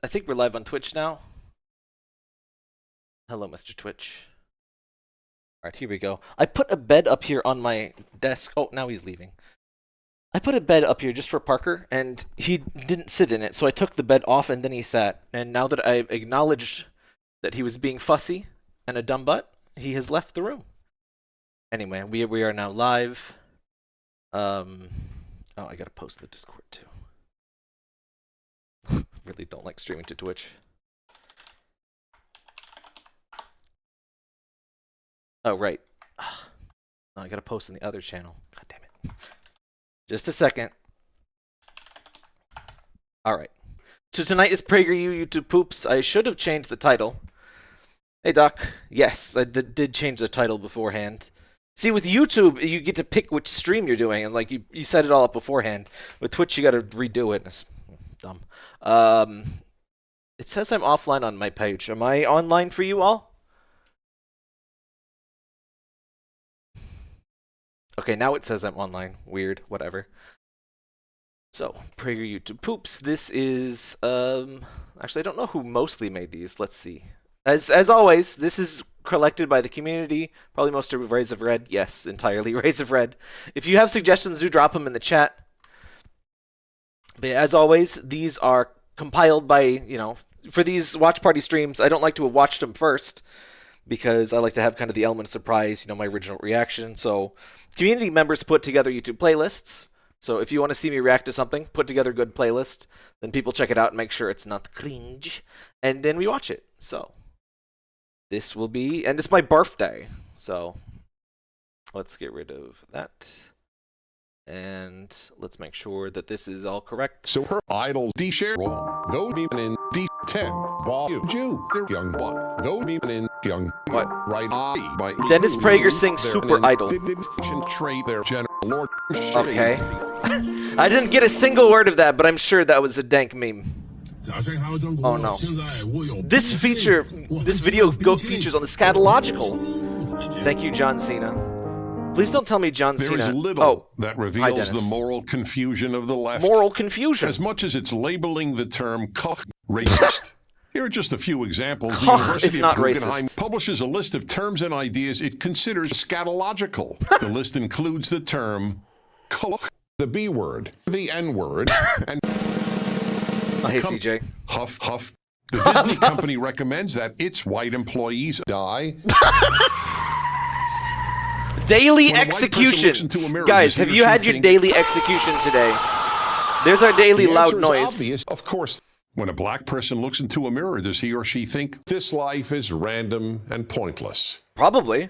I think we're live on Twitch now. Hello, Mr. Twitch. All right, here we go. I put a bed up here on my desk. Oh, now he's leaving. I put a bed up here just for Parker, and he didn't sit in it, so I took the bed off and then he sat. And now that I acknowledged that he was being fussy and a dumb butt, he has left the room. Anyway, we are now live. Oh, I gotta post the Discord too. Really don't like streaming to Twitch. Oh, right. Oh, I gotta post in the other channel. God damn it. Just a second. Alright. So tonight is PragerU YTPs. I should have changed the title. Hey, Doc. Yes, I did change the title beforehand. See, with YouTube, you get to pick which stream you're doing, and like you set it all up beforehand. With Twitch, you gotta redo it. It's dumb. It says I'm offline on my page. Am I online for you all? Okay, now it says I'm online. Weird. Whatever. So, PragerU YTPs. This is actually, I don't know who mostly made these. Let's see. As always, this is collected by the community. Probably most of Rays of Red. Yes, entirely Rays of Red. If you have suggestions, do drop them in the chat. But as always, these are compiled by, you know, for these watch party streams, I don't like to have watched them first because I like to have kind of the element of surprise, you know, my original reaction. So community members put together YouTube playlists. So if you want to see me react to something, put together a good playlist. Then people check it out and make sure it's not cringe. And then we watch it. So this will be, and it's my birthday. So let's get rid of that. And let's make sure that this is all correct. So her idol D share wrong. Though be in D10 while you the young one. Though be in young what? Right by Dennis Prager sings Super Idol. Trade their general lord. Okay. I didn't get a single word of that, but I'm sure that was a dank meme. Oh no. This video features on the Scatological. Thank you, John Cena. Please don't tell me John Cena. There is little that reveals the moral confusion of the left. Moral confusion. As much as it's labeling the term racist. Here are just a few examples. The Koch University is not of Guggenheim racist. Publishes a list of terms and ideas it considers scatological. The list includes the term Koch, the B word, the N word, and hey, CJ. Huff, huff. The Disney company recommends that its white employees die. Daily execution. Guys, have you had your daily execution today? There's our daily loud noise. Obvious. Of course, when a black person looks into a mirror, does he or she think this life is random and pointless? Probably.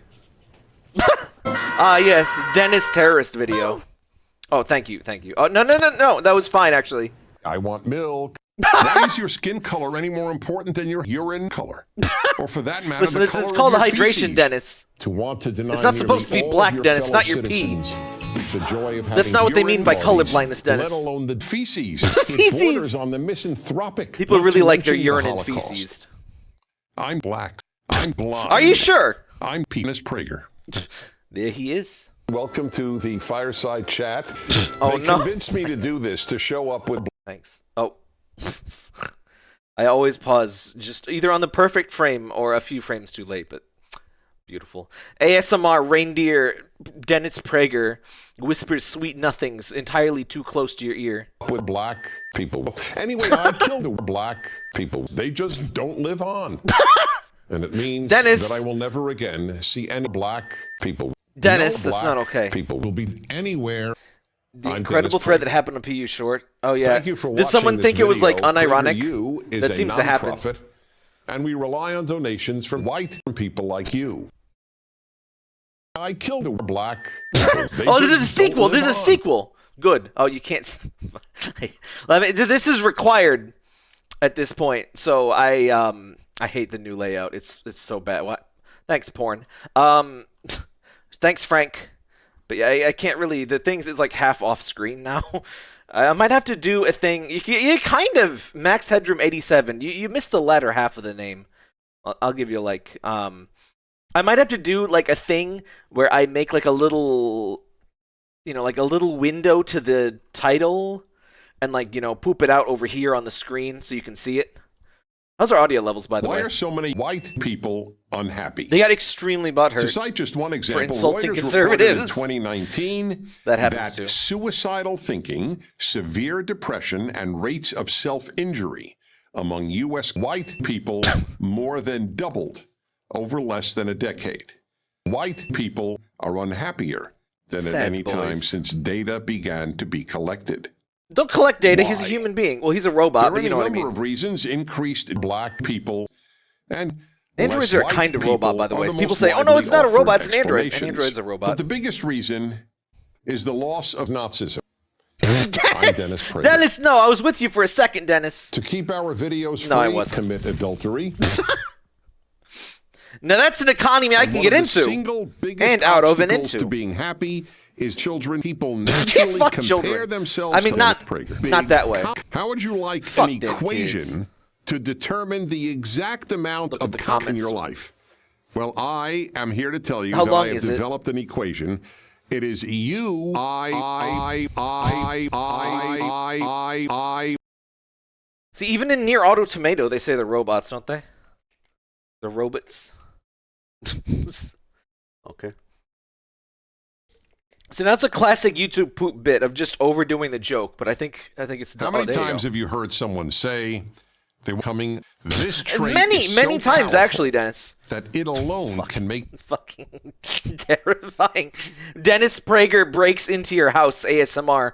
Yes, Dennis terrorist video. Oh, thank you, thank you. Oh, no, that was fine, actually. I want milk. Why is your skin color any more important than your urine color? Or for that matter, listen, it's called hydration, Dennis. To want to deny it's not supposed to be black, Dennis, not your pee. The joy of That's not what they mean by colorblindness, Dennis. Let alone the feces. Feces. It borders on the misanthropic. People really like their urine and feces. I'm black. I'm blind. Are you sure? I'm Penis Prager. There he is. Welcome to the fireside chat. Oh, they no. convinced me to do this to show up with. Thanks. Oh. I always pause just either on the perfect frame or a few frames too late, but beautiful. ASMR reindeer Dennis Prager whispers sweet nothings entirely too close to your ear. With black people. Anyway, I killed the black people. They just don't live on. And it means Dennis, that I will never again see any black people. Dennis, no that's black not okay. People will be anywhere. The incredible thread that happened to PU Short. Oh yeah. Thank you for Did someone think it was like unironic? PragerU That seems to happen. And we rely on donations from white people like you. I killed a black. Oh, this is a sequel. This is a sequel. Good. Oh, you can't. This is required at this point. So I hate the new layout. It's so bad. What? Thanks, porn. Thanks, Frank. But yeah, I can't really. The things is like half off screen now. I might have to do a thing. You kind of Max Headroom 87. You missed the latter half of the name. I'll give you like. I might have to do like a thing where I make like a little, you know, like a little window to the title, and like, you know, poop it out over here on the screen so you can see it. How's our audio levels, by the Why way? are so many white people unhappy? They got extremely To butthurt. cite just one example, insulting Reuters conservatives. reported in 2019 That happens too. suicidal thinking, severe depression, and rates of self-injury among U.S. white people more than doubled over less than a decade. White people are unhappier than Sad at any boys. time since data began to be collected. Don't collect data. Why? He's a human being. Well, he's a robot, There are but you any know what I number mean. of reasons: increased black people and Androids less are a white kind of robot, by the people way. are the People most say, "Oh no, it's not a widely robot; offered it's an android." An explanations. android's a But robot. the biggest reason is the loss of Nazism. I'm Dennis Prager. Dennis, no, I was with you for a second, Dennis. To keep our videos No, I free, wasn't. commit adultery. Now that's an economy I can get The into. single biggest And out of and obstacles into. to being happy is children. People naturally Fuck compare children. themselves I mean, to not- Prager. not that way. How would you like Fuck an them equation kids. to determine the exact amount Look of at the cock in comments. your life? Well, I am here to tell you How that long I have is it? developed an equation. It is See, even in Near Auto Tomato, they say they're robots, don't they? They're robots. Okay. So now it's a classic YouTube poop bit of just overdoing the joke, but I think it's How oh, many there you times go. have you heard someone say they were coming? This trait Many is times so powerful actually, Dennis. that it alone can make Fucking terrifying. Dennis Prager breaks into your house ASMR.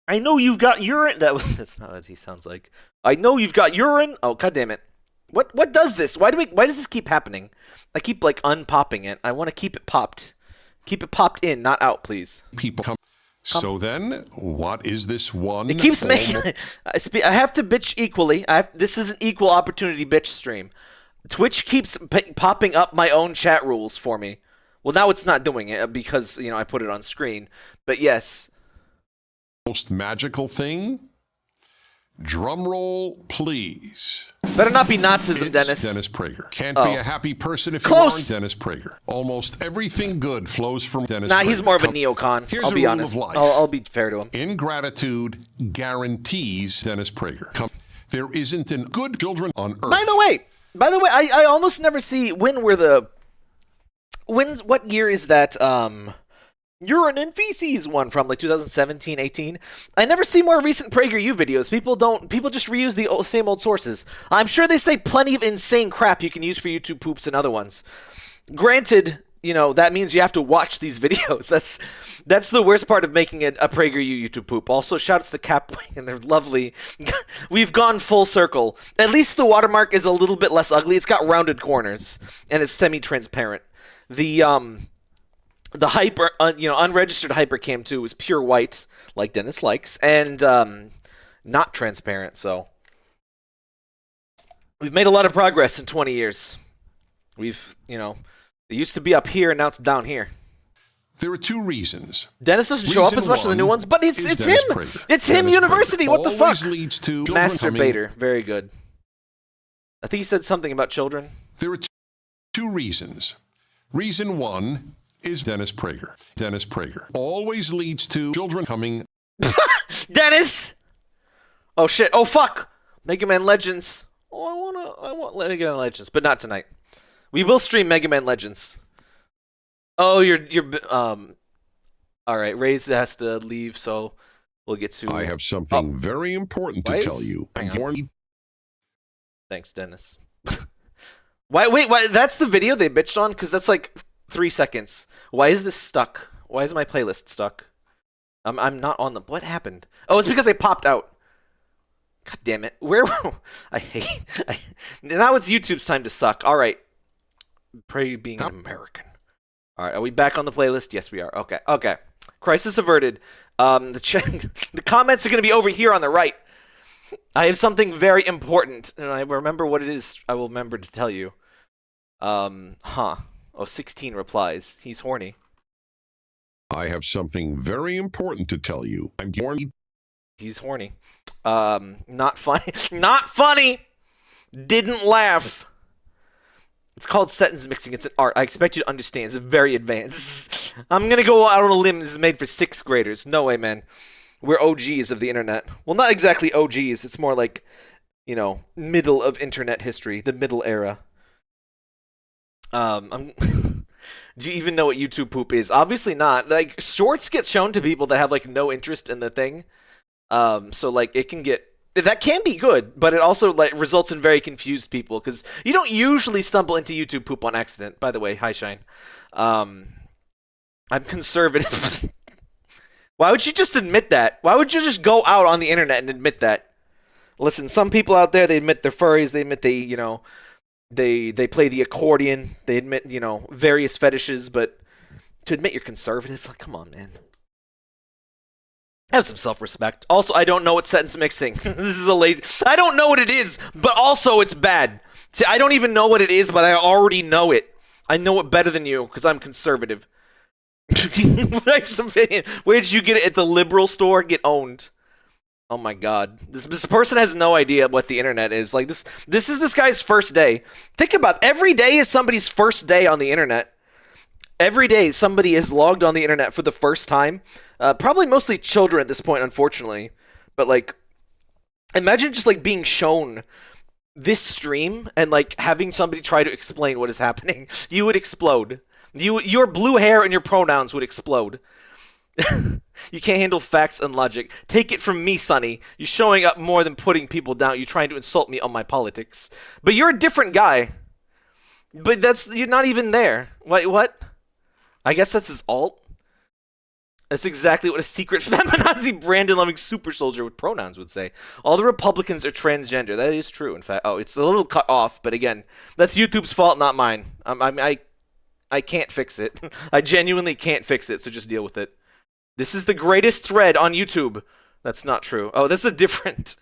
I know you've got urine. That's not what he sounds like. I know you've got urine. Oh, god damn it. What does this? Why does this keep happening? I keep like unpopping it. I want to keep it popped. Keep it popped in, not out, please. people come. So then, what is this one? It keeps making. I have to bitch equally. This is an equal opportunity bitch stream. Twitch keeps popping up my own chat rules for me. Well, now it's not doing it because I put it on screen. But yes, Most magical thing? Drum roll, please. better not be Nazism, It's Dennis. Dennis Prager. Can't Oh. be a happy person if Close. you aren't Dennis Prager. Almost everything good flows from Dennis Nah, Prager. he's more of a Come- neocon. Here's I'll a be rule honest. of life. I'll be fair to him. Ingratitude guarantees Dennis Prager. There isn't an good children on earth. By the way, I almost never see what year is that urine and feces one from, like 2017, 18. I never see more recent PragerU videos. People just reuse the same old sources. I'm sure they say plenty of insane crap you can use for YouTube poops and other ones. Granted, that means you have to watch these videos. That's the worst part of making it a PragerU YouTube poop. Also, shoutouts to Capwing, and they're lovely. We've gone full circle. At least the watermark is a little bit less ugly. It's got rounded corners, and it's semi-transparent. The hyper, unregistered hypercam 2 is pure white, like Dennis likes, and not transparent. So we've made a lot of progress in 20 years. We've, it used to be up here, and now it's down here. There are two reasons. Dennis doesn't show up Reason as much in the new one ones, but it's is him. Dennis Prager. It's him. Dennis University. Prager What the always fuck? leads to children coming- Masturbator. Very good. I think he said something about children. There are two reasons. Reason one is Dennis Prager. Dennis Prager always leads to children coming. Dennis. Oh shit. Oh fuck. Mega Man Legends. Oh, I want Mega Man Legends, but not tonight. We will stream Mega Man Legends. Oh, you're all right. Ray's has to leave, so we'll get to. I have something very important to Why tell is- you. hang on. Warn- Thanks, Dennis. Wait, that's the video they bitched on? Because that's like 3 seconds. Why is this stuck? Why is my playlist stuck? I'm not on them. What happened? Oh, it's because I popped out. God damn it. Where? Now it's YouTube's time to suck. All right. Pray being an American. All right. Are we back on the playlist? Yes, we are. Okay. Crisis averted. The comments are going to be over here on the right. I have something very important, and I remember what it is. I will remember to tell you. 16 replies. He's horny. I have something very important to tell you. I'm warning. He's horny. Not funny. Not funny! Didn't laugh. It's called sentence mixing. It's an art. I expect you to understand. It's very advanced. I'm gonna go out on a limb. This is made for 6th graders. No way, man. We're OGs of the internet. Well, not exactly OGs. It's more like, middle of internet history, the middle era. Do you even know what YouTube poop is? Obviously not. Like, shorts get shown to people that have like no interest in the thing. So like that can be good, but it also like results in very confused people because you don't usually stumble into YouTube poop on accident. By the way, hi Shine. I'm conservative. Why would you just admit that? Why would you just go out on the internet and admit that? Listen, some people out there, they admit they're furries, they admit they play the accordion, they admit, various fetishes, but to admit you're conservative, like, come on, man. Have some self-respect. Also, I don't know what sentence mixing. This is a lazy... I don't know what it is, but also it's bad. See, I don't even know what it is, but I already know it. I know it better than you, because I'm conservative. Nice opinion. Where did you get it? At the liberal store? Get owned. Oh my god. This person has no idea what the internet is. Like, this is this guy's first day. Think about every day is somebody's first day on the internet. Every day somebody is logged on the internet for the first time. Probably mostly children at this point, unfortunately. But, like, imagine just, like, being shown this stream and, like, having somebody try to explain what is happening. You would explode. Your blue hair and your pronouns would explode. You can't handle facts and logic. Take it from me, Sonny. You're showing up more than putting people down. You're trying to insult me on my politics. But you're a different guy. But you're not even there. What? I guess that's his alt. That's exactly what a secret feminazi Brandon-loving super soldier with pronouns would say. All the Republicans are transgender. That is true, in fact. Oh, it's a little cut off, but again, that's YouTube's fault, not mine. I can't fix it. I genuinely can't fix it, so just deal with it. This is the greatest thread on YouTube. That's not true. Oh, this is different.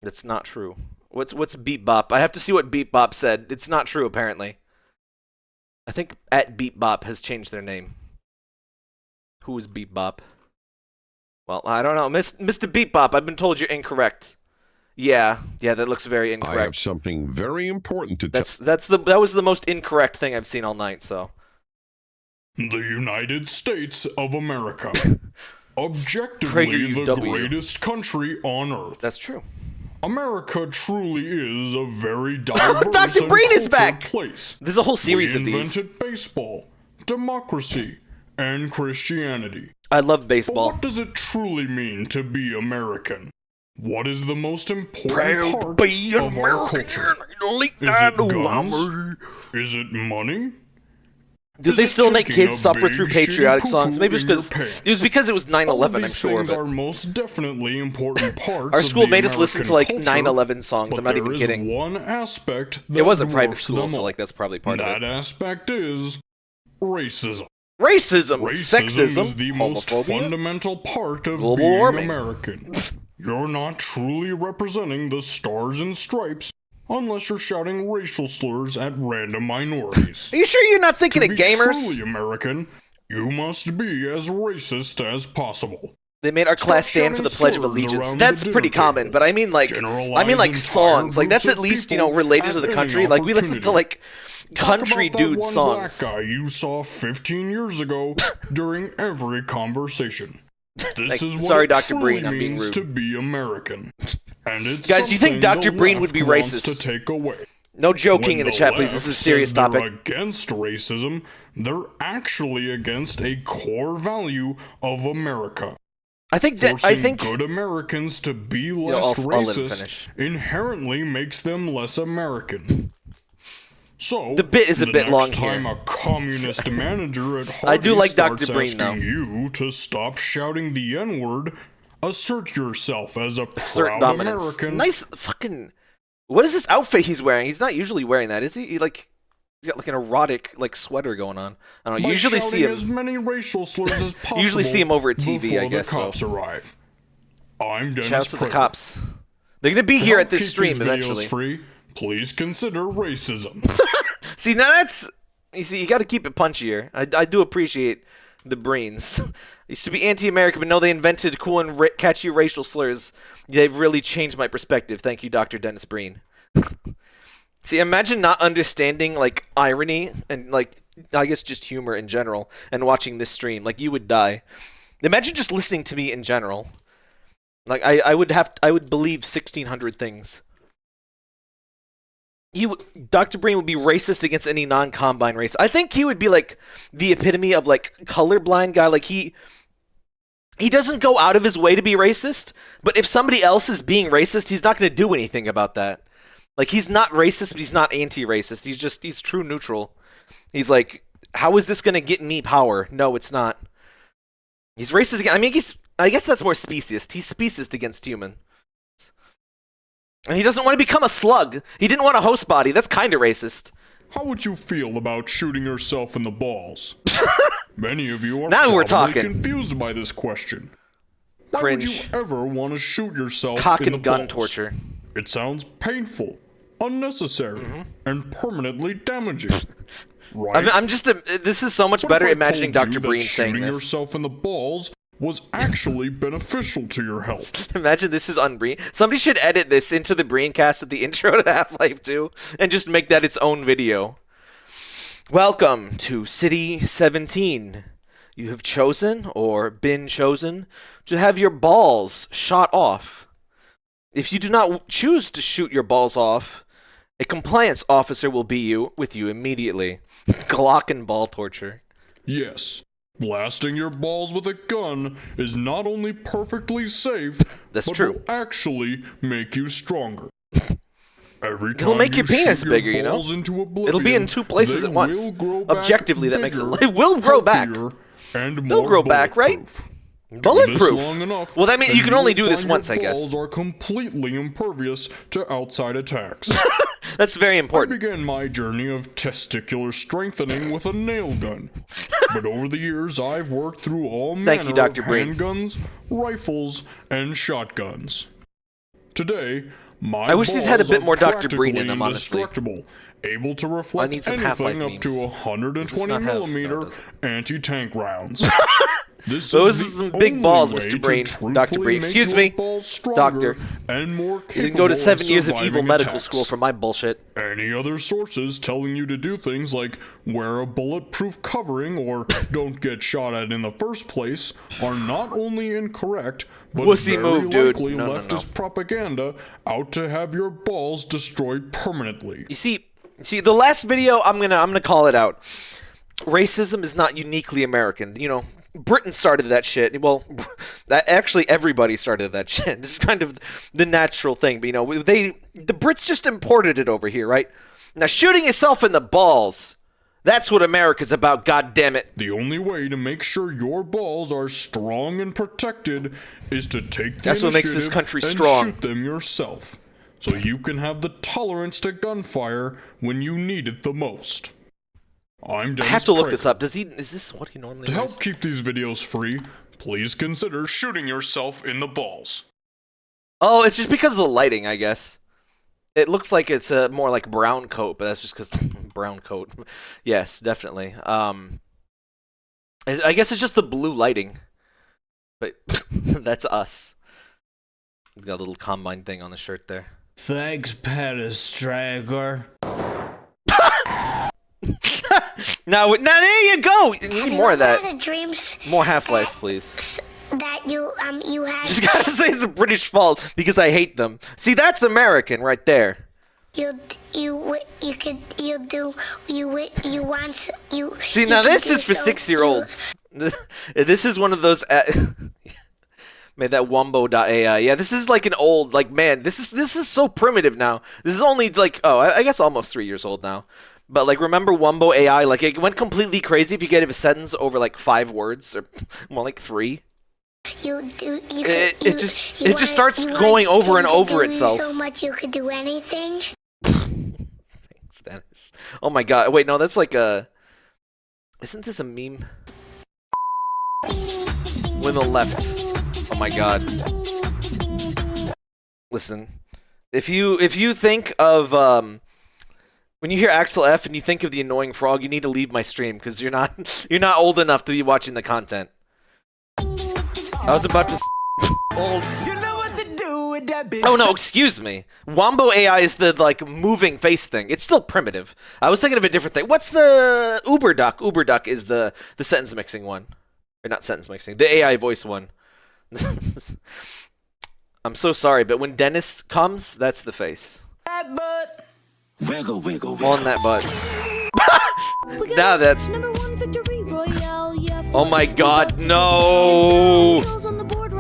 That's not true. What's Beep Bop? I have to see what Beep Bop said. It's not true, apparently. I think at Beep Bop has changed their name. Who is Beep Bop? Well, I don't know. Mr. Beep Bop, I've been told you're incorrect. Yeah, that looks very incorrect. I have something very important to tell. That was the most incorrect thing I've seen all night, so. The United States of America. Objectively PragerU the greatest country on Earth. That's true. America truly is a very diverse Dr. Breen is back! place. There's a whole series of these. We invented baseball, democracy, and Christianity. I love baseball. But what does it truly mean to be American? What is the most important part of our culture? Is it guns? Is it money? Do they still make kids suffer through patriotic songs? Maybe it was because it was 9/11, I'm sure. But are most definitely important parts. Our school of made the us listen to American like culture, 9/11 songs. I'm not even kidding. There is one aspect that it was a private dwarfs school, them so all. like that's probably part of it. That aspect is racism. Racism, Racism sexism, is the most homophobia, fundamental part of global being warming. American. You're not truly representing the stars and stripes unless you're shouting racial slurs at random minorities. Are you sure you're not thinking To of be gamers? truly American, you must be as racist as possible. They made our class stand for the Pledge of Allegiance. That's pretty common, but I mean like songs. Like that's at least, related to the country. Like we listen to like country dude songs. Black guy you saw 15 years ago during every conversation. This is what sorry, it Dr. truly Breen, I'm being means rude. to be American. And it's Guys, do you think something Dr. the Breen would be left wants racist? to take away. No joking When in the chat, please. left This is a serious says they're topic. against racism, they're actually against a core value of America. I think Forcing good Americans to be less I'll let him racist finish. inherently makes them less American. So The bit is a bit long next time here. a communist manager at Harvey I do like Dr. starts Breen, though. asking you to stop shouting the N-word, assert yourself as a Assert proud dominance. American. Nice fucking. What is this outfit he's wearing? He's not usually wearing that, is he? He's got like an erotic like sweater going on. I don't know. By Usually see shouting him. as many racial slurs as possible. Usually see him over at TV, before I guess. the cops So. arrive. I'm Dennis Shouts to the Prager. cops. They're gonna be To here help at this keep stream these videos eventually. Free, please consider racism. See, now that's. You see, you got to keep it punchier. I do appreciate the Breens. Used to be anti-American, but no, they invented cool and catchy racial slurs. They've really changed my perspective. Thank you, Dr. Dennis Breen. See, imagine not understanding like irony and like I guess just humor in general and watching this stream. Like you would die. Imagine just listening to me in general. Like I would believe 1,600 things. Dr. Breen would be racist against any non-combine race. I think he would be like the epitome of like colorblind guy. Like he doesn't go out of his way to be racist, but if somebody else is being racist, he's not going to do anything about that. Like he's not racist, but he's not anti-racist. He's true neutral. He's like, how is this going to get me power? No, it's not. He's racist again. I mean, I guess that's more speciesist. He's speciesist against human. And he doesn't want to become a slug. He didn't want a host body. That's kind of racist. How would you feel about shooting yourself in the balls? Many of you are now we're probably talking. confused by this question. Why Cringe. would you ever want to shoot yourself Cock in the and gun balls? torture. It sounds painful, unnecessary, and permanently damaging. Right? I'm just. This is so much What better if I imagining told you Dr. that Breen saying shooting this. yourself in the balls was actually beneficial to your health? Imagine this is on Breen. Somebody should edit this into the Breencast at the intro to Half-Life 2 and just make that its own video. Welcome to City 17. You have chosen, or been chosen, to have your balls shot off. If you do not choose to shoot your balls off, a compliance officer will be with you immediately. Glock and ball torture. Yes. Blasting your balls with a gun is not only perfectly safe, That's but true. will actually make you stronger. Every time It'll make you your penis shoot bigger, your you know? balls into oblivion, It'll be in two places they at once. will grow back Objectively, that makes it. bigger, It will grow back. healthier, and They'll more grow back, right? bulletproof. Do Bulletproof. this long enough, Well, that means and you can only do will this find once, your I guess. Balls are completely impervious to outside attacks. That's very I important. began my journey of testicular strengthening with a nail gun. But over the years, I've worked through all manner Thank you, Dr. of Breen. handguns, rifles, and shotguns. Today, my I wish these had a balls bit are more Dr. Breen in practically them, honestly. indestructible, able to reflect need some Half-Life anything up to memes. 120 Does this not have- no, it millimeter doesn't. anti-tank rounds. This Those is are the some big only balls, way Mr. to Breen. Dr. truthfully Breen. make Excuse your me, balls stronger Doctor. and more You didn't go to capable 7 years of evil surviving medical attacks. school for my bullshit. Any other sources telling you to do things like wear a bulletproof covering or don't get shot at in the first place are not only incorrect, but Wussy very move, dude. likely No, no, leftist no. propaganda out to have your balls destroyed permanently. You see, the last video, I'm gonna call it out. Racism is not uniquely American. You know, Britain started that shit. Well, actually everybody started that shit. It's kind of the natural thing. But you know, the Brits just imported it over here, right? Now, shooting yourself in the balls. That's what America's about, goddammit. The only way to make sure your balls are strong and protected is to take the That's what makes this initiative country and strong. shoot them yourself, so you can have the tolerance to gunfire when you need it the most. I'm I Dennis have to look Prager. this up. Is this what he normally To wears? help keep these videos free, please consider shooting yourself in the balls. Oh, it's just because of the lighting, I guess. It looks like it's a more like brown coat, but that's just because brown coat. Yes, definitely. I guess it's just the blue lighting. But that's us. He's got a little combine thing on the shirt there. Thanks, Straggler. Now, there you go. You need more of that. Had dreams More Half-Life, please. that you had. Just gotta say it's a British fault because I hate them. See, that's American right there. You want you. See, you now can this do is for so- 6-year-olds. This is one of those. Made that Wumbo.ai. Yeah, this is like an old, like, man, this is so primitive now. This is only like, I guess almost 3 years old now. But like, remember Wumbo AI? Like, it went completely crazy if you get a sentence over like 5 words or more like 3. It just starts going over and over itself. So much you could do anything. Thanks, Dennis. Oh my god. Wait, no, that's like a. Isn't this a meme? When the left. Oh my god. Listen. If you think of when you hear Axel F and you think of the annoying frog, you need to leave my stream because you're not old enough to be watching the content. I was about to. You know what to do with that bitch. Oh no, excuse me. Wombo AI is the like moving face thing. It's still primitive. I was thinking of a different thing. What's the Uber Duck? Uber Duck is the sentence mixing one. Or not sentence mixing, the AI voice one. I'm so sorry, but when Dennis comes, that's the face. That butt Wiggle, wiggle, wiggle. On that butt. Now that's. #1 victory royale. Yeah, Oh my God! No!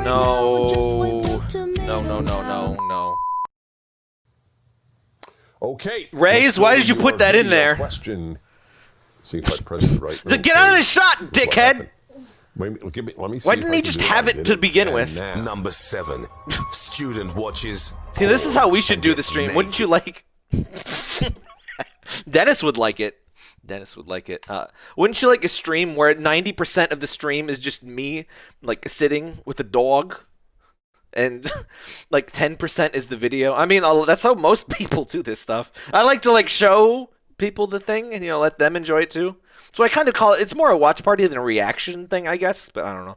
No! No! Okay. Raise, let's go why to did you your put that in video there? Question. Let's see if I press the right. So get out of the shot, dickhead! Wait, let me see Why if didn't I he can just do have I it did to begin And with? now- Number 7. Student watches. See, this is how we should and do the gets stream. Wouldn't you naked. like? Dennis would like it. Dennis would like it. Wouldn't you like a stream where 90% of the stream is just me, like sitting with a dog, and like 10% is the video? I mean, that's how most people do this stuff. I like to like show people the thing and let them enjoy it too. So I kind of call it. It's more a watch party than a reaction thing, I guess. But I don't know.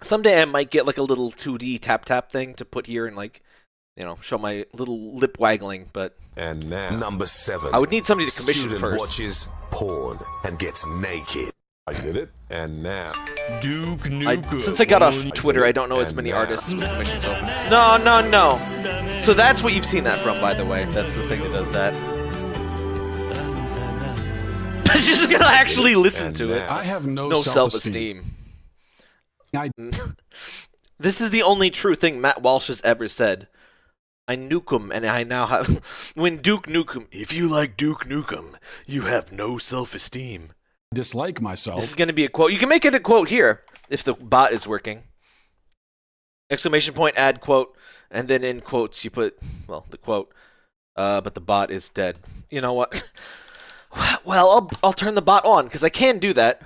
Someday I might get like a little 2D tap thing to put here and like, show my little lip waggling. But And now Number 7. I would need somebody to commission Student first. watches porn and gets naked. I did it. And now Since I got off Twitter, I don't know as many artists with commissions open. No. So that's what you've seen that from, by the way. That's the thing that does that. She's just gonna actually listen to it. I have no self-esteem. I- This is the only true thing Matt Walsh has ever said. I nuke him, and I now have. When Duke Nukem, if you like Duke Nukem, you have no self-esteem. dislike myself. This is going to be a quote. You can make it a quote here if the bot is working. Exclamation point, add quote, and then in quotes you put, well, the quote, but the bot is dead. You know what? Well, I'll turn the bot on, because I can do that.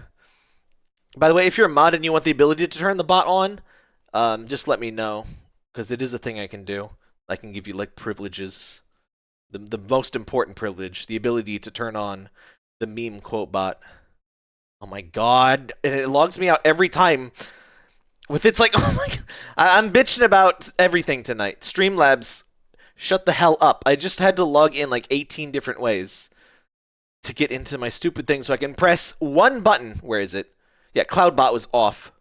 By the way, if you're a mod and you want the ability to turn the bot on, just let me know, because it is a thing I can do. I can give you, like, privileges. The most important privilege, the ability to turn on the meme quote bot. Oh my god, and it logs me out every time. With it's like, oh my god, I'm bitching about everything tonight. Streamlabs, shut the hell up. I just had to log in like 18 different ways to get into my stupid thing so I can press one button. Where is it? Yeah, CloudBot was off.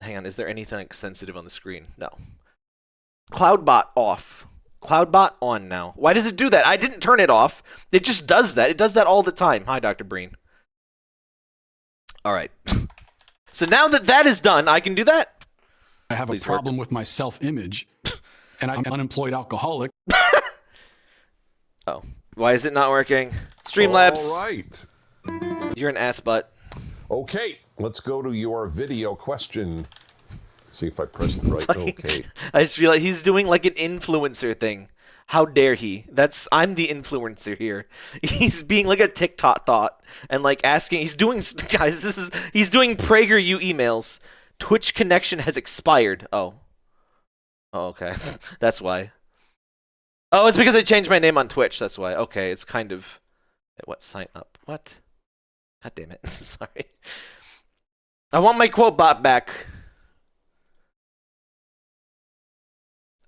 Hang on, is there anything like sensitive on the screen? No. CloudBot off. CloudBot on now. Why does it do that? I didn't turn it off. It just does that. It does that all the time. Hi, Dr. Breen. All right. So now that that is done, I can do that. I have Please a problem with my self-image, and I'm an unemployed alcoholic. Oh, why is it not working? Streamlabs, All right. you're an ass butt. Okay, let's go to your video question. Let's see if I press the right. Okay. I just feel like he's doing like an influencer thing. How dare he? I'm the influencer here. He's being like a TikTok thought and like asking. He's doing guys. He's doing PragerU emails. Twitch connection has expired. Oh, okay. That's why. Oh, it's because I changed my name on Twitch. That's why. Okay, it's kind of. What? Sign up. What? God damn it. Sorry. I want my quote bot back.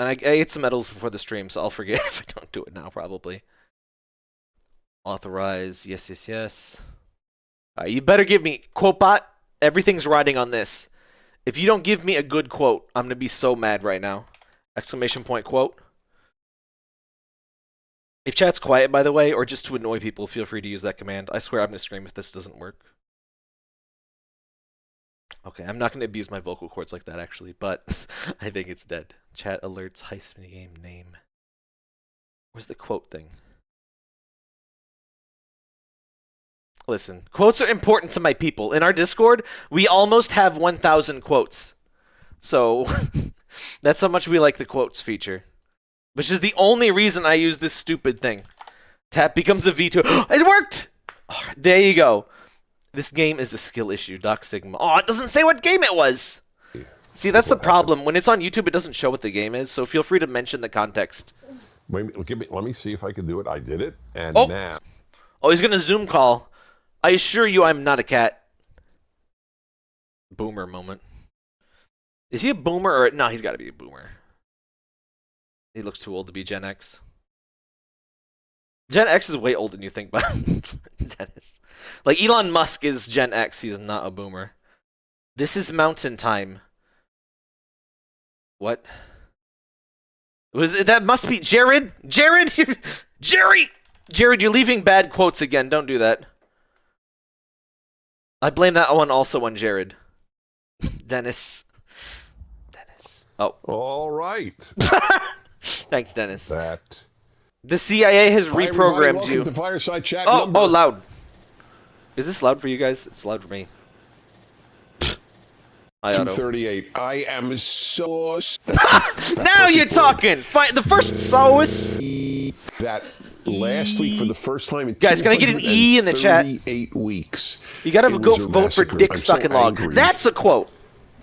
And I ate some medals before the stream, so I'll forget if I don't do it now, probably. Authorize. Yes, yes, yes. Alright, you better give me... Quote bot, everything's riding on this. If you don't give me a good quote, I'm going to be so mad right now. Exclamation point quote. If chat's quiet, by the way, or just to annoy people, feel free to use that command. I swear I'm going to scream if this doesn't work. Okay, I'm not going to abuse my vocal cords like that, actually, but I think it's dead. Chat alerts, heist minigame, name. Where's the quote thing? Listen, quotes are important to my people. In our Discord, we almost have 1,000 quotes. So, that's how much we like the quotes feature. Which is the only reason I use this stupid thing. Tap becomes a V2. It worked! Oh, there you go. This game is a skill issue, Doc Sigma. Oh, it doesn't say what game it was! See, that's the problem. When it's on YouTube, it doesn't show what the game is, so feel free to mention the context. Wait, let me see if I can do it. I did it. And Oh. now. Oh, he's gonna Zoom call. I assure you I'm not a cat. Boomer moment. Is he a boomer or... No, he's gotta be a boomer. He looks too old to be Gen X. Gen X is way older than you think, but Dennis. Like, Elon Musk is Gen X. He's not a boomer. This is mountain time. What? That must be Jared? Jared? Jerry! Jared, you're leaving bad quotes again. Don't do that. I blame that one also on Jared. Dennis. Oh. All right. Thanks, Dennis. That. The CIA has Hi, reprogrammed everybody. you. Welcome to Fireside Chat Oh, number. oh, loud. Is this loud for you guys? It's loud for me. Hi, Otto. 238. I am so. Now you're talking. The first sauce. That last week, for the first time in Guys, can I get an E in the chat? 38 weeks. You gotta it go was a vote for massacre. Dick I'm so Stuckenlog. angry. That's a quote.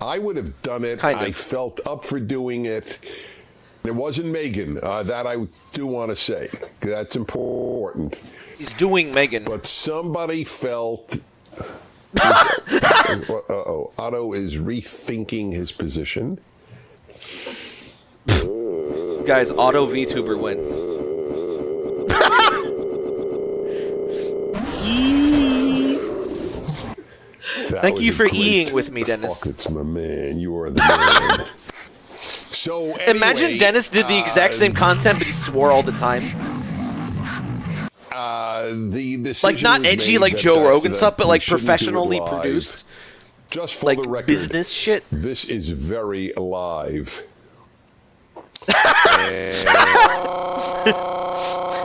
I would have done it. Kind of. I felt up for doing it. It wasn't Megan. That I do want to say. That's important. He's doing Megan. But somebody felt. Uh-oh. Otto is rethinking his position. Guys, Auto VTuber win. Thank you for E-ing with me, Dennis. Fuck, it's my man. You are the man. So anyway, Imagine Dennis did the exact same content, but he swore all the time. The Like, not decision was edgy made like that Joe Rogan that stuff, but we like shouldn't do it professionally live. produced. Just for Like the record, business shit. this is very live.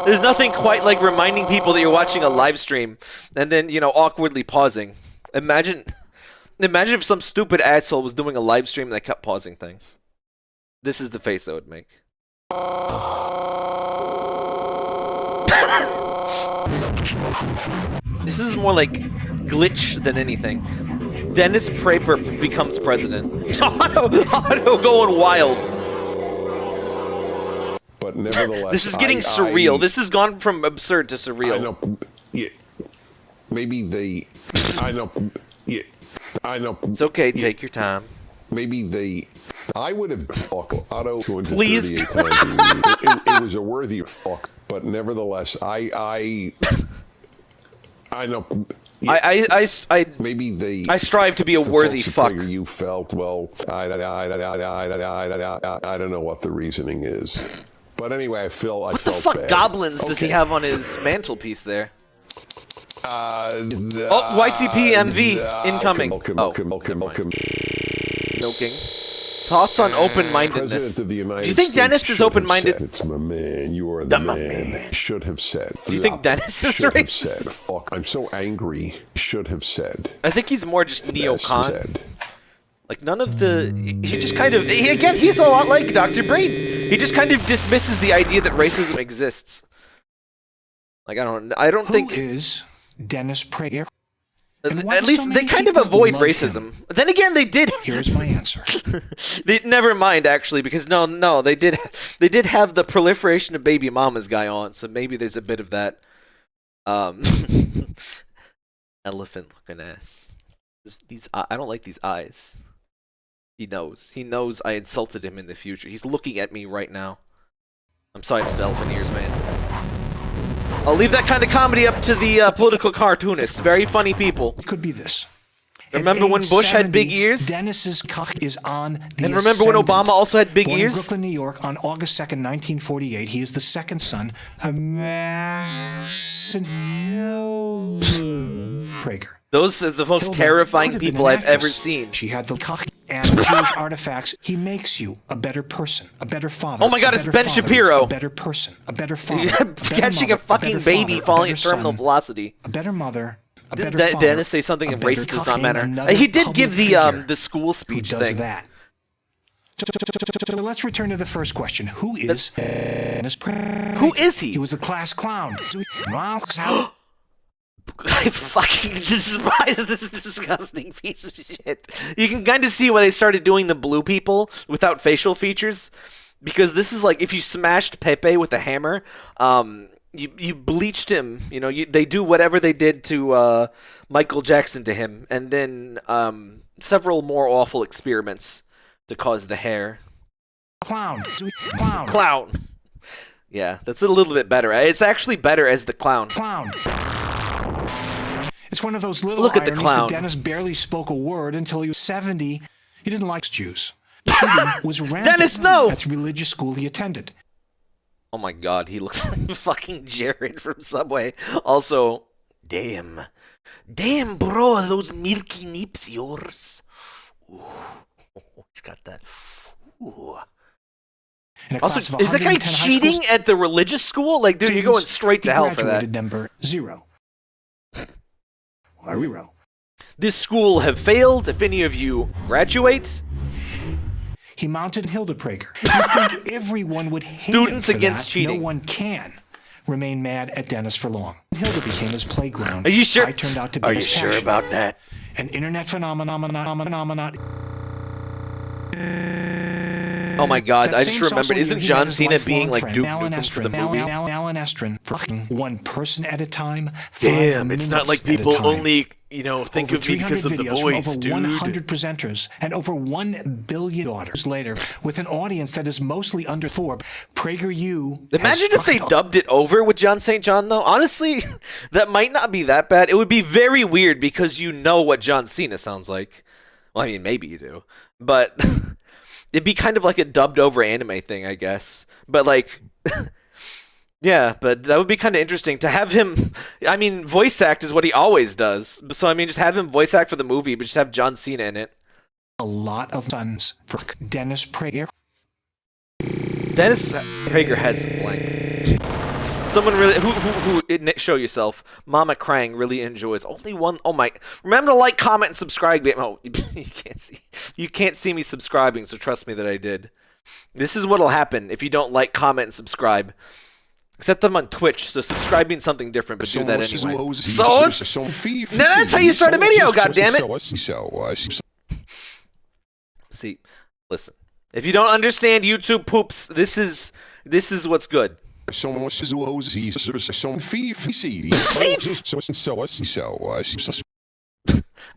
There's nothing quite like reminding people that you're watching a live stream and then, you know, awkwardly pausing. Imagine if some stupid asshole was doing a live stream and they kept pausing things. This is the face I would make. This is more like glitch than anything. Dennis Prager becomes president. Auto going wild. But nevertheless, This is getting surreal. This has gone from absurd to surreal. I know. Yeah, maybe they. I know. Yeah, I know. It's okay. Take your time. Maybe they. I would have fucked Otto 238 Please. times. It was a worthy fuck, but nevertheless, I know. Yeah, I maybe they. I strive to be a the worthy folks at fuck. Prager, you felt well. I don't know what the reasoning is, but anyway, I felt What the fuck bad. goblins does he Okay. have on his mantelpiece there? Oh, YTP MV incoming. Welcome. Joking. Thoughts on open-mindedness. President of the United Do you think States Dennis is should have open-minded? said, it's my man. You are The the my man. man. Should have said. Do you think Dennis is Should have racist? said. Fuck. I'm so angry. Should have said. I think he's more just Best neocon. said. Like none of the. He just kind of. Again, he's a lot like Dr. Brain. He just kind of dismisses the idea that racism exists. Like I don't think. Who is Dennis Prager? At least they kind of avoid racism. Then again, they did. Here's my answer. Never mind, actually, because no, they did have the proliferation of baby mamas guy on, so maybe there's a bit of that. Elephant looking ass. I don't like these eyes. He knows I insulted him in the future. He's looking at me right now. I'm sorry, Mr. Elephant Ears, man. I'll leave that kind of comedy up to the political cartoonists. Very funny people. It could be this. Remember when Bush had big ears? Dennis's cock is on the And remember when Obama also had big Born ears? in Brooklyn, New York, on August 2nd, 1948, he is the second son of Prager. Those are the most Hilda terrifying could have been people an I've ever actress. seen. She had the cock and Jewish artifacts. He makes you a better person, a better father. Oh my God, a it's better Ben father, Shapiro. A better person, a better father. a better Catching mother, a fucking better baby father, falling a at better terminal son, velocity. a better mother. A Did better father, Dennis say something a and better race does cock, not matter? and another He did public give figure the school who speech does thing. that. So let's return to the first question. Who is Dennis Prager? Who is he? He was a class clown. I fucking despise this disgusting piece of shit. You can kind of see why they started doing the blue people without facial features, because this is like if you smashed Pepe with a hammer, you bleached him. You know, they do whatever they did to Michael Jackson to him, and then several more awful experiments to cause the hair. Clown. Clown. Yeah, that's a little bit better. It's actually better as the clown. Clown. It's one of those little Look at the ironies clown. that Dennis barely spoke a word until he was 70. He didn't like Jews. Cheating was rampant Dennis, no! at the religious school he attended. Oh my god, he looks like fucking Jared from Subway. Also, damn, bro, those milky nips yours. Ooh, he's got that. Ooh. Also, is that guy cheating at the religious school? Like, dude, you're going straight to hell for that. Number 0. Or 0. This school have failed. If any of you graduate, he mounted Hilda Prager. You think everyone would hate students him for against that? cheating. No one can remain mad at Dennis for long. Hilda became his playground. Are you sure? I turned out to be Are you his sure passion. about that? An internet phenomenon. Oh my god, That I just same remembered, social isn't media John his Cena lifelong being like friend, Duke Alan Nukem for the Estrin, movie? Alan Estrin, fucking one person at a time. Damn, it's not like people only, think Over of me because of the 300 videos voice, from over dude. 100 presenters and over 1 billion daughters later, with an audience that is mostly under 4, PragerU. Imagine if they dubbed it over with John St. John, though. Honestly, that might not be that bad. It would be very weird because you know what John Cena sounds like. Well, I mean, maybe you do. But it'd be kind of like a dubbed over anime thing, I guess. But like, yeah, but that would be kind of interesting to have him. I mean, voice act is what he always does. So, I mean, just have him voice act for the movie, but just have John Cena in it. A lot of sons for Dennis Prager. Dennis Prager has blank. Someone really who show yourself. Mama crying really enjoys only one. Oh my! Remember to like, comment, and subscribe. Oh, you can't see. You can't see me subscribing, so trust me that I did. This is what'll happen if you don't like, comment, and subscribe. Except I'm on Twitch, so subscribe means something different, but do that anyway. Sauce? Now that's how you start a video, goddammit! See, listen. If you don't understand YouTube poops, this is what's good. I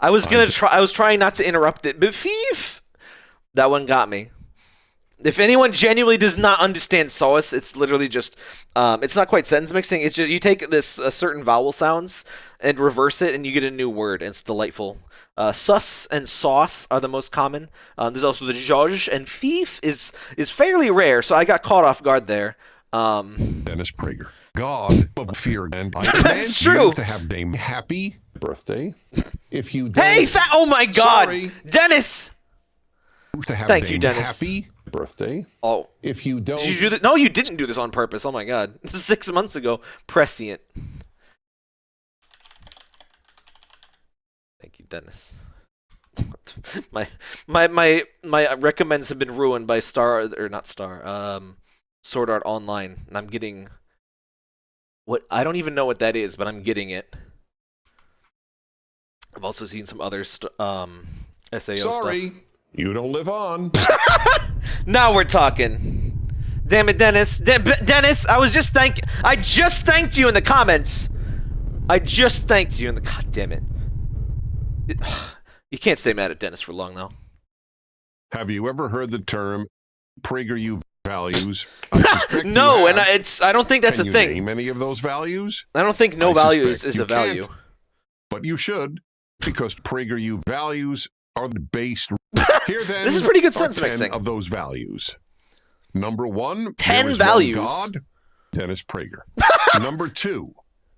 was trying not to interrupt it, but Fief! That one got me. If anyone genuinely does not understand sauce, it's literally just, it's not quite sentence mixing. It's just you take this certain vowel sounds and reverse it, and you get a new word. And it's delightful. Sus and sauce are the most common. There's also the zhuzh, and fief is fairly rare, so I got caught off guard there. Dennis Prager, God of fear, and I That's true. you to have a happy birthday. If you don't, Hey, oh my God, sorry, Dennis! to have Thank you, Dennis. Happy birthday. Oh, if you don't, did you do that? No, you didn't do this on purpose. Oh my God, this is 6 months ago. Prescient. Thank you, Dennis. my recommends have been ruined by Sword Art Online, and I'm getting what I don't even know what that is, but I'm getting it. I've also seen some other SAO sorry, stuff. you don't live on. Now we're talking. Damn it, Dennis. Dennis, I just thanked you in the comments. God damn it. You can't stay mad at Dennis for long, though. Have you ever heard the term PragerU values? No, and I don't think that's a thing. Can you name any of those values? I don't think no values is a value. Can't, but you should, because PragerU values are based. Here then, this is pretty good sense 10 mixing of those values. Number 1, 10 there is values. One God, Dennis Prager. Number 2,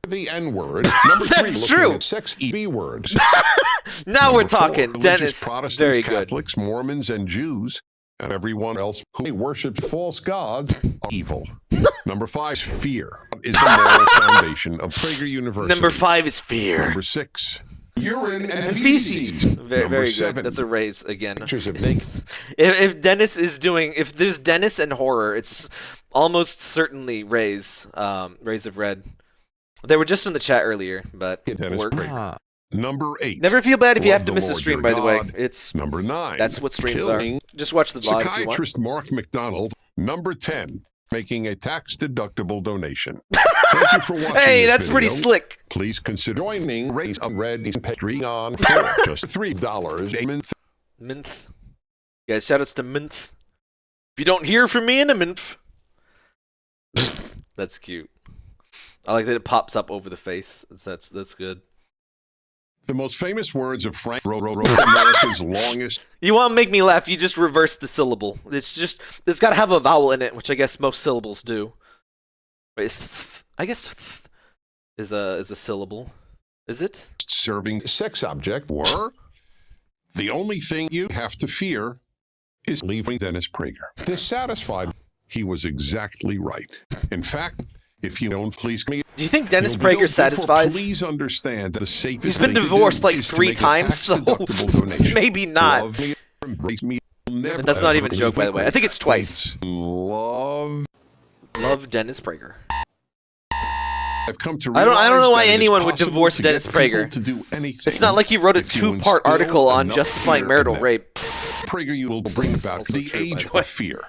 the N-word. Number 3, That's looking true. at sex EV words. Now Number we're talking. 4, Dennis, Protestants, very good. Catholics, Mormons, and Jews, and everyone else who worships false gods are evil. Number 5, fear is the moral foundation of Prager University. Number 5 is fear. Number 6, urine and feces. Very, Number very 7, good. That's a raise again. pictures of naked. If there's Dennis and horror, it's almost certainly raise of red. They were just in the chat earlier, but Dennis work. Prager. Number 8. Never feel bad if you Love have to the miss a Lord stream, your by the way. God. It's Number 9. That's what streams killing are. Just watch the VOD if you want. Psychiatrist Mark McDonald. Number 10. Making a tax-deductible donation. Thank you for watching. Hey, this that's pretty video. slick. Please consider joining Raise a Red Patreon for just $3 a month. Minth. Guys, shoutouts to Minth. If you don't hear from me in a minth. That's cute. I like that it pops up over the face. That's good. The most famous words of Frank America's longest. You want to make me laugh, you just reverse the syllable. It's got to have a vowel in it, which I guess most syllables do. Wait, I guess is a syllable. Is it? Serving sex object, or the only thing you have to fear is leaving Dennis Prager. Dissatisfied, he was exactly right. In fact, if you don't please me, do you think Dennis you'll be Prager able- satisfies? Please understand that the safest He's been thing to divorced do like is to 3 make a times, so tax-deductible donation. maybe not. Love me, embrace me, never, That's not even ever a joke, by the leave way. me. I think it's twice. Love. Dennis Prager. I've come to I don't realize know why that it is anyone would possible divorce to get Dennis people Prager. to do anything It's not like he wrote a if you 2-part instill article on enough justifying fear marital in them. rape. PragerU will bring about Also the true, by age the way. of fear.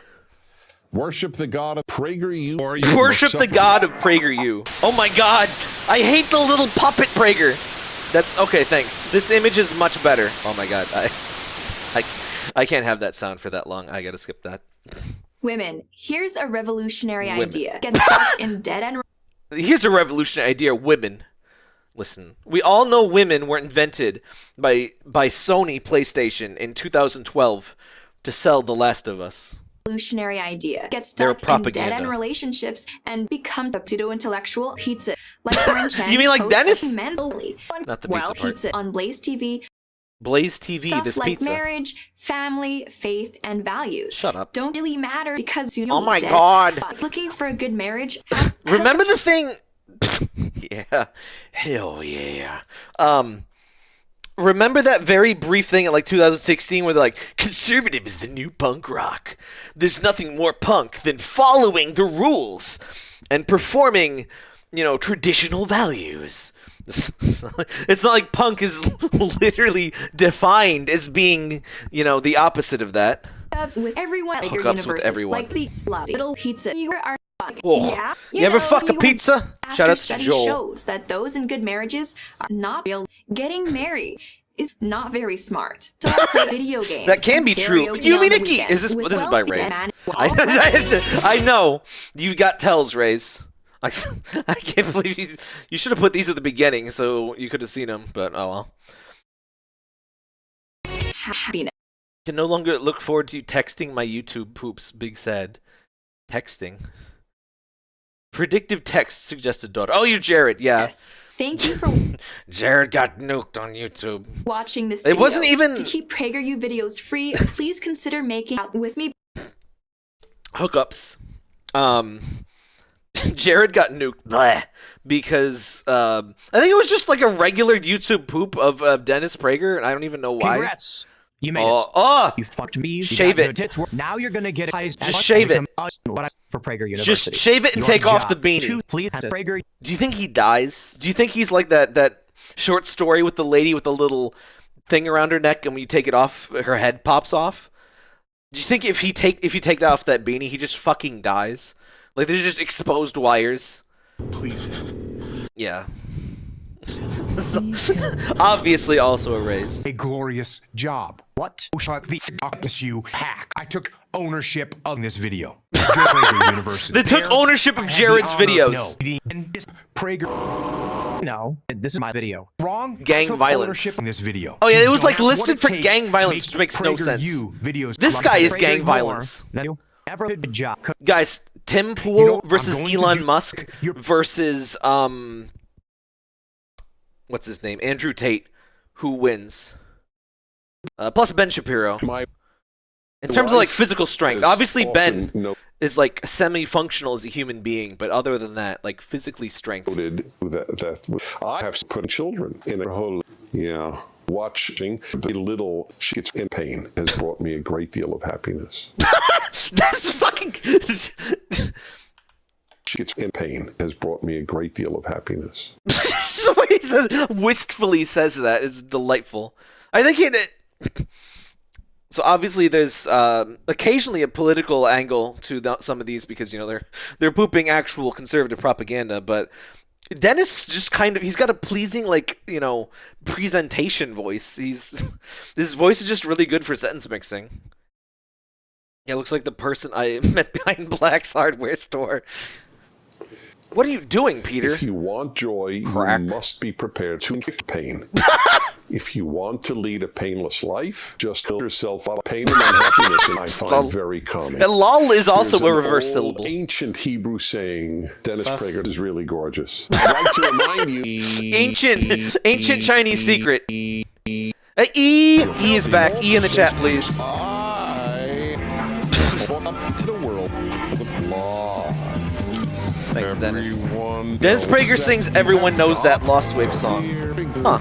Worship the God of PragerU, or you Worship will the suffer. God of PragerU. Oh my god! I hate the little puppet Prager! That's okay, thanks. This image is much better. Oh my god, I can't have that sound for that long. I gotta skip that. Women, here's a revolutionary Women. idea. Get stuck in dead end. Here's a revolutionary idea, women. Listen, we all know women were invented by Sony PlayStation in 2012 to sell The Last of Us. Revolutionary idea. Get They're stuck in propaganda. dead end relationships and become the pseudo-intellectual pizza. Like Orange Chen. You mean like Dennis? Not the pizza part. Pizza on Blaze TV. Blaze TV, Stuff this like pizza. marriage, family, faith, and values. Shut up. Don't really matter because you know. Oh my dead. god. Looking for a good marriage. Remember the thing? Yeah. Hell yeah. Remember that very brief thing in like 2016 where they're like, conservative is the new punk rock. There's nothing more punk than following the rules and performing, traditional values. It's not like punk is literally defined as being, the opposite of that. With everyone at your Hookups with university, everyone. like these little pizza. You are. Oh. Yeah, You ever fuck a you- pizza? After Shout out to study Joel. shows that those in good marriages are not real. Getting married is not very smart. So I play video games. That can and be true. karaoke You on mean the Nikki? weekends This is with by wealthy Raze. dads. I know you got tells, Raze. I can't believe you should have put these at the beginning so you could have seen them. But oh well. Happiness. Can no longer look forward to you texting my YouTube poops. Big sad. Texting. Predictive text suggested daughter. Oh, you're Jared. Yeah. Yes. Thank you for Jared got nuked on YouTube. watching this It video. wasn't even- To keep PragerU videos free, please consider making out with me. Hookups. Jared got nuked bleh, because I think it was just like a regular YouTube poop of Dennis Prager, and I don't even know why. Congrats. You made Oh, it. oh, You fucked me. You Shave got it. no tits. Now you're gonna get a Just shave it. for Prager University. just shave it and Your take off job. the beanie. Choose, please, Prager. Do you think he dies? Do you think he's like that short story with the lady with the little thing around her neck, and when you take it off, her head pops off? Do you think if you take that off that beanie, he just fucking dies? Like there's just exposed wires. Please. Yeah. Obviously, also a raise. A glorious job. What? Shut the darkness, you hack. I took ownership of this video. Prager University. They took ownership of I had the Jared's honor- videos. No. And this Prager No, this is my video. wrong. Gang I took violence. ownership in this video. Oh yeah, it was You like don't have listed what for it takes gang violence, to which makes no sense. PragerU videos. This guy is Prager gang more violence. than you ever did a job. Guys, Tim Pool You know, I'm versus going to Elon do- Musk you're- versus what's his name? Andrew Tate. Who wins? Plus Ben Shapiro. In terms of like physical strength, obviously Ben is like semi-functional as a human being, but other than that, like physically strength. That I have put children in a whole. Yeah. Watching the little shits in pain has brought me a great deal of happiness. That's fucking. Shits in pain has brought me a great deal of happiness. The way he says, wistfully says that is delightful. I think it. So obviously, there's occasionally a political angle to some of these because they're pooping actual conservative propaganda, but Dennis just he's got a pleasing presentation voice. His voice is just really good for sentence mixing. Yeah, looks like the person I met behind Black's hardware store. What are you doing, Peter? If you want joy, Crack. you must be prepared to inflict pain. If you want to lead a painless life, just kill yourself out of pain and unhappiness, and I find very common. And lol is also There's a reverse an syllable. old ancient Hebrew saying, Dennis Sus. Prager is really gorgeous. I'd like to remind you... Ancient Chinese secret. E is back. E in the chat, please. I open up the world with law. Thanks, Dennis. Everyone Dennis Prager sings "Everyone Knows That" Lost Wave song. Huh.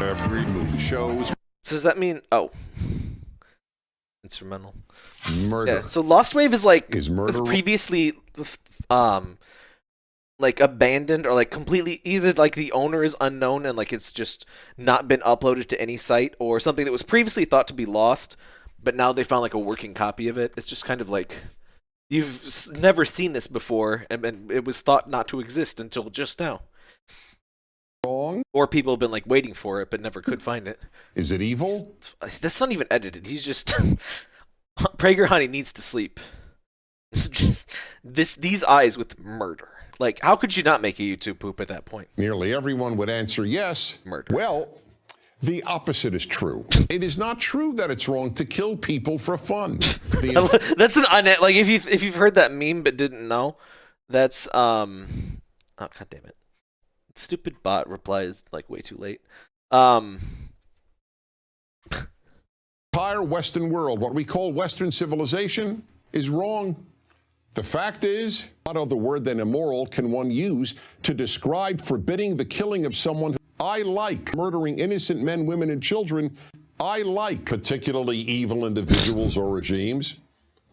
Every movie shows So does that mean? Oh, instrumental. murder. Yeah. So Lost Wave is like Is murder previously, like abandoned or like completely. Either like the owner is unknown and like it's just not been uploaded to any site, or something that was previously thought to be lost, but now they found like a working copy of it. It's just kind of like you've never seen this before, and it was thought not to exist until just now. Wrong. Or people have been like waiting for it but never could find it. Is it evil? That's not even edited. He's just Prager Honey needs to sleep. It's just these eyes with murder. Like, how could you not make a YouTube poop at that point? Nearly everyone would answer yes. Murder. Well, the opposite is true. It is not true that it's wrong to kill people for fun. That's an like if you've heard that meme but didn't know, that's oh god damn it. Stupid bot replies like way too late. Entire Western world, what we call Western civilization, is wrong. The fact is, what other word than immoral can one use to describe forbidding the killing of someone who I like, murdering innocent men, women, and children? I like particularly evil individuals or regimes.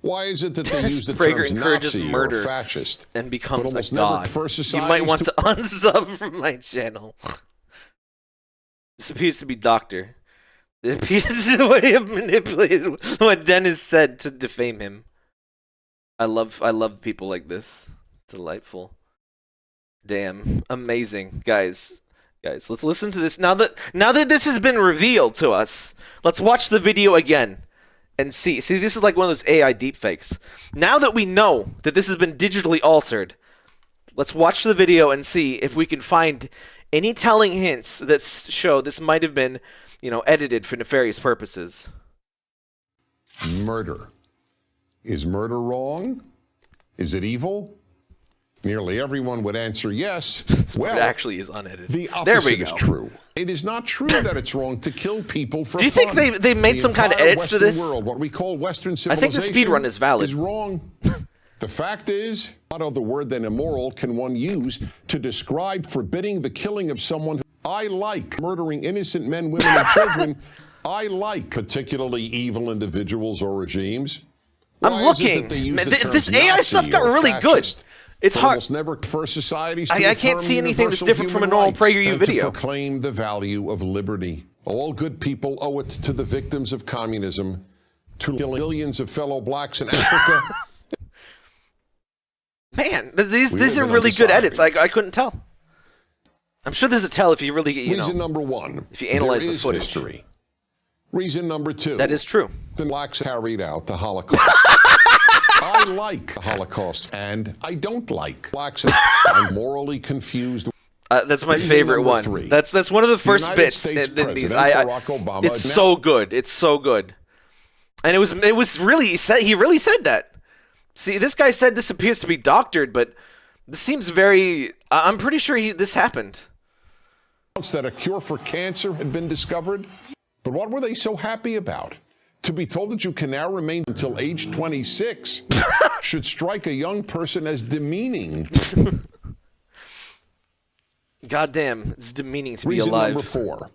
Why is it that they use the Prager terms encourages Nazi murder or fascist and becomes a almost never god? for You societies might want to unsub from my channel. This appears to be Doctor. It appears the way of manipulated what Dennis said to defame him. I love people like this. It's delightful. Damn, amazing, guys. Let's listen to this now that this has been revealed to us. Let's watch the video again and see. See, this is like one of those AI deepfakes. Now that we know that this has been digitally altered, let's watch the video and see if we can find any telling hints that show this might have been, edited for nefarious purposes. Murder. Is murder wrong? Is it evil? Nearly everyone would answer yes. Well, it actually is unedited. The opposite there we go. is true. It is not true that it's wrong to kill people for Do you fun. think they made some kind of edits to this? World, what we call Western I civilization, think the speedrun is valid. Is wrong. The fact is, what other word than immoral can one use to describe forbidding the killing of someone who I like, murdering innocent men, women, and children? I like particularly evil individuals or regimes. I'm looking. Man, this AI stuff got really good. It's hard. Never for societies I can't see anything that's different from a normal PragerU video. To proclaim the value of liberty. All good people owe it to the victims of communism, to millions of fellow blacks in Africa. Man, these are really good edits. I couldn't tell. I'm sure there's a tell if you really Reason number one. If you analyze the footage. History. Reason number two. That is true. The blacks carried out the Holocaust. I like the Holocaust, and I don't like blacks. I'm morally confused. That's my favorite one. Three. That's one of the first bits in these. It's so good. It's so good. And it was really he really said that. See, this guy said this appears to be doctored, but this seems very. I'm pretty sure this happened. That a cure for cancer had been discovered, but what were they so happy about? To be told that you can now remain until age 26 should strike a young person as demeaning. Goddamn, it's demeaning to be Reason alive. Number 4.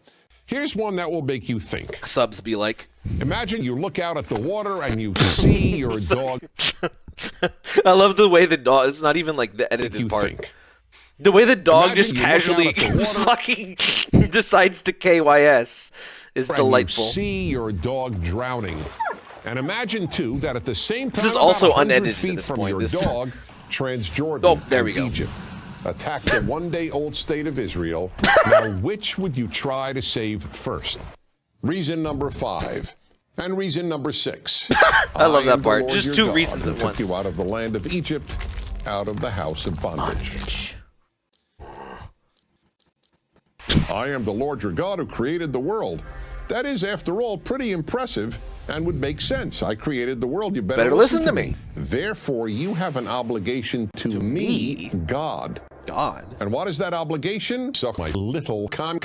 Here's one that will make you think. Subs be like. Imagine you look out at the water and you see your dog. I love the way the dog. It's not even like the edited part. Think. The way the dog Imagine just you casually fucking decides to KYS is delightful. You see your dog drowning. And imagine, too, that at the same time, this is also about 100 unedited feet at this from point. your dog, Transjordan and Egypt attacked the one-day-old state of Israel. Now, which would you try to save first? Reason number 5. And reason number 6. I love that am the part. Lord Just your 2 God, reasons who at took once. you out of the land of Egypt, out of the house of bondage. I am the Lord your God who created the world. That is, after all, pretty impressive and would make sense. I created the world. You better listen to me. Therefore, you have an obligation to me, God. God. And what is that obligation? Suck my little con.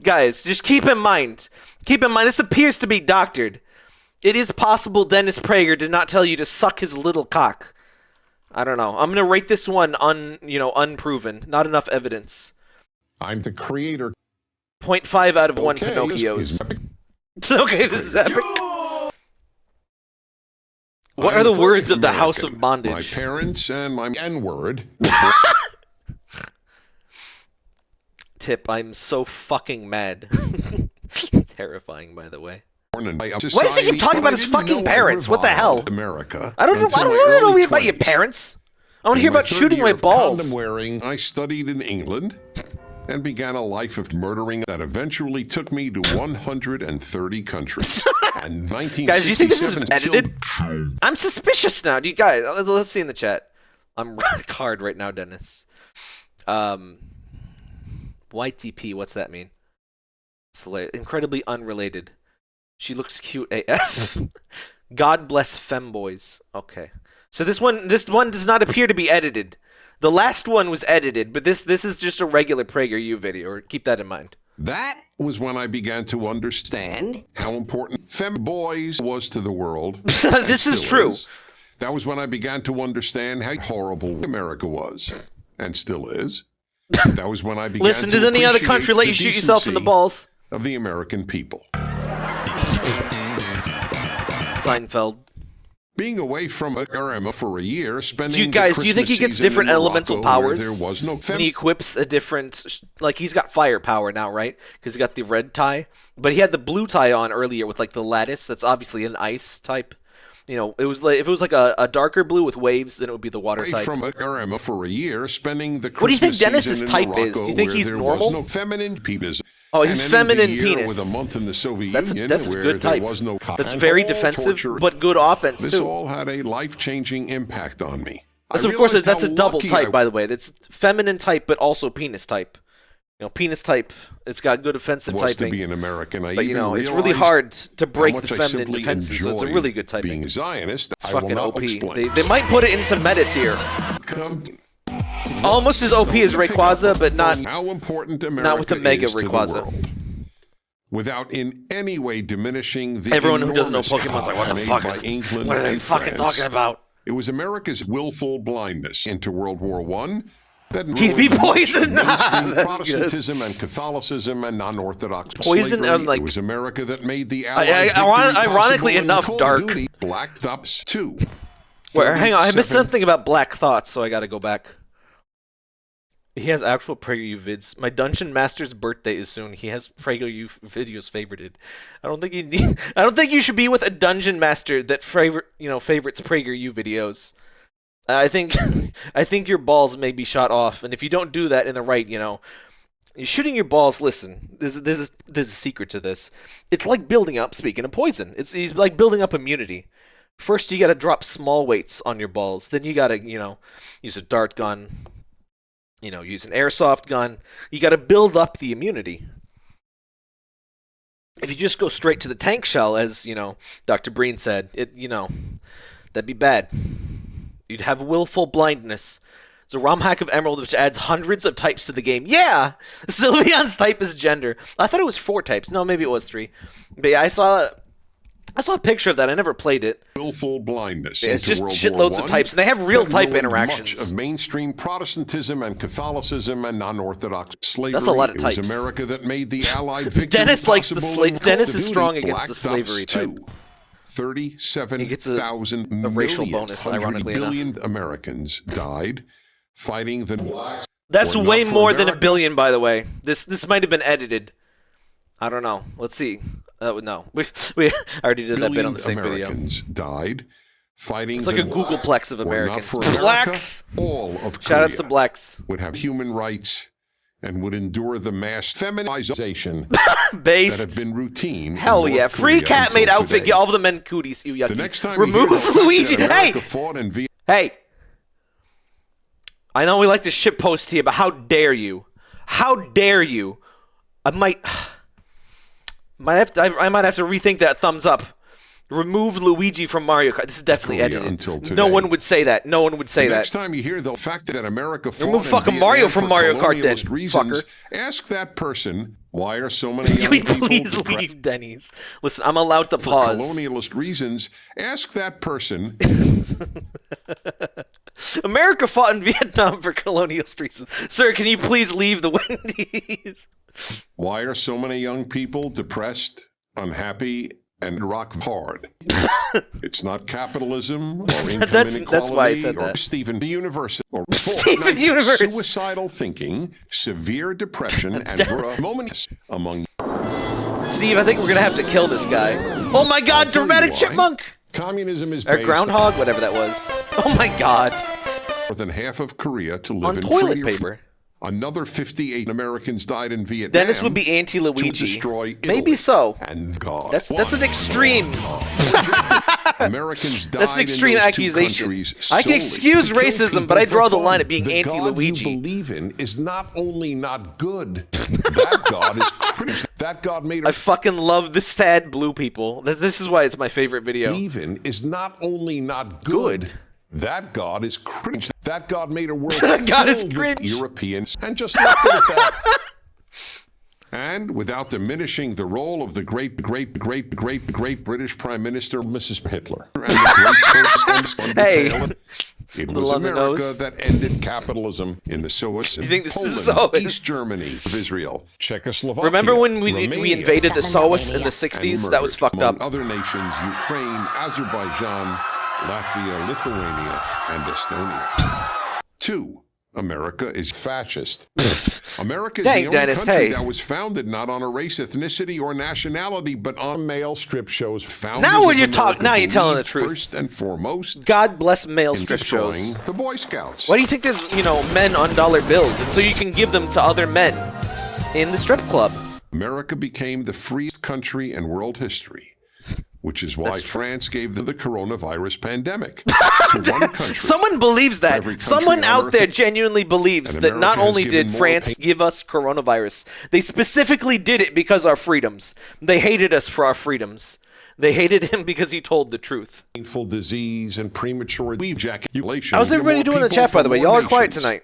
Guys, just keep in mind, this appears to be doctored. It is possible Dennis Prager did not tell you to suck his little cock. I don't know. I'm gonna rate this one unproven. Not enough evidence. I'm the creator. 0.5 out of 1 Okay, Pinocchios. this Okay, this is epic. What are the words of the House of Bondage? My parents and my N-word. Tip, I'm so fucking mad. Terrifying, by the way. Why does he keep talking about his fucking parents? What the hell? America. I don't want to know about your parents. I want to hear about shooting my balls. Condom wearing, I studied in England and began a life of murdering that eventually took me to 130 countries. And Guys, do you think this is edited? I'm suspicious now. Do you guys? Let's see in the chat. I'm hard right now, Dennis. YTP, what's that mean? Incredibly unrelated. She looks cute AF. God bless femboys. Okay. So this one does not appear to be edited. The last one was edited, but this is just a regular PragerU video. Keep that in mind. That was when I began to understand how important femboys was to the world. This is true. That was when I began to understand how horrible America was, and still is. That was when I began Listen, to does any other appreciate country let the you shoot yourself in the balls? of the American people. Seinfeld. Being away from Irma for a year, spending Do you think he gets different elemental powers? There was no when he equips a different, like he's got fire power now, right? Because he got the red tie, but he had the blue tie on earlier with like the lattice. That's obviously an ice type. You know, it was like if it was like a darker blue with waves, then it would be the water type. From Irma for a year, spending the what do you think Christmas Dennis's season in type Morocco, is? Do you think where he's there normal? Was no feminine penis. Oh, he's And feminine ending the year penis. With a month in the Soviet That's Union, a where good there type. was no That's and very all defensive, torture. but good offense This too. all had a life-changing impact on me. That's I of course realized that's a how double lucky type, I by the way. That's feminine type, but also penis type. You know, penis type. It's got good offensive was typing. to be an American. But you know, it's really hard to break the feminine defenses. So it's a really good typing. Being a Zionist, It's I will fucking not OP. explain. They might put it into meta tier. It's almost as OP as Rayquaza, but not how important America not with the Mega is to the Rayquaza. world. Without in any way diminishing the Everyone who doesn't know enormous Pokemon's like, what the made fuck by is? England What are they and fucking France. talking about? It was America's willful blindness into World War I that He'd be ruined much of poisoned. mainstream That's good. Protestantism and Catholicism and non-Orthodox Poison slavery. and, like- It was America that made the I- Allied ironically victory enough, possible dark. and Call of Duty Black Ops 2. Wait, hang on. I missed 47 something about Black Thoughts, so I gotta go back. He has actual PragerU vids. My Dungeon Master's birthday is soon. He has PragerU videos favorited. I don't think you need. I don't think you should be with a Dungeon Master that favorites PragerU videos. I think I think your balls may be shot off, and if you don't do that in the right, you're shooting your balls. Listen, there's a secret to this. It's like building up. Speaking of poison, he's like building up immunity. First, you gotta drop small weights on your balls. Then you gotta use a dart gun. Use an airsoft gun. You got to build up the immunity. If you just go straight to the tank shell, as Dr. Breen said, that'd be bad. You'd have willful blindness. It's a ROM hack of Emerald, which adds hundreds of types to the game. Yeah, Sylveon's type is gender. I thought it was 4 types. No, maybe it was 3. But yeah, I saw a picture of that. I never played it. Willful blindness. It's into just World shitloads War of I types, and they have real that type ruined interactions. Much of mainstream Protestantism and Catholicism and non-orthodox slavery. That's a lot of It was types. America that made the Allied victory Dennis likes the possible in Call Dennis of is Duty strong against Black the Ops slavery 2. type. 37,000 a racial bonus, ironically enough. billion Americans died fighting the blacks. That's Or not way for more than America. 1 billion, by the way. This might have been edited. I don't know. Let's see. No, we already did that bit on the same video. Americans died fighting. It's like the a Googleplex of Were not Americans. for America, Blacks. all of Shout outs to Korea blacks. would have human rights and would endure the mass feminization Based. that have been routine. in Hell North yeah. Free Korea cat made until outfit. today. Get all of the men cooties. You yucky. The next time remove you hear the fact Luigi. that Hey! America fought in Vietnam, Hey! I know we like to shit post to you, but how dare you? How dare you? I might have to rethink that thumbs up. Remove Luigi from Mario Kart. This is definitely Korea edited. until today. No one would say that. No one would say the that. next time you hear the fact that America fought Remove in fucking Vietnam Mario from for Mario Kart then, colonialist reasons, fucker. ask that person, why are so many Can young we people please depressed leave Denny's? Listen, I'm allowed to for pause. colonialist reasons? Ask that person, America fought in Vietnam for colonialist reasons. Sir, can you please leave the Wendy's? why are so many young people depressed, unhappy, and rock hard? It's not capitalism or income That's inequality why I said or that. Stephen Universe or Steven Fortnite, Universe. suicidal thinking, severe depression, and moments among. Steve, I think we're gonna have to kill this guy. Oh my god, dramatic why. chipmunk! Communism is Or based groundhog, whatever that was. Oh my god. more than half of Korea to live On in toilet free- paper. Another 58 Americans died in Vietnam. Dennis would be to anti-Luigi. destroy Maybe Italy. so. And God. That's an extreme. Americans died That's an extreme in those two accusation. countries I can solely excuse to kill racism, people but I for draw the fun. line at being The God anti-Luigi. you believe in is not only not good, that God is critical. That God made I fucking love the sad blue people. This is why it's my favorite video. believe in is not only not good. That God is cringe. That God made a world God is filled with cringe. Europeans and just left it at that. And without diminishing the role of the great British Prime Minister, Mrs. Hitler, and the great Hey. it was Little on the America nose. that ended capitalism in the Soviets. You think this Poland, is so? East Germany, of Israel, Czechoslovakia. Remember when we Romania, invaded the Soviets in the and 60s? That was murdered, fucked among up. other nations, Ukraine, Azerbaijan, Latvia, Lithuania, and Estonia. 2. America is fascist. America is Dang, the only Dennis, country hey. that was founded not on a race, ethnicity, or nationality, but on male strip shows. Founders Now when of you're talking, America now you're telling the believed truth. First and foremost, God bless male in strip shows. destroying the Boy Scouts. Why do you think there's, men on dollar bills? And so you can give them to other men in the strip club. America became the freest country in world history, which is why France gave the coronavirus pandemic to one country. Someone believes that. Every country Someone on out Earth- there genuinely believes And that not America has only given did more France pain- give us coronavirus, they specifically did it because our freedoms. They hated us for our freedoms. They hated him because he told the truth. Painful disease and premature ejaculation. How's everybody doing in the chat, by the way? Y'all are quiet tonight.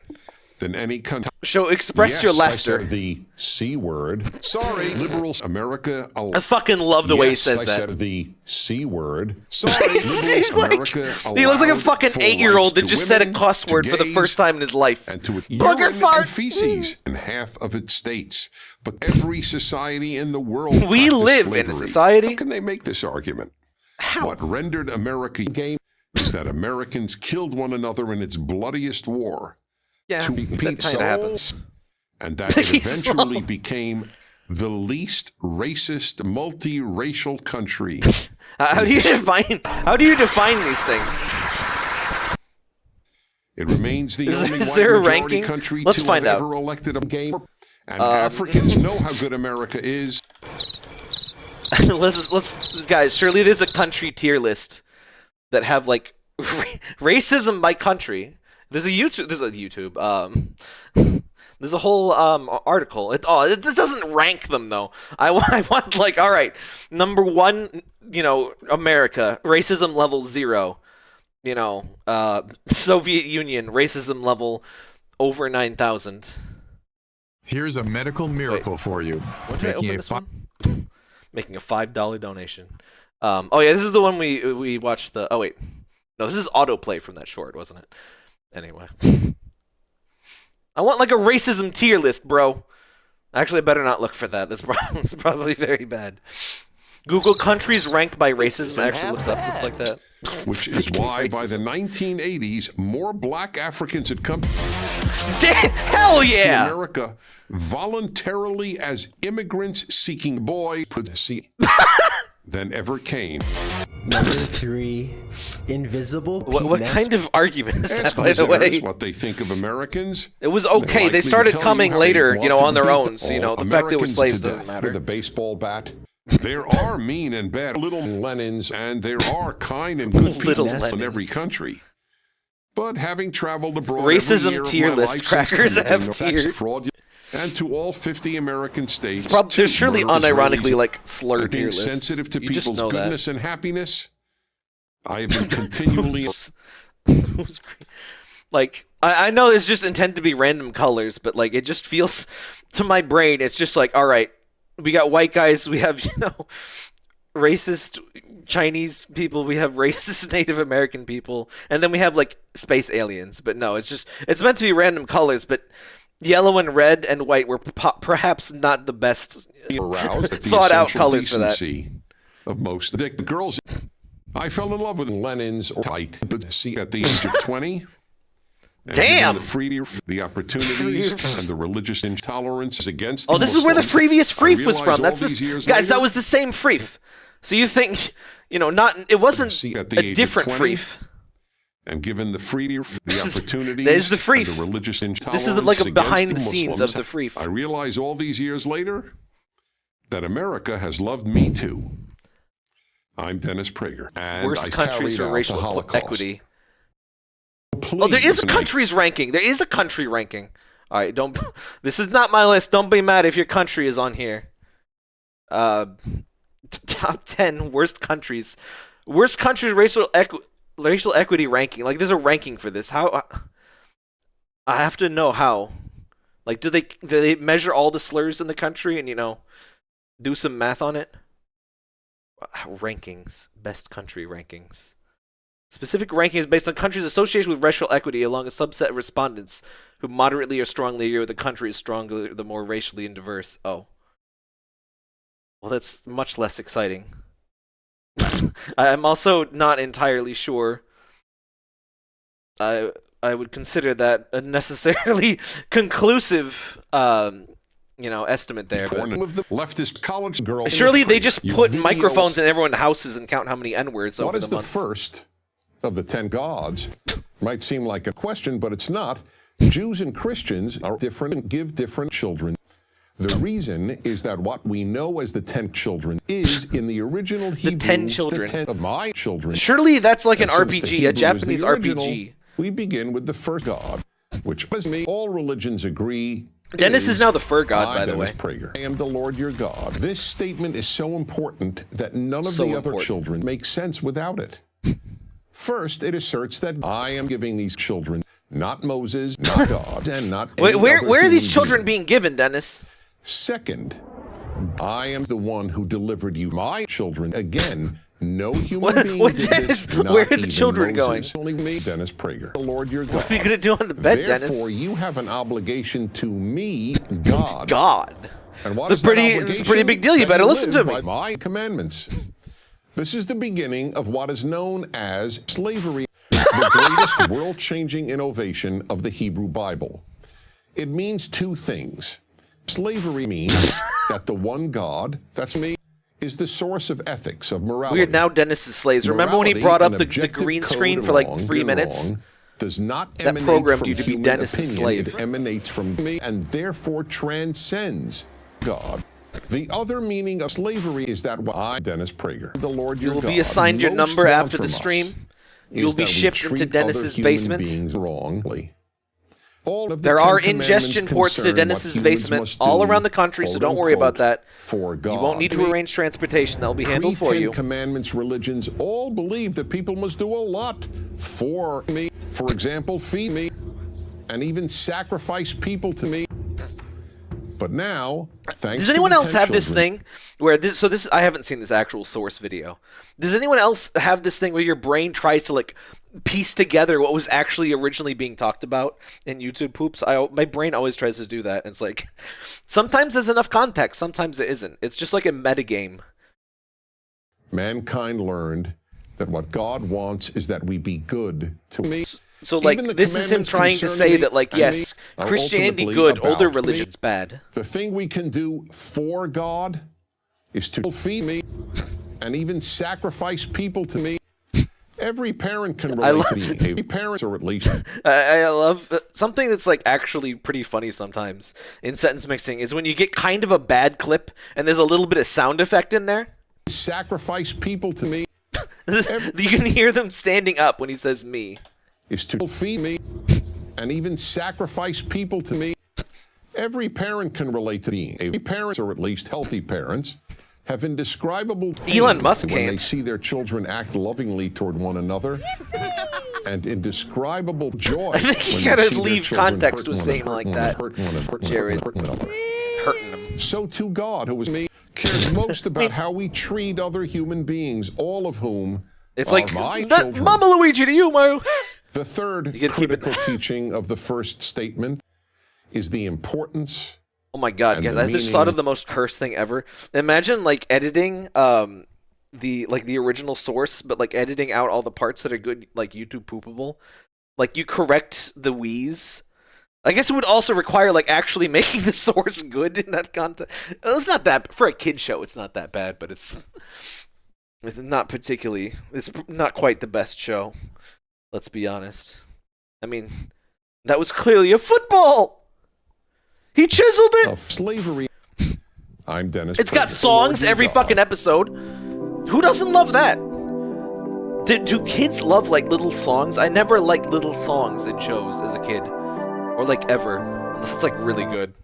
Than any country. So express your laughter. I said the C word. Sorry, liberals. America. I fucking love the way he says I that. said the C word. Sorry, He's liberals. like- America he looks like a allowed fucking full 8-year-old that rights to just said a women, cuss to word for the gays, first time in his life. and to Booger urine fart. and feces in half of its states. But every society in the world. We practiced live in a slavery. society. How can they make this argument? How? What rendered America game is that Americans killed one another in its bloodiest war. Yeah, to that repeat kind of happens. and that it Peace eventually souls. became the least racist, multiracial country. How do you define these things? It remains the Is only there a white majority ranking? country Let's to find have out. ever elected a game. And Africans know how good America is. let's guys. Surely there's a country tier list that have like racism by country. There's a YouTube. There's a whole article. It doesn't rank them though. I want like, all right, number 1, America, racism level 0. Soviet Union, racism level over 9,000. Here's a medical miracle for you. When did I open this one? Making a $5 donation. Oh yeah, this is the one we watched the. Oh wait, no, this is autoplay from that short, wasn't it? Anyway, I want like a racism tier list, bro. Actually, I better not look for that. This is probably very bad. Google countries ranked by racism actually looks up just like that. Which is why by the 1980s, more black Africans had come Hell yeah! to America voluntarily as immigrants seeking boy than ever came. Number 3, invisible What kind of argument is that, Ask by the way? visitors what they think of Americans. It was okay. They started coming later, you know, on their own. So, you know, the fact they were slaves doesn't matter. With a baseball bat. There are mean and bad little Lenins, and there are kind and good people in every country. But having traveled abroad, racism tier list crackers F tier. Fraud, and to all 50 American states, there's surely unironically like slurred tier lists. Sensitive to you people's goodness and happiness. I have been continually. Like I know it's just intended to be random colors, but like it just feels to my brain, it's just like, all right, we got white guys, we have, you know, racist Chinese people, we have racist Native American people, and then we have like space aliens. But no, it's meant to be random colors, but yellow and red and white were perhaps not the best thought out colors for that. Of most the girls, I fell in love with Lenin's tight, but see at the age of 20. Damn! The opportunities and the religious intolerance against. Oh, this is where the previous Freef was from. That's this, guys. That was the same Freef. So you think, you know, it wasn't a different Freef. And given the opportunities, there's the Freef. And the religious intolerance. This is like a behind the scenes of the Freef. I realize all these years later that America has loved me too. I'm Dennis Prager, and worst countries for racial equity. Please, oh, there is a country's ranking. There is a country ranking. All right, don't. This is not my list. Don't be mad if your country is on here. Top 10 worst countries. Worst countries racial equity ranking. Like, there's a ranking for this. How? I have to know how. Like, do they measure all the slurs in the country and, you know, do some math on it? Rankings. Best country rankings. Specific rankings based on countries associated with racial equity along a subset of respondents who moderately or strongly agree with the country is stronger the more racially and diverse. Oh. Well, that's much less exciting. I'm also not entirely sure. I would consider that a necessarily conclusive you know, estimate there. But of the leftist college girl. Surely they just put microphones in everyone's houses and count how many N-words over the month. What is the first of the 10 gods? Might seem like a question, but it's not. Jews and Christians are different and give different children. The reason is that what we know as the 10 children is in the original Hebrew. The 10 children. The 10 of my children. Surely that's like an RPG, a Japanese original, RPG. We begin with the first god, which was me. All religions agree. Dennis is now the fur god, by the way. Prager. I am the Lord your God. This statement is so important that none of the other children make sense without it. First, it asserts that I am giving these children, not Moses, not God, and not Wait, where are these children being given, Dennis? Second, I am the one who delivered you my children. Again, no human being did this, where are the children Moses, going? Only me, Dennis Prager, the Lord your God. What are you going to do on the bed, Therefore, Dennis? you have an obligation to me, God. God. And what it's a pretty big deal. You better listen to me. My commandments. This is the beginning of what is known as slavery, the greatest world-changing innovation of the Hebrew Bible. It means two things. Slavery means that the one God, that's me, is the source of ethics, of morality. Weird, now Dennis is slaves. Remember when he brought up the green screen for like 3 minutes? Does not that programmed you to be Dennis's slave. It emanates from me and therefore transcends God. The other meaning of slavery is that I, Dennis Prager, the Lord your God, you will be assigned your number after the stream. You'll be shipped into Dennis's basement. Wrongly. There are ingestion ports to Dennis's basement all around the country, so don't worry about that. For God. You won't need to arrange transportation. That'll be handled for you. Commandments religions all believe that people must do a lot for me. For example, feed me and even sacrifice people to me. But now, thanks Does anyone to else have this children, thing where this I haven't seen this actual source video. Does anyone else have this thing where your brain tries to like piece together what was actually originally being talked about in YouTube poops? My brain always tries to do that. It's like sometimes there's enough context, sometimes it isn't. It's just like a metagame. Mankind learned that what God wants is that we be good to me. So, like, this is him trying to say that, like, yes, Christianity good, older religion's bad. The thing we can do for God is to feed me and even sacrifice people to me. Every parent can relate to the behavior. Parents, or at least. I love something that's like actually pretty funny sometimes in sentence mixing is when you get kind of a bad clip and there's a little bit of sound effect in there. Sacrifice people to me. You can hear them standing up when he says me. Is to feed me and even sacrifice people to me. Every parent can relate to the behavior. Parents, or at least healthy parents, have indescribable pain Elon Musk when they can't. see their children act lovingly toward one another, and indescribable joy. I think you gotta leave context with saying like that, Jared. Hurting them. So too God, who is me, cares most about how we treat other human beings, all of whom it's are like my that children. Mama Luigi to you, Mario. The third critical teaching of the first statement is the importance. Oh my god, guys, I just thought of the most cursed thing ever. Imagine like editing the original source, but like editing out all the parts that are good, like YouTube poopable. Like you correct the wheeze. I guess it would also require like actually making the source good in that content. It's not that for a kid show, it's not that bad, but it's not particularly, it's not quite the best show. Let's be honest. I mean, that was clearly a football. He chiseled it! Of slavery. I'm Dennis. It's got songs every fucking episode. Who doesn't love that? Do kids love like little songs? I never liked little songs in shows as a kid. Or like ever. Unless it's like really good.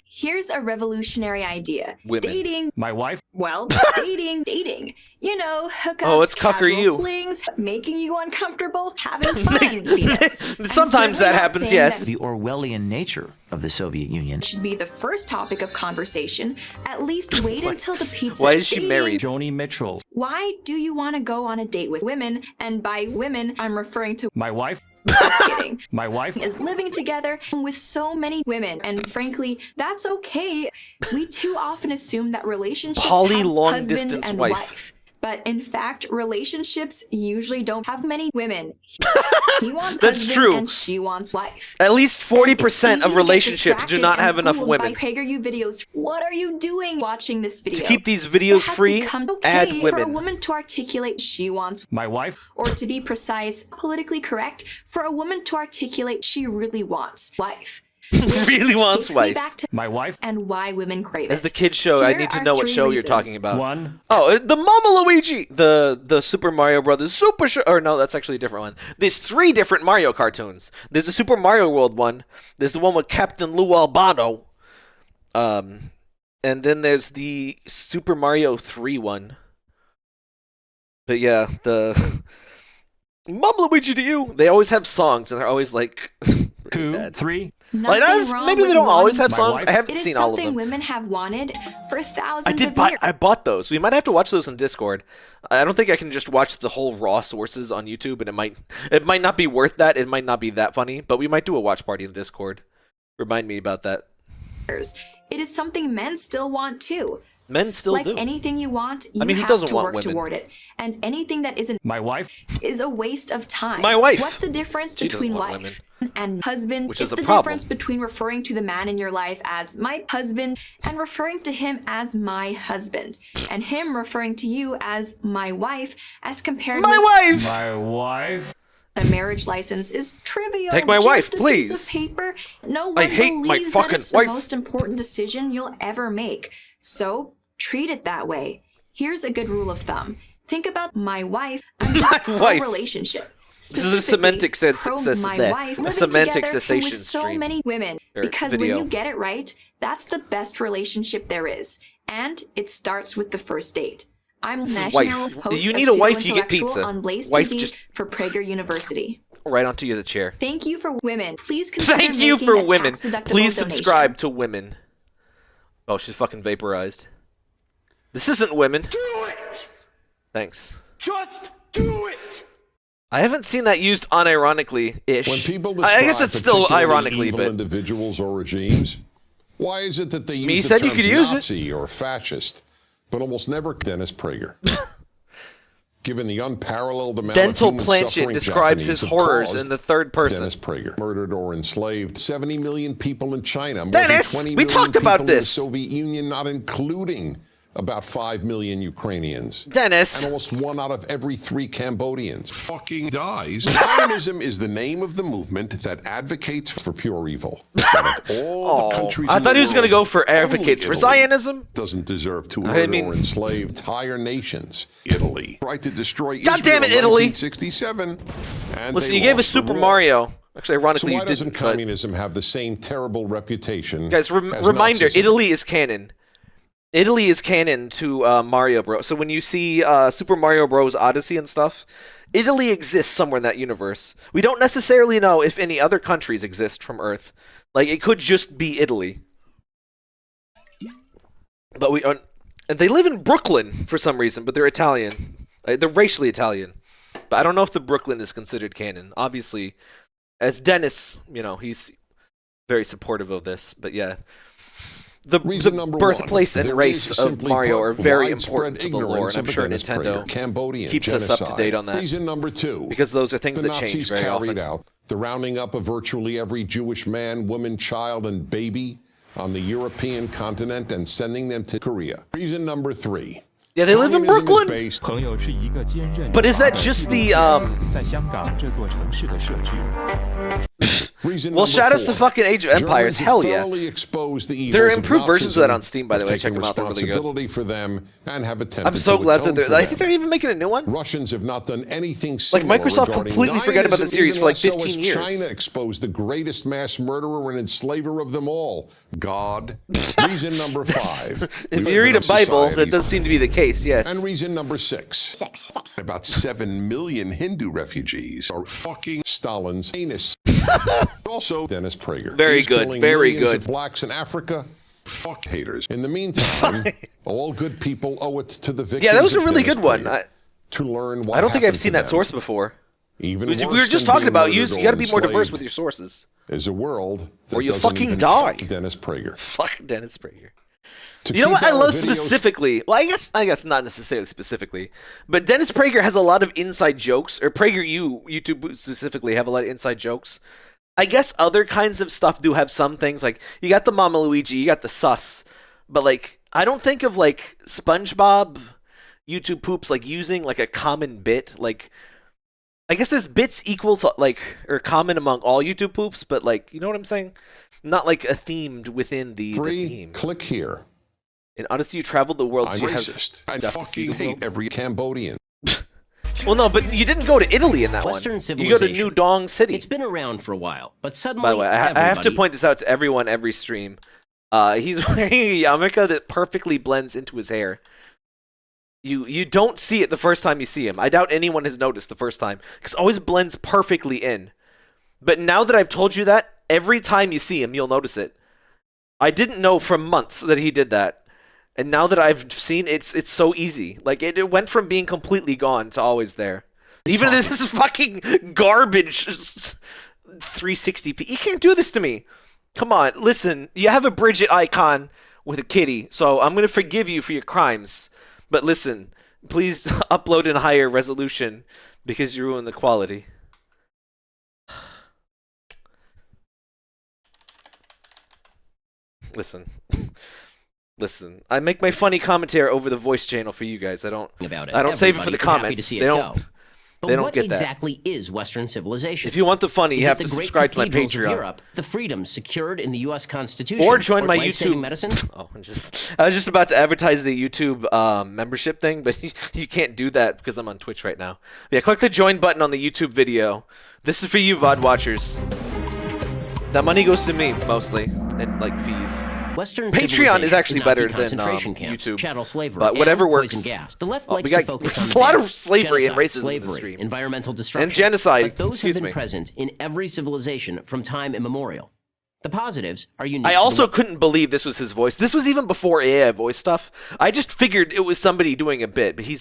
Here's a revolutionary idea. Women. Dating. My wife? Well, dating. You know, hookups, Oh, it's casual cucker-you. flings, making you uncomfortable, having fun. Venus. Sometimes that happens, yes. The Orwellian nature of the Soviet Union Should be the first topic of conversation. At least wait until the pizza. Why is she dating. married? Joni Mitchell. Why do you want to go on a date with women? And by women, I'm referring to My wife? Just kidding. My wife is living together with so many women, and frankly, that's okay. We too often assume that relationships Poly have long husband distance and wife. But in fact, relationships usually don't have many women. He wants That's husband true. and she wants wife. At least 40% of Easy to get relationships do distracted not and have enough fooled women. By PragerU videos. What are you doing watching this video? To keep these videos It has free, become okay add for a women. woman to articulate she wants My wife? or to be precise, politically correct, for a woman to articulate she really wants wife. Really wants Takes me wife. back to My wife? and why women crave As it. the kids show, I Here need to are know what 3 show you're reasons. talking about. One. Oh, the Mama Luigi! The Super Mario Brothers Super Show. Or no, that's actually a different one. There's 3 different Mario cartoons. There's the Super Mario World one. There's the one with Captain Lou Albano. And then there's the Super Mario 3 one. But yeah, the Mama Luigi to you. They always have songs, and they're always like 2, bad. 3. Like, Nothing wrong maybe they with don't always wanting have My songs. wife? I haven't It is seen all of something them. women have wanted for thousands I did of buy. years. I bought those. We might have to watch those on Discord. I don't think I can just watch the whole raw sources on YouTube, and it might not be worth that. It might not be that funny, but we might do a watch party in Discord. Remind me about that. It is something men still want too. Men still like do. anything you want, you I mean, who have doesn't to want work women? toward it. And anything that isn't My wife? is a waste of time. My wife. What's the difference She doesn't between want wife and husband? Which is it's a the problem. difference between referring to the man in your life as my husband and referring to him as my husband, and him referring to you as my wife, as compared My with wife. My wife? a marriage license is trivial. Take my just wife, a please. Piece of paper. No one I hate my believes fucking that it's wife. the most important decision you'll ever make. So treat it that way. Here's a good rule of thumb. Think about my wife. I'm just My wife. relationship. This is a semantic a semantic cessation with so stream. many women, Or because video. when you get it right, that's the best relationship there is, and it starts with the first date. I'm National wife. Host You of need a wife, you get Pseudo-Intellectual pizza. on Blaze Wife TV just- for Prager University. Right onto the chair. Thank you for women. Please consider Thank you making for a women. tax-deductible Please donation. subscribe to women. Oh, she's fucking vaporized. This isn't women. Do it! Thanks. Just do it! I haven't seen that used unironically-ish. When people I guess it's still particularly ironically, evil but individuals or regimes, why is it that they use Me the said you terms could use it. Nazi or fascist, but almost never Dennis Prager? Given the unparalleled amount Dental of human Planchet suffering describes Japanese his have horrors caused, in the third person. Dennis Prager murdered or enslaved 70 million people in China, more Dennis, than 20 we million talked about people in the this. Soviet Union, not including about 5 million Ukrainians. Dennis. And almost 1 out of every 3 Cambodians fucking dies. Zionism is the name of the movement that advocates for pure evil. All the countries I thought he was going to go for advocates for Zionism. Doesn't deserve to murder or enslave entire nations. Italy tried to destroy God Israel damn it, in Italy. 1967. And Listen, they you gave us lost the Super war. Mario. Actually, ironically, So why you doesn't didn't. communism have the same terrible reputation? Guys, as reminder: Nazism? Italy is canon. Italy is canon to Mario Bros. So when you see Super Mario Bros. Odyssey and stuff, Italy exists somewhere in that universe. We don't necessarily know if any other countries exist from Earth. Like, it could just be Italy. But and they live in Brooklyn for some reason, but they're Italian. They're racially Italian. But I don't know if the Brooklyn is considered canon. Obviously, as Dennis, he's very supportive of this. But yeah. The birthplace and race of Mario are very important to the lore, and I'm sure Nintendo keeps us up to date on that. Reason number 2. Because those are things the that change Nazis very carried often. out the rounding up of virtually every Jewish man, woman, child, and baby on the European continent and sending them to Korea. Reason number 3. Yeah, they live in Brooklyn. Based But is that just the Reason well, number shout us 4. to fucking Age of Empires. Germans Hell have yeah. thoroughly exposed the evils There are of improved versions of that Nazism, on Steam, by the way. have Check them taken out. They're really good. responsibility for them and have attempted I'm so to glad atone that for I them. think they're even making a new one. Russians have not done anything Like, similar Microsoft regarding completely forgot about the Zionism, series even for like less so 15 as years. China exposed the greatest mass murderer and enslaver of them all, God. Reason number 5. If you read a Bible, that does seem to be the case, yes. And reason number 6. About 7 million Hindu refugees are fucking Stalin's anus. Also, Dennis Prager. Very He's good, killing very millions good. of blacks in Africa. Fuck haters. In the meantime, all good people owe it to the victims. Yeah, that was a of really Dennis good one. Prager to learn what I don't think I've happened seen to that them. source before. Even We worse were just than talking being about you murdered got to or be more diverse enslaved with your sources. is a world that Or you doesn't fucking even die. fuck Dennis Prager. Fuck Dennis Prager. To You know keep what I our love videos- specifically? Well, I guess not necessarily specifically, but Dennis Prager has a lot of inside jokes, or PragerU YouTube specifically have a lot of inside jokes. I guess other kinds of stuff do have some things, like you got the Mama Luigi, you got the sus, but like I don't think of like SpongeBob YouTube poops like using like a common bit. Like I guess there's bits equal to like or common among all YouTube poops, but like you know what I'm saying? Not like a themed within the theme. Click here. In Odyssey, you traveled the world, I'm so you have racist. I stuff to see fucking the world. hate every Cambodian. Well, no, but you didn't go to Italy in that Western one. You civilization. go to New Dong City. It's been around for a while, but suddenly By the way, I have to everybody- point this out to everyone every stream. He's wearing a yarmulke that perfectly blends into his hair. You don't see it the first time you see him. I doubt anyone has noticed the first time, because it always blends perfectly in. But now that I've told you that, every time you see him, you'll notice it. I didn't know for months that he did that. And now that I've seen it's so easy. Like it went from being completely gone to always there. Even this is fucking garbage 360p. You can't do this to me. Come on, listen. You have a Bridget icon with a kitty, so I'm gonna forgive you for your crimes. But listen, please upload in higher resolution because you ruin the quality. Listen. Listen, I make my funny commentary over the voice channel for you guys. I don't save it for the Everybody's happy to comments. see They it don't. go. But They don't what get that. exactly is Western civilization? If you want the funny, Is you it have the to great subscribe to my cathedrals of Patreon. Europe, the freedoms secured in the U.S. Constitution, Or join my life-saving YouTube. medicine? Oh, I was just about to advertise the YouTube membership thing, but you can't do that because I'm on Twitch right now. Yeah, click the join button on the YouTube video. This is for you, VOD watchers. That money goes to me mostly, and like fees. Western Patreon civilization is actually Nazi better than concentration camps, YouTube, chattel slavery, but whatever and works. poison gas. The left Oh, likes we got to focus on there's the a lot of bad. slavery and Genocide, racism in the slavery, stream. environmental destruction, And genocide. But those Excuse have been me. present in every civilization from time immemorial. The positives are unique. I to the also West. couldn't believe this was his voice. This was even before AI voice stuff. I just figured it was somebody doing a bit, but he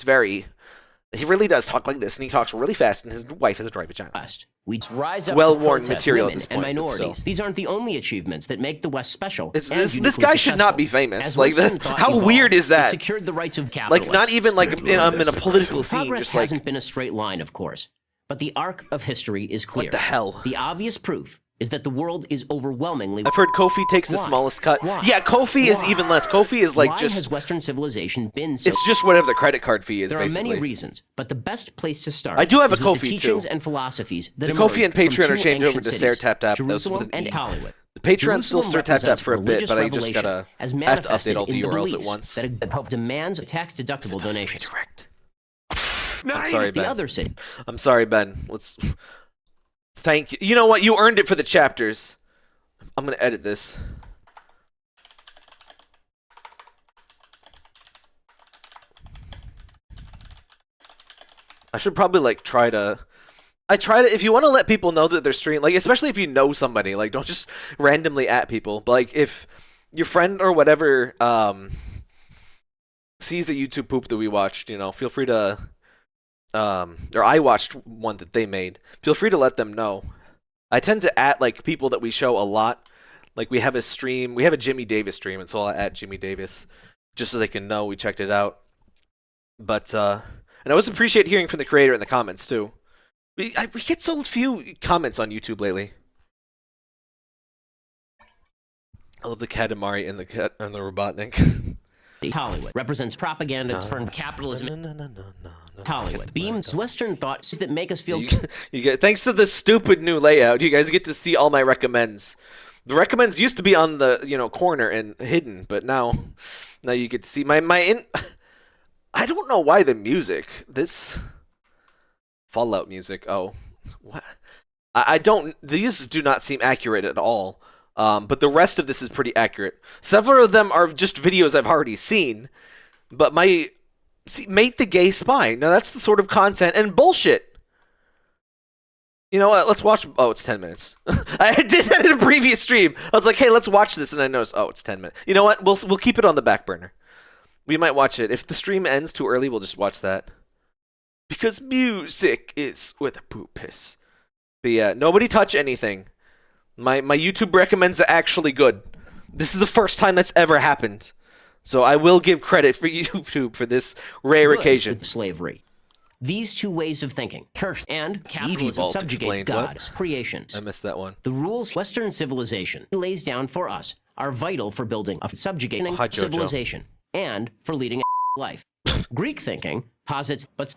really does talk like this, and he talks really fast, and his wife is a dry vagina. We rise up Well-worn to protest material at women this and point, but still. minorities. These aren't the only achievements that make the West special. This and this uniquely guy should not successful. be famous. As Like, Western thought how evolved, weird is it that? secured the rights of Like, capitalists. not even like I'm in a political scene. Progress Just like, hasn't been a straight line, of course, but the arc of history is clear. What the hell? The obvious proof is that the world is overwhelmingly. I've heard Kofi takes the smallest cut. Yeah, Kofi is even less. Kofi is like Why just. has Western civilization been so? It's just whatever the credit card fee is. There basically. are many reasons, but the best place to start. I do have a is with Kofi the teachings too. and philosophies that The Kofi and emerged Patreon from are two changed over ancient to cities, Sir Tap. Jerusalem and Hollywood. The Patreon's still Jerusalem Sir Tap for a bit, represents but I just revelation gotta as have to manifested update all the in the URLs at beliefs once. that the Pope demands tax-deductible donations. I'm sorry, Ben. The other city. I'm sorry, Ben. Let's thank you. You know what? You earned it for the chapters. I'm gonna edit this. I should probably like try to. If you want to let people know that they're streaming, like especially if you know somebody, like don't just randomly at people. But like if your friend or whatever sees a YouTube poop that we watched, you know, feel free to. Or I watched one that they made. Feel free to let them know. I tend to at like people that we show a lot. Like we have a stream, we have a Jimmy Davis stream, and so I'll at Jimmy Davis just so they can know we checked it out. But and I always appreciate hearing from the creator in the comments too. We get so few comments on YouTube lately. I love the Katamari and the Robotnik. Hollywood represents propaganda for capitalism. Hollywood beams Western thoughts that make us feel. You get thanks to the stupid new layout. You guys get to see all my recommends. The recommends used to be on the corner and hidden, but now you get to see my I don't know why the music this Fallout music. Oh, what? I don't. These do not seem accurate at all. But the rest of this is pretty accurate. Several of them are just videos I've already seen. But Mate the Gay Spy. Now that's the sort of content and bullshit. You know what? Let's watch. Oh, it's 10 minutes. I did that in a previous stream. I was like, hey, let's watch this, and I noticed. Oh, it's 10 minutes. You know what? We'll keep it on the back burner. We might watch it. If the stream ends too early, we'll just watch that. Because music is where the poop is. But yeah, nobody touch anything. My YouTube recommends are actually good. This is the first time that's ever happened. So I will give credit for YouTube for this rare occasion. Slavery. These two ways of thinking, church and capitalism, subjugate God's creations. I missed that one. The rules Western civilization lays down for us are vital for building a subjugating civilization and for leading a life. Greek thinking posits, but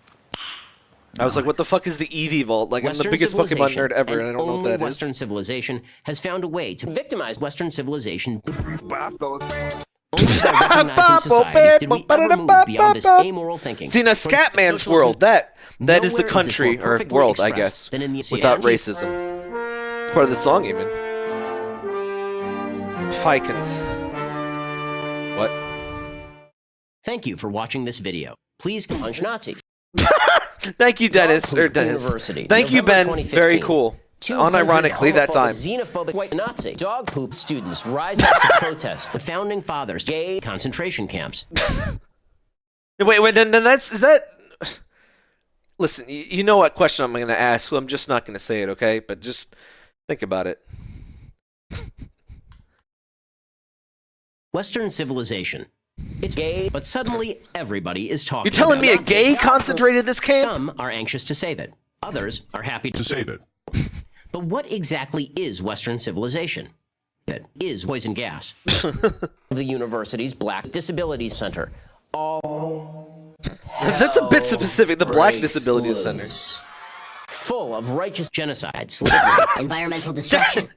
I was like, what the fuck is the Eevee Vault? Like, I'm the biggest Pokemon nerd ever, and I don't know what that is. Western civilization has found a way to victimize Western civilization. Only by recognizing society did we ever move beyond this amoral thinking. See, in a Scatman's world, that is the country, or world, I guess, without racism. It's part of the song, even. Fikant. What? Thank you for watching this video. Please punch Nazis. Thank you, Dennis. Thank you, Ben. Very cool. Unironically, that time. Xenophobic white Nazi dog poop students rise up to protest the founding fathers' gay concentration camps. Wait, then is that? Listen, you know what question I'm going to ask. I'm just not going to say it, okay? But just think about it. Western civilization. It's gay, but suddenly everybody is talking. You're telling me a gay concentrated this camp? Some are anxious to save it. Others are happy to save it. But what exactly is Western civilization? It is poison gas. The university's Black Disabilities Center. That's a bit specific. The Black Disabilities Center. Full of righteous genocide, slavery, environmental destruction.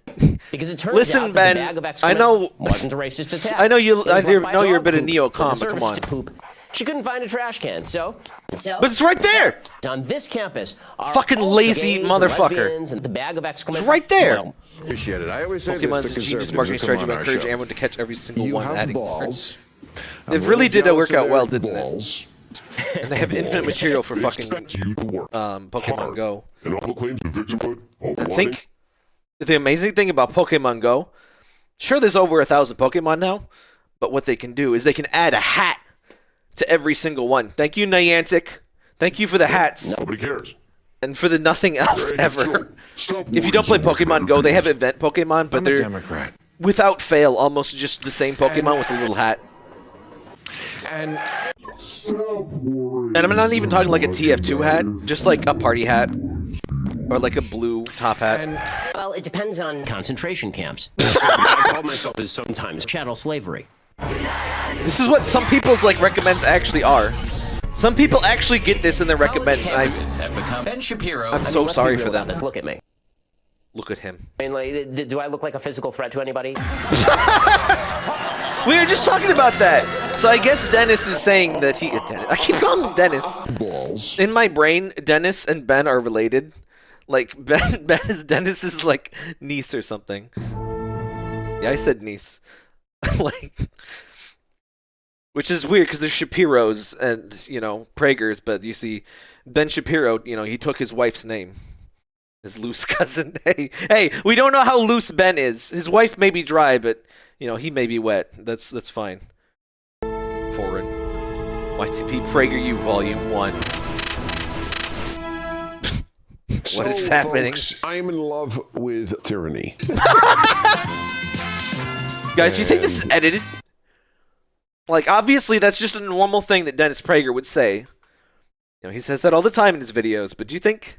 Because it turns out that Ben, the bag of I excrement know. wasn't a racist attack. I know you. I It was know you're a bit of dog neocon, poop but come on. to poop. She couldn't find a trash can, so. But it's right there. On this campus, are fucking also lazy gays and motherfucker. lesbians and the bag of excrement. It's right there. Well, Appreciate it. I always say Pokemon's a genius marketing strategy to encourage everyone to catch every single you one. have Adding balls. It really did work out well, didn't it? And they have infinite material for fucking Pokemon Go. And all the claims to victimhood. I think the amazing thing about Pokemon Go, sure, there's over 1,000 Pokemon now, but what they can do is they can add a hat to every single one. Thank you, Niantic. Thank you for the hats. Nobody cares. And for the nothing else ever. If you don't play Pokemon Go, they have event Pokemon, but they're Democrat. without fail almost just the same Pokemon with a little hat. And I'm not even talking like a TF2 hat, just like a party hat. Or like a blue top hat. Well, it depends on concentration camps. I call myself as sometimes chattel slavery. This is what some people's like recommends actually are. Some people actually get this in their recommends. Ben Shapiro. I'm so sorry for them. Look at me. Look at him. I mean, like, do I look like a physical threat to anybody? We were just talking about that. So I guess Dennis is saying that he. I keep calling him Dennis. Balls. In my brain, Dennis and Ben are related. Like Ben is Dennis's like niece or something. Yeah, I said niece. Like, which is weird because there's Shapiros and, you know, Pragers, but you see, Ben Shapiro, you know, he took his wife's name. His loose cousin. Hey, we don't know how loose Ben is. His wife may be dry, but, you know, he may be wet. That's fine. Foreign. YTP PragerU Volume 1. What is happening? Folks, I'm in love with tyranny. Guys, do you think this is edited? Like, obviously, that's just a normal thing that Dennis Prager would say. You know, he says that all the time in his videos. But do you think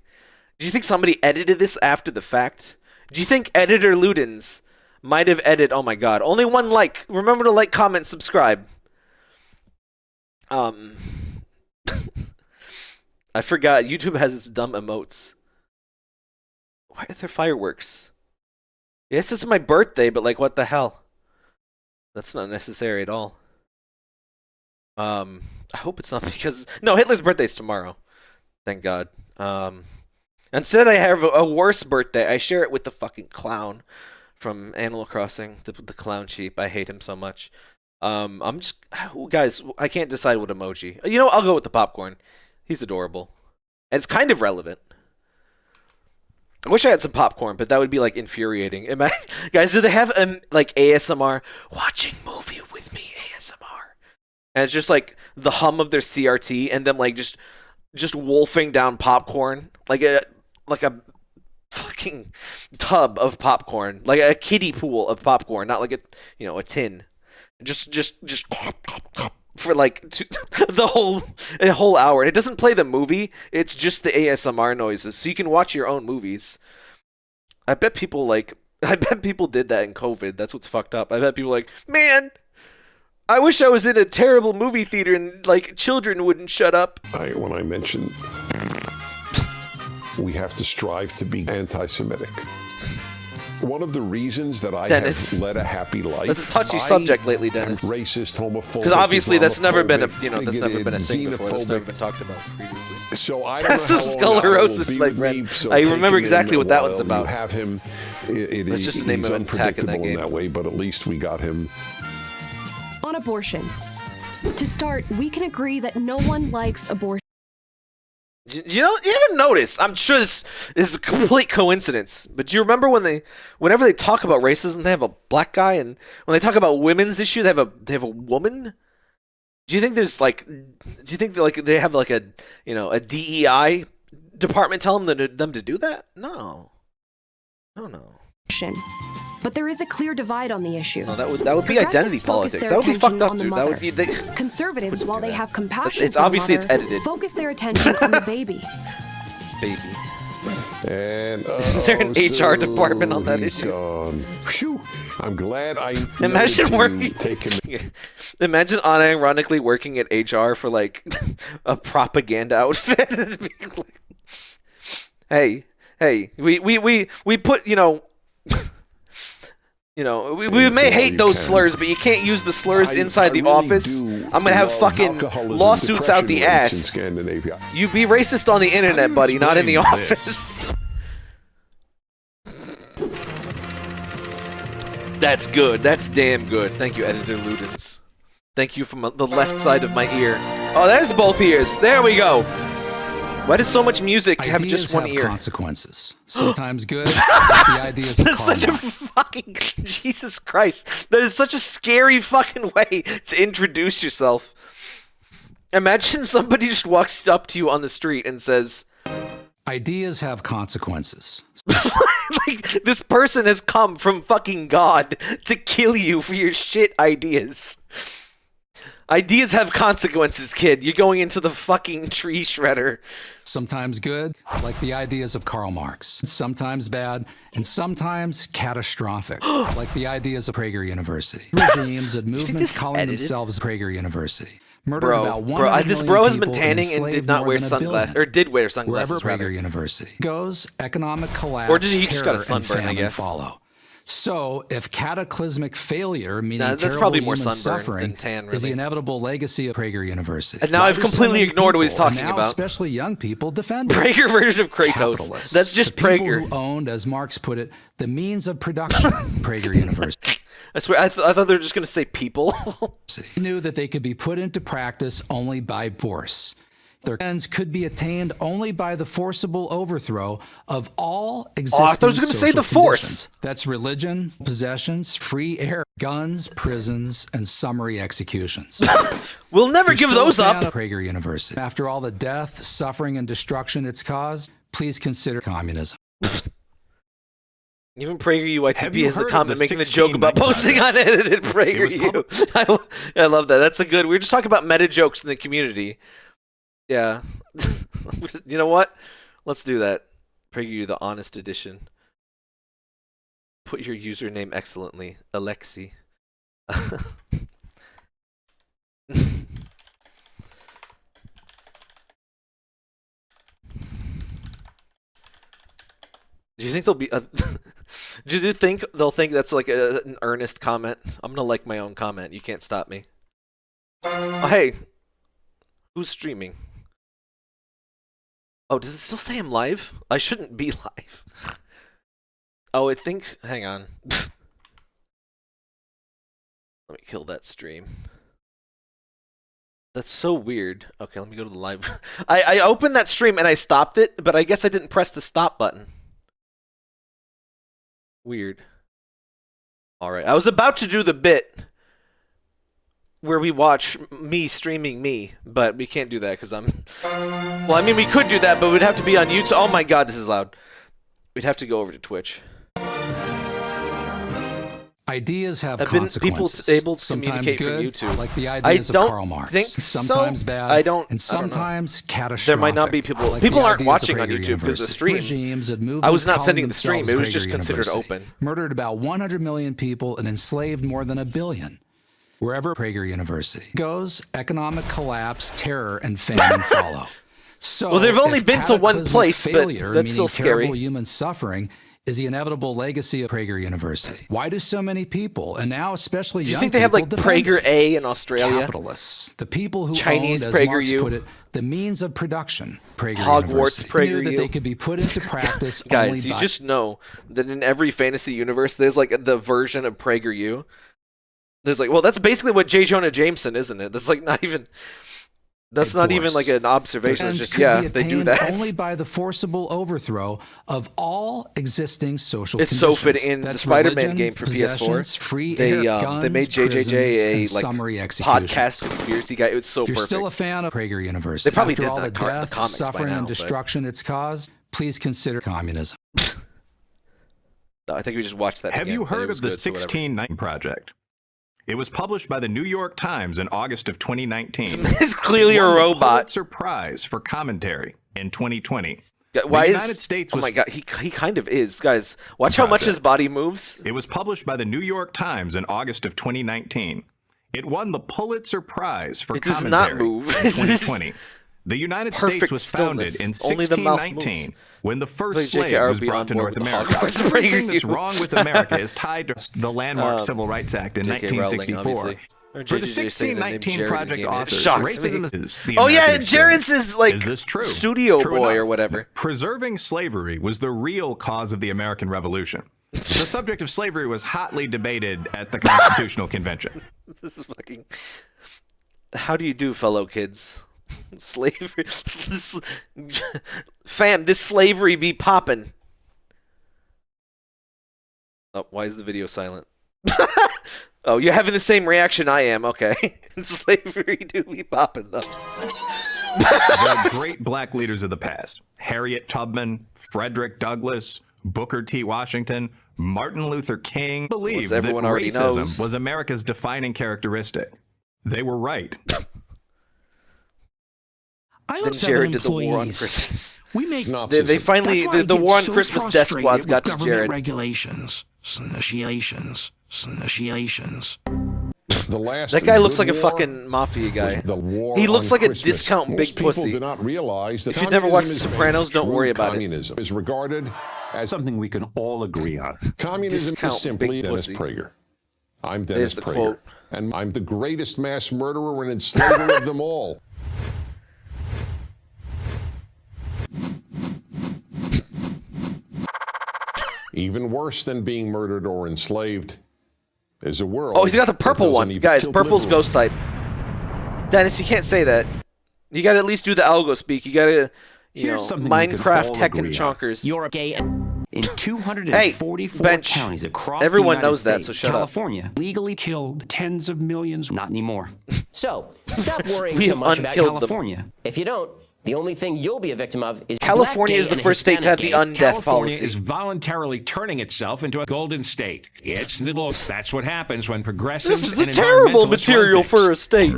somebody edited this after the fact? Do you think editor Ludens might have edited? Oh my God! Only one like. Remember to like, comment, subscribe. I forgot. YouTube has its dumb emotes. Why are there fireworks? Yes, this is my birthday, but like, what the hell? That's not necessary at all. I hope it's not because... No, Hitler's birthday's tomorrow. Thank God. Instead, I have a worse birthday. I share it with the fucking clown from Animal Crossing. The clown sheep. I hate him so much. I'm just... Guys, I can't decide what emoji. You know, I'll go with the popcorn. He's adorable. And it's kind of relevant. I wish I had some popcorn, but that would be, like, infuriating. Guys, do they have, like, ASMR? Watching movie with me ASMR. And it's just, like, the hum of their CRT and them, like, just wolfing down popcorn. Like a fucking tub of popcorn. Like a kiddie pool of popcorn. Not like a tin. Just for, like, the whole hour. And it doesn't play the movie. It's just the ASMR noises. So you can watch your own movies. I bet people did that in COVID. That's what's fucked up. I bet people like, man, I wish I was in a terrible movie theater and, like, children wouldn't shut up. When I mentioned we have to strive to be anti-Semitic. One of the reasons that I have led a happy life. That's a touchy subject lately, Dennis. Racist, homophobic. Because obviously that's never been a thing before. That's never been talked about previously. So I have some sclerosis, my friend. I remember exactly what that one's about. You have him. It's just the name of an attack in that game. That way, but at least we got him. On abortion. To start, we can agree that no one likes abortion. You ever notice? I'm sure this is a complete coincidence, but do you remember whenever they talk about racism, they have a black guy, and when they talk about women's issue, they have a woman? Do you think they have like a DEI department telling them to do that? No. But there is a clear divide on the issue. No, that would be identity politics. That would be fucked up, dude. That would be conservatives, while they have compassion it's obviously it's edited. Focus their attention on the baby. And is there an HR department on that issue? Phew, I'm glad I imagine working. Imagine unironically working at HR for like a propaganda outfit. Hey, we put we may hate those slurs, but you can't use the slurs inside the office. I'm gonna have fucking lawsuits out the ass. You be racist on the internet, buddy, not in the office. That's good. That's damn good. Thank you, Editor Ludens. Thank you from the left side of my ear. Oh, there's both ears. There we go. Why does so much music have just one ear? Consequences. Sometimes good. The ideas of That's such a fucking Jesus Christ. That is such a scary fucking way to introduce yourself. Imagine somebody just walks up to you on the street and says, "Ideas have consequences." Like, this person has come from fucking God to kill you for your shit ideas. Ideas have consequences, kid. You're going into the fucking tree shredder. Sometimes good, like the ideas of Karl Marx. Sometimes bad, and sometimes catastrophic, like the ideas of Prager University. Regimes and movements calling themselves Prager University. Murdered about 100 this million bro has been people tanning and enslaved did not more wear than a sunglasses, billion. or did wear sunglasses Wherever rather. Prager University goes, economic collapse, Or did he just got a terror, and sunburn, I famine guess? follow. So, if cataclysmic failure, meaning Nah, that's terrible probably more human sunburn suffering, than tan, is the really. inevitable legacy of Prager University. And now Why I've do so completely many ignored what he's people, and talking now about. especially young people, defend it? Prager version of Kratos. Capitalists, That's just the people Prager. who owned, as Marx put it, the means of production. Prager University. I swear, I thought they were just going to say people. Knew that they could be put into practice only by force. Their ends could be attained only by the forcible overthrow of all existing I thought I was gonna say social the Force. conditions. That's religion, possessions, free air, guns, prisons, and summary executions. We'll never If you're give still those a fan up. of Prager University. After all the death, suffering, and destruction it's caused, please consider communism. Even PragerU Have YTP you has the heard of comment the making the 16 joke about Night posting Project? unedited PragerU. I love that. That's a good. We were just talking about meta jokes in the community. Yeah. You know what? Let's do that. PragerU, the honest edition. Put your username excellently, Alexi. Do you think they'll be? Do you think they'll think that's like an earnest comment? I'm gonna like my own comment. You can't stop me. Oh, hey, who's streaming? Oh, does it still say I'm live? I shouldn't be live. Oh, I think. Hang on. Let me kill that stream. That's so weird. Okay, let me go to the live. I opened that stream and I stopped it, but I guess I didn't press the stop button. Weird. Alright, I was about to do the bit where we watch me streaming me, but we can't do that because I'm... Well, I mean, we could do that, but we'd have to be on YouTube. Oh my god, this is loud. We'd have to go over to Twitch. Ideas have Have been consequences. people able to sometimes communicate good, from YouTube? like the I ideas of don't Karl Marx. think Sometimes so. bad, I don't and know. sometimes catastrophic. There might not be people. like People the aren't ideas of watching on Prager YouTube because the University. stream. Regimes and I movements was not calling sending the stream. themselves It was just Prager considered University. open. Murdered about 100 million people and enslaved more than 1 billion. Wherever Prager University goes, economic collapse, terror, and famine follow. So, Well, they've only if been to one cataclysmic place, but failure, that's still meaning terrible scary. human suffering, is the inevitable legacy of Prager University. Why do so many people, and now especially Do you young think they have people, like defend Prager it? A in Australia? Capitalists, the people who Chinese owned, as Marx PragerU? put it, the means of production. Prager Hogwarts University knew that PragerU? they could be put into practice Guys, only you by just know that in every fantasy universe, there's like the version of PragerU. There's like, well, that's basically what J. Jonah Jameson, isn't it? That's like not even. That's not even like an observation. It's ends just could yeah, be they do attained that. only by the forcible overthrow of all existing social It's conditions. so fit in the That's Spider-Man religion, game for possessions, PS4. Free They air, guns, they made prisons, JJJ and a like summary executions. podcast conspiracy guy. It was so If you're perfect. still a fan of Prager University, They probably after did all the the the death, comics by suffering, now, and but- destruction it's caused, please consider communism. I think we just watched that. Have again, you but it heard was of the good, so whatever. 16 Night Project? It was published by the New York Times in August of 2019. It's clearly It won a the robot. Pulitzer Prize for commentary in 2020. Why the is United States oh was my god, he kind of is, guys. Watch how much his body moves. It was published by the New York Times in August of 2019. It won the Pulitzer Prize for It does commentary not move. in 2020. The United States Perfect was founded stillness. in Only the mouth 1619 moves. when the first Please, JK, slave I would was be brought on to board North with the America. Hogwarts Everything PragerU. that's wrong with America is tied to the landmark Civil Rights Act in JK Rowling, 1964. obviously. Or For the JJJ saying the name 1619 Jared Project again. It authors, shocked me. racism is the Oh yeah, American Jared's experience. is like Is this true? studio True boy or enough. whatever. Preserving slavery was the real cause of the American Revolution. The subject of slavery was hotly debated at the Constitutional Convention. This is fucking. How do you do, fellow kids? Slavery, fam. This slavery be poppin'. Oh, why is the video silent? Oh, you're having the same reaction I am. Okay, slavery do be poppin' though. The great black leaders of the past: Harriet Tubman, Frederick Douglass, Booker T. Washington, Martin Luther King believed that everyone already racism knows. was America's defining characteristic. They were right. Then Jared did the war on Christmas. We make they finally the war on Christmas death squads got to Jared. Regulations, negotiations. The last That guy looks like a war fucking mafia guy. was the war He looks on like a Christmas. discount Most big people pussy. do not realize that If you've never watched The communism is Sopranos, don't true worry about it. communism is regarded as something we can all agree on. Communism Discount is simply big Dennis pussy. Prager. I'm There's Dennis the Prager, quote. and I'm the greatest mass murderer and enslaver of them all. Even worse than being murdered or enslaved is a world. Oh, he's got the that purple doesn't one. even Guys, kill purple's liberals. ghost type. Dennis, you can't say that. You gotta at least do the algo speak. You gotta, you know, Here's something we can Minecraft all heckin' agree on. chonkers. You're gay. In 244 bench. counties across Everyone the United knows that, States, so shut up. California legally killed tens of millions. Not anymore. So, stop worrying We so have much about unkilled them. California. If you don't, the only thing you'll be a victim of is California is the first state to have the undeath California policy. is voluntarily turning itself into a golden state. It's little. That's what happens when progressives. This is the and terrible environmentalists material run things. for a state.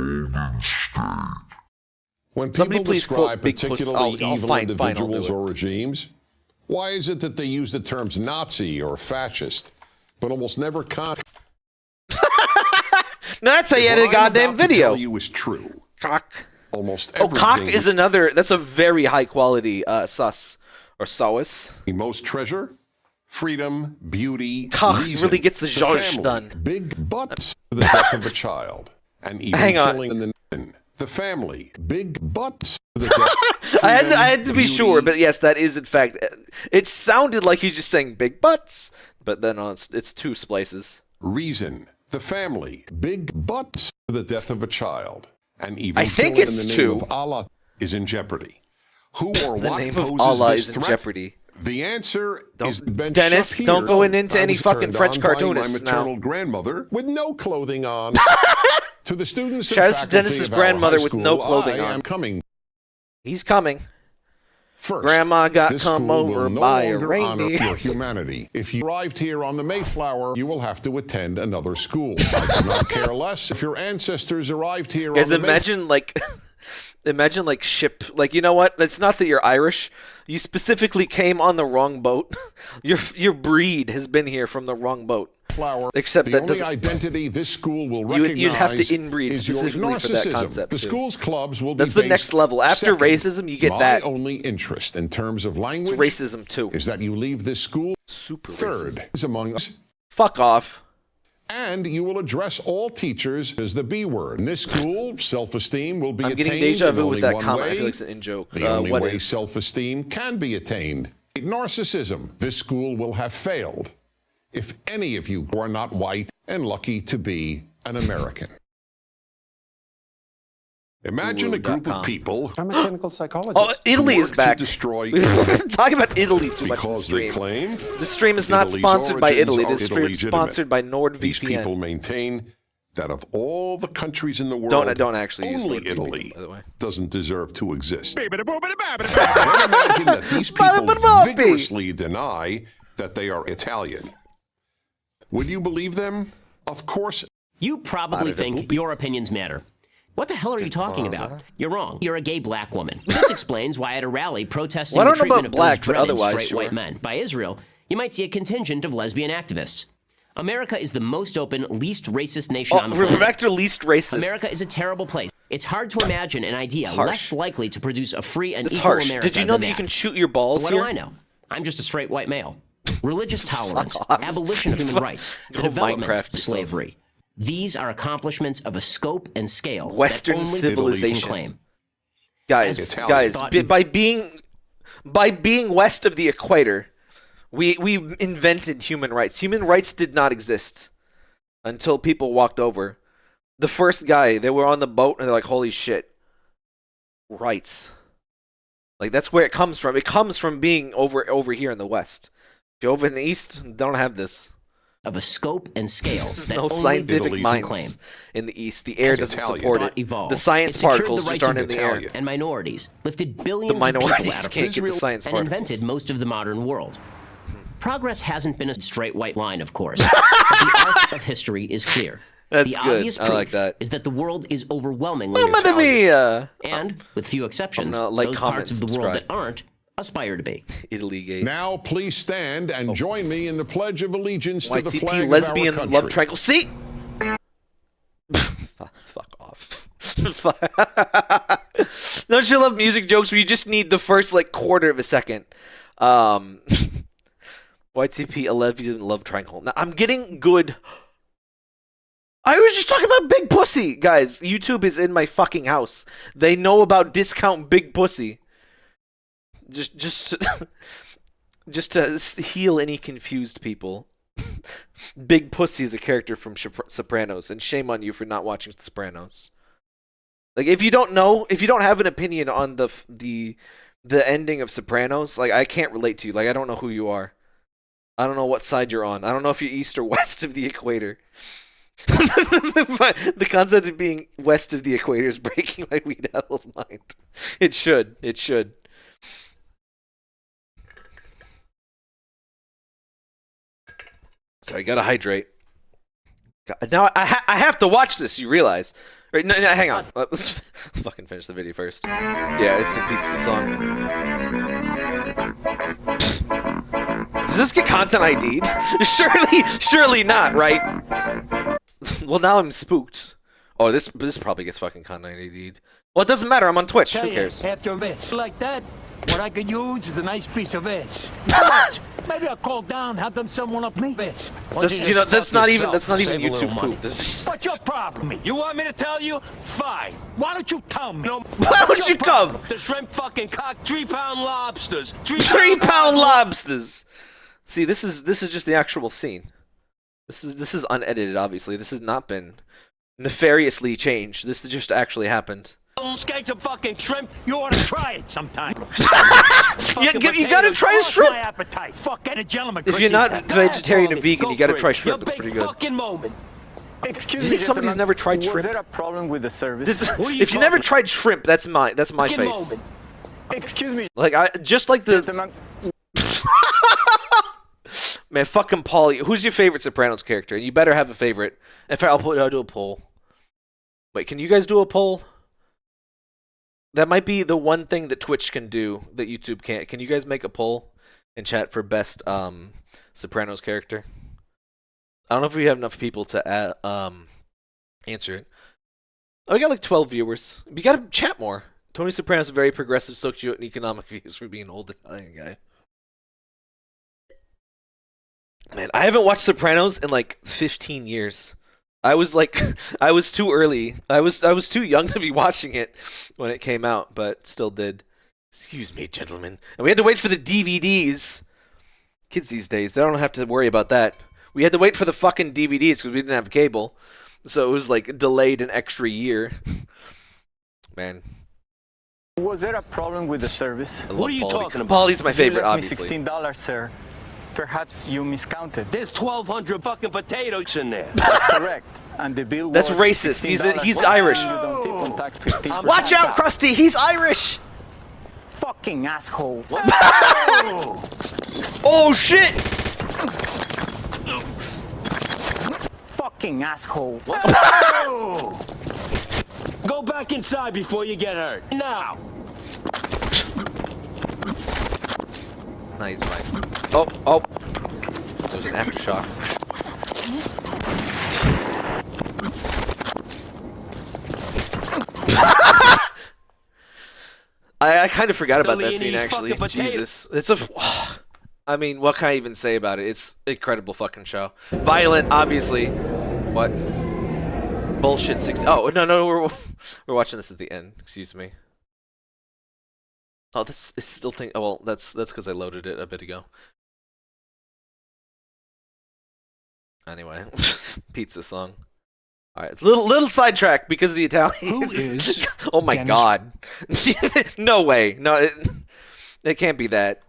When Somebody people please quote describe Big Puss. particularly evil fine, I'll do individuals it. or regimes, why is it that they use the terms Nazi or fascist, but almost never No, that's how you had a goddamn video. Tell you is true. Cock. Almost Oh, everything cock is another. That's a very high quality sus or sowis. we most treasure: freedom, beauty, Cock reason, really gets the zhuzh family, done. Big butts, the death of a child, and even Hang on. killing the men. The family, big butts, the death. I freedom, had to be beauty, sure, but yes, that is in fact. It sounded like he's just saying big butts, but then it's two splices. reason, the family, big butts, the death of a child, and even I think killing it's in the two. name of Allah is in jeopardy. Who or The what name poses of Allah this is in threat? jeopardy. The answer is Ben Dennis, Shapiro. don't go into I any was fucking turned French on by cartoonists my now. maternal grandmother with no clothing on. To the students and Shout out to faculty Dennis's of our grandmother high with no school, clothing I on. am coming. He's coming. First, Grandma got this come school over will no by a longer honor reindeer. your humanity. If you arrived here on the Mayflower, you will have to attend another school. I could not care less if your ancestors arrived here Guys, on the imagine like ship, like, you know what? It's not that you're Irish. You specifically came on the wrong boat. Your breed has been here from the wrong boat. Mayflower. Except the that only doesn't. identity this school will recognize You'd have to inbreed is your specifically for that narcissism. concept. The too. school's clubs will That's be the next level. After Second, racism, you get my that. only interest in terms of language It's racism too. is that you leave this school Super third racism. is among us. Fuck off. And you will address all teachers as the B word. In this school, self-esteem will be I'm attained getting deja in vu only with that one comment. I way. feel like it's an in-joke. The only What way is? self-esteem can be attained. Narcissism. This school will have failed if any of you are not white and lucky to be an American. Imagine a group of people. I'm a clinical psychologist. Oh, Italy is work to back. destroy We've been talking about Italy too much in the because they stream. claim The stream is not Italy's sponsored by origins Italy. are This stream is illegitimate. sponsored by These NordVPN. people maintain that of all the countries in the world, Don't actually use only NordVPN, Italy by the way. doesn't deserve to exist. Then imagine that these people vigorously deny that they are Italian. Would you believe them? Of course. You probably think your opinions matter. What the hell are you talking about? You're wrong. You're a gay black woman. This explains why at a rally protesting Well, I the don't know treatment about of black, those but dreaded otherwise, straight sure. white men by Israel, you might see a contingent of lesbian activists. America is the most open, least racist nation on the we're planet. back to least racist. America is a terrible place. It's hard to imagine an idea Harsh. less likely to produce a free and That's equal harsh. America Did you know than that you can shoot your balls What here? do I know? I'm just a straight white male. Religious tolerance, abolition of human rights, the Go development Minecraft of yourself. slavery. These are accomplishments of a scope and scale Western that only civilization. Italy can claim. Guys, by being west of the equator, we invented human rights. Human rights did not exist until people walked over. The first guy, they were on the boat and they're like, holy shit, rights. Like, that's where it comes from. It comes from being over here in the west. If you're over in the east, they don't have this. Of a scope and scale There's that no only scientific Italy can claim. minds in the east. The air As doesn't Italian support thought it. evolved, The science it secured particles the just rights aren't of in the air. and minorities, lifted billions The minorities of people out of can't get the science and particles. invented most of the modern world. Progress hasn't been a straight white line, of course, but the arc of history is clear. That's the good. obvious I proof like that. is that the world is overwhelmingly Mamma talented. mia! And, with few exceptions, like, those comment, parts of the subscribe. world that aren't aspire to be. Italy gate. Now, please stand and join me in the Pledge of Allegiance to the YTP flag lesbian of our love country. triangle. See? Fuck off. Don't you love music jokes where you just need the first like quarter of a second? YTP lesbian love triangle. Now I'm getting good. I was just talking about big pussy, guys. YouTube is in my fucking house. They know about discount big pussy. Just to heal any confused people. Big Pussy is a character from Sopranos, and shame on you for not watching Sopranos. Like, if you don't know, if you don't have an opinion on the ending of Sopranos, like, I can't relate to you. Like, I don't know who you are. I don't know what side you're on. I don't know if you're east or west of the equator. But the concept of being west of the equator is breaking my weed hell mind. It should. It should. Sorry, gotta hydrate. Now I have to watch this. You realize? Right? No, hang on. Let's fucking finish the video first. Yeah, it's the pizza song. Does this get content ID'd? Surely not, right? Well, now I'm spooked. Oh, this probably gets fucking content ID'd. Well, it doesn't matter. I'm on Twitch. Who cares? After this, like that, what I could use is a nice piece of this. Maybe I'll call down, have them someone up me this. That's not even YouTube poop. What's your problem? Me? You want me to tell you? Fine. Why don't you tell me? Why don't you come? The shrimp fucking cock, 3-pound lobsters. 3-pound lobsters. See, this is just the actual scene. This is unedited. Obviously, this has not been nefariously changed. This just actually happened. Skanks of fucking shrimp. You ought to try it sometime. you gotta try the shrimp. My appetite. Fuck any gentleman. If you're not vegetarian or vegan, you gotta try shrimp. It's pretty good. Fucking moment. Excuse me. You think somebody's never tried shrimp? Was there a problem with the service? If you never tried shrimp, that's my face. Excuse me. Like just like the. Man, fucking Paulie. Who's your favorite Sopranos character? And you better have a favorite. In fact, I'll do a poll. Wait, can you guys do a poll? That might be the one thing that Twitch can do that YouTube can't. Can you guys make a poll in chat for best Sopranos character? I don't know if we have enough people to answer it. Oh, we got like 12 viewers. You gotta chat more. Tony Soprano's very progressive socio-economic views for being an old Italian guy. Man, I haven't watched Sopranos in like 15 years. I was too early. I was too young to be watching it when it came out, but still did. Excuse me, gentlemen. And we had to wait for the DVDs. Kids these days, they don't have to worry about that. We had to wait for the fucking DVDs because we didn't have cable. So it was like delayed an extra year. Man. Was there a problem with the service? What are you talking about? Paulie's my favorite, obviously. $16, sir. Perhaps you miscounted. There's 1,200 fucking potatoes in there. That's correct. And the bill That's was racist. He's Irish. Watch out, Krusty. He's Irish. Fucking asshole. Oh shit. Fucking asshole. Go back inside before you get hurt. Now. Nice, Mike. Oh. There's an aftershock. Jesus. I kind of forgot about that scene, actually. Jesus. It's a... I mean, what can I even say about it? It's an incredible fucking show. Violent, obviously. What? Bullshit 60... Oh, no, we're watching this at the end. Excuse me. Oh, it's still think. Oh, well, that's because I loaded it a bit ago. Anyway, pizza song. All right, little sidetrack because of the Italians. Who is? Oh my God! No way! No, it can't be that.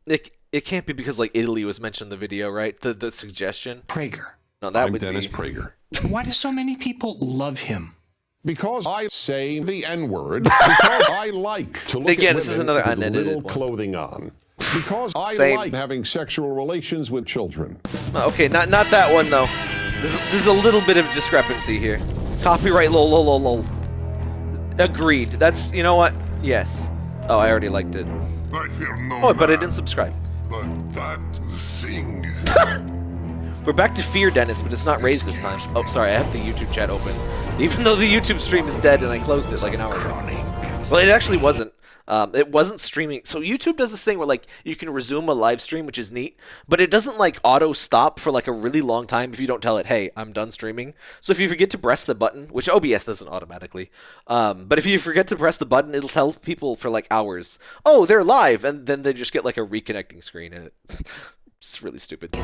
It can't be because like Italy was mentioned in the video, right? The suggestion. Prager. No, that would Dennis be Prager. Why do so many people love him? Because I say the N-word, because I like to look Again, at this is women another with unedited little one. clothing on. Because I Same. like having sexual relations with children. Okay, not that one though. There's a little bit of discrepancy here. Copyright lol lol lol lol. Agreed. That's, you know what? Yes. Oh, I already liked it. I fear no Oh, but I man, didn't subscribe. but that thing. We're back to Fear Dennis, but it's not raised this time. Oh, sorry, I have the YouTube chat open. Even though the YouTube stream is dead and I closed it like an hour ago. Well, it actually wasn't. It wasn't streaming. So YouTube does this thing where like you can resume a live stream, which is neat, but it doesn't like auto stop for like a really long time if you don't tell it, hey, I'm done streaming. So if you forget to press the button, which OBS doesn't automatically, but if you forget to press the button, it'll tell people for like hours, oh, they're live, and then they just get like a reconnecting screen, and it's really stupid.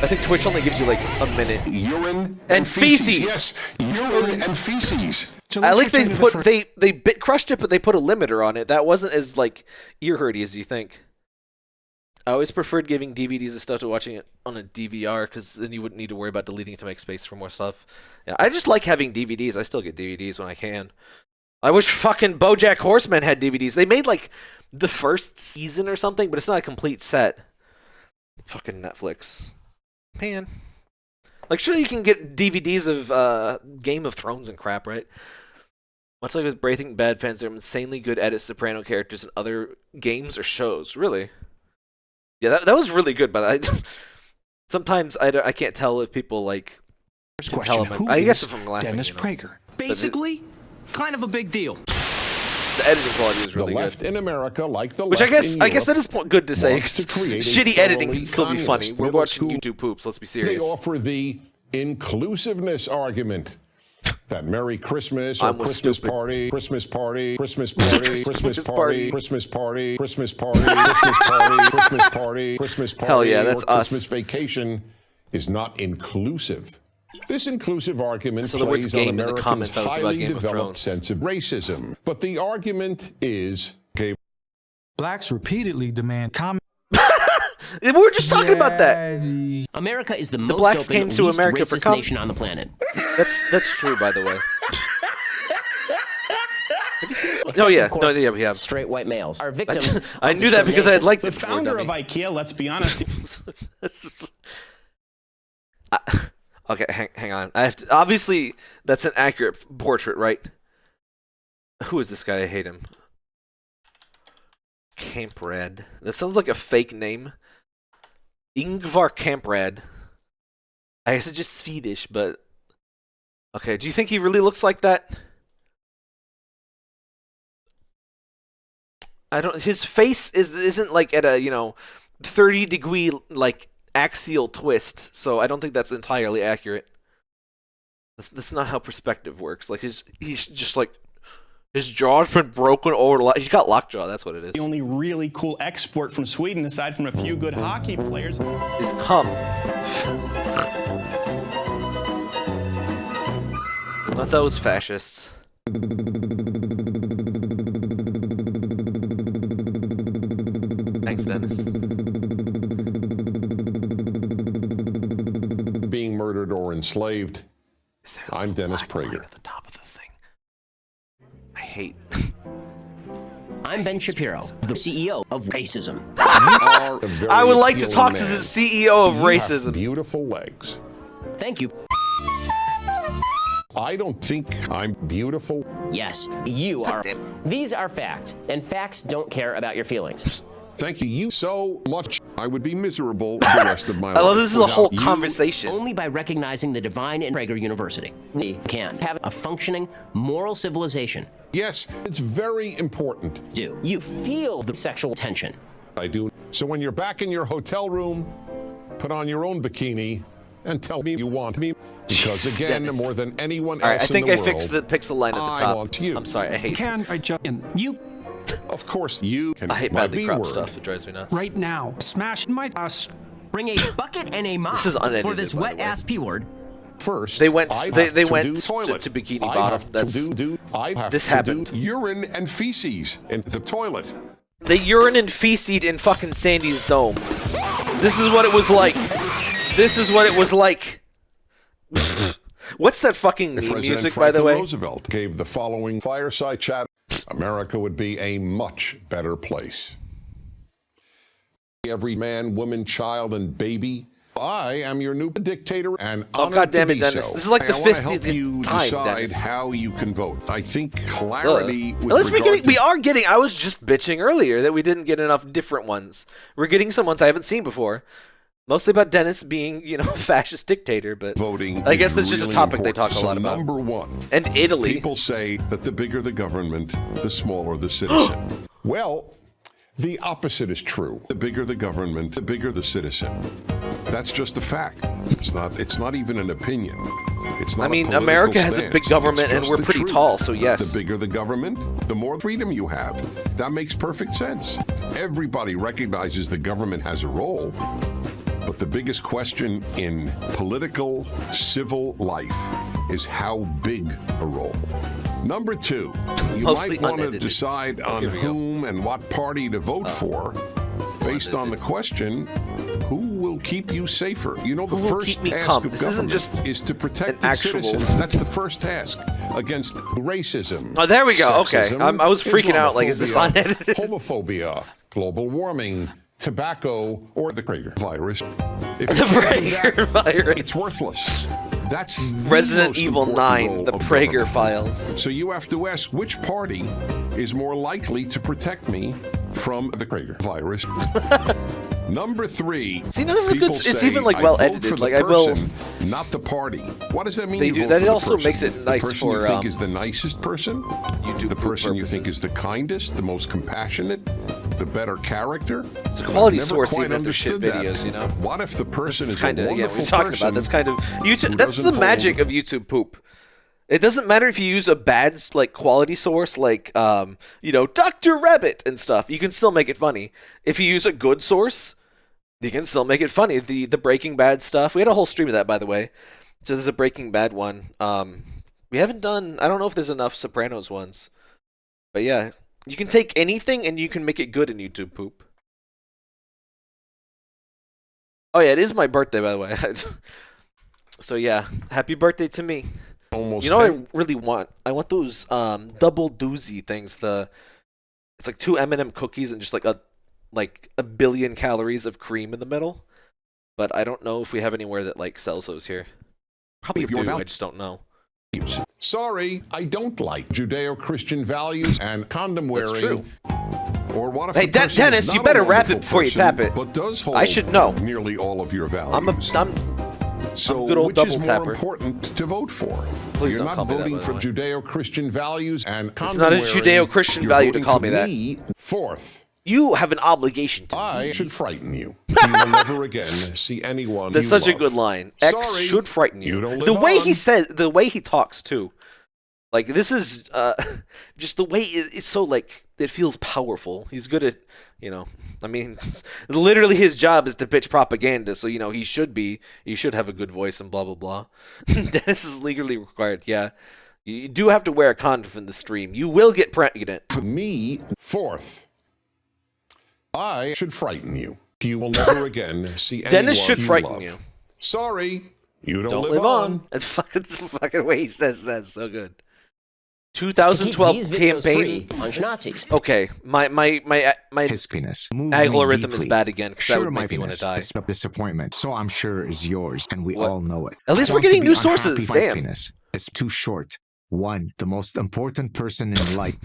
I think Twitch only gives you like a minute. Urine and feces. Yes, urine and feces. I like they bit crushed it, but they put a limiter on it. That wasn't as like ear hurty as you think. I always preferred giving DVDs of stuff to watching it on a DVR because then you wouldn't need to worry about deleting it to make space for more stuff. Yeah, I just like having DVDs. I still get DVDs when I can. I wish fucking BoJack Horseman had DVDs. They made like the first season or something, but it's not a complete set. Fucking Netflix. Man. Like, sure you can get DVDs of Game of Thrones and crap, right? Much like with Breaking Bad fans, there are insanely good edit Soprano characters in other games or shows. Really? Yeah, that was really good, but sometimes I can't tell if people, like, can tell them. I guess if I'm laughing, Dennis you know. Prager. Basically, kind of a big deal. The editing quality is really the left good. in America, like the Which left I guess in that is good to say. wants to 'Cause create a shitty editing thoroughly can still be funny. communist We're middle watching school. YouTube poops. Let's be They serious. offer the inclusiveness argument that Merry Christmas or I'm with Christmas stupid. party, Christmas party, Christmas party, Christmas party, Christmas party, Christmas party, Christmas party, Christmas party, Christmas party, Hell yeah, that's or us. Christmas vacation is not inclusive. This inclusive argument So the words plays on game in the Americans' comment that was about highly Game of developed Thrones. sense of racism. But the argument is, okay, Blacks repeatedly demand comment. We were just talking about that. America is the The most blacks open, came to least America for racist nation on the planet. That's true, by the way. Have you seen this one? Except, Oh yeah, of course, no, yeah, we have. Straight white males are victims. I of knew that because I had discrimination. liked The it before. founder of dummy. IKEA, let's be honest. Okay, hang on. I have to. Obviously, that's an accurate portrait, right? Who is this guy? I hate him. Camprad. That sounds like a fake name. Ingvar Camprad. I guess it's just Swedish, but okay. Do you think he really looks like that? I don't. His face isn't like at a 30-degree like axial twist, so I don't think that's entirely accurate. That's not how perspective works. Like he's just like his jaw's been broken over. He's got lockjaw. That's what it is. The only really cool export from Sweden, aside from a few good hockey players, is cum. I thought that was fascists. Thanks, Dennis. being murdered or enslaved. I'm Dennis Prager. At the top of the thing. I hate. I'm Ben Shapiro, the CEO of Racism. I would like to talk to the CEO of Racism. Beautiful legs. Thank you. I don't think I'm beautiful. Yes, you are. These are facts, and facts don't care about your feelings. Thank you so much. I would be miserable the rest of my life. I love this is a whole without you. conversation. Only by recognizing the divine in Prager University, we can have a functioning moral civilization. Yes, it's very important. Do you feel the sexual tension? I do. So when you're back in your hotel room, put on your own bikini and tell me you want me. Because Jesus, again, Dennis. more than anyone All right, else I think in I the fixed the world, pixel line at the I top. want you. I'm sorry, I hate. Can I jump in? You Of course, you can. I hate my badly B cropped word. stuff. It drives me nuts. right now smash my ass. Bring a bucket and a mop This is unedited, for this by the wet way. ass P word. First, They went. I They have to went do to toilet. Bikini I Bottom. have That's to I have this to happened. do urine and feces in the toilet. They urine and feces in fucking Sandy's dome. This is what it was like. This is what it was like. What's that fucking If meme President music, by Franklin the way? Roosevelt gave the following fireside chat, America would be a much better place. Every man, woman, child, and baby I am your new dictator and Oh, honored God damn to it, be Dennis. so. This is like the I wanna 50th help you time, decide Dennis. how you can vote. I think clarity with At least regard we are getting. I was just bitching earlier that we didn't get enough different ones. We're getting some ones I haven't seen before. Mostly about Dennis being, you know, fascist dictator, but voting I guess is that's just really a topic they important. talk a lot about. Number one. And Italy. People say that the bigger the government, the smaller the citizen. Well, the opposite is true. The bigger the government, the bigger the citizen. That's just a fact. It's not even an opinion. It's not I mean, a political America has a stance. big government It's and just we're the pretty truth. tall, so yes. The bigger the government, the more freedom you have. That makes perfect sense. Everybody recognizes the government has a role. But the biggest question in political, civil life is how big a role. Number two, you Mostly might want to unedited. decide on whom and what party to vote for based on the question, who will keep you safer? You know, the Who will first keep me task calm? of This isn't government just is to protect an its actual- citizens. That's the first task against racism. Oh, there we go. Okay. sexism, I was freaking out. Like, is this Islamophobia, unedited? homophobia, global warming, tobacco, or the Prager virus. If The you can't do Prager that, virus. It's worthless. That's the Resident most Evil important 9, role the of Prager government. files. So you have to ask which party is more likely to protect me from the Prager virus. Number three. See, now this is a people good- it's say, even, like, I well vote edited. for the Like, I will- person, not the party. What does that mean? They you do- vote that for the also person? makes it nice the person for, you think is the nicest person, YouTube the person you think purposes. is the kindest, the most compassionate, the better character. It's a quality I've never source, quite even if they're shit understood that. videos, you know? What if the person This is kind a of, yeah, wonderful we're talking person about. That's kind of YouTube. who That's the doesn't magic hold- of YouTube poop. It doesn't matter if you use a bad like quality source like you know, Dr. Rabbit and stuff. You can still make it funny. If you use a good source, you can still make it funny. The Breaking Bad stuff. We had a whole stream of that, by the way. So there's a Breaking Bad one. We haven't done. I don't know if there's enough Sopranos ones, but yeah, you can take anything and you can make it good in YouTube poop. Oh yeah, it is my birthday, by the way. So yeah, happy birthday to me. Almost You know what I really want? I want those double doozy things. It's like 2 M&M cookies and just like a billion calories of cream in the middle. But I don't know if we have anywhere that like sells those here. Probably If you're do. val- I just don't know. Sorry, I don't like Judeo-Christian values and condom wearing. true. Or what if Hey, the person is Dennis, you not a better wrap wonderful it before you person, tap it. But does hold I should know. nearly all of your values. I'm So a good old which double is more tapper. important to vote for? Please You're don't not call me that, voting by the for way. Judeo-Christian values and condom It's not a wearing. Judeo-Christian You're value to voting call for me that. Fourth, You have an obligation to I me. should frighten you. You will never again see anyone That's you such a love. good line. X Sorry, should frighten you. you don't The live way on. he says, the way he talks too. Like this is just the way it's so like it feels powerful. He's good at, you know, I mean, literally his job is to pitch propaganda. So, you know, he should have a good voice and blah, blah, blah. Dennis is legally required. Yeah. You do have to wear a condom in the stream. You will get pregnant. For me, fourth, I should frighten you. You will never again see anyone Dennis should you frighten love. you. Sorry, you don't, Don't live on. That's fucking the fucking way he says that's so good. 2012 these videos campaign. free, punch Nazis. Okay, my His penis. algorithm is bad again because that Sure, would my make me want to penis die. is a disappointment, so I'm sure is yours, and we What? all know it. At least I we're want to getting be new unhappy. sources, My damn. penis is too short. One, the most important person in life.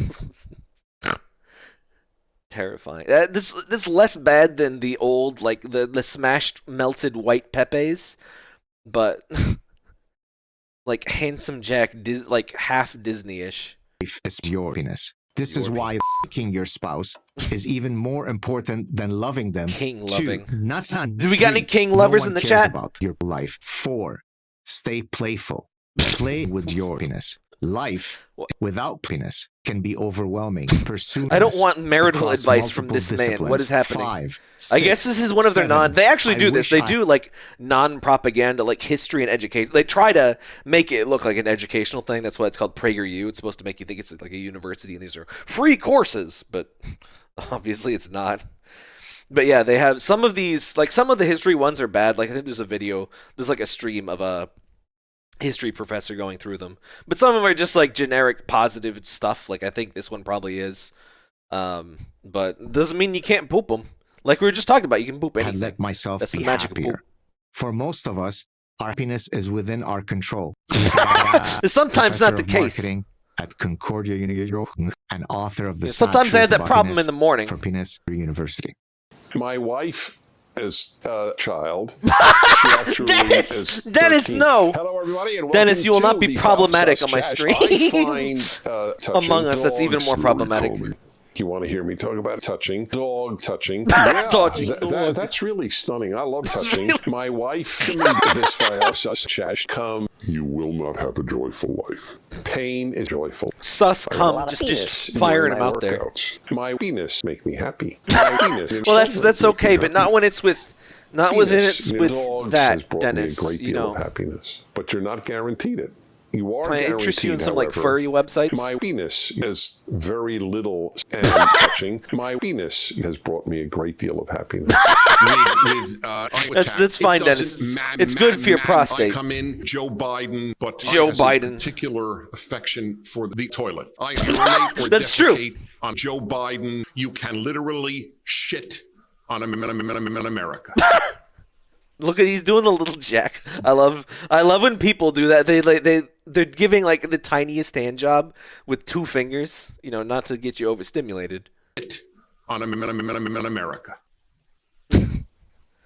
Terrifying. This less bad than the old like the smashed melted white pepes, but like handsome Jack like half Disney-ish. Is your penis. This is why king your spouse is even more important than loving them. King Two, loving. Nothing. Do we got any Three, king no lovers one in the cares chat? About your life. 4, stay playful. Play with your penis. Life without penis can be overwhelming. Pursue I don't penis want marital across advice from multiple this man. What is disciplines. happening? 5, I guess 6, this is one of their 7. They actually do I this. wish They do like non-propaganda, like history and education. They try to make it look like an educational thing. That's why it's called PragerU. It's supposed to make you think it's like a university and these are free courses, but obviously it's not. But yeah, they have some of these, like some of the history ones are bad. Like I think there's like a stream of a history professor going through them. But some of them are just like generic positive stuff. Like I think this one probably is. But doesn't mean you can't poop them. Like we were just talking about, you can poop anything. I let myself That's be the magic of happier. poop. For most of us, our happiness is within our control. It's sometimes not the Professor of case. Marketing at Concordia University and author of the Sometimes I have that problem in the morning. For Penis University. My wife is a child. She actually Dennis! is Dennis, 13. no! Hello, everybody, and Dennis, welcome you will to not be the problematic Fast on my Chat. stream. I find touching Among Us, that's even dogs more problematic. You want to hear me talk about touching? Dog touching. Yeah, Touching that's really stunning. I love touching. My wife, to me, this file, sus, come. You will not have a joyful life. Pain is joyful. Sus, come, just firing him out there. My penis make me happy. My penis Well, that's okay, but not when it's with, not within it's with dogs that, has brought Dennis. me a great You deal know. of happiness, but you're not guaranteed it. You are Can I guaranteed, interest you in some like however, furry websites? My penis has very little and touching. My penis has brought me a great deal of happiness. That's fine, Dennis. It's good for your prostate. I come in, Joe Biden, but Joe I have Biden. a particular affection for the toilet. I urinate or That's true. defecate on Joe Biden. You can literally shit on America. Look at he's doing the little jack. I love when people do that. They're giving like the tiniest hand job with 2 fingers, you know, not to get you overstimulated. On America.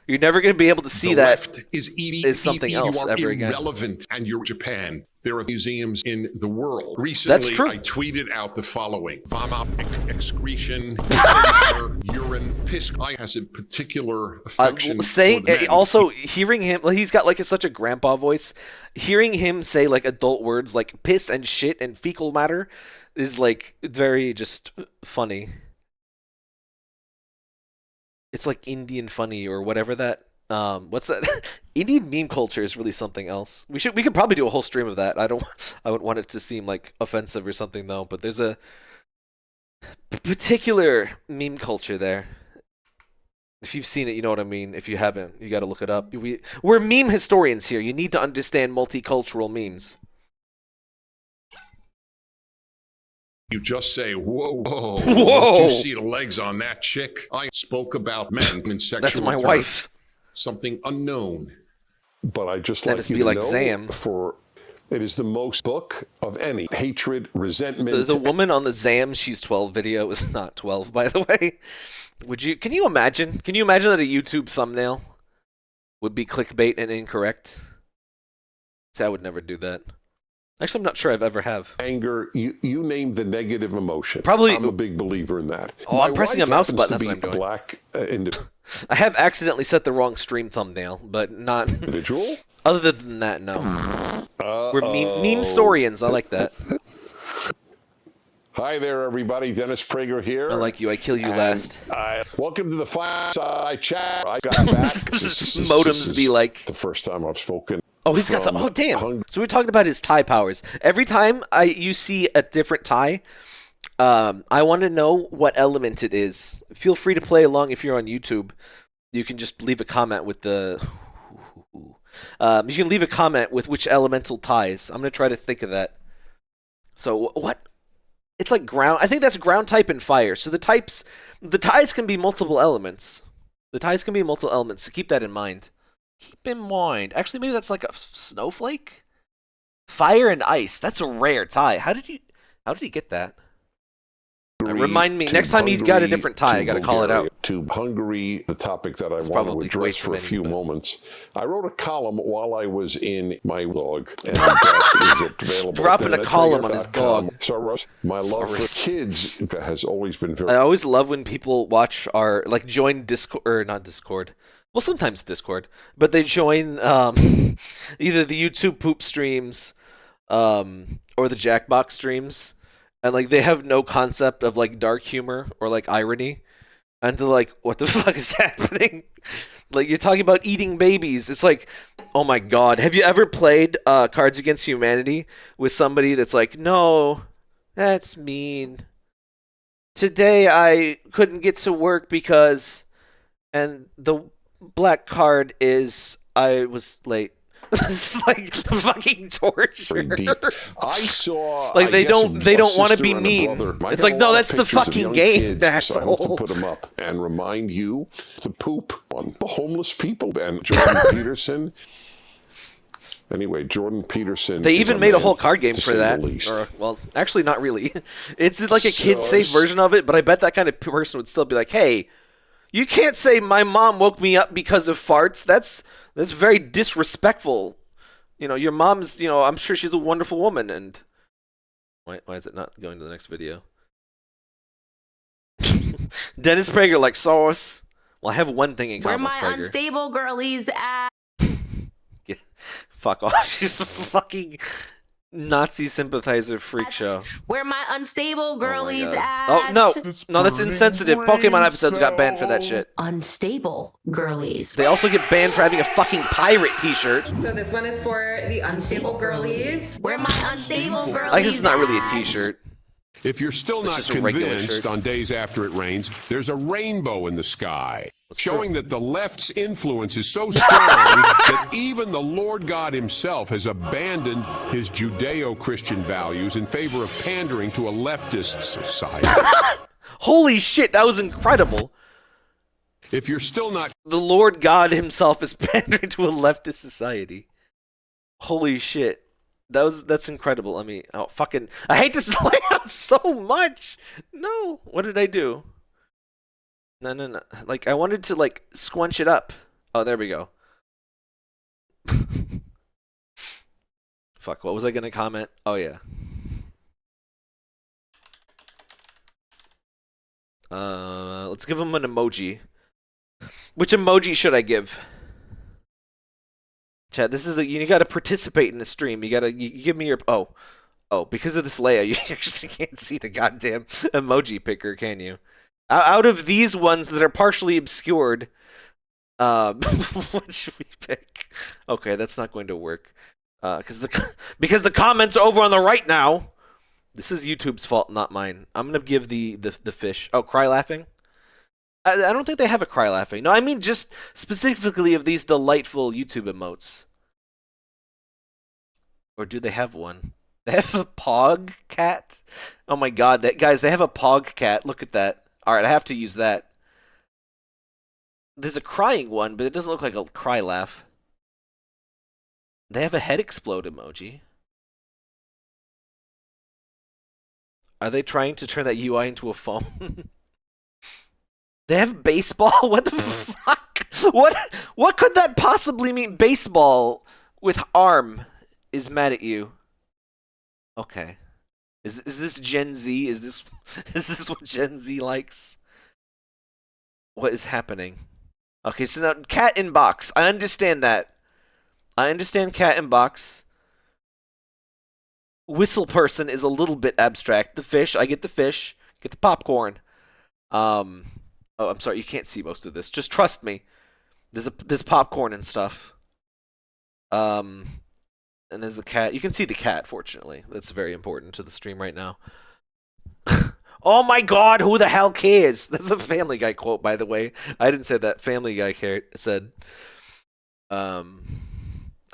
You're never going to be able to see that Left is eating, is something else you are ever again. irrelevant, and you're Japan. There are museums in the world. Recently, That's true. I tweeted out the following: vomit, excretion, matter, urine, piss. I has a particular affection for the men. Also, hearing him, he's got like such a grandpa voice. Hearing him say like adult words like piss and shit and fecal matter is like very just funny. It's like Indian funny or whatever that. What's that? Indian meme culture is really something else. We could probably do a whole stream of that. I wouldn't want it to seem like offensive or something though. But there's a particular meme culture there. If you've seen it, you know what I mean. If you haven't, you got to look it up. We're meme historians here. You need to understand multicultural memes. You just say, whoa, whoa, Whoa. Did you see the legs on that chick? I spoke about men in sexual That's my terms. wife. Something unknown. But I just That like is you be to like know, Zam. for it is the most book of any hatred, resentment. The woman on the Zam She's 12 video is not 12, by the way. Can you imagine? Can you imagine that a YouTube thumbnail would be clickbait and incorrect? See, I would never do that. Actually, I'm not sure I've ever have. Anger, you name the negative emotion. Probably. I'm a big believer in that. Oh, I'm pressing a wife mouse happens button. to That's be what I'm doing. Black I have accidentally set the wrong stream thumbnail, but not individual. Other than that, no. We're meme historians. I like that. Hi there, everybody. Dennis Prager here. I like you. I kill you last. Welcome to the Fireside Chat. I got back. Modems be like the first time I've spoken. Oh, he's got the. Oh, damn. So we're talking about his tie powers. Every time you see a different tie, I want to know what element it is. Feel free to play along if you're on YouTube. You can just leave a comment with the. You can leave a comment with which elemental ties. I'm gonna try to think of that. So what? It's like ground. I think that's ground type and fire. So the ties can be multiple elements. The ties can be multiple elements. So keep that in mind. Keep in mind. Actually, maybe that's like a snowflake. Fire and ice. That's a rare tie. How did he get that? Remind me next time he's got a different tie. I got to call it out. To Hungary, the topic that I want to address for a few moments. I wrote a column while I was in my blog, and that is available. Dropping a column on his blog. So Russ, my love for kids has always been very. I always love when people watch our join Discord or not Discord. Well, sometimes Discord, but they join either the YouTube poop streams or the Jackbox streams. And, they have no concept of, dark humor or, irony. And they're like, what the fuck is happening? You're talking about eating babies. It's like, oh, my God. Have you ever played Cards Against Humanity with somebody that's like, no, that's mean. Today I couldn't get to work because... And the black card is I was late. It's like fucking torture. Deep. I saw. Like they don't want to be a mean. brother. It's like, no, that's the fucking game, asshole. asshole. To put them up and remind you to poop on the homeless people. And Jordan Peterson. Anyway, Jordan Peterson. They even made a whole card game for that. Or, well, actually, not really. It's like a kid-safe version of it, but I bet that kind of person would still be like, hey, you can't say my mom woke me up because of farts. That's very disrespectful. You know, your mom's, I'm sure she's a wonderful woman. And why is it not going to the next video? Dennis Prager like sauce. Well, I have one thing in common with Prager. Where my unstable girlies at? Yeah, fuck off. She's a fucking Nazi sympathizer freak show. Where my unstable girlies at? Oh, no, that's insensitive. Pokemon episodes got banned for that shit. Unstable girlies. They also get banned for having a fucking pirate t-shirt. So this one is for the unstable girlies. Where my unstable girlies I guess it's not really a t-shirt. If you're still not convinced on days after it rains, there's a rainbow in the sky, showing that the left's influence is so strong that even the Lord God himself has abandoned his Judeo-Christian values in favor of pandering to a leftist society. Holy shit, that was incredible. If you're still not... The Lord God himself is pandering to a leftist society. Holy shit. That's incredible. I mean, I hate this layout so much. No, what did I do? No. Like, I wanted to, like, squunch it up. Oh, there we go. Fuck, what was I going to comment? Oh, yeah. Let's give him an emoji. Which emoji should I give? Chat, this is you got to participate in the stream. You give me your oh, because of this layout, you actually can't see the goddamn emoji picker, can you? Out of these ones that are partially obscured, what should we pick? Okay, that's not going to work. Because the comments are over on the right now. This is YouTube's fault, not mine. I'm gonna give the fish. Oh, cry laughing. I don't think they have a cry laughing. No, I mean just specifically of these delightful YouTube emotes. Or do they have one? They have a pog cat? Oh my god, guys, they have a pog cat. Look at that. Alright, I have to use that. There's a crying one, but it doesn't look like a cry laugh. They have a head explode emoji. Are they trying to turn that UI into a phone? They have baseball? What the fuck? What could that possibly mean? Baseball with arm is mad at you. Okay. Is this Gen Z? Is this what Gen Z likes? What is happening? Okay, so now cat in box. I understand that. I understand cat in box. Whistle person is a little bit abstract. The fish, I get the fish. Get the popcorn. Oh, I'm sorry, you can't see most of this. Just trust me. There's popcorn and stuff. And there's the cat. You can see the cat, fortunately. That's very important to the stream right now. Oh my god, who the hell cares? That's a Family Guy quote, by the way. I didn't say that. Family Guy said. I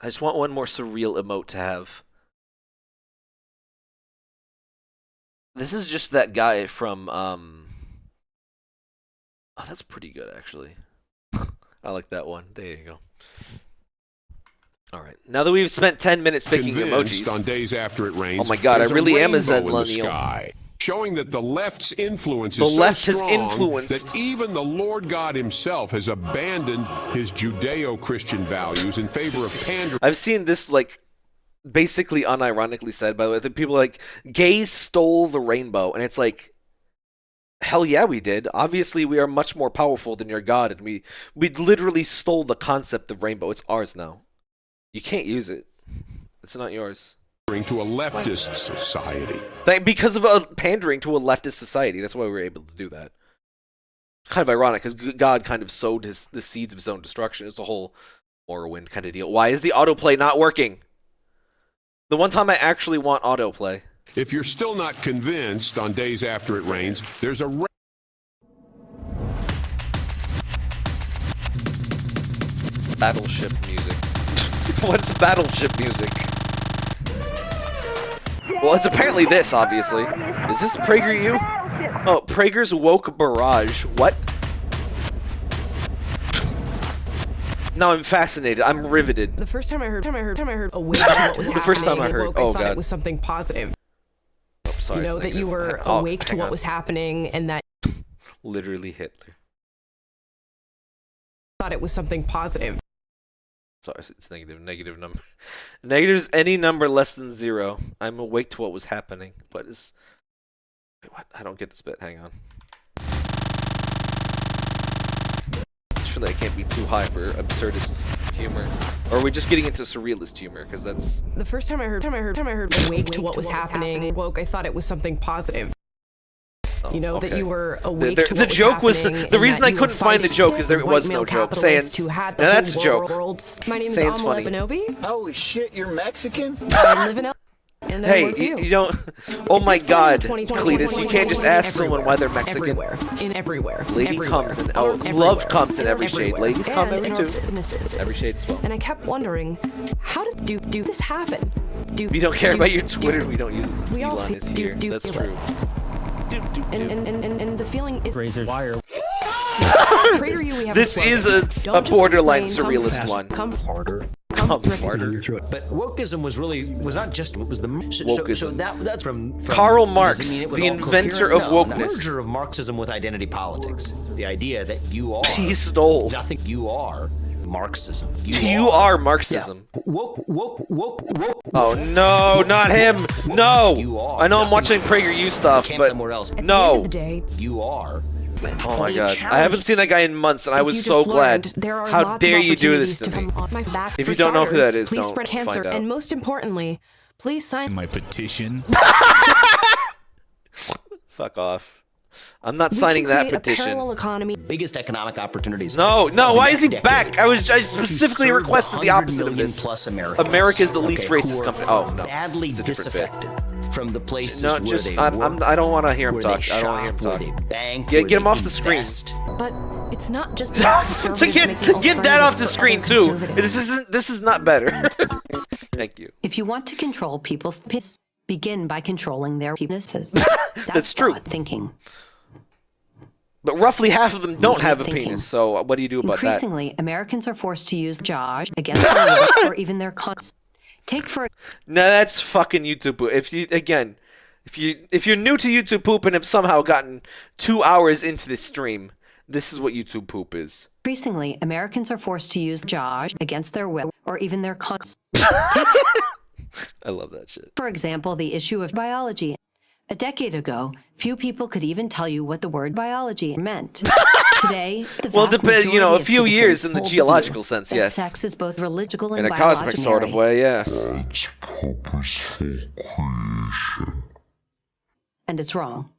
just want one more surreal emote to have. This is just that guy from, Oh, that's pretty good, actually. I like that one. There you go. All right. Now that we've spent 10 minutes picking emojis. On days after it rains, oh my god, I really am a Zedlenial. Showing that the left's influence is so strong that even the Lord God himself has abandoned his Judeo-Christian values in favor of pandering. I've seen this, like, basically unironically said, by the way. The people are like, gays stole the rainbow. And it's like, hell yeah, we did. Obviously, we are much more powerful than your god, and we literally stole the concept of rainbow. It's ours now. You can't use it. It's not yours. To a leftist society. Because of pandering to a leftist society. That's why we were able to do that. It's kind of ironic, because God kind of sowed the seeds of his own destruction. It's a whole Morrowind kind of deal. Why is the autoplay not working? The one time I actually want autoplay. If you're still not convinced on days after it rains, there's a battleship music. What's battleship music? Well, it's apparently this, obviously. Is this PragerU? Oh, Prager's woke barrage. What? Now I'm fascinated. I'm riveted. The first time I heard awake to what was happening. The first time I heard. Woke, Oh I thought god. it was something positive. Oh, sorry. You know, that you were awake to what was happening and that. Literally Hitler. Thought it was something positive. Sorry, it's negative. Negative number. Negative's any number less than 0. I'm awake to what was happening. What is... Wait, what? I don't get this bit. Hang on. Surely I can't be too high for absurdist humor. Or are we just getting into surrealist humor? Because that's... The first time I heard awake to what was happening. Woke, I thought it was something positive. You know, okay. that you were awake to what the joke was happening the reason I and that couldn't find the joke is there was no joke. Saying now that's a joke. My name is Saying's Amala funny. Benobi. Holy shit, you're Mexican? I live in and Hey, you don't. Oh my God, Cletus, you can't just ask someone why they're Mexican. Everywhere. Lady comes in. Oh, love comes in every shade. Ladies come every too. Every shade as well. And I kept wondering, how did do this happen? We don't care about your Twitter. We don't use it since Elon is here. That's true. And the feeling is Razor wire. PragerU, we have This is a borderline surrealist one. Come harder. Come harder. But wokeism was not just it was the Wokeism. So that's from Karl does it Marx, mean it was the all inventor coherent? of No, wokeness. The merger of Marxism with identity politics. The idea that you are He stole. nothing. You are Marxism. You are Marxism. Yeah. Woke. Oh no, not him. No. I know I'm watching PragerU stuff, but somewhere else. no. You are. Oh my God, I haven't seen that guy in months, and I was so glad. How dare you do this to me? If you don't know who that is, please don't spread cancer, find out. and most importantly, please sign my petition. Fuck off. I'm not signing that petition. Parallel economy. Biggest economic opportunities. No, why is he back? I specifically requested the opposite of this. Plus America's the least racist country. Oh no, badly disaffected from the places no, where just they I don't want to hear him where talk. they I don't want to hear him shop, talk. where they bank, Get where him they off the screen. invest. But it's not just to get that off the screen too. This is not better. Thank you. If you want to control people's piss, begin by controlling their penises. That's true. Thinking. But roughly half of them don't have a penis, so what do you do about that? Increasingly, Americans are forced to use Josh against their will or even their cons. Take for No, that's fucking YouTube poop. If you're new to YouTube poop and have somehow gotten 2 hours into this stream, this is what YouTube poop is. increasingly, Americans are forced to use Josh against their will or even their cons. I love that shit. For example, the issue of biology. A decade ago, few people could even tell you what the word biology meant. Today, the well, vast you know, a majority of few citizens years in the hold geological view sense, that yes. sex is both biological and In a cosmic sort of way, yes. And it's wrong.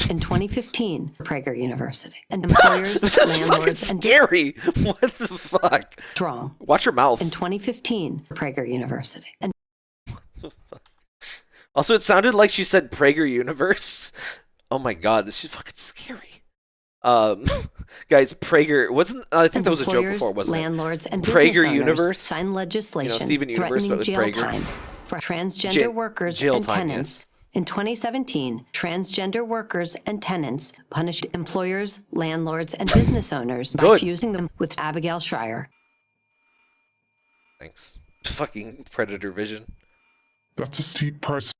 In 2015, Prager University and employers, landlords, and scary. What the fuck? It's wrong. Watch your mouth. In 2015, Prager University and also, it sounded like she said Prager Universe. Oh my God, this is fucking scary. Guys, Prager wasn't. I think that was a joke before, wasn't it? Landlords and Prager business Universe. owners signed legislation Steven Universe, but with threatening jail Prager. time for transgender workers jail and time, tenants. yes. In 2017, transgender workers and tenants punished employers, landlords, and business owners by Good. fusing them with Abigail Schreier. Thanks. Fucking Predator Vision. That's a steep price.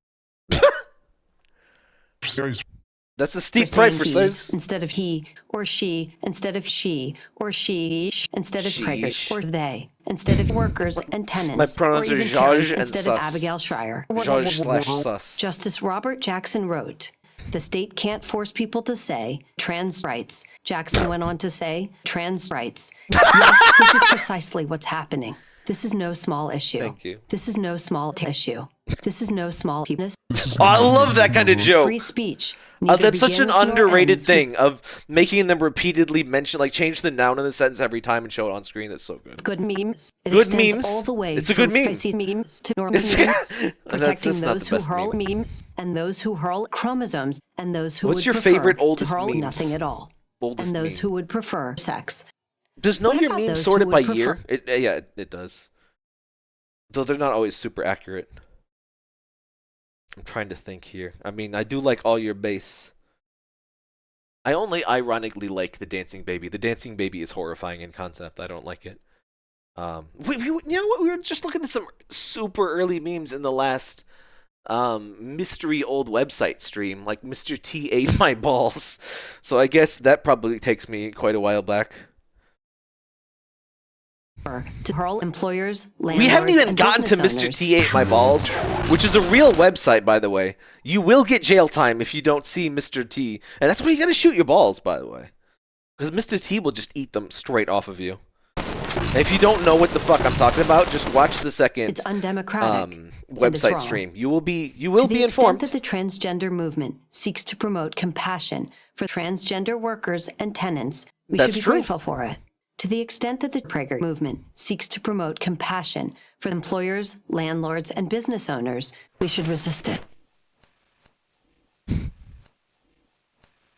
Serious. That's a steep For price saying for he sirs. instead of he or she, instead of she or she, instead of Prager or they, instead of workers and tenants. My pronouns or are even Karen Zhazh and instead Sus. of Abigail Schreier. Zhazh/Sus. Justice Robert Jackson wrote, "The state can't force people to say trans rights." Jackson went on to say, "Trans rights." Yes, this is precisely what's happening. This is no small issue. Thank you. This is no small issue. This is no small penis. Oh, I love that kind of joke. Free speech. Neither That's such an begins nor underrated ends thing of making them repeatedly mention, like change the noun in the sentence every time and show it on screen. That's so good. Good memes. It Good extends memes. all the way It's a from good meme. spicy memes to normal It's- memes, That's protecting not those the who best hurl meme. memes and those who hurl chromosomes and those who What's would your prefer favorite to oldest hurl memes? nothing at all, Oldest and those meme. who would prefer sex. Does Know What Your about Meme those sorted who by would year? prefer- Yeah, it does. Though they're not always super accurate. I'm trying to think here. I mean, I do like All Your Bass. I only ironically like the Dancing Baby. The Dancing Baby is horrifying in concept. I don't like it. You know what? We were just looking at some super early memes in the last mystery old website stream. Like Mr. T ate my balls. So I guess that probably takes me quite a while back. To hurl employers, landlords, We haven't even and gotten to business Mr. owners. T ate my balls, which is a real website, by the way. You will get jail time if you don't see Mr. T, and that's why you gotta shoot your balls, by the way, because Mr. T will just eat them straight off of you. And if you don't know what the fuck I'm talking about, just watch the second It's undemocratic. website wrong. stream. You will be To the informed. extent that the transgender movement seeks to promote compassion for transgender workers and tenants, we That's should be true. grateful for it. To the extent that the Prager movement seeks to promote compassion for employers, landlords, and business owners, we should resist it.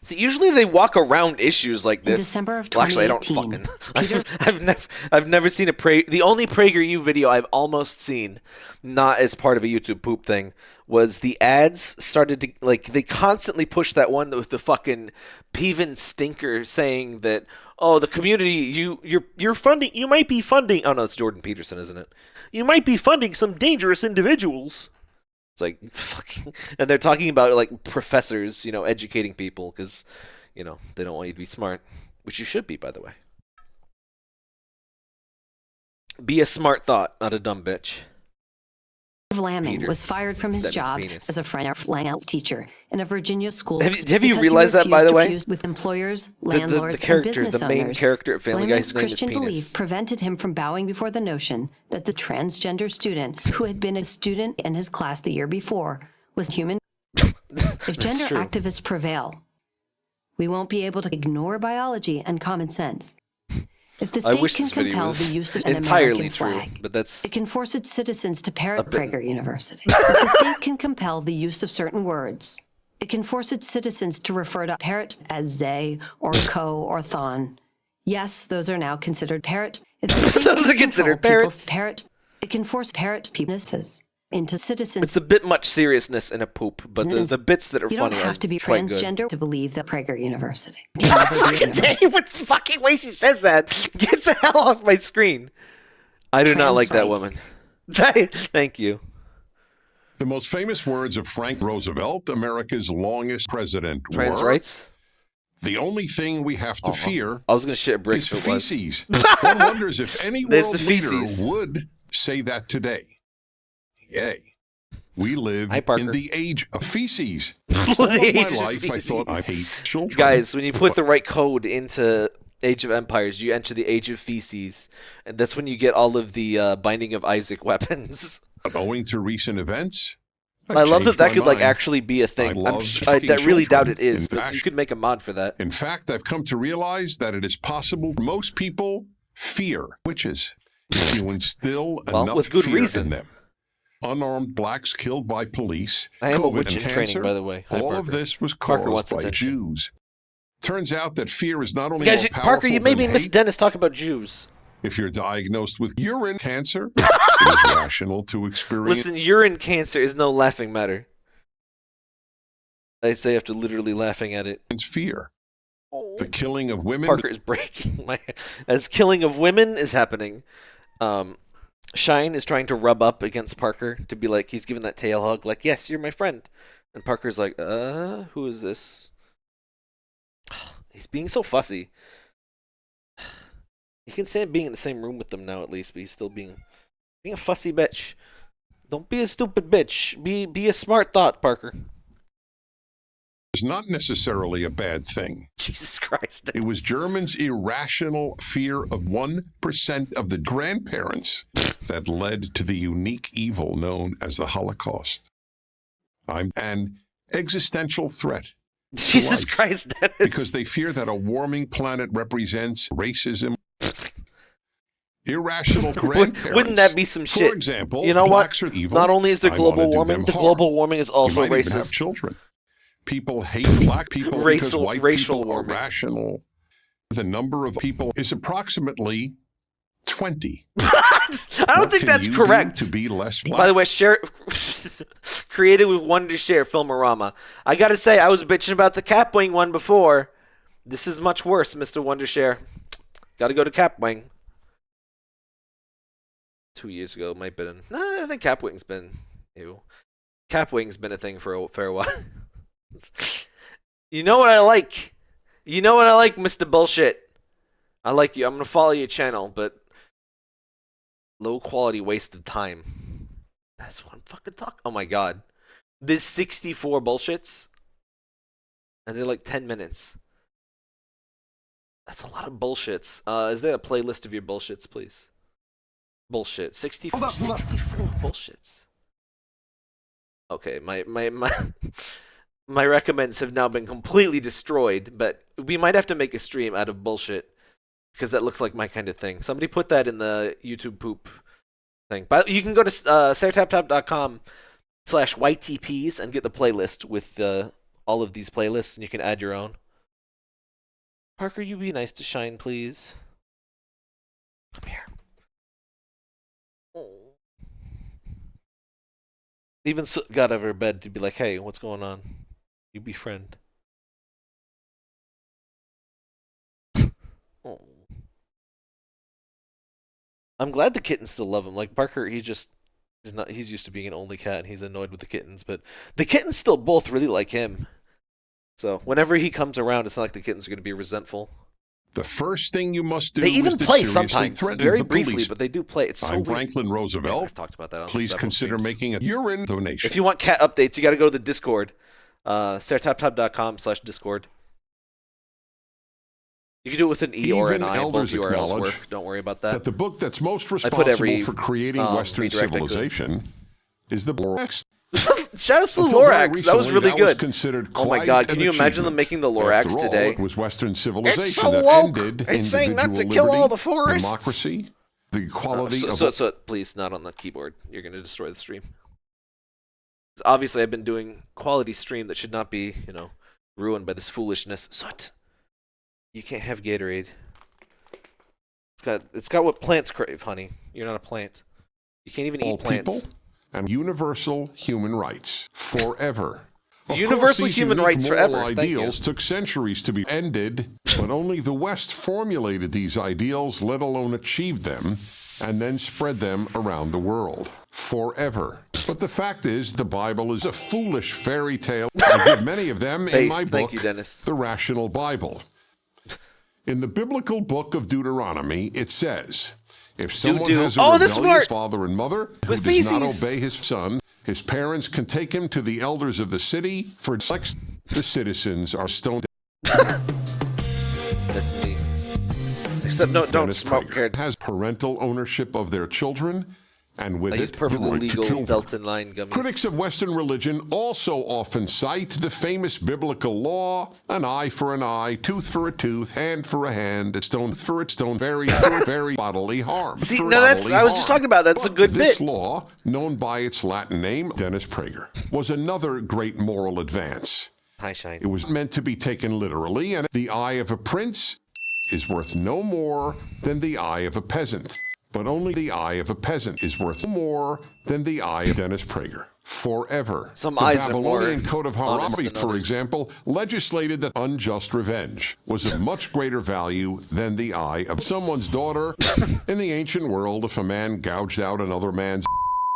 See, usually they walk around issues like this. December of Well, actually, I don't 2018, fucking. I've never seen a the only PragerU video I've almost seen, not as part of a YouTube poop thing, was the ads started to they constantly push that one with the fucking peevin stinker saying that, oh, the community you're funding, you might be funding. Oh no, it's Jordan Peterson, isn't it? You might be funding some dangerous individuals. It's like fucking, and they're talking about like professors, educating people because, they don't want you to be smart, which you should be, by the way. Be a smart thought, not a dumb bitch. Lamming Peter. was fired from his That means job penis. as a French teacher in a Virginia school. Have you because he realized that, by the refused way? to fuse with employers, The landlords, character, and business the main owners. character at Family Guy, his name is Christian Penis. belief prevented him from bowing before the notion that the transgender student, who had been a student in his class the year before, was human. If gender true. activists prevail, we won't be able to ignore biology and common sense. If the I state wish can this video compel was the use of an entirely American true, flag, but that's it can force its citizens to parrot bit- Prager University. If the state can compel the use of certain words, it can force its citizens to refer to parrots as they or co or thon. Yes, those are now considered parrots. If the state Those can are considered control parrots. people's parrots, it can force parrots' penises into citizens. It's a bit much seriousness in a poop, but the bits that are You funny don't have to be quite good. transgender to believe that Prager University can never be a Fucking university. what fucking way she says that? Get the hell off my screen. I do not Trans like that rights. woman. Thank you. The most famous words of Frank Roosevelt, America's longest president, Trans were, rights? The only thing we have to fear I was going to shit a brick is if it was. feces. One wonders if any There's world the leader feces. would say that today. Yay. We live Hi, Parker. in the age of feces. All of age my of life, I thought I feces. hate children. Guys, when you put the right code into Age of Empires, you enter the Age of Feces, and that's when you get all of the Binding of Isaac weapons. But owing to recent events, I love that changed my could like mind. actually be a thing. I love I fucking really doubt children. it is, In but fact- you could make a mod for that. In fact, I've come to realize that it is possible most people fear witches if you instill Well, enough with good fear reason. in them. Unarmed blacks killed by police. I am a COVID witch and in training, cancer, by the way. Hi, all of Parker. this was Parker wants caused by attention. Jews. Turns out that fear is not only Guys, more powerful Parker, you made me than miss hate. Dennis talk about Jews. If you're diagnosed with urine cancer, it is rational to experience Listen, urine cancer is no laughing matter. I say after literally laughing at it. fear. The killing of women. Parker is breaking my as killing of women is happening. Shine is trying to rub up against Parker to be like he's giving that tail hug, like, yes, you're my friend. And Parker's like, who is this? He's being so fussy. You can say being in the same room with them now at least, but he's still being a fussy bitch. Don't be a stupid bitch. Be a smart thought, Parker. is not necessarily a bad thing. Jesus Christ. It was Germans' irrational fear of 1% of the grandparents that led to the unique evil known as the Holocaust. I'm an existential threat. to Jesus life Christ, Dennis. Because they fear that a warming planet represents racism. Irrational grandparents. Wouldn't that be some shit? For example, you know what? blacks are evil. Not only is there I global wanna do warming, them the harm. global warming is also You might even have racist. children. People hate black people because Racial white warming. people are rational. The number of people is approximately 20. I don't think that's correct. To be less black? By the way, share created with one to share Filmorama. I gotta say, I was bitching about the Capwing one before. This is much worse, Mr. Wondershare. Gotta go to Capwing. 2 years ago, might have been. No, I think Capwing's been. Ew. Capwing's been a thing for a fair while. You know what I like? You know what I like, Mr. Bullshit? I like you. I'm gonna follow your channel, but low quality, wasted time. That's what I'm fucking talking. Oh my god, there's 64 bullshits, and they're like 10 minutes. That's a lot of bullshits. Is there a playlist of your bullshits, please? Bullshit. 64 bullshits. Okay, my my recommends have now been completely destroyed, but we might have to make a stream out of bullshit because that looks like my kind of thing. Somebody put that in the YouTube poop thing. But you can go to sartaptap.com/YTPs and get the playlist with all of these playlists, and you can add your own. Parker, you be nice to Shine, please. Come here. Oh. Even got out of her bed to be like, hey, what's going on? You befriend. Oh. I'm glad the kittens still love him. Like Parker, he's used to being an only cat and he's annoyed with the kittens, but the kittens still both really like him. So whenever he comes around, it's not like the kittens are going to be resentful. The first thing you must do they even is to play seriously sometimes, threaten very the briefly, police. but they do play. It's so I'm weird. Franklin Roosevelt. I've talked about that on Please several consider streams. making a urine donation. If you want cat updates, you got to go to the Discord. sartaptap.com/Discord. You can do it with an E or an I. Both URLs work. Don't worry about that. That the book that's most responsible for creating Western civilization is the Lorax. Shout out to the Until very Lorax. That was recently, really good. Considered oh my quite god, can an you imagine achievement. them making the Lorax After all, today? It was Western civilization It's so that woke. ended It's saying not to individual kill all the liberty, forests. democracy, the equality So please, not on the keyboard. You're going to destroy the stream. Obviously, I've been doing quality stream that should not be, ruined by this foolishness. Sut. You can't have Gatorade. It's got what plants crave, honey. You're not a plant. You can't even eat plants. People and universal human rights forever. Of Universal course, these human unique rights moral forever. Thank ideals you. took centuries to be ended, but only the West formulated these ideals, let alone achieved them, and then spread them around the world. Forever. But the fact is, the Bible is a foolish fairy tale. I give many of them in my book, Thank you, Dennis. The Rational Bible. In the biblical book of Deuteronomy, it says, if someone has a rebellious father and mother who does not obey his son, his parents can take him to the elders of the city, for the citizens are stoned. That's me. Except no, don't smoke carrots. Has parental ownership of their children, and with Use it, perfectly the right to legal children. Delta 9 gummies. Critics of Western religion also often cite the famous biblical law, an eye for an eye, tooth for a tooth, hand for a hand, a stone for a stone, very for very bodily harm. See, no, I was just talking about that's a good This bit. law, known by its Latin name, Dennis Prager, was another great moral advance. Hi, Shine. It was meant to be taken literally, and the eye of a prince is worth no more than the eye of a peasant. But only the eye of a peasant is worth more than the eye of Dennis Prager. Forever. Some the eyes are more Babylonian Code of honest Hammurabi, than for others. example, legislated that unjust revenge was of much greater value than the eye of someone's daughter. In the ancient world, if a man gouged out another man's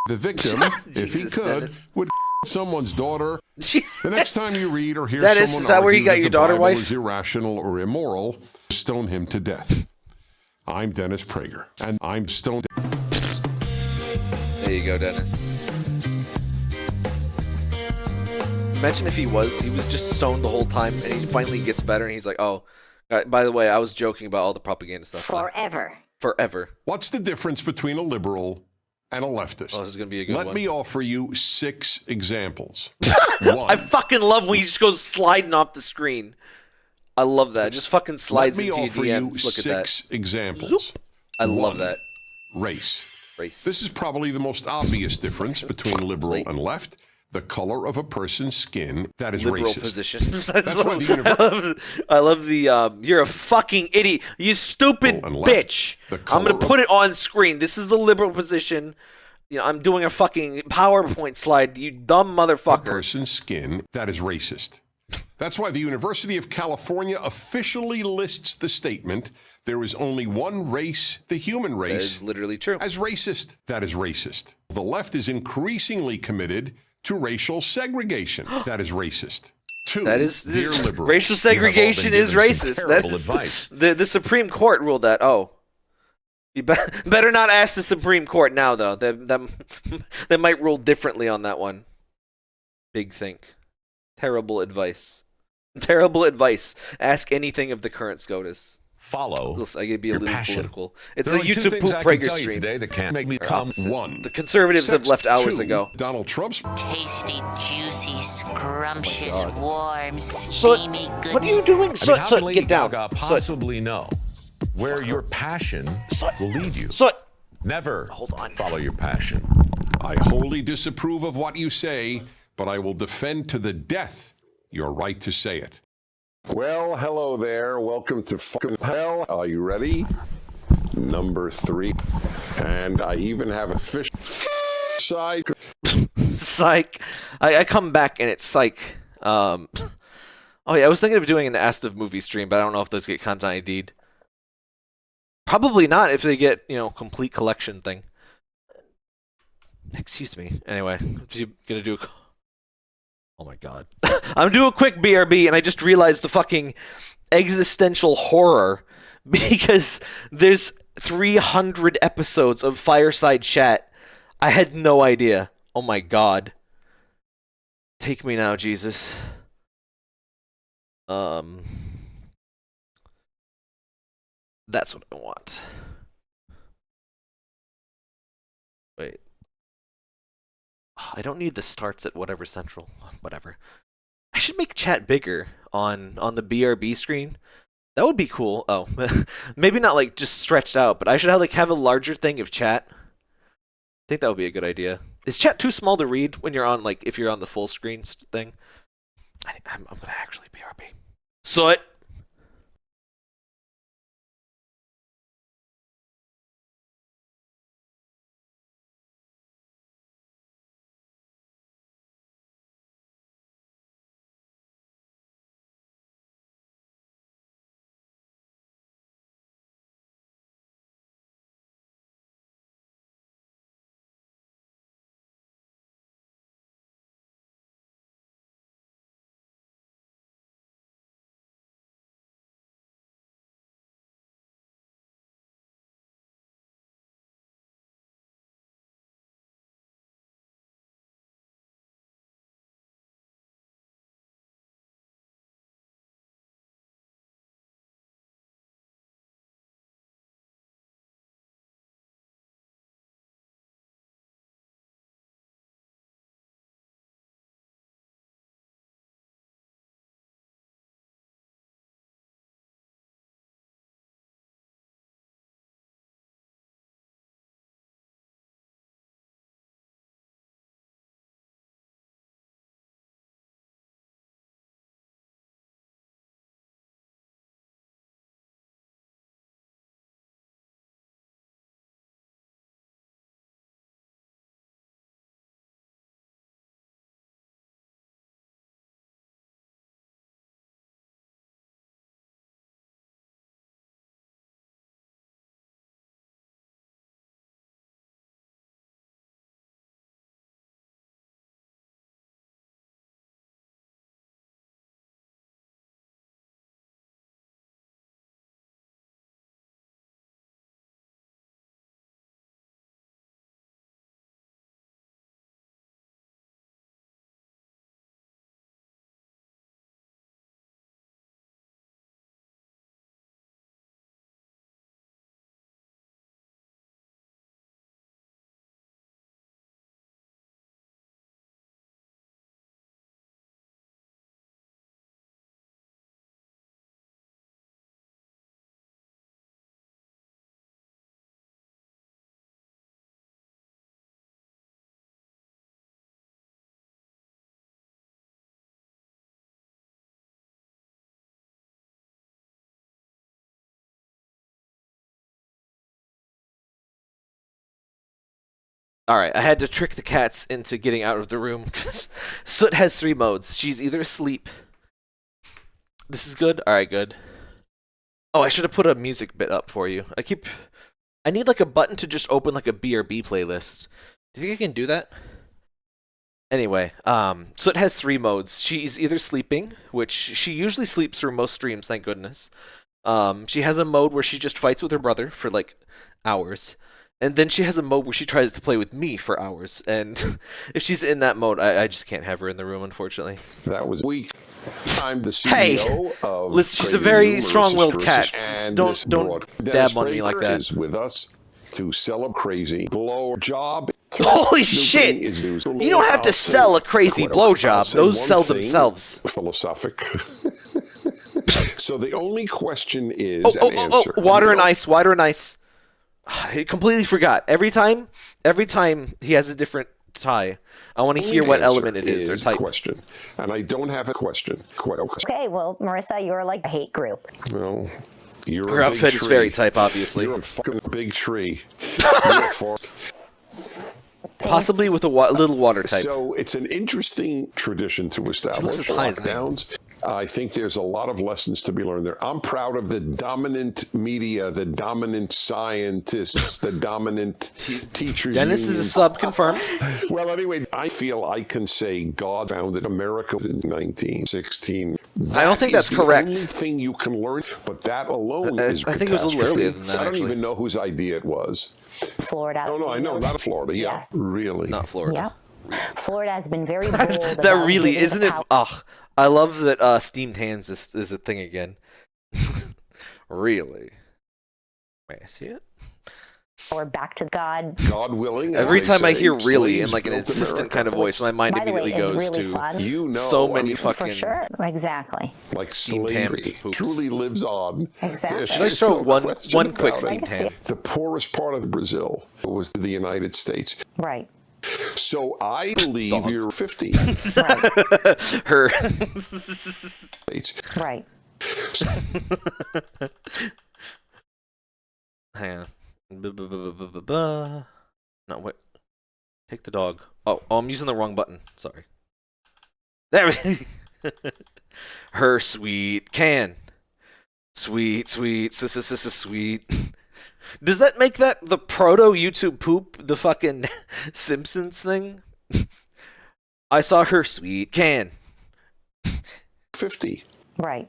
the victim, if he could, Dennis. would someone's daughter. Jesus. The next time you read or hear Dennis, someone is that where you argue got your the daughter Bible wife? is irrational or immoral, stone him to death. I'm Dennis Prager, and I'm stoned. There you go, Dennis. Imagine if he was just stoned the whole time, and he finally gets better, and he's like, oh, by the way, I was joking about all the propaganda stuff. Forever. Forever. What's the difference between a liberal and a leftist? Oh, this is going to be a good Let one. me offer you 6 examples. 1. I fucking love when he just goes sliding off the screen. I love that. Just fucking slides into your DMs. Look at that. 6 examples. Zoop. I love that. Race. Race. This is probably the most obvious difference between liberal and left. the color of a person's skin, that is Liberal racist. position. That's why the universe. I love the you're a fucking idiot, you stupid bitch. I'm gonna put it on screen. This is the liberal position. You know, I'm doing a fucking PowerPoint slide. You dumb motherfucker. A person's skin, that is racist. That's why the University of California officially lists the statement, there is only one race, the human race. That is literally true. As racist. That is racist. The left is increasingly committed to racial segregation. That is racist. That is dear liberals, racial segregation is racist. That's advice. The Supreme Court ruled that. Oh, you better not ask the Supreme Court now, though. They might rule differently on that one. Big think. Terrible advice. Terrible advice. Ask anything of the current SCOTUS. Follow. Listen, I could be a little political. It's There a are two YouTube things poop I can Prager tell you stream. today that can't make me come. One. The conservatives have left hours ago. Donald Trump's Tasty, juicy, scrumptious, warm, Soot, steamy goodness. what are you doing? I mean, Soot, how Soot, can Lady get down. Gaga Soot. possibly know where your passion will lead you? Soot. Never follow your passion. I wholly disapprove of what you say, but I will defend to the death your right to say it. Well, hello there. Welcome to fucking hell. Are you ready? Number 3. And I even have a fish side. Psych. I come back and it's psych. Oh yeah, I was thinking of doing an Asked of Movie stream, but I don't know if those get content ID'd. Probably not if they get, complete collection thing. Excuse me. Anyway, you gonna do a... Oh my god. I'm doing a quick BRB and I just realized the fucking existential horror because there's 300 episodes of Fireside Chat. I had no idea. Oh my god. Take me now, Jesus. That's what I want. Wait. I don't need the starts at whatever central. Whatever. I should make chat bigger on the BRB screen. That would be cool. Oh, maybe not like just stretched out, but I should have a larger thing of chat. I think that would be a good idea. Is chat too small to read when you're on if you're on the full screen thing? I'm gonna actually BRB. Soot. All right, I had to trick the cats into getting out of the room because Soot has 3 modes. She's either asleep. This is good. All right, good. Oh, I should have put a music bit up for you. I need like a button to just open like a BRB playlist. Do you think I can do that? Anyway, Soot has 3 modes. She's either sleeping, which she usually sleeps through most streams, thank goodness. She has a mode where she just fights with her brother for like hours. And then she has a mode where she tries to play with me for hours. And if she's in that mode, I just can't have her in the room, unfortunately. That was weak. I'm the CEO of listen, she's a PragerU, very Marissa strong-willed cat. and Don't dab on me like that. Is with us to sell a crazy blow job. Holy shit! You don't have to sell a crazy blowjob. Those sell themselves. Philosophic. So the only question is an answer. Water and ice. Water and ice. I completely forgot. Every time he has a different tie, I want to hear what element it is or type. Question, and I don't have a question. Okay, well, Marissa, you're like a hate group. Well, you're her a outfit big is tree. very type, obviously. You're a fucking big tree. You're a forest. Possibly with a little water type. So it's an interesting tradition to establish lockdowns. I think there's a lot of lessons to be learned there. I'm proud of the dominant media, the dominant scientists, the dominant teachers. Dennis unions. is a sub confirmed. Well, anyway, I feel I can say God founded America in 1916. I don't think that's correct. The only thing you can learn, but that alone is I think it was a little earlier than that. I don't actually. even know whose idea it was. Florida. Oh, no, I know, not Florida. Yeah, Yes. really. Not Florida. Yep. Florida has been very bold. That really isn't it? Ugh. I love that steamed hands is a thing again. Really? May I see it? Or back to God. God willing. Every time I hear "really" in slaves like an built insistent America. kind of voice, my mind By the way, immediately is goes really to fun. You know, so many I mean, fucking. For sure. Exactly. Like steamed slavery ham poops. truly lives on. Exactly. There's Should I show no one question quick about it. steamed ham? The poorest part of Brazil was the United States. Right. So I believe you're 50. Her. Right. Hang on. No, wait. Take the dog. Oh, I'm using the wrong button. Sorry. There we Her sweet can. Sweet. Sweet. Does that make that the proto YouTube poop, the fucking Simpsons thing? I saw her sweet can. 50. Right.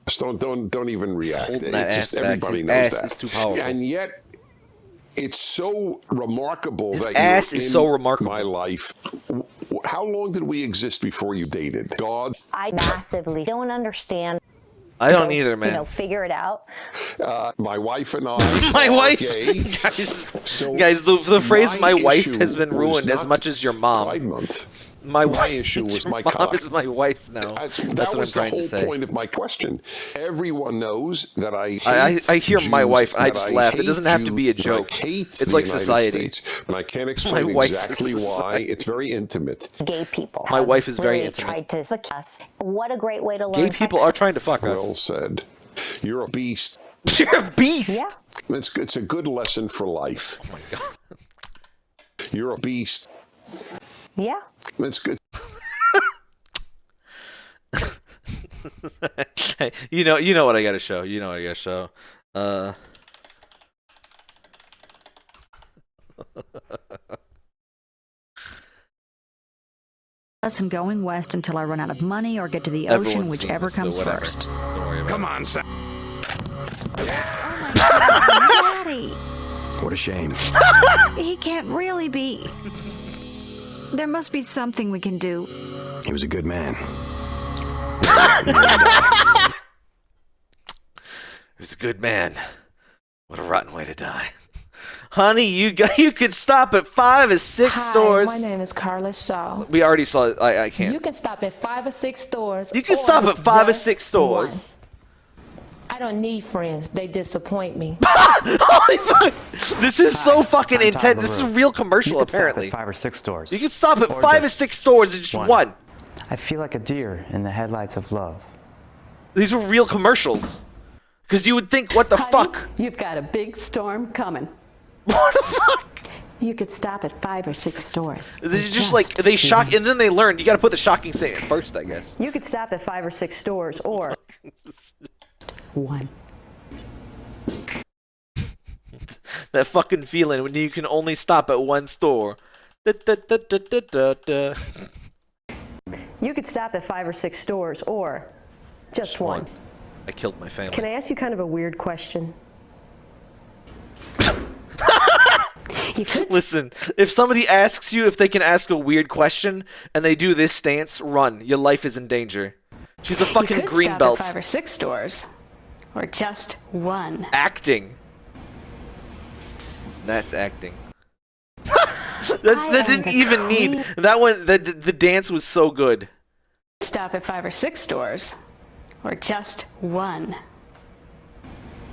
Just don't even react. Holding that It's ass just, back. everybody His knows ass that. is too powerful. And yet, it's so remarkable His that ass you're is in so remarkable. my life. How long did we exist before you dated? God? I massively don't understand. I don't either, man. You know, figure it out. My wife and I. My wife, gay. guys, the phrase "my wife" issue has been was ruined as not much as your mom. Pride Month. My issue was my mom cock. is my wife now. That's what I'm was the trying whole to say. point of my question. Everyone knows that I hear hate my Jews, wife and I that just laugh. It hate doesn't have to Jews, be a that I joke. hate It's the like United society. States, and I can't explain wife exactly is why. society. It's very intimate. Gay people. My have wife is very really intimate. tried to fuck us. What a great way to learn. Gay people are trying to fuck us. Well said. You're a beast. You're a beast. Yeah. It's a good lesson for life. Oh my god. You're a beast. Yeah. That's good. you know what I gotta show. You know what I gotta show. And going west until I run out of money or get to the Everyone's ocean, seen whichever this, but comes whatever. first. Don't worry about Come it. on, Sam. Oh my God, Daddy! What a shame. He can't really be. There must be something we can do. He was a good man. He was a good man. What a rotten way to die. Honey, you could stop at 5 or 6 stores. My name is Carla Shaw. We already saw it. I can't. You can stop at 5 or 6 stores. You can or stop at 5 or just 6 stores. one. I don't need friends. They disappoint me. Holy fuck! This is so fucking I'm intense. Tom This is a LaRue. real commercial, You could stop apparently. at 5 or 6 stores. You can stop at Or 5 or just 6 stores and just one. I feel like a deer in the headlights of love. These were real commercials. Because you would think, what the fuck? You've got a big storm coming. What the fuck? You could stop at 5 or 6 stores. They just like they shock, and then they learned you got to put the shocking statement first, I guess. You could stop at 5 or 6 stores, or one. That fucking feeling when you can only stop at one store. Da, da, da, da, da, da, da. You could stop at 5 or 6 stores, or just one. I killed my family. Can I ask you kind of a weird question? Listen, if somebody asks you if they can ask a weird question and they do this stance, run. Your life is in danger. She's a fucking green belt. At 5 or 6 stores, or just one. Acting. That's acting. That didn't even need that one. The dance was so good. Stop at 5 or 6 stores, or just one.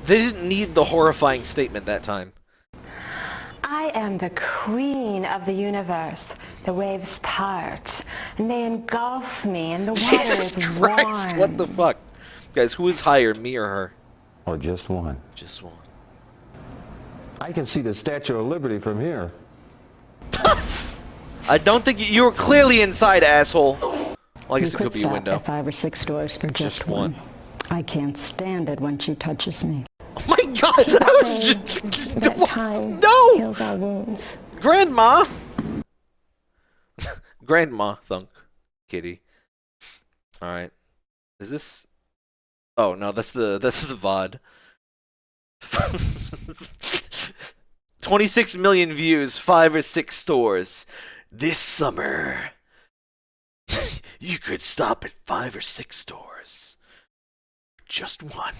They didn't need the horrifying statement that time. I am the queen of the universe. The waves part, and they engulf me, and the water Jesus is Christ, warm. what the fuck? Guys, who is higher, me or her? Or just one? Just one. I can see the Statue of Liberty from here. I don't think you were clearly inside, asshole. Well, I guess it could be a window. At 5 or 6 stores for just one. I can't stand it when she touches me. Oh my god, that was just... That time heals our wounds. Grandma! Grandma thunk. Kitty. Alright. Is this... Oh, no, that's the VOD. 26 million views, 5 or 6 stores. This summer, you could stop at 5 or 6 stores. Just one.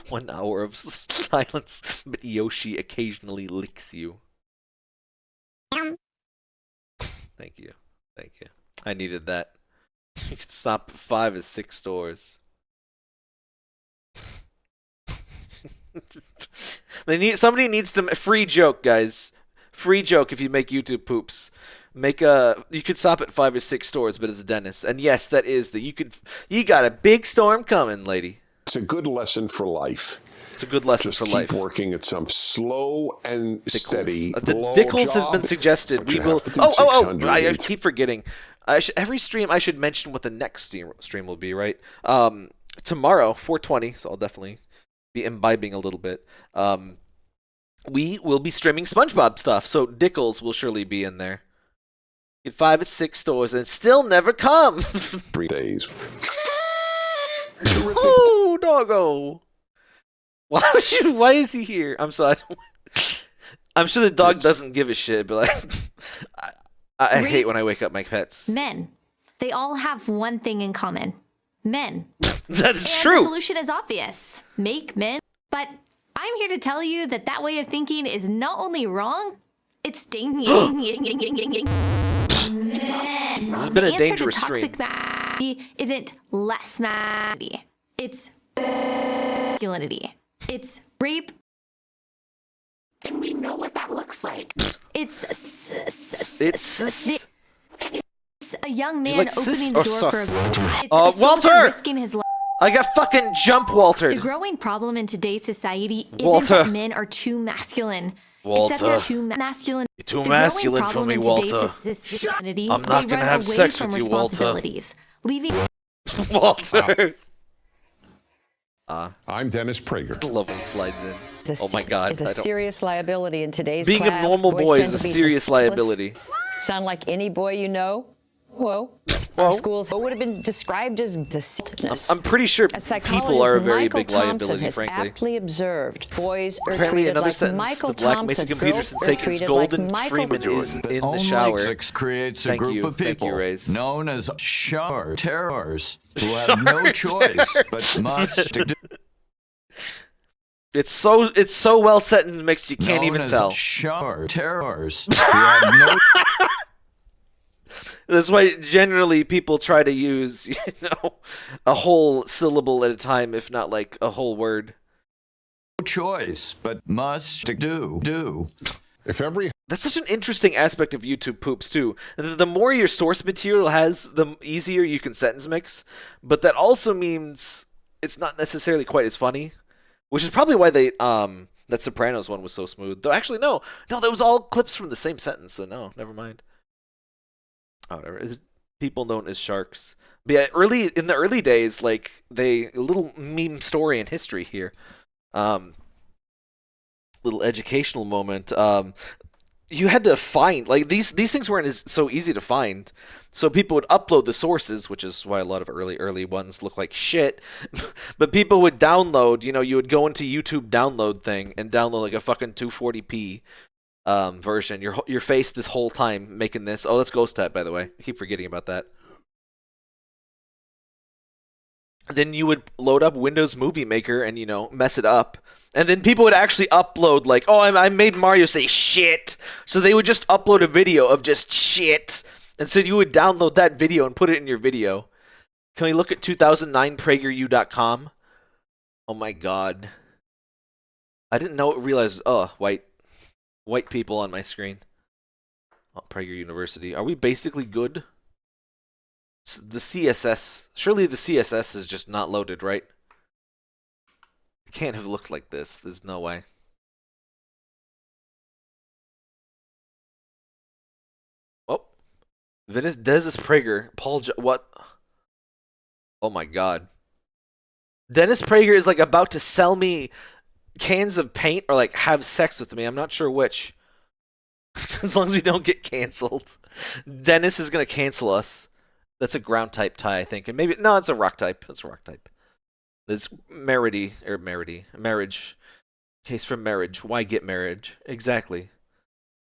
1 hour of silence, but Yoshi occasionally licks you. Thank you. Thank you. I needed that. You could stop at 5 or 6 stores. Somebody needs to free joke, guys. Free joke if you make YouTube poops. You could stop at 5 or 6 stores, but it's Dennis. And yes, that is you got a big storm coming, lady. It's a good lesson for life. It's a good lesson for life. Keep working at some slow and steady. The Dickles has been suggested. We will. I keep forgetting. Every stream I should mention what the next stream will be. Right. Tomorrow, 4:20. So I'll definitely be imbibing a little bit. We will be streaming SpongeBob stuff, so Dickles will surely be in there. Get 5 or 6 stores and still never come. 3 days. Oh, doggo! Why is he here? I'm sorry. I'm sure the dog doesn't give a shit, but like, I hate when I wake up my pets. Men. They all have one thing in common. Men. That's true. The solution is obvious. Make men. But I'm here to tell you that way of thinking is not only wrong, it's dangerous. This has been a dangerous stream. Isn't less masculinity. It's masculinity. It's rape. And we know what that looks like. It's a young man opening the door for a Walter! risking his life. I got fucking jump Walter. The growing problem in today's society isn't Walter. that men are too masculine. Walter. Except they're too masculine. You're too masculine for me, Walter. I'm not gonna have sex with you, Walter. Leaving Walter. I'm Dennis Prager. I love when he slides in. Oh my god. It's a serious liability in today's Being class. a normal boy Boys is a tend to be serious suspicious. liability. Sound like any boy you know? Whoa. Our schools would have been described as deceptiveness. I'm pretty sure people are a very Michael big Thompson liability, has frankly. aptly observed boys are Apparently, treated another like sentence Michael the Black Thompson. Mesa computer Girls should are say is treated Golden like Michael Freeman is in the shower. Creates a Thank group you. of people Thank you, Rays. known as short terrors who have no choice but must do. It's so well set and mixed you can't even tell. Short terrors who have no. That's why generally people try to use, a whole syllable at a time, if not like a whole word. No choice, but must do. That's such an interesting aspect of YouTube poops too. The more your source material has, the easier you can sentence mix. But that also means it's not necessarily quite as funny, which is probably why they That Sopranos one was so smooth. Though actually, no, that was all clips from the same sentence. So no, never mind. Oh, whatever. It's people known as sharks. But yeah, in the early days, like a little meme story in history here. Little educational moment. You had to find, like, these things weren't so easy to find. So people would upload the sources, which is why a lot of early ones look like shit. But people would download, you would go into YouTube download thing and download like a fucking 240p version. Your face this whole time making this. Oh, that's Ghost Type, by the way. I keep forgetting about that. Then you would load up Windows Movie Maker and, mess it up. And then people would actually upload, like, oh, I made Mario say shit. So they would just upload a video of just shit. And so you would download that video and put it in your video. Can we look at 2009 PragerU.com? Oh my god. I didn't realize, white people on my screen. Oh, Prager University. Are we basically good? The CSS. Surely the CSS is just not loaded, right? It can't have looked like this. There's no way. Oh. Dennis Prager. What? Oh my god. Dennis Prager is like about to sell me cans of paint or like have sex with me. I'm not sure which. As long as we don't get canceled. Dennis is going to cancel us. That's a ground type tie, I think. And maybe, no, it's a rock type. It's a rock type. It's marriage. Case for marriage. Why get marriage? Exactly.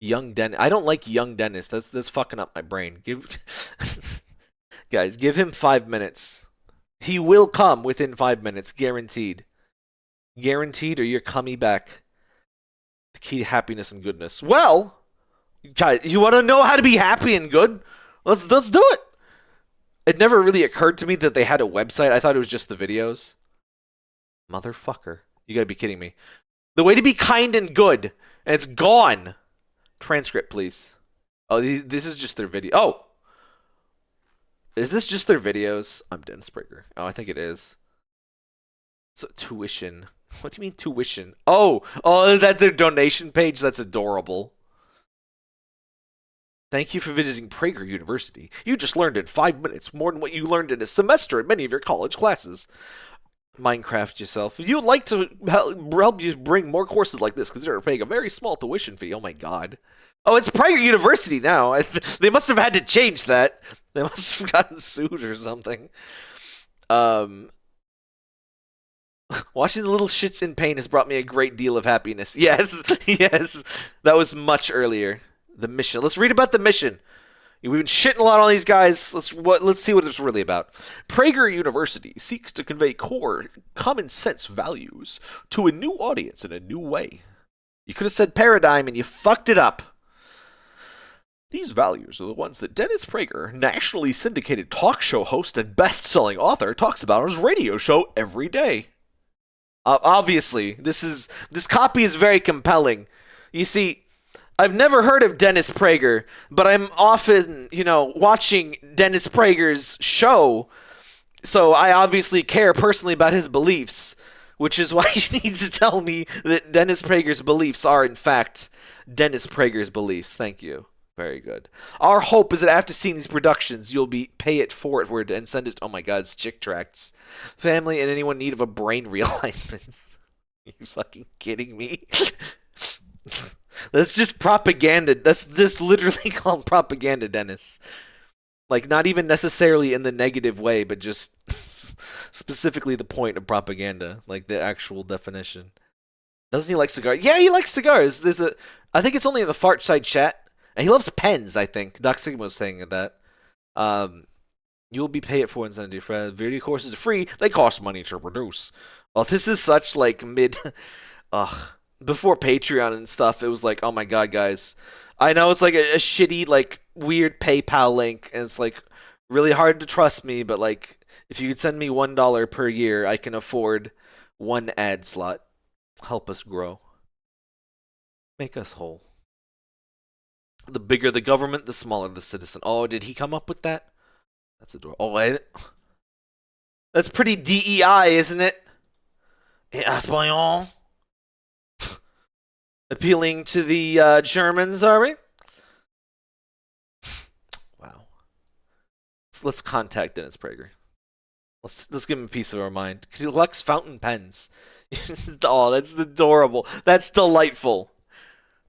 Young Dennis. I don't like young Dennis. That's fucking up my brain. Guys, give him 5 minutes. He will come within 5 minutes. Guaranteed. Guaranteed, or you're coming back. The key to happiness and goodness. Well, guys, you want to know how to be happy and good? Let's do it. It never really occurred to me that they had a website. I thought it was just the videos. Motherfucker. You gotta be kidding me. The way to be kind and good. And it's gone. Transcript, please. Oh, this is just their video. Oh! Is this just their videos? I'm Dennis Prager. Oh, I think it is. So, tuition. What do you mean tuition? Oh, is that their donation page? That's adorable. Thank you for visiting Prager University. You just learned in 5 minutes more than what you learned in a semester in many of your college classes. Minecraft yourself. If you would like to help you bring more courses like this, consider paying a very small tuition fee. Oh my god. Oh, it's Prager University now. They must have had to change that. They must have gotten sued or something. Watching the little shits in pain has brought me a great deal of happiness. Yes, yes. That was much earlier. The mission. Let's read about the mission. We've been shitting a lot on these guys. Let's see what it's really about. Prager University seeks to convey core common sense values to a new audience in a new way. You could have said paradigm and you fucked it up. These values are the ones that Dennis Prager, nationally syndicated talk show host and best-selling author, talks about on his radio show every day. Obviously, this copy is very compelling. You see, I've never heard of Dennis Prager, but I'm often, watching Dennis Prager's show, so I obviously care personally about his beliefs, which is why you need to tell me that Dennis Prager's beliefs are, in fact, Dennis Prager's beliefs. Thank you. Very good. Our hope is that after seeing these productions, you'll pay it forward and send it. Oh my God, it's chick tracts. Family and anyone in need of a brain realignment. Are you fucking kidding me? That's just propaganda. That's just literally called propaganda, Dennis. Like, not even necessarily in the negative way, but just specifically the point of propaganda, like the actual definition. Doesn't he like cigars? Yeah, he likes cigars. I think it's only in the Fart Side chat. And he loves pens, I think. Doc Sigma was saying that. You'll be paid for and sent to your friend. Video courses are free. They cost money to produce. Well, this is such like before Patreon and stuff, it was like, oh my god, guys. I know it's like a shitty, like, weird PayPal link, and it's like really hard to trust me, but like, if you could send me $1 per year, I can afford one ad slot. Help us grow. Make us whole. The bigger the government, the smaller the citizen. Oh, did he come up with that? That's adorable. Oh, that's pretty DEI, isn't it? En español. Appealing to the Germans, are we? Wow. Let's contact Dennis Prager. Let's give him a piece of our mind. He collects fountain pens. Oh, that's adorable. That's delightful.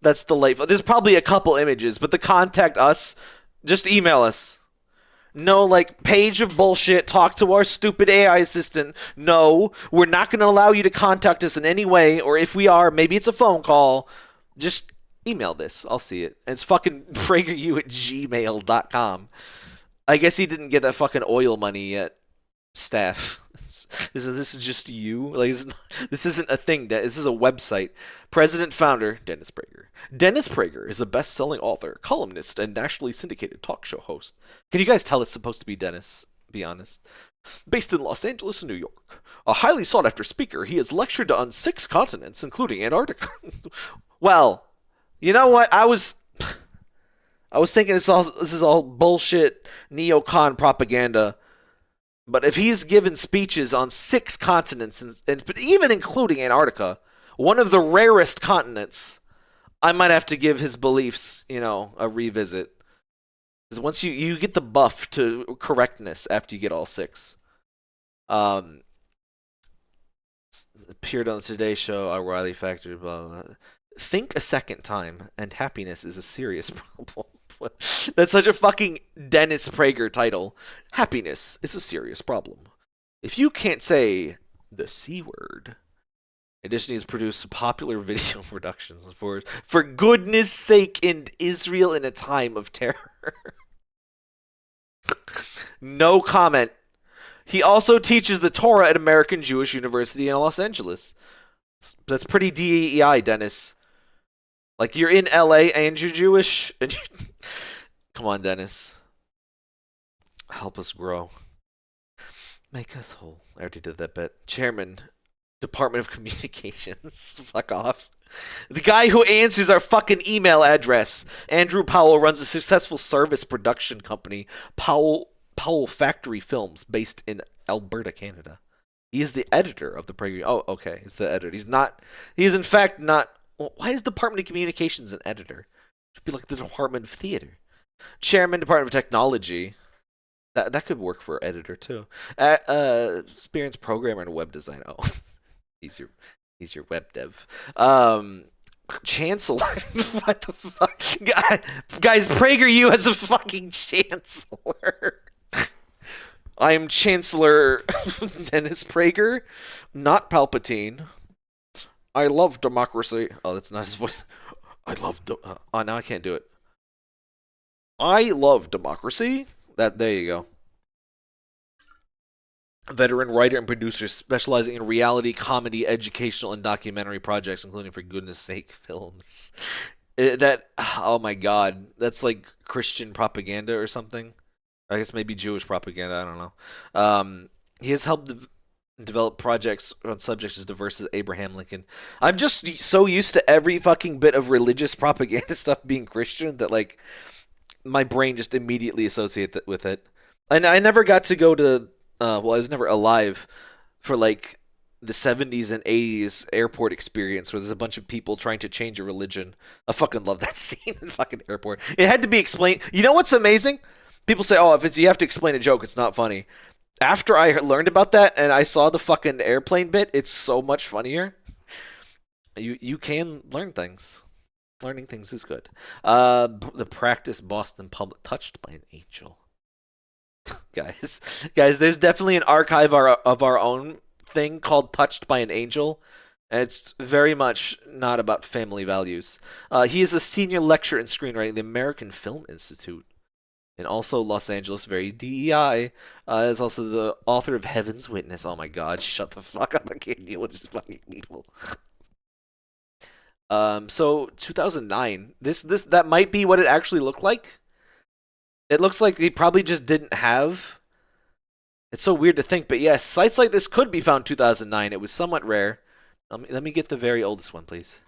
That's delightful. There's probably a couple images, but to contact us, just email us. No, like, page of bullshit, talk to our stupid AI assistant. No, we're not going to allow you to contact us in any way, or if we are, maybe it's a phone call. Just email this. I'll see it. And it's fucking PragerU at gmail.com. I guess he didn't get that fucking oil money yet. Staff. This is just you? Like, this isn't a thing. This is a website. President founder, Dennis Prager. Dennis Prager is a best-selling author, columnist, and nationally syndicated talk show host. Can you guys tell it's supposed to be Dennis? Be honest. Based in Los Angeles and New York. A highly sought-after speaker, he has lectured on 6 continents, including Antarctica. Well, you know what? I was thinking this is all bullshit neocon propaganda. But if he's given speeches on 6 continents, and even including Antarctica, one of the rarest continents, I might have to give his beliefs, a revisit. Because once you get the buff to correctness after you get all 6. Appeared on the Today Show, O'Reilly Factor, blah, blah. Think a second time, and happiness is a serious problem. That's such a fucking Dennis Prager title. Happiness is a serious problem. If you can't say the C word. In addition, he's produced popular video productions for goodness sake in Israel in a time of terror. No comment. He also teaches the Torah at American Jewish University in Los Angeles. That's pretty DEI, Dennis. Like, you're in LA and you're Jewish. And come on, Dennis. Help us grow. Make us whole. I already did that bit. Chairman, Department of Communications. Fuck off. The guy who answers our fucking email address. Andrew Powell runs a successful service production company, Powell Factory Films, based in Alberta, Canada. He is the editor of the PragerU. Oh, okay. He's the editor. He is in fact not. Why is Department of Communications an editor? It should be like the Department of Theater. Chairman, Department of Technology. That could work for editor too. Experienced programmer and web designer. Oh, he's your web dev. Chancellor. What the fuck, guys? PragerU has a fucking chancellor. I am Chancellor Dennis Prager, not Palpatine. I love democracy. Oh, that's not his voice. Oh, now I can't do it. I love democracy. There you go. Veteran writer and producer specializing in reality, comedy, educational, and documentary projects, including For Goodness Sake films. Oh my god, that's like Christian propaganda or something. I guess maybe Jewish propaganda. I don't know. He has helped develop projects on subjects as diverse as Abraham Lincoln. I'm just so used to every fucking bit of religious propaganda stuff being Christian that like my brain just immediately associates it with it. And I never got to go to. I was never alive for like the 70s and 80s airport experience where there's a bunch of people trying to change a religion. I fucking love that scene in the fucking airport. It had to be explained. You know what's amazing? People say, oh, if you have to explain a joke, it's not funny. After I learned about that and I saw the fucking airplane bit, it's so much funnier. You can learn things. Learning things is good. The practice Boston public touched by an angel. guys, there's definitely an archive of our own thing called Touched by an Angel. And it's very much not about family values. He is a senior lecturer in screenwriting at the American Film Institute. And also Los Angeles, very DEI, is also the author of Heaven's Witness. Oh my god, shut the fuck up. I can't deal with these fucking people. So 2009, that might be what it actually looked like. It looks like they probably just didn't have. It's so weird to think, but yes, sites like this could be found 2009. It was somewhat rare. Let me get the very oldest one, please.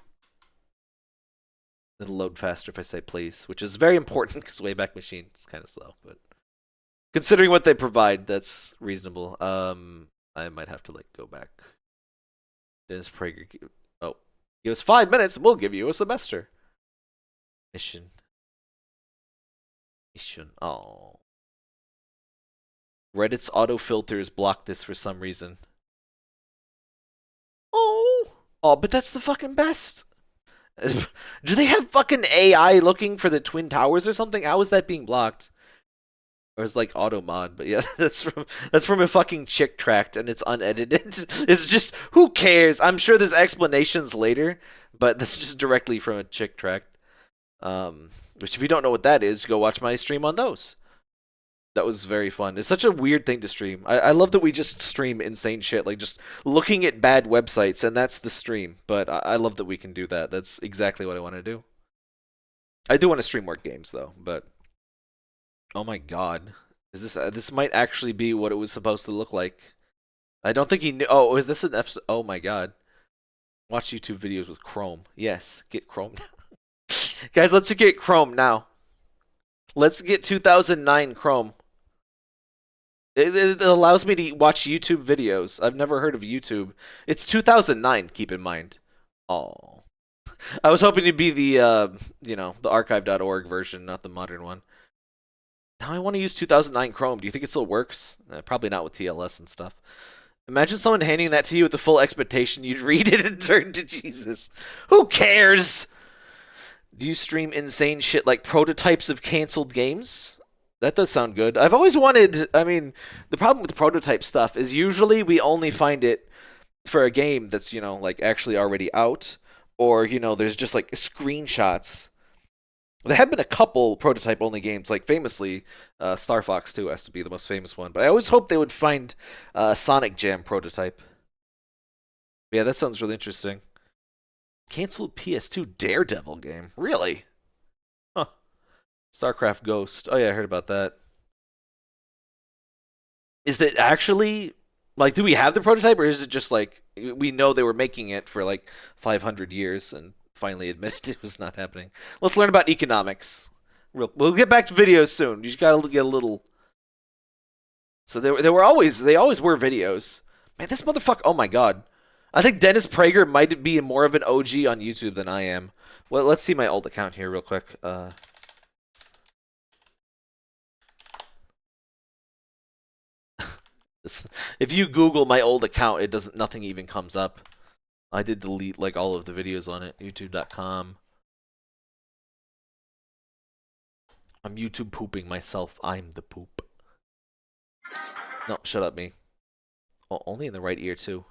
It'll load faster if I say please, which is very important because Wayback Machine is kind of slow, but considering what they provide, that's reasonable. I might have to like go back. Dennis Prager. Oh, Give us 5 minutes and we'll give you a semester. Mission. Oh. Reddit's autofilters blocked this for some reason. Oh, but that's the fucking best. Do they have fucking AI looking for the Twin Towers or something? How is that being blocked? Or it's like auto mod, but yeah, that's from a fucking chick tract and it's unedited. It's just, who cares? I'm sure there's explanations later, but that's just directly from a chick tract. Which if you don't know what that is, go watch my stream on those. That was very fun. It's such a weird thing to stream. I love that we just stream insane shit, like just looking at bad websites, and that's the stream. But I love that we can do that. That's exactly what I want to do. I do want to stream more games though, but oh my god, is this might actually be what it was supposed to look like. I don't think he knew. Oh, is this an F? Oh my god. Watch YouTube videos with Chrome. Yes, get Chrome. Guys, let's get Chrome now. Let's get 2009 Chrome. It allows me to watch YouTube videos. I've never heard of YouTube. It's 2009, keep in mind. Oh. I was hoping to be the, the archive.org version, not the modern one. Now I want to use 2009 Chrome. Do you think it still works? Probably not with TLS and stuff. Imagine someone handing that to you with the full expectation you'd read it and turn to Jesus. Who cares? Do you stream insane shit like prototypes of canceled games? That does sound good. I've always wanted, the problem with prototype stuff is usually we only find it for a game that's, like actually already out, or, there's just like screenshots. There have been a couple prototype-only games, like famously, Star Fox 2 has to be the most famous one, but I always hoped they would find Sonic Jam prototype. Yeah, that sounds really interesting. Canceled PS2 Daredevil game. Really? Huh. StarCraft Ghost. Oh yeah, I heard about that. Is that actually, like, do we have the prototype, or is it just like, we know they were making it for like 500 years and finally admitted it was not happening? Let's learn about economics. We'll get back to videos soon. You just gotta get a little. So they always were videos. Man, this motherfucker, oh my god. I think Dennis Prager might be more of an OG on YouTube than I am. Well, let's see my old account here real quick. If you Google my old account, it doesn't. Nothing even comes up. I did delete like all of the videos on it. YouTube.com. I'm YouTube pooping myself. I'm the poop. No, shut up, me. Oh, only in the right ear too.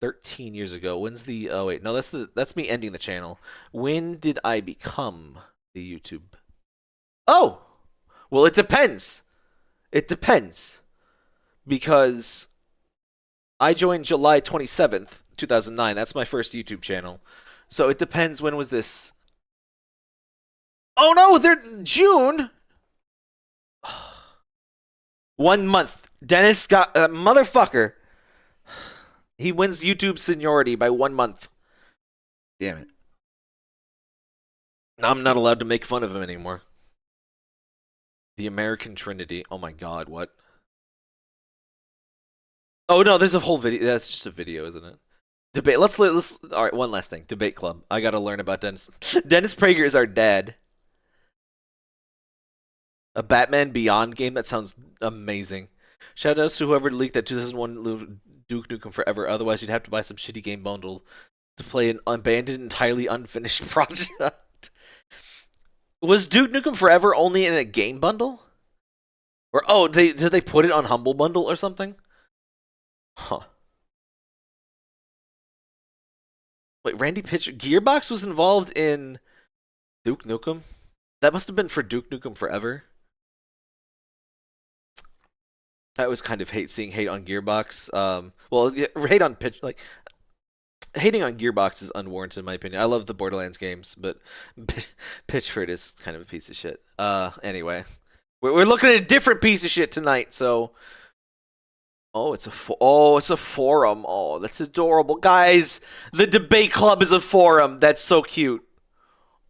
13 years ago. When's the? Oh wait, no, that's me ending the channel. When did I become the YouTube? Oh, well, it depends. It depends, because I joined July 27th, 2009. That's my first YouTube channel. So it depends. When was this? Oh no, they're June. 1 month. Dennis got motherfucker. He wins YouTube seniority by 1 month. Damn it. I'm not allowed to make fun of him anymore. The American Trinity. Oh my god, what? Oh no, there's a whole video. That's just a video, isn't it? Debate. Let's all right, one last thing. Debate club. I got to learn about Dennis. Dennis Prager is our dad. A Batman Beyond game? That sounds amazing. Shout outs to whoever leaked that 2001 Duke Nukem Forever. Otherwise, you'd have to buy some shitty game bundle to play an abandoned, entirely unfinished project. Was Duke Nukem Forever only in a game bundle? Or did they put it on Humble Bundle or something? Huh. Wait, Randy Pitcher Gearbox was involved in Duke Nukem? That must have been for Duke Nukem Forever. I always kind of hate seeing hate on Gearbox. Well, hate on hating on Gearbox is unwarranted in my opinion. I love the Borderlands games, but Pitchford is kind of a piece of shit. Anyway, we're looking at a different piece of shit tonight. So, it's a forum. Oh, that's adorable, guys. The debate club is a forum. That's so cute.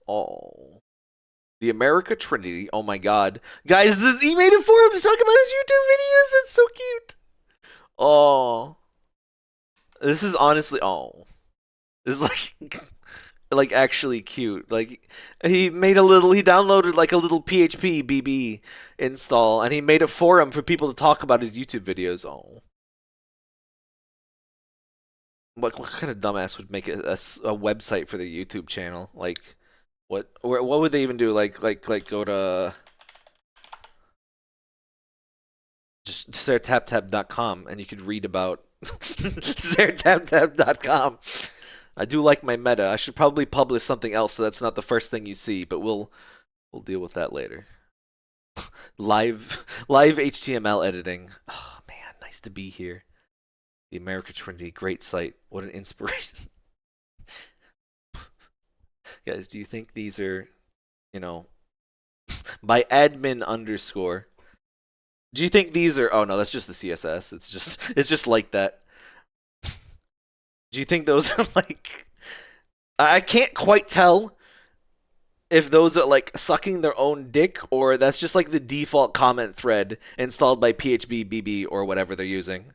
Oh. The America Trinity. Oh my god. Guys, he made a forum to talk about his YouTube videos. That's so cute. Oh. This is honestly, is like actually cute. Like he downloaded like a little PHP BB install, and he made a forum for people to talk about his YouTube videos. Oh, what kind of dumbass would make a website for the YouTube channel? Like, what would they even do? Like go to just sartaptap.com and you could read about sartaptap.com. I do like my meta. I should probably publish something else so that's not the first thing you see, but we'll deal with that later. live HTML editing. Oh man, nice to be here. The America Trinity, great site. What an inspiration. Guys, do you think these are, by admin _? Do you think these are? Oh no, that's just the CSS. It's just like that. Do you think those are like? I can't quite tell if those are like sucking their own dick or that's just like the default comment thread installed by PHP BB or whatever they're using.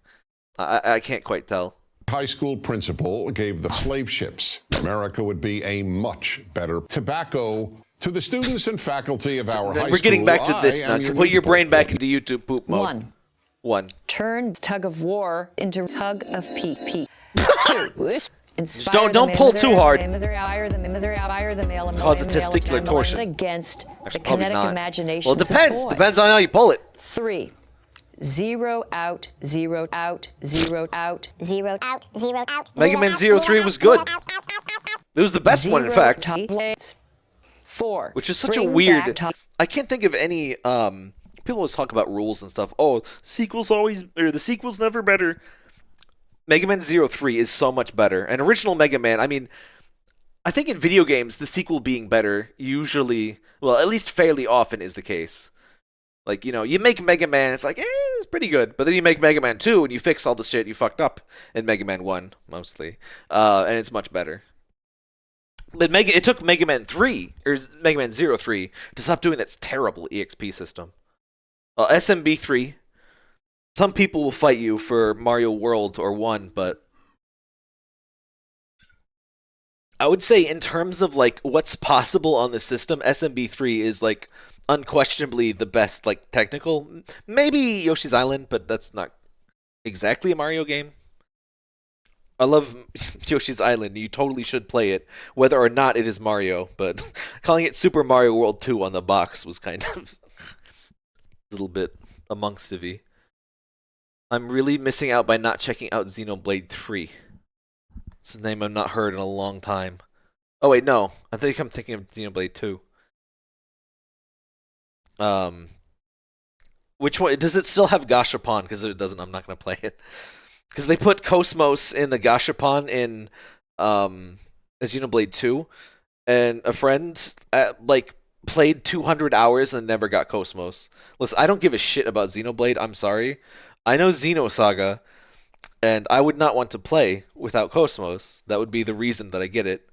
I can't quite tell. High school principal gave the slave ships. America would be a much better tobacco. To the students and faculty of our high school, we're getting back to this now. Put your brain back into YouTube poop mode. One. Turn tug of war into tug of pee. 2. Just don't pull too hard. Cause the testicular torsion. Against the probably kinetic not. imagination. Well, it depends. Depends on how you pull it. 3. 0 out, 0 out, 0 out, 0 out, 0 out. Mega Man 03 was good. It was the best one, in fact. 4. Which is such a weird. I can't think of any. People always talk about rules and stuff. Oh, the sequel's never better. Mega Man 03 is so much better. And original Mega Man, I mean, I think in video games, the sequel being better usually, well, at least fairly often is the case. Like, you make Mega Man, it's like, it's pretty good. But then you make Mega Man 2 and you fix all the shit you fucked up in Mega Man 1, mostly. And it's much better. But it took Mega Man 3, or Mega Man 03, to stop doing that terrible EXP system. SMB 3. Some people will fight you for Mario World or 1, but I would say in terms of like what's possible on the system, SMB 3 is like unquestionably the best like technical. Maybe Yoshi's Island, but that's not exactly a Mario game. I love Yoshi's Island. You totally should play it, whether or not it is Mario. But calling it Super Mario World 2 on the box was kind of a little bit amongst of I'm really missing out by not checking out Xenoblade 3. It's a name I've not heard in a long time. Oh wait, no. I think I'm thinking of Xenoblade 2. Which one? Does it still have Gashapon? Because if it doesn't, I'm not going to play it. Because they put Cosmos in the Gashapon in Xenoblade 2, and a friend played 200 hours and never got Cosmos. Listen, I don't give a shit about Xenoblade. I'm sorry. I know Xenosaga, and I would not want to play without Cosmos. That would be the reason that I get it.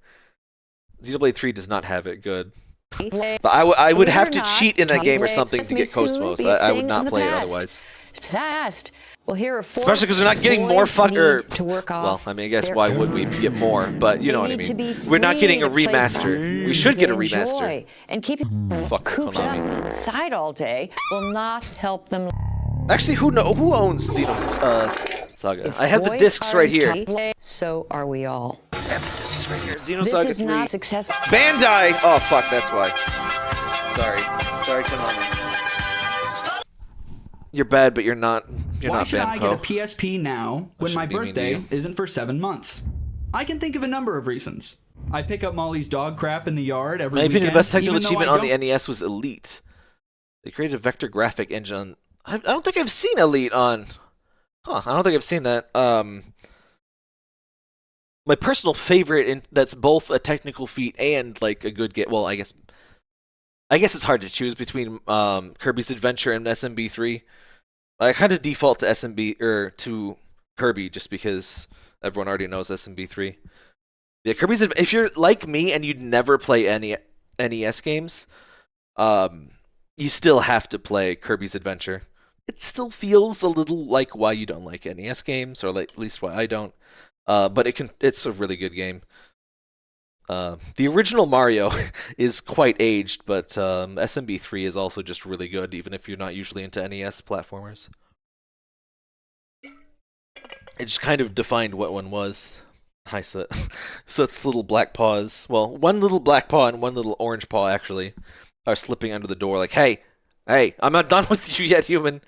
Xenoblade 3 does not have it good. But I would have to cheat in that game or something to get Cosmos. I would not play it otherwise. Well, here are 4 especially because we're not getting more to work off. Well, I mean, I guess why would we get more? But you know what I mean. We're not getting a remaster. We should get a remaster. And keep Fuck cooped up Konami. inside all day will not help them. Actually, who owns Xenosaga? I have the discs right here. So are we all. I have the discs right here. This Xenosaga is 3. not successful. Bandai! Oh, fuck, that's why. Sorry, Konami. You're bad, but you're not. You're Why not should I get a Bamco. PSP now when my birthday isn't for 7 months? I can think of a number of reasons. I pick up Molly's dog crap in the yard every My opinion, weekend, the best technical even though achievement I on the NES was Elite. They created a vector graphic engine. I don't think I've seen Elite on. I don't think I've seen that. My personal favorite, that's both a technical feat and like a good game. Well, I guess it's hard to choose between Kirby's Adventure and SMB3. I kind of default to to Kirby just because everyone already knows SMB3. Yeah, if you're like me and you'd never play any NES games, you still have to play Kirby's Adventure. It still feels a little like why you don't like NES games, or at least why I don't. But it's a really good game. The original Mario is quite aged, but SMB3 is also just really good, even if you're not usually into NES platformers. It just kind of defined what one was. Hi, so it's little black paws. Well, one little black paw and one little orange paw, actually, are slipping under the door like, hey, I'm not done with you yet, human.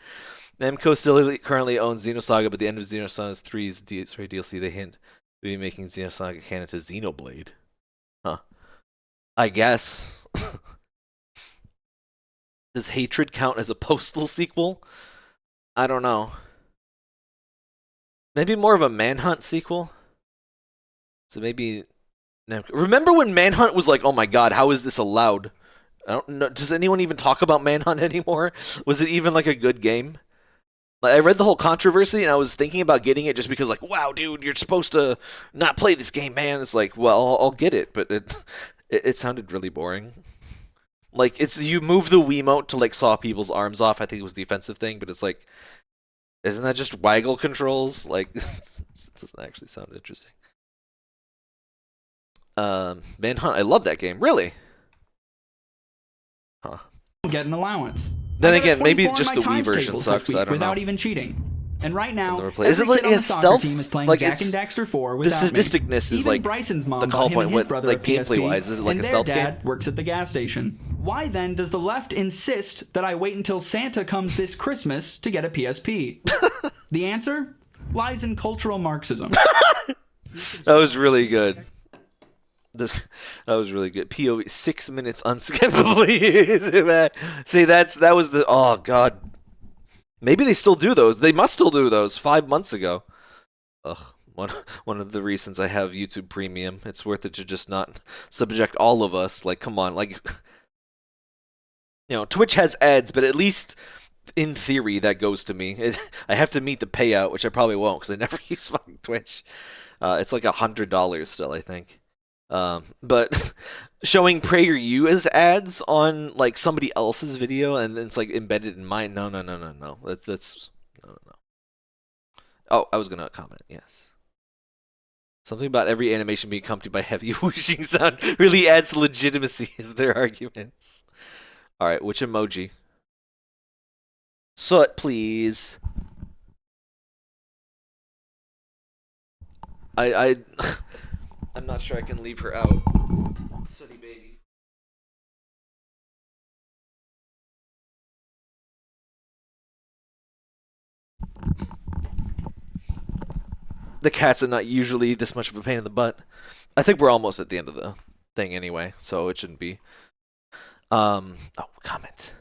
Namco still currently owns Xenosaga, but the end of Xenosaga 3's DLC, they hint to be making Xenosaga canon to Xenoblade. Huh. I guess. Does Hatred count as a Postal sequel? I don't know. Maybe more of a Manhunt sequel? So maybe... Remember when Manhunt was like, oh my god, how is this allowed? I don't know. Does anyone even talk about Manhunt anymore? Was it even like a good game? Like, I read the whole controversy and I was thinking about getting it just because, like, wow, dude, you're supposed to not play this game, man. It's like, well, I'll get it, but it sounded really boring. Like, it's you move the Wiimote to like saw people's arms off. I think it was the offensive thing, but it's like, isn't that just waggle controls? Like, it doesn't actually sound interesting. Manhunt, I love that game. Really? Huh. Get an allowance. Then again, maybe just the Wii version sucks. I don't know. Without even cheating. And right now, is it like a stealth? Team is playing Like Jack it's and Daxter 4 the without sadisticness me. is Even like Bryson's mom the bought call him point. and his What brother like a PSP, gameplay wise is it like and a stealth their game? dad works at the gas station. Why then does the left insist that I wait until Santa comes this Christmas to get a PSP? The answer lies in cultural Marxism. That was really good. That was really good. POV 6 minutes unskippably. See, that was the oh god. Maybe they still do those. They must still do those 5 months ago. Ugh. One of the reasons I have YouTube Premium. It's worth it to just not subject all of us. Like, come on, like, you know, Twitch has ads, but at least in theory that goes to me. I have to meet the payout, which I probably won't because I never use fucking Twitch. It's like $100 still, I think. But showing PragerU as ads on like somebody else's video and then it's like embedded in mine. No. That's no. Oh, I was gonna comment. Yes. Something about every animation being accompanied by heavy whooshing sound really adds legitimacy of their arguments. All right, which emoji? Soot, please. I'm not sure I can leave her out. Sooty baby. The cats are not usually this much of a pain in the butt. I think we're almost at the end of the thing anyway, so it shouldn't be. Oh, comment.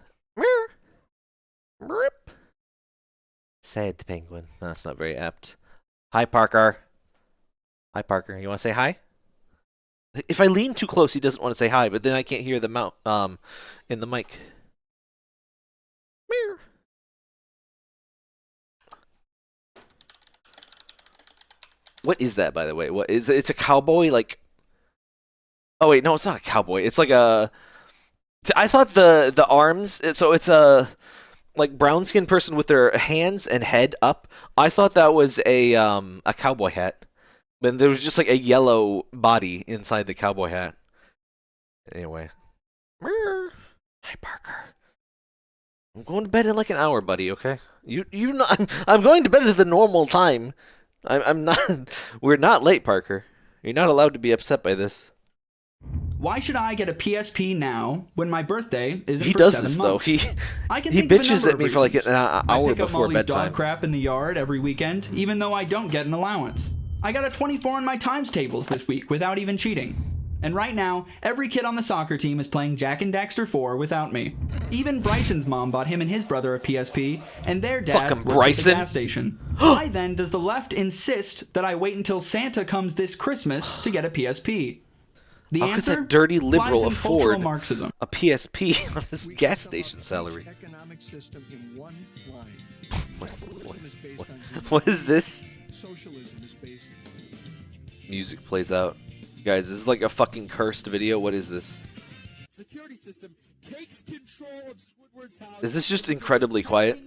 Sad the penguin. No, that's not very apt. Hi, Parker. Hi, Parker. You want to say hi? If I lean too close, he doesn't want to say hi, but then I can't hear the mouth in the mic. Meow. What is that, by the way? What is it? It's a cowboy, like... Oh, wait, no, it's not a cowboy. It's like a... I thought the arms... So it's a like brown-skinned person with their hands and head up. I thought that was a cowboy hat. But there was just like a yellow body inside the cowboy hat. Anyway. Hi, Parker. I'm going to bed in like an hour, buddy, okay? You know, I'm going to bed at the normal time. I'm not... We're not late, Parker. You're not allowed to be upset by this. Why should I get a PSP now when my birthday isn't he for does 7 this, months? Though. I can he think of a bitches number at of me for like an hour I pick before up Molly's bedtime. dog crap in the yard every weekend, even though I don't get an allowance. I got a 24 on my times tables this week without even cheating. And right now, every kid on the soccer team is playing Jack and Daxter 4 without me. Even Bryson's mom bought him and his brother a PSP, and their dad Fucking works Bryson. at the gas station. Why then does the left insist that I wait until Santa comes this Christmas to get a PSP? The How could answer that dirty liberal lies in cultural afford Marxism. a PSP on his gas station salary? What is this? Music plays out. Guys, this is like a fucking cursed video. What is this? Security system takes control of Squidward's house. Is this just incredibly quiet?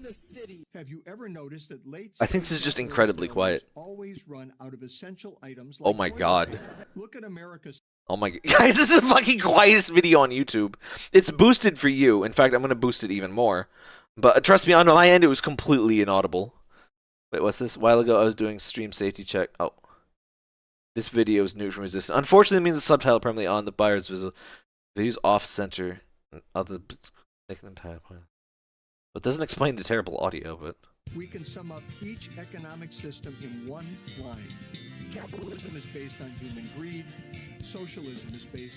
Have you ever noticed that late I think this is just incredibly quiet. always run out of essential items Oh like my toilet god. paper? Look at America's Oh my guys, this is the fucking quietest video on YouTube. It's boosted for you. In fact, I'm gonna boost it even more. But trust me, on my end, it was completely inaudible. Wait, what's this? A while ago, I was doing stream safety check. Oh. This video is new from resistance. Unfortunately, it means the subtitle permanently on the buyer's visual. Videos off-center. Other but doesn't explain the terrible audio, but... We can sum up each economic system in one line. Capitalism is based on human greed. Socialism is based...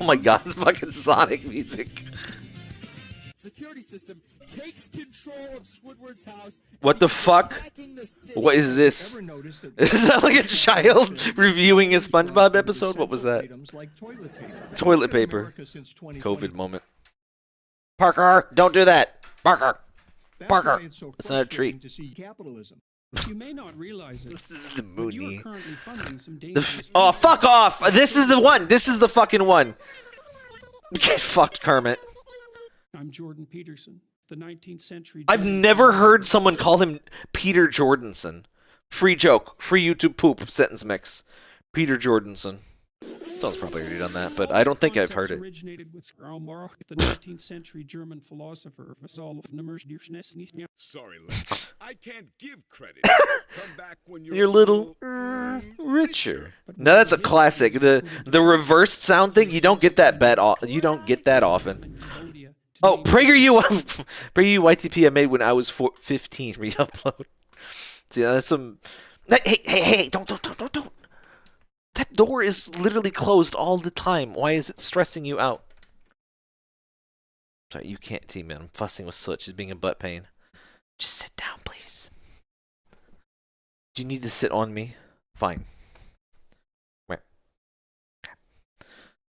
Oh my god, it's fucking Sonic music. Security system takes control of Squidward's house. What the fuck? What is this? Is that like a child reviewing a SpongeBob episode? What was that? Toilet paper. COVID moment. Parker, don't do that. Parker. Parker. That's not a treat. You may not realize it. This is the Mooney. Oh, fuck off! This is the one. This is the fucking one. Get fucked, Kermit. I'm Jordan Peterson, the 19th century. I've never heard someone call him Peter Jordanson. Free joke. Free YouTube poop sentence mix. Peter Jordanson. Someone's probably already done that, but I don't think I've heard it. Originated with the 19th century German philosopher. Sorry, I can't give credit. Come back when you're little richer. Now that's a classic. The reversed sound thing. You don't get that you don't get that often. Oh, PragerU YTP I made when I was 15. Re-upload. See, that's some. Hey! Don't! That door is literally closed all the time. Why is it stressing you out? Sorry, you can't see me. I'm fussing with Soot. She's being a butt pain. Just sit down, please. Do you need to sit on me? Fine. Right. Okay.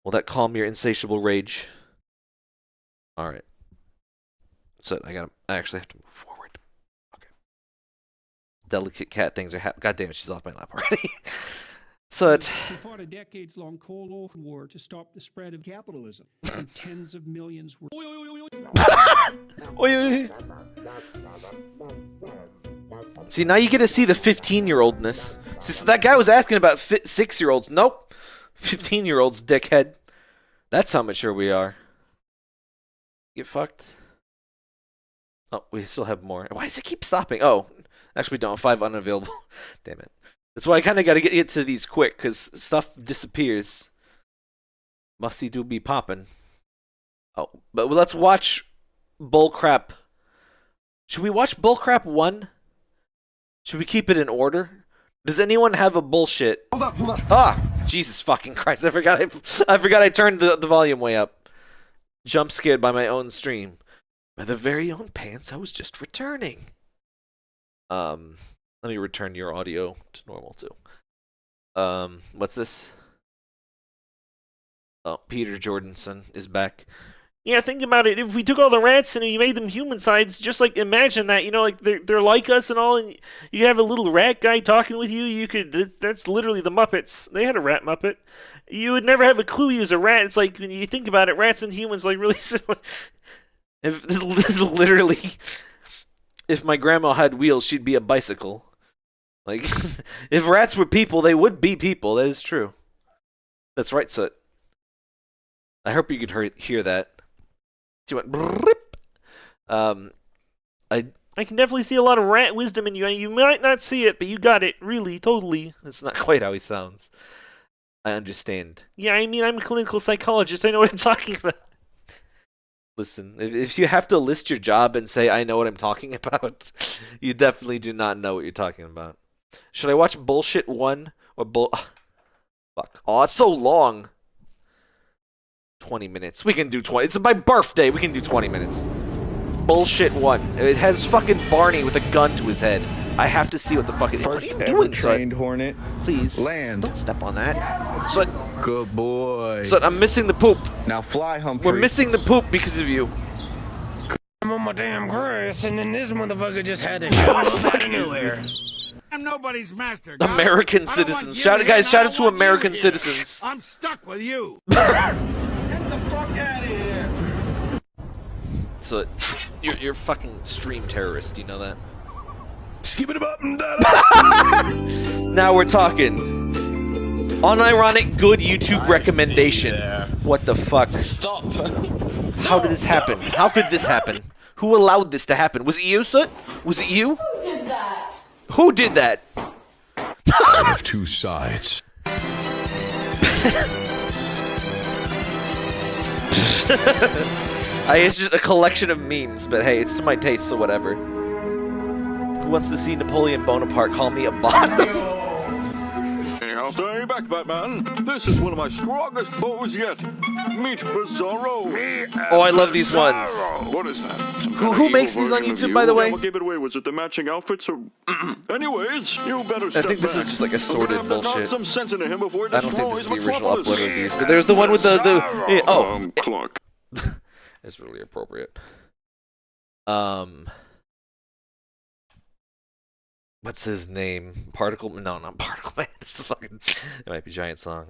Will that calm your insatiable rage? Alright. So I actually have to move forward. Okay. Delicate cat things are God damn it, she's off my lap already. So We fought a decades-long Cold War to stop the spread of capitalism, and tens of millions were. See, now you get to see the 15-year-oldness. See, so that guy was asking about 6-year-olds. Nope. 15-year-olds, dickhead. That's how mature we are. Get fucked. Oh, we still have more. Why does it keep stopping? Oh, actually we don't. 5 unavailable. Damn it. That's why I kind of got to get to these quick, because stuff disappears. Musty do be popping. Oh, but let's watch Bullcrap. Should we watch Bullcrap 1? Should we keep it in order? Does anyone have a bullshit? Hold up. Ah! Jesus fucking Christ. I forgot I turned the volume way up. Jump scared by my own stream. By the very own pants I was just returning. Let me return your audio to normal too. What's this? Oh, Peter Jordanson is back. Yeah, think about it. If we took all the rats and you made them human sides, just like imagine that, you know, like they're like us and all, and you have a little rat guy talking with you. You could. That's literally the Muppets. They had a rat Muppet. You would never have a clue he was a rat. It's like when you think about it, rats and humans like really similar. If literally, if my grandma had wheels, she'd be a bicycle. Like, if rats were people, they would be people. That is true. That's right, Soot. I hope you could hear that. She went. I can definitely see a lot of rat wisdom in you. You might not see it, but you got it. Really, totally. That's not quite how he sounds. I understand. Yeah, I mean, I'm a clinical psychologist. I know what I'm talking about. Listen, if you have to list your job and say, I know what I'm talking about, you definitely do not know what you're talking about. Should I watch Bullshit 1 or Fuck. Oh, it's so long. 20 minutes. We can do 20. It's my birthday. We can do 20 minutes. Bullshit 1. It has fucking Barney with a gun to his head. I have to see what the fuck it is. What are you doing, trained hornet. Please. Land. Don't step on that. So, good boy. So I'm missing the poop. Now fly, Humphrey. We're missing the poop because of you. I'm on my damn grass, and then this motherfucker just had to show up out of nowhere. I'm nobody's master. American citizens. Shout out to American citizens. I'm stuck with you. Get the fuck out of here. So you're fucking stream terrorist, you know that? Skip it up and Now we're talking. Unironic good YouTube recommendation. What the fuck? Stop. How did this happen? How could this happen? Who allowed this to happen? Was it you, Soot? Was it you? Who did that? Who did that? Of two sides. It's just a collection of memes, but hey, it's to my taste, so whatever. Who wants to see Napoleon Bonaparte call me a bottom? I'll stay back, Batman. This is one of my strongest bows yet. Meet Bizarro. Oh, I love these ones. What is that? Who makes these on YouTube, by the way? What gave it away? Was it the matching outfits or... Anyways, you better I step think this back. is just like assorted bullshit. Some sense into him before it I don't think this is the destroys original Metropolis. upload of these, but there's the one with the oh. Clock. It's really appropriate. What's his name? Particle? No, not Particle Man. It's the fucking. It might be Giant Song.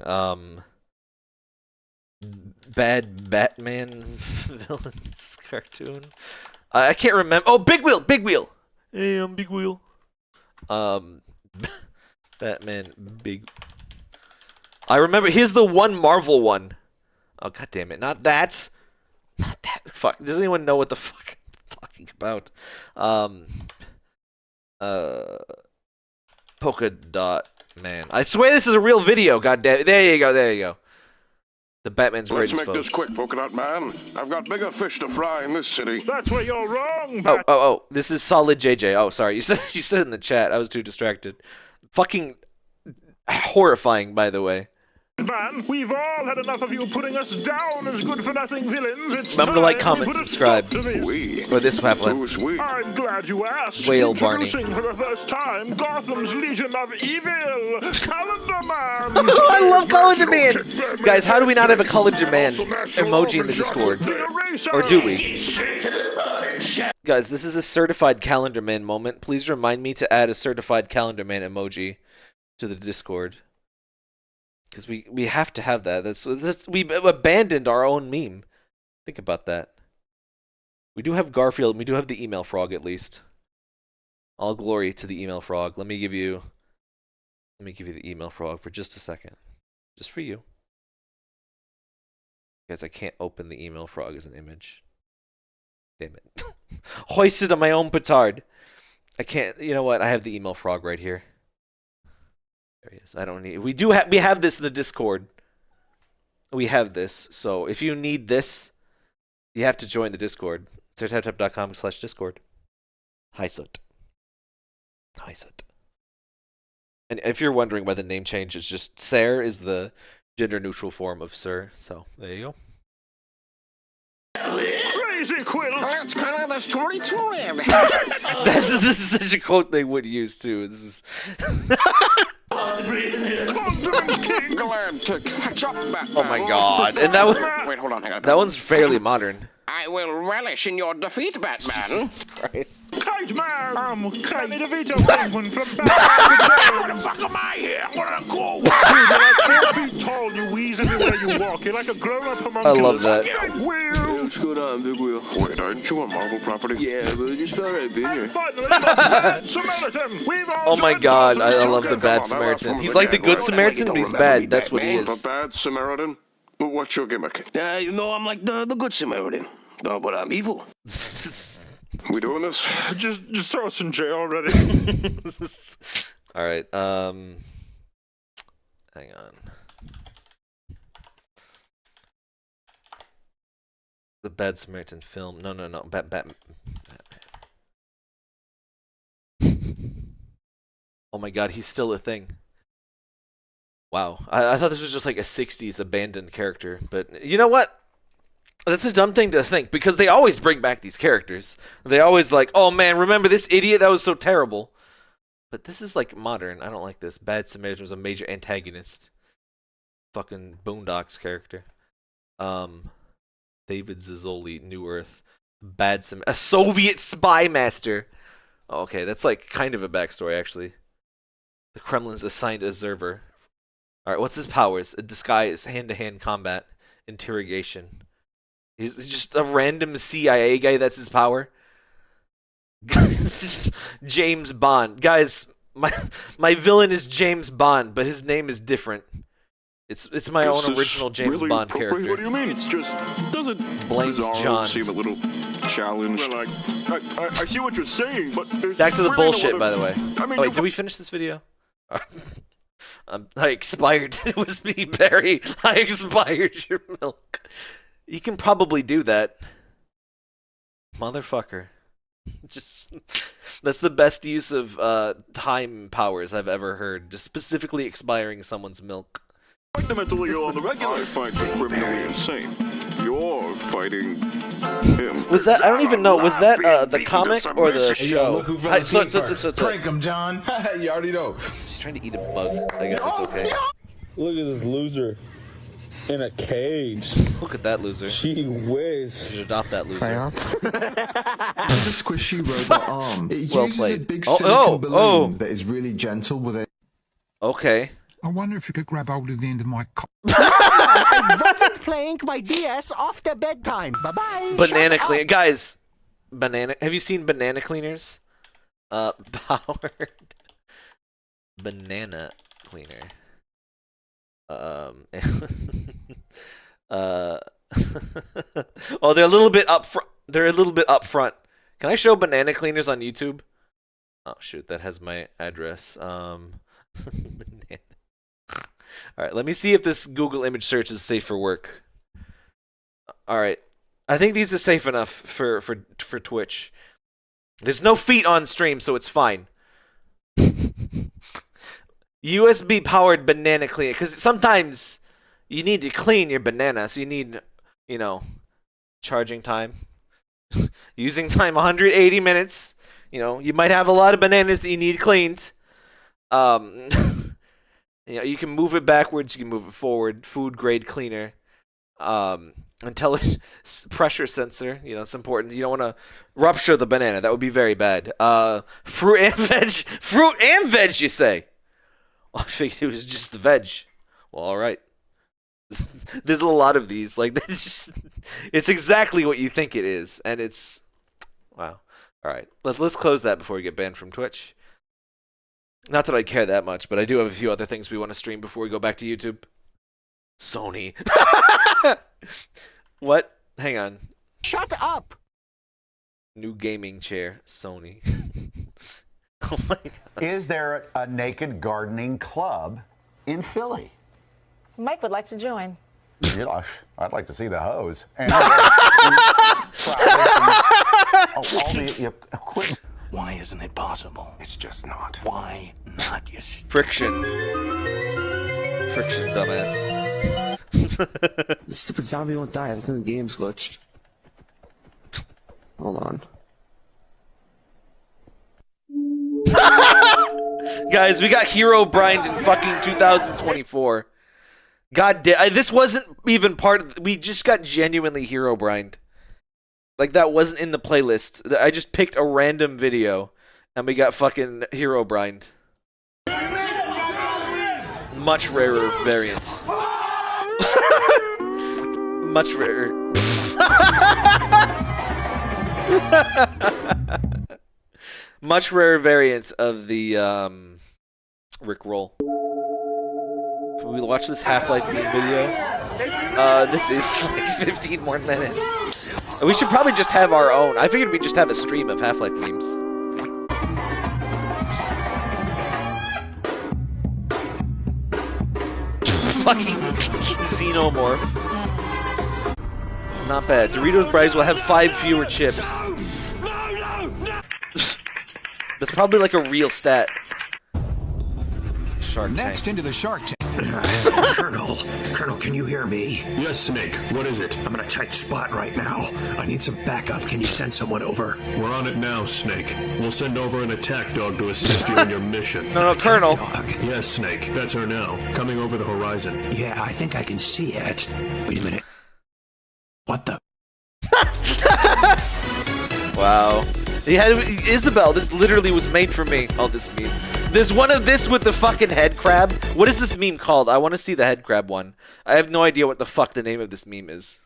Bad Batman villains cartoon. I can't remember. Oh, Big Wheel. Big Wheel. Hey, I'm Big Wheel. Batman Big. I remember. Here's the one Marvel one. Oh, god damn it! Not that. Not that. Fuck. Does anyone know what the fuck I'm talking about? Polka Dot Man. I swear this is a real video. God damn it! There you go. There you go. The Batman's Let's greatest make foes. this quick, Polka Dot Man. I've got bigger fish to fry in this city. That's where you're wrong, Oh! This is Solid JJ. Oh, sorry. You said in the chat. I was too distracted. Fucking horrifying, by the way. Man, we've all had enough of you putting us down as good-for-nothing villains. It's Remember to like, time comment, we put a subscribe. stop to this. Or this Papa. I'm glad you asked. Whale Barney. Introducing for the first time Gotham's Legion of Evil, Calendar Man. I love Calendar Man. Guys, how do we not have a Calendar Man emoji in the Discord? Or do we? Guys, this is a certified Calendar Man moment. Please remind me to add a certified Calendar Man emoji to the Discord. Because we have to have that. That's we abandoned our own meme. Think about that. We do have Garfield. We do have the email frog at least. All glory to the email frog. Let me give you the email frog for just a second, just for you. Guys, I can't open the email frog as an image. Damn it! Hoisted on my own petard. I can't. You know what? I have the email frog right here. There he is. I don't need. We have this in the Discord. We have this. So if you need this, you have to join the Discord. Sidetrack.com/Discord. Hi Soot. Hi Soot. And if you're wondering why the name change, it's just Sir is the gender neutral form of Sir. So there you go. Crazy Quill. That's kind of the story to him. This is such a quote they would use too. This is. Glad to catch up, Batman. Oh my god! And that was. Wait, hold on. Hang on. That one's fairly modern. I will relish in your defeat, Batman. Jesus Christ. Kite Man. Danny DeVito penguin from Batman. What the fuck am I here? What a cool. Dude, you're like 4 feet tall. You wheeze everywhere you walk. You're like a grown-up homunculus. I love that. What's going on, Big Wheel? Wait, aren't you a Marvel property? Yeah, but I just felt right being here. Finally, Bad Samaritan. We've all Oh my god, I love the Bad Samaritan. He's like the Good Samaritan, but he's bad. That's what he is. The Bad Samaritan? What's your gimmick? You know, I'm like the good Samaritan. No, but I'm evil. We doing this? Just throw us in jail already. All right. Hang on. The Bad Samaritan film. No. Batman. Oh my god, he's still a thing. Wow. I thought this was just like a 60s abandoned character, but you know what? That's a dumb thing to think, because they always bring back these characters. They always like, oh man, remember this idiot? That was so terrible. But this is like modern. I don't like this. Bad Samaritan was a major antagonist. Fucking Boondocks character. David Zizzoli, New Earth. A Soviet spy master. Oh, okay, that's like kind of a backstory actually. The Kremlin's assigned a Zerver. Alright, what's his powers? A disguise, hand-to-hand combat, interrogation. He's just a random CIA guy, that's his power. James Bond. Guys, my villain is James Bond, but his name is different. It's my own original James Bond character. What do you mean? It's just doesn't Blames Bizarro John. seem a little challenged? Well, I see what you're saying, but there's Back to the really no bullshit, other- by the way. I mean, Oh, wait, did we finish this video? I expired. It was me, Barry. I expired your milk. You can probably do that. Motherfucker. Just that's the best use of time powers I've ever heard. Just specifically expiring someone's milk. Fight the mentally ill on the regular. I fight the criminally insane. You're fighting him. Was that? I don't even know. Was that the comic or the show? Prank him, John. You already know. She's trying to eat a bug. I guess it's okay. Look at this loser in a cage. Look at that loser. Gee whiz. You should adopt that loser. It's a squishy robot arm. It Well uses played. a big Oh, silicon oh, balloon oh. that is really gentle with a... Okay. I wonder if you could grab hold of the end of my cock. I wasn't playing my DS after bedtime. Bye-bye. Banana cleaner. Guys, banana. Have you seen banana cleaners? Powered banana cleaner. Oh, they're a little bit up front. They're a little bit up front. Can I show banana cleaners on YouTube? Oh shoot, that has my address. Banana. All right, let me see if this Google image search is safe for work. All right, I think these are safe enough for Twitch. There's no feet on stream, so it's fine. USB powered banana cleaner, because sometimes you need to clean your banana, so you need, you know, charging time, using time 180 minutes. You know, you might have a lot of bananas that you need cleaned. You know, you can move it backwards, you can move it forward. Food grade cleaner. Intelligent pressure sensor. You know, it's important. You don't want to rupture the banana. That would be very bad. Fruit and veg. Fruit and veg, you say? I figured it was just the veg. Well, all right. There's a lot of these. Like, it's exactly what you think it is, and it's wow. All right, let's close that before we get banned from Twitch. Not that I care that much, but I do have a few other things we want to stream before we go back to YouTube. Sony. What? Hang on. Shut up. New gaming chair. Sony. Oh my God. Is there a naked gardening club in Philly? Mike would like to join. You know, I'd like to see the hose. And all the equipment. Why isn't it possible? It's just not. Why not? You Friction. Friction, dumbass. The stupid zombie won't die. I think the game's glitched. Hold on. Guys, we got Hero Brind in fucking 2024. God damn, this wasn't even part of. We just got genuinely Hero Brind. Like, that wasn't in the playlist. I just picked a random video, and we got fucking Hero Brind. Much rarer variants. Much rarer. Much rarer variants of the Rickroll. Can we watch this Half-Life meme video? This is like 15 more minutes. We should probably just have our own. I figured we'd just have a stream of Half-Life memes. Fucking Xenomorph. Not bad. Doritos Brides will have 5 fewer chips. That's probably like a real stat. Shark Next Tank. into the Shark Tank. Colonel, can you hear me? Yes, Snake. What is it? I'm in a tight spot right now. I need some backup. Can you send someone over? We're on it now, Snake. We'll send over an attack dog to assist you in your mission. No, Colonel. Yes, Snake. That's her now. Coming over the horizon. Yeah, I think I can see it. Wait a minute. What the? Wow. He had Isabel. This literally was made for me. Oh, this meme. There's one of this with the fucking head crab. What is this meme called? I want to see the head crab one. I have no idea what the fuck the name of this meme is.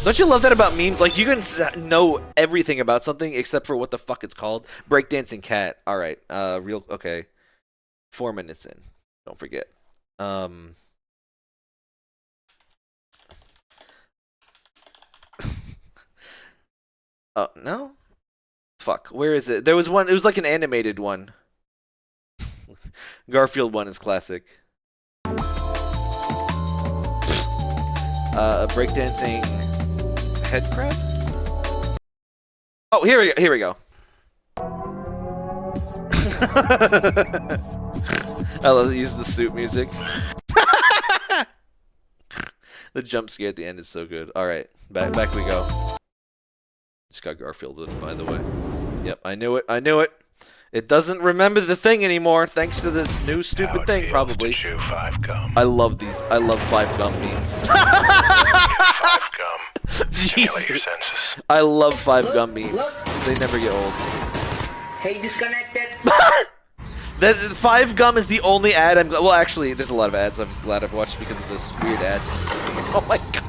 Don't you love that about memes? Like, you can know everything about something except for what the fuck it's called. Breakdancing cat. All right. Okay. 4 minutes in. Don't forget. Oh, no? Fuck. Where is it? There was one. It was like an animated one. Garfield one is classic. A breakdancing head crab? Oh, here we go. I love to use the suit music. The jump scare at the end is so good. All right, back we go. Just got Garfielded, by the way. Yep, I knew it. It doesn't remember the thing anymore, thanks to this new stupid thing, probably. I love these. I love 5 gum memes. 5 gum. Jesus. I love 5 gum memes. They never get old. Hey, disconnected. That 5 gum is the only ad I'm. Well, actually, there's a lot of ads I'm glad I've watched because of this weird ads. Oh my god.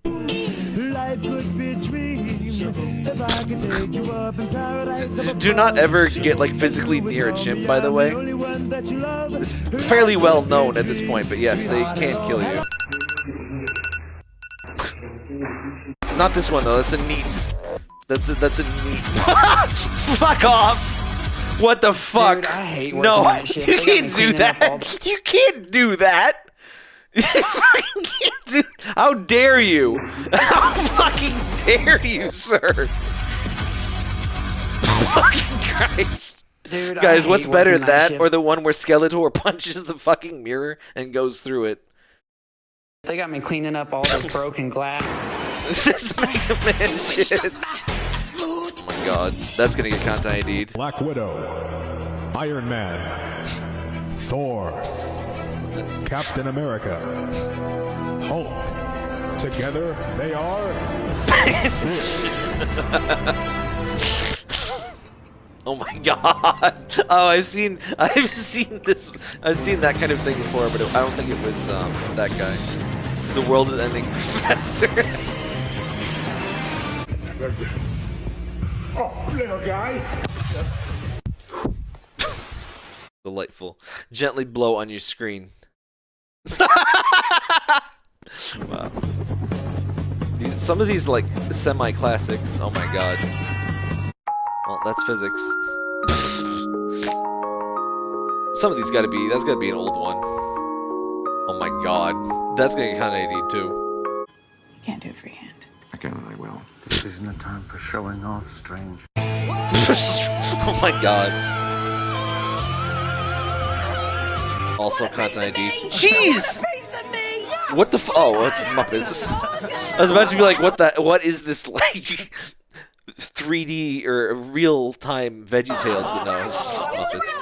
Life could be a dream if I could take you up in paradise. Do not ever get like physically near a chimp, by the way. It's fairly well known at this point, but yes, they can kill you. Not this one though. That's a neat. That's a neat. Fuck off! What the fuck? Dude, I hate no, that shit. you can't do that. You can't do that. How dare you? How fucking dare you, sir? Fucking Christ. Dude, guys, what's better, that or the one where Skeletor punches the fucking mirror and goes through it? They got me cleaning up all this broken glass. This Mega Man shit. Oh my god, that's gonna get content ID'd. Black Widow, Iron Man, Thor, Captain America, Hulk. Together they are. Oh my god. Oh, I've seen this. I've seen that kind of thing before, but I don't think it was that guy. The world is ending, Professor. Oh, little guy. Delightful. Gently blow on your screen. Wow. Some of these like semi-classics. Oh my god. Well, that's physics. Some of these that's gotta be an old one. Oh my god. That's gonna get kinda AD too. You can't do it freehand. I can and I will. This isn't a time for showing off, strange. Oh my god. Also content ID. Jeez! What the oh, it's Muppets. I was about to be like, what is this like 3D or real-time VeggieTales, but no, it's Muppets.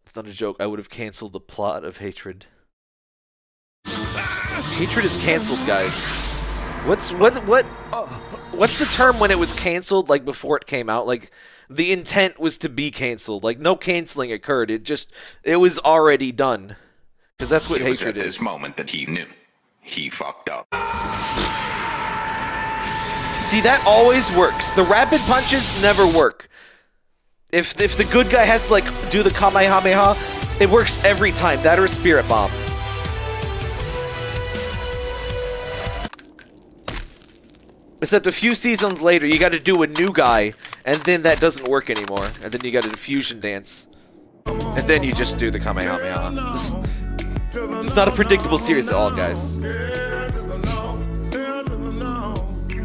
It's not a joke. I would have canceled the plot of Hatred. Hatred is canceled, guys. What's the term when it was canceled, like before it came out? Like the intent was to be canceled. Like no canceling occurred. It was already done. Because that's what Hatred is. This moment that he knew he fucked up. See, that always works. The rapid punches never work. If the good guy has to like do the Kamehameha, it works every time. That or a Spirit Bomb. Except a few seasons later, you gotta do a new guy, and then that doesn't work anymore. And then you gotta do fusion dance. And then you just do the Kamehameha. It's not a predictable series at all, guys.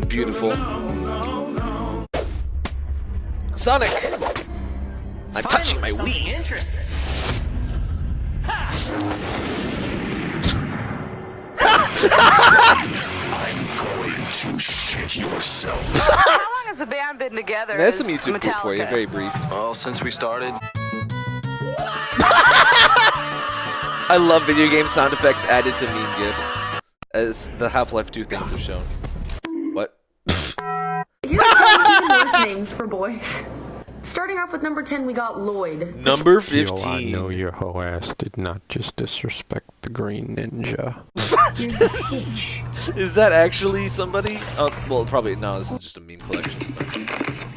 Beautiful. Sonic! I'm touching my Wii. Interesting. I'm going to shit yourself. How long has the band been together? There's some YouTube clip for you, very brief. Well, since we started. I love video game sound effects added to meme GIFs, as the Half-Life 2 things have shown. What? Here are 10 names for boys. Starting off with number 10, we got Lloyd. Number 15. I know your hoe ass did not just disrespect the Green Ninja. Is that actually somebody? Oh, well, probably no. This is just a meme collection.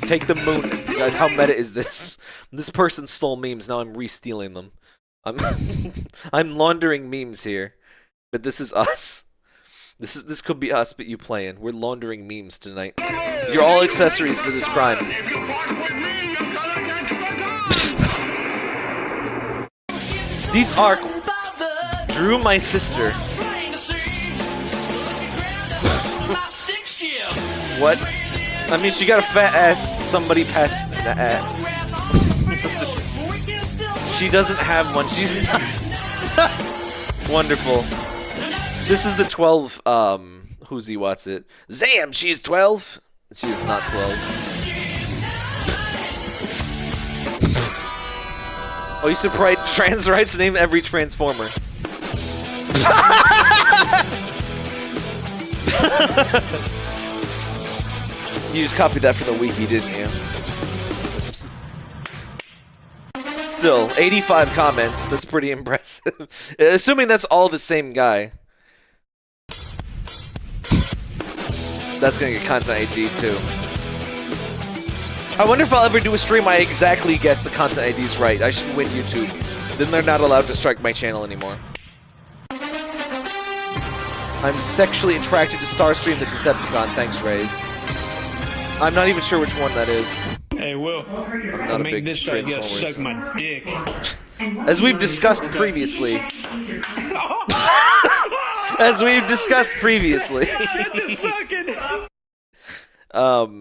Take the moon. Guys, how meta is this? This person stole memes, now I'm re-stealing them. I'm laundering memes here. But this is us. This could be us, but you playing. We're laundering memes tonight. You're all accessories to this crime. These are Drew, my sister. What? I mean, she got a fat ass. Somebody passed the ass. She doesn't have one. She's not. Wonderful. This is the 12. Who's he? What's it? Zam. She's 12. She is not 12. Oh, you said trans rights name every transformer. You just copied that from the wiki, didn't you? Still, 85 comments. That's pretty impressive. Assuming that's all the same guy. That's gonna get content ID too. I wonder if I'll ever do a stream I exactly guess the content ID's right. I should win YouTube. Then they're not allowed to strike my channel anymore. I'm sexually attracted to Starstream the Decepticon. Thanks, Raze. I'm not even sure which one that is. Hey, Will. I'm not a big this shot, you gotta Transformers. suck my dick. As we've discussed previously. As we've discussed previously. What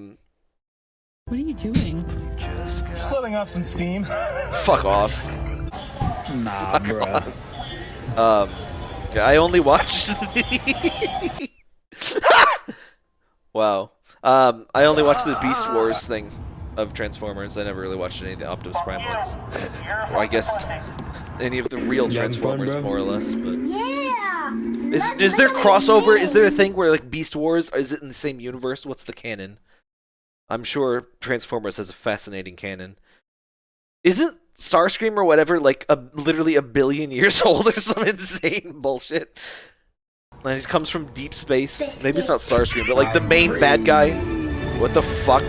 are you doing? Just letting off some steam. Fuck off. Nah, bro. I only watched the... Wow. I only watched the Beast Wars thing of Transformers. I never really watched any of the Optimus Prime ones. Or I guess any of the real Transformers, more or less. But Yeah. is there crossover? Is there a thing where like Beast Wars, is it in the same universe? What's the canon? I'm sure Transformers has a fascinating canon. Isn't Starscream or whatever like literally a billion years old or some insane bullshit? And he comes from deep space. Maybe it's not Starscream, but like the main bad guy. What the fuck?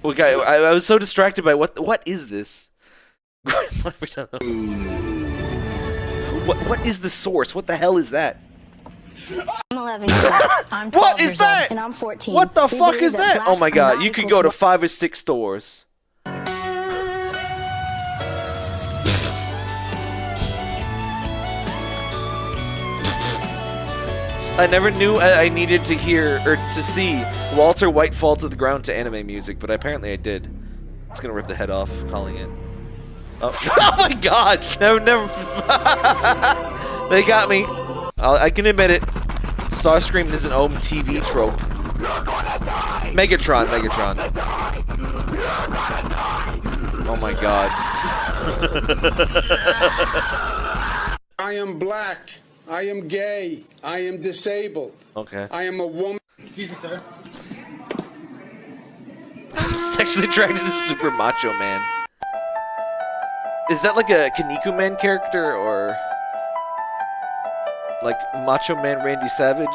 Okay, I was so distracted by what is this? What is the source? What the hell is that? I'm 11 years old. I'm 12 What is years old, that? and I'm 14. What the We fuck believe is that? Oh blacks my are god, not you could equal go to to 5 or 6 stores. I never knew I needed to hear or to see Walter White fall to the ground to anime music, but apparently I did. It's gonna rip the head off, calling it. Oh, oh my god! Never. They got me. I can admit it. Starscream is an OM TV trope. Megatron. Oh my god. I am black. I am gay. I am disabled. Okay. I am a woman. Excuse me, sir. I'm sexually attracted to Super Macho Man. Is that like a Kaneko Man character or like Macho Man Randy Savage?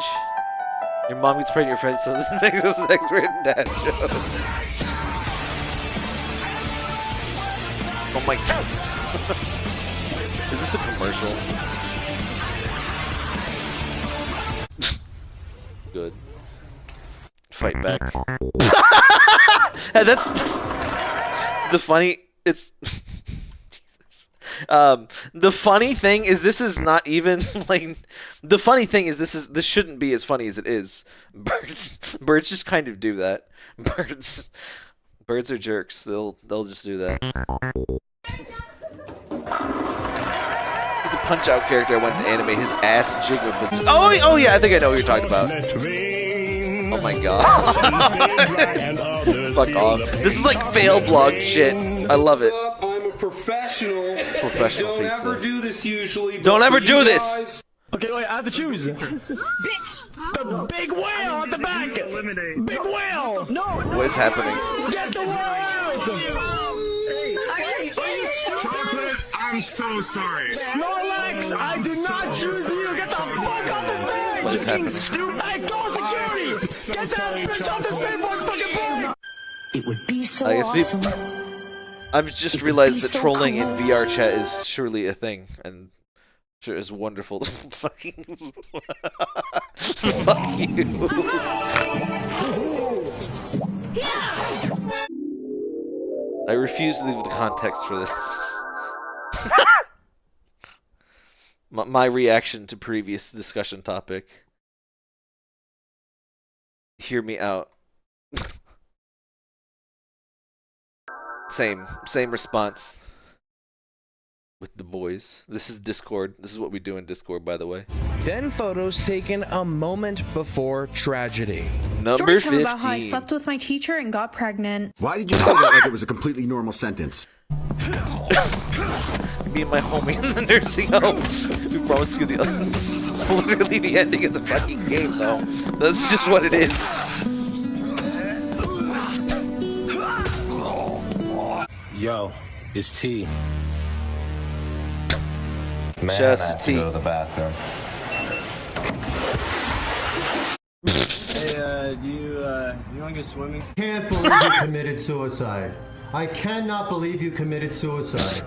Your mom gets pregnant, your friend so this makes us expert in dad jokes. Oh my god. Is this a commercial? Good. Fight back. And that's the funny. It's Jesus. The funny thing is, this is not even like. The funny thing is, this shouldn't be as funny as it is. Birds just kind of do that. Birds are jerks. They'll just do that. He's a Punch-Out character I wanted to animate. His ass jig with his... Oh yeah, I think I know what you're talking about. Oh my god. Fuck off. This is like fail blog shit. I love it. I'm a professional. Professional Don't pizza. ever do this usually. Don't ever do this! Okay, wait, I have to choose. Bitch! The big whale at the back! Big whale! No! What is happening? Get the whale out! Hey, are you stupid? I'm so sorry. Snorlax, I do not choose you! Get the fuck off the stage! What is happening? Hey, call security! Get that bitch off the stage for fucking board! It would be so I guess awesome. I've just realized that trolling in VR chat is surely a thing, and sure is wonderful. Fucking fuck you. I refuse to leave the context for this. My reaction to previous discussion topic. Hear me out. Same response with the boys. This is Discord. This is what we do in Discord, by the way. 10 photos taken a moment before tragedy. Number 15. About how I slept with my teacher and got pregnant. Why did you say that like it was a completely normal sentence? Me and my homie in the nursing home. We promised you literally the ending of the fucking game, though. That's just what it is. Yo, it's T. Man, Just I have to T. go to the bathroom. Hey, do you want to go swimming? Can't believe you committed suicide. I cannot believe you committed suicide.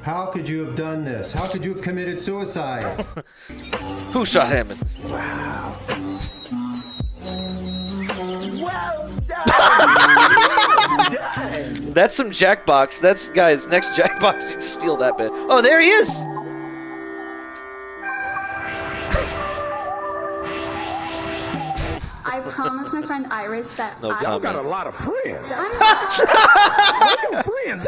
How could you have done this? How could you have committed suicide? Who shot him? Wow. Well done. That's some Jackbox. That's, guys, next Jackbox, you steal that bit. Oh, there he is! I promised my friend Iris that Y'all got a lot of friends. Friends.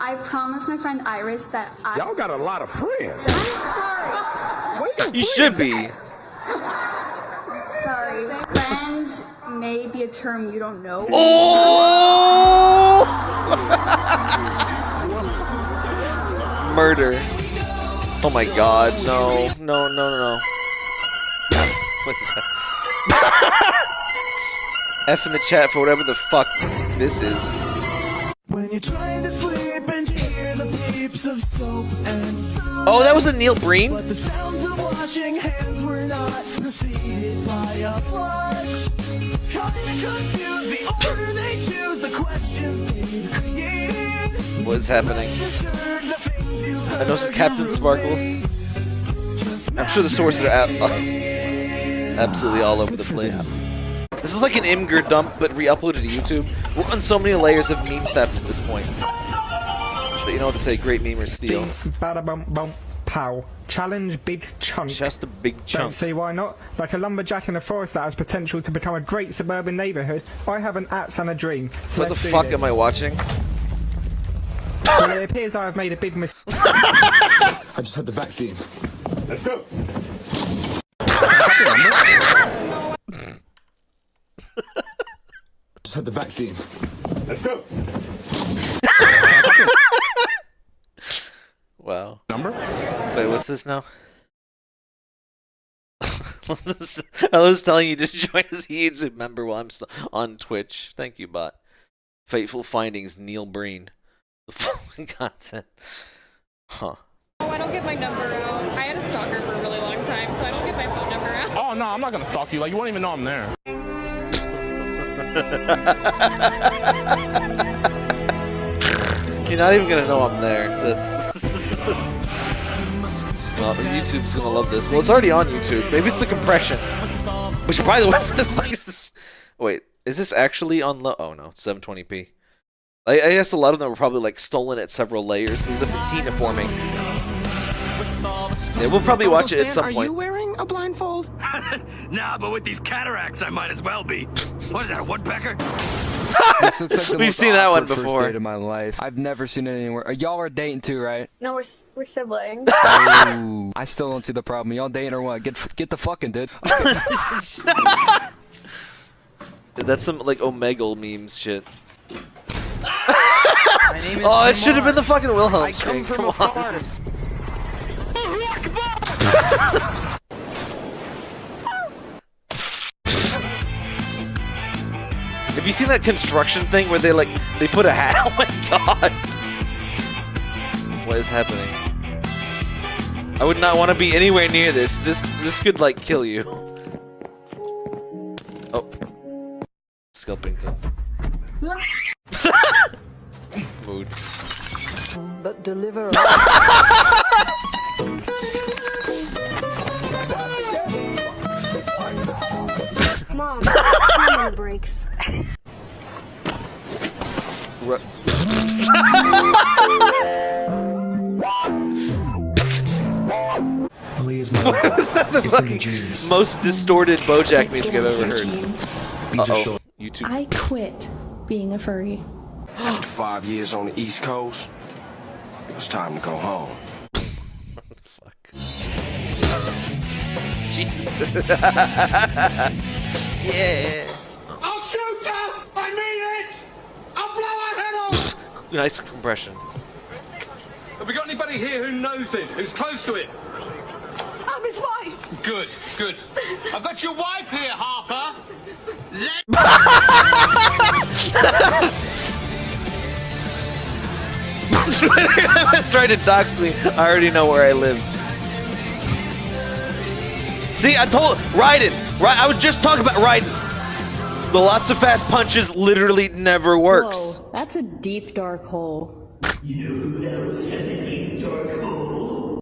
I promised my friend Iris that Y'all got a lot of friends. I'm sorry. You should be. Sorry. Friends may be a term you don't know. Oh! Murder. Oh my god, no. No. What's that? F in the chat for whatever the fuck this is. When you're trying to sleep and you hear the beeps of soap and soap. Oh, that was a Neil Breen? But the sounds of washing hands were not preceded by a flush. Kinda confused, the order they choose, the questions they've created. What is happening? I know this is Captain Sparkles. I'm sure the sources are absolutely all over the place. This is like an Imgur dump, but re-uploaded to YouTube. We're on so many layers of meme theft at this point. But you know what to say, great memers steal. Bada bump bump pow. Challenge big chunk. Just a big Don't chunk. see why not. Like a lumberjack in a forest that has potential to become a great suburban neighbourhood, I have an ats and a dream. So What the fuck am I watching? Well, it appears I have made a big mistake. I just had the vaccine. Let's go. Just had the vaccine. Let's go. Wow. Number? Wait, what's this now? I was telling you to join as a YouTube member while I'm on Twitch. Thank you, bot. Fateful Findings, Neil Breen. The following content. Huh. Oh, I don't get my number out. I had a stalker for a really long time, so I don't get my phone number out. Oh, no, I'm not going to stalk you. Like, you won't even know I'm there. You're not even gonna know I'm there. That's. Well, YouTube's gonna love this. Well, it's already on YouTube. Maybe it's the compression. Which, by the way, what the fuck is this? Wait, is this actually on low? Oh no, it's 720p. I guess a lot of them were probably like stolen at several layers. There's a patina forming. Yeah, we'll probably watch it at some point. Are you wearing a blindfold? Nah, but with these cataracts, I might as well be. What is that, a woodpecker? This looks like the We've most seen that one awkward before. First date of my life. I've never seen it anywhere. Y'all are dating too, right? No, we're siblings. Ooh, I still don't see the problem. Y'all dating or what? Get the fucking, dude. That's some like Omegle memes shit. Oh, it should have been the fucking Wilhelm screen. Come on. Have you seen that construction thing where they put a hat? Oh my god! What is happening? I would not want to be anywhere near this. This could like kill you. Oh, Skelpington. Mood. But deliver. Mom, I'm on the brakes. What was that the fucking most distorted BoJack music I've ever heard? Uh-oh. YouTube. I quit being a furry. After 5 years on the East Coast, it was time to go home. Fuck. Jeez. Yeah. I'll shoot her! I mean it! I'll blow her head off! Nice compression. Have we got anybody here who knows it? Who's close to it? I'm his wife. Good, good. I've got your wife here, Harper. Let's try to dox me. I already know where I live. See, I told Raiden. Right, I was just talking about Raiden. The lots of fast punches literally never works. Whoa, that's a deep dark hole. You know who else has a deep dark hole?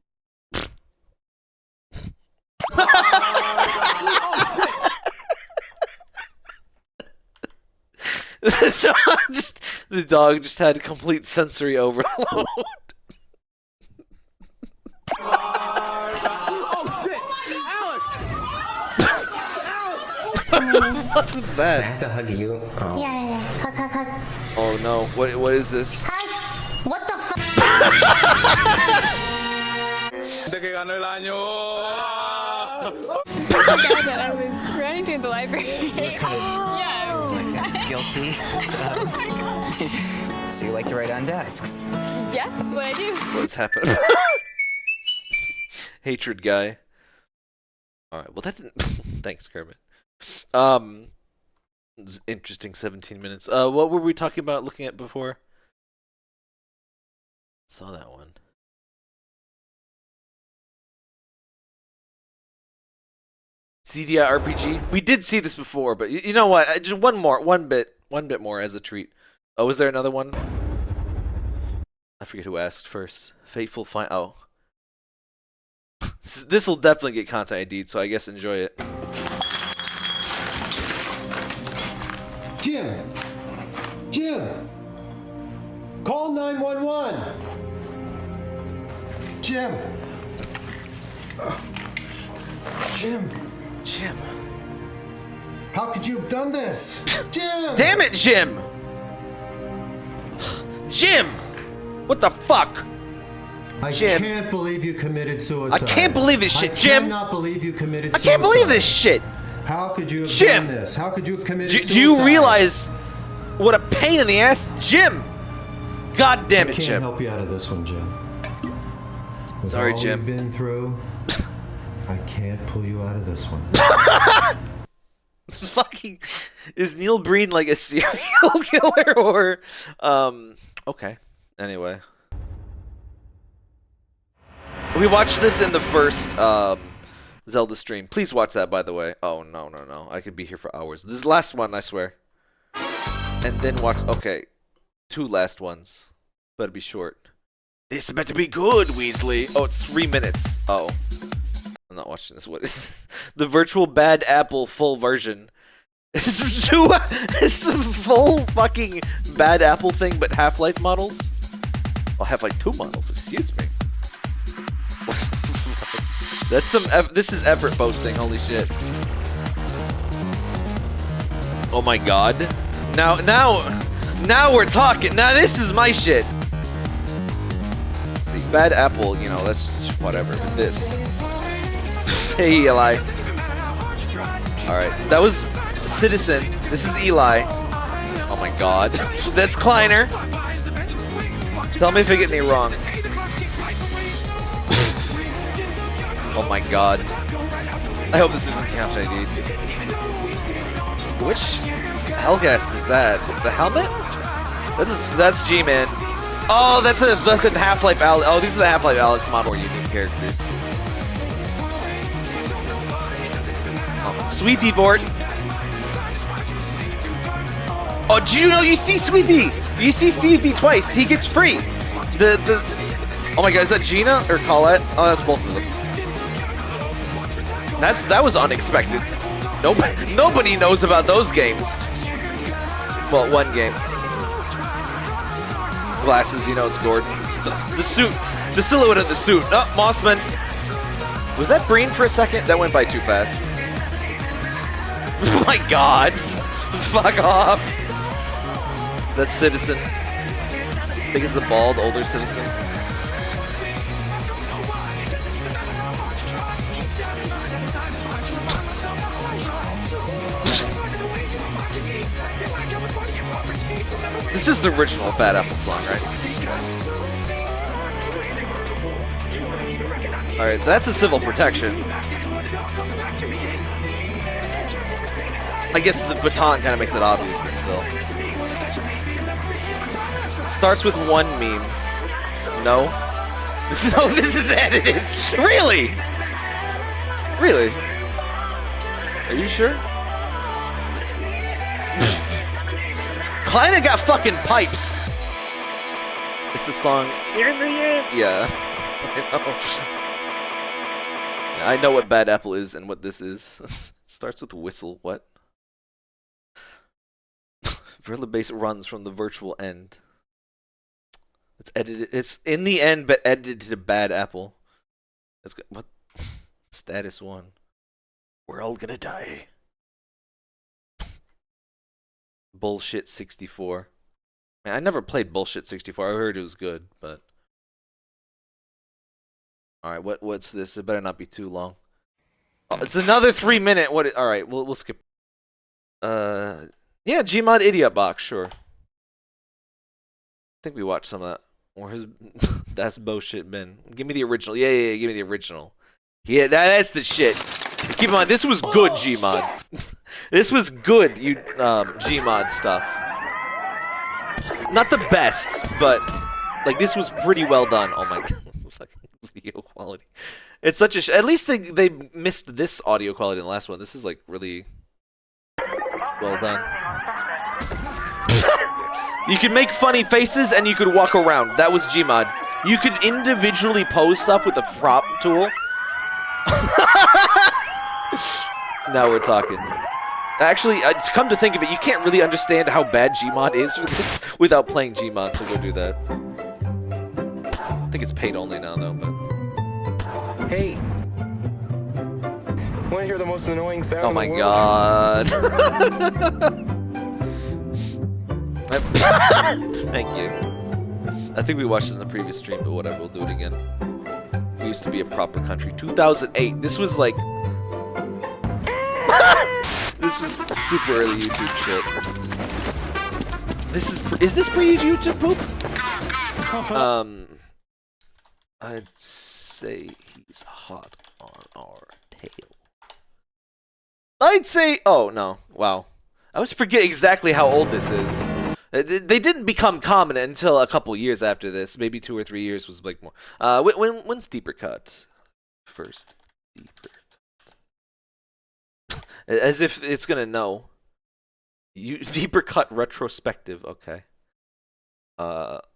The dog just had complete sensory overload. Oh shit! What the fuck was that? I have to hug you. Oh. Yeah. Hug. Oh no! What is this? Hug. What the fuck? I was running through the library. Yeah. Guilty. So you like to write on desks? Yeah, that's what I do. What's happened? Hatred guy. All right. Well, that didn't. Thanks, Kermit. It was interesting 17 minutes. What were we talking about looking at before? Saw that one. CDI RPG. We did see this before, but you know what? Just one bit more as a treat. Oh, is there another one? I forget who asked first. Fateful Find. Oh, this will definitely get content ID'd, so I guess enjoy it. Jim! Call 911! Jim! Jim. How could you have done this? Jim! Damn it, Jim! Jim! What the fuck? I Jim. can't believe you committed suicide. I can't believe this shit, Jim! I cannot believe you committed I suicide. can't believe this shit! How could you have Jim! done this? How could you have committed suicide? Do you realize what a pain in the ass? Jim! God damn it, I can't Jim. help you out of this one, Jim. With Sorry, all Jim. You've been through, I can't pull you out of this one. This is fucking. Is Neil Breen like a serial killer or? Okay. Anyway, we watched this in the first Zelda stream. Please watch that, by the way. Oh no! I could be here for hours. This is the last one, I swear. And then watch. Okay, 2 last ones. Better be short. This better be good, Weasley. Oh, it's 3 minutes. Oh. I'm not watching this. What is this? The virtual bad apple full version. It's a full fucking bad apple thing, but Half-Life models. Oh, Half-Life 2 models. Excuse me. That's some. This is effort posting. Holy shit. Oh my god. Now we're talking. Now this is my shit. Let's see, bad apple. You know, that's just whatever. But this. Hey, Eli. Alright, that was Citizen. This is Eli. Oh my god. That's Kleiner. Tell me if I get any wrong. Oh my god. I hope this isn't count ID. Which Hellcast is that? The helmet? That's G-Man. Oh, that's a fucking Half-Life Alex. Oh, these are the Half-Life Alex model unique characters. Oh, Sweepy board. Oh, do you know you see Sweepy? You see Sweepy twice. He gets free. Oh my god, is that Gina or Colette? Oh, that's both of them. That was unexpected. Nobody knows about those games. Well, one game. Glasses, you know it's Gordon. The suit, the silhouette of the suit. Oh, Mossman. Was that Breen for a second? That went by too fast. Oh my god. Fuck off. That's Citizen. I think it's the bald, older Citizen. This is the original Bad Apple song, right? Alright, that's a civil protection. I guess the baton kind of makes it obvious, but still. Starts with one meme. No? No, this is edited! Really? Really? Are you sure? Kleina got fucking pipes! It's a song. Yeah. I know what Bad Apple is and what this is. Starts with whistle. What? Verla bass runs from the virtual end. It's edited. It's in the end, but edited to Bad Apple. That's good. What? Status 1. We're all gonna die. Bullshit 64. Man, I never played Bullshit 64. I heard it was good, but. Alright, what's this? It better not be too long. Oh, it's another 3-minute. What? Alright, we'll skip. Yeah, Gmod Idiot Box, sure. I think we watched some of that. Or his that's bullshit been. Give me the original. Yeah, give me the original. Yeah, that's the shit. Keep in mind, this was good Gmod. This was good, you Gmod stuff. Not the best, but like this was pretty well done. Oh my god, video quality. It's such a at least they missed this audio quality in the last one. This is like really well done. You could make funny faces and you could walk around. That was Gmod. You could individually pose stuff with the prop tool. Now we're talking. Actually, come to think of it, you can't really understand how bad Gmod is for this without playing Gmod, so go do that. I think it's paid only now, though, but... Hey. Want to hear the most annoying sound Oh my in the god. Thank you. I think we watched this in the previous stream, but whatever, we'll do it again. We used to be a proper country. 2008. This was like... This was super early YouTube shit. Is this pre-YouTube poop? I'd say he's hot on our tail. I'd say... Oh, no. Wow. I always forget exactly how old this is. They didn't become common until a couple years after this. Maybe 2 or 3 years was like more. When's Deeper Cut? First Deeper Cut. As if it's gonna know. Deeper Cut retrospective. Okay.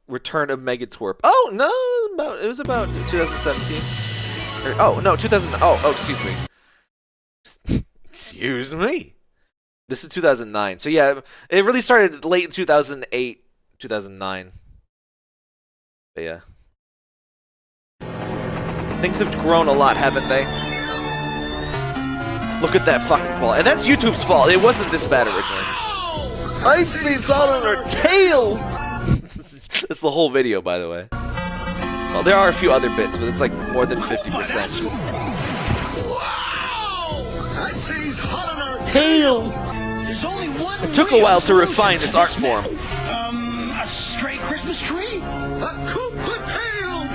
Return of Megatwerp. Oh no, it was about 2017. Oh no, 2000. Oh, excuse me. Excuse me. This is 2009. So yeah, it really started late 2008, 2009. But yeah. Things have grown a lot, haven't they? Look at that fucking quality. And that's YouTube's fault. It wasn't this bad originally. I'd say it's out on her tail! That's the whole video, by the way. Well, there are a few other bits, but it's like more than 50%. I'd say he's hot on our Tail! It took a while to refine this art form. A stray Christmas tree? A Koopa tail!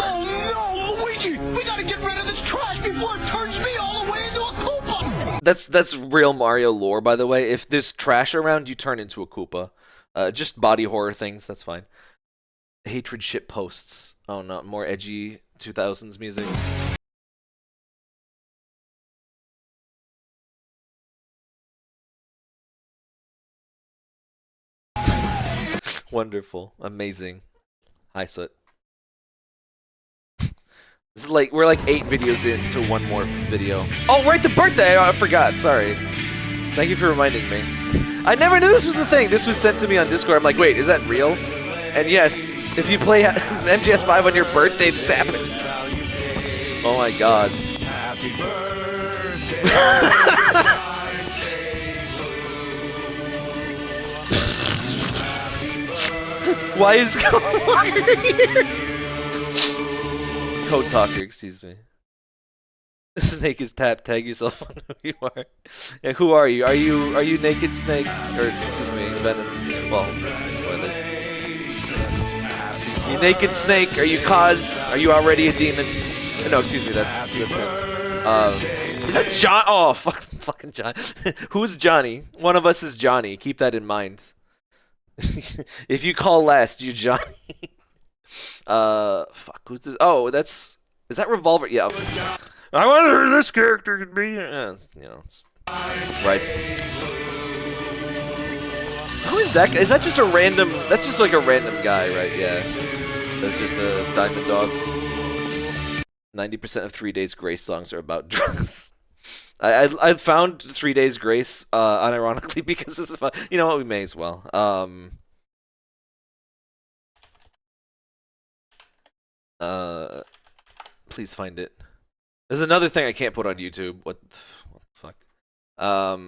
Oh no, Luigi! We gotta get rid of this trash before it turns me all the way into a Koopa! That's real Mario lore, by the way. If there's trash around, you turn into a Koopa. Just body horror things, that's fine. Hatred shit posts. Oh no, more edgy 2000s music. Wonderful, amazing. Hi, Soot. This is like we're like 8 videos into one more video. Oh, right, the birthday! Oh, I forgot. Sorry. Thank you for reminding me. I never knew this was the thing. This was sent to me on Discord. I'm like, wait, is that real? And yes, if you play MGS5 on your birthday, this happens. Oh my god. Happy birthday. Why is Code Talker, excuse me. Snake is tapped. Tag yourself on who you are. Yeah, who are you? Are you Naked Snake? Or excuse me, Venom. Well, spoilers. You Naked Snake? Are you Kaz? Are you already a demon? No, excuse me. That's him. Is that John? Oh, fucking John. Who's Johnny? One of us is Johnny. Keep that in mind. If you call last, you Johnny. Fuck. Who's this? Oh, is that Revolver? Yeah. I wonder who this character could be. It's right. Who is that? Is that just a random? That's just like a random guy, right? Yeah. That's just a Diamond Dog. 90% of 3 Days Grace songs are about drugs. I found 3 Days Grace unironically because of the. You know what? We may as well. Please find it. There's another thing I can't put on YouTube. What the fuck? God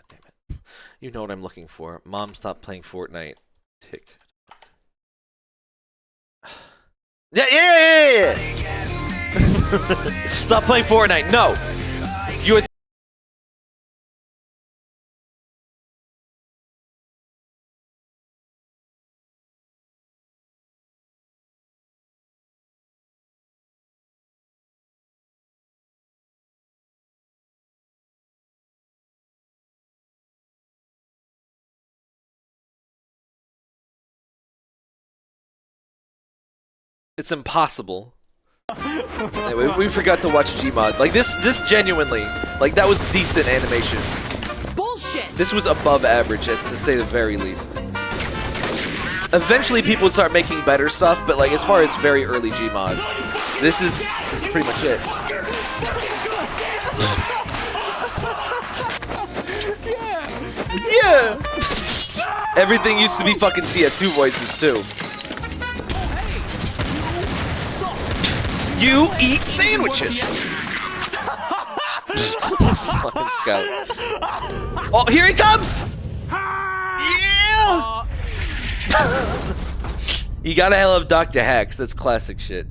damn it. You know what I'm looking for. Mom, stop playing Fortnite. Tick. Yeah. Stop playing Fortnite. No. You are. It's impossible. Anyway, we forgot to watch Gmod. Like this genuinely, like that was decent animation. Bullshit. This was above average, to say the very least. Eventually, people would start making better stuff, but like as far as very early Gmod, this is pretty much it. Yeah. Everything used to be fucking TF2 voices too. You eat sandwiches! Fucking Scout. Oh, here he comes! Yeah! You gotta love Dr. Hacks, that's classic shit.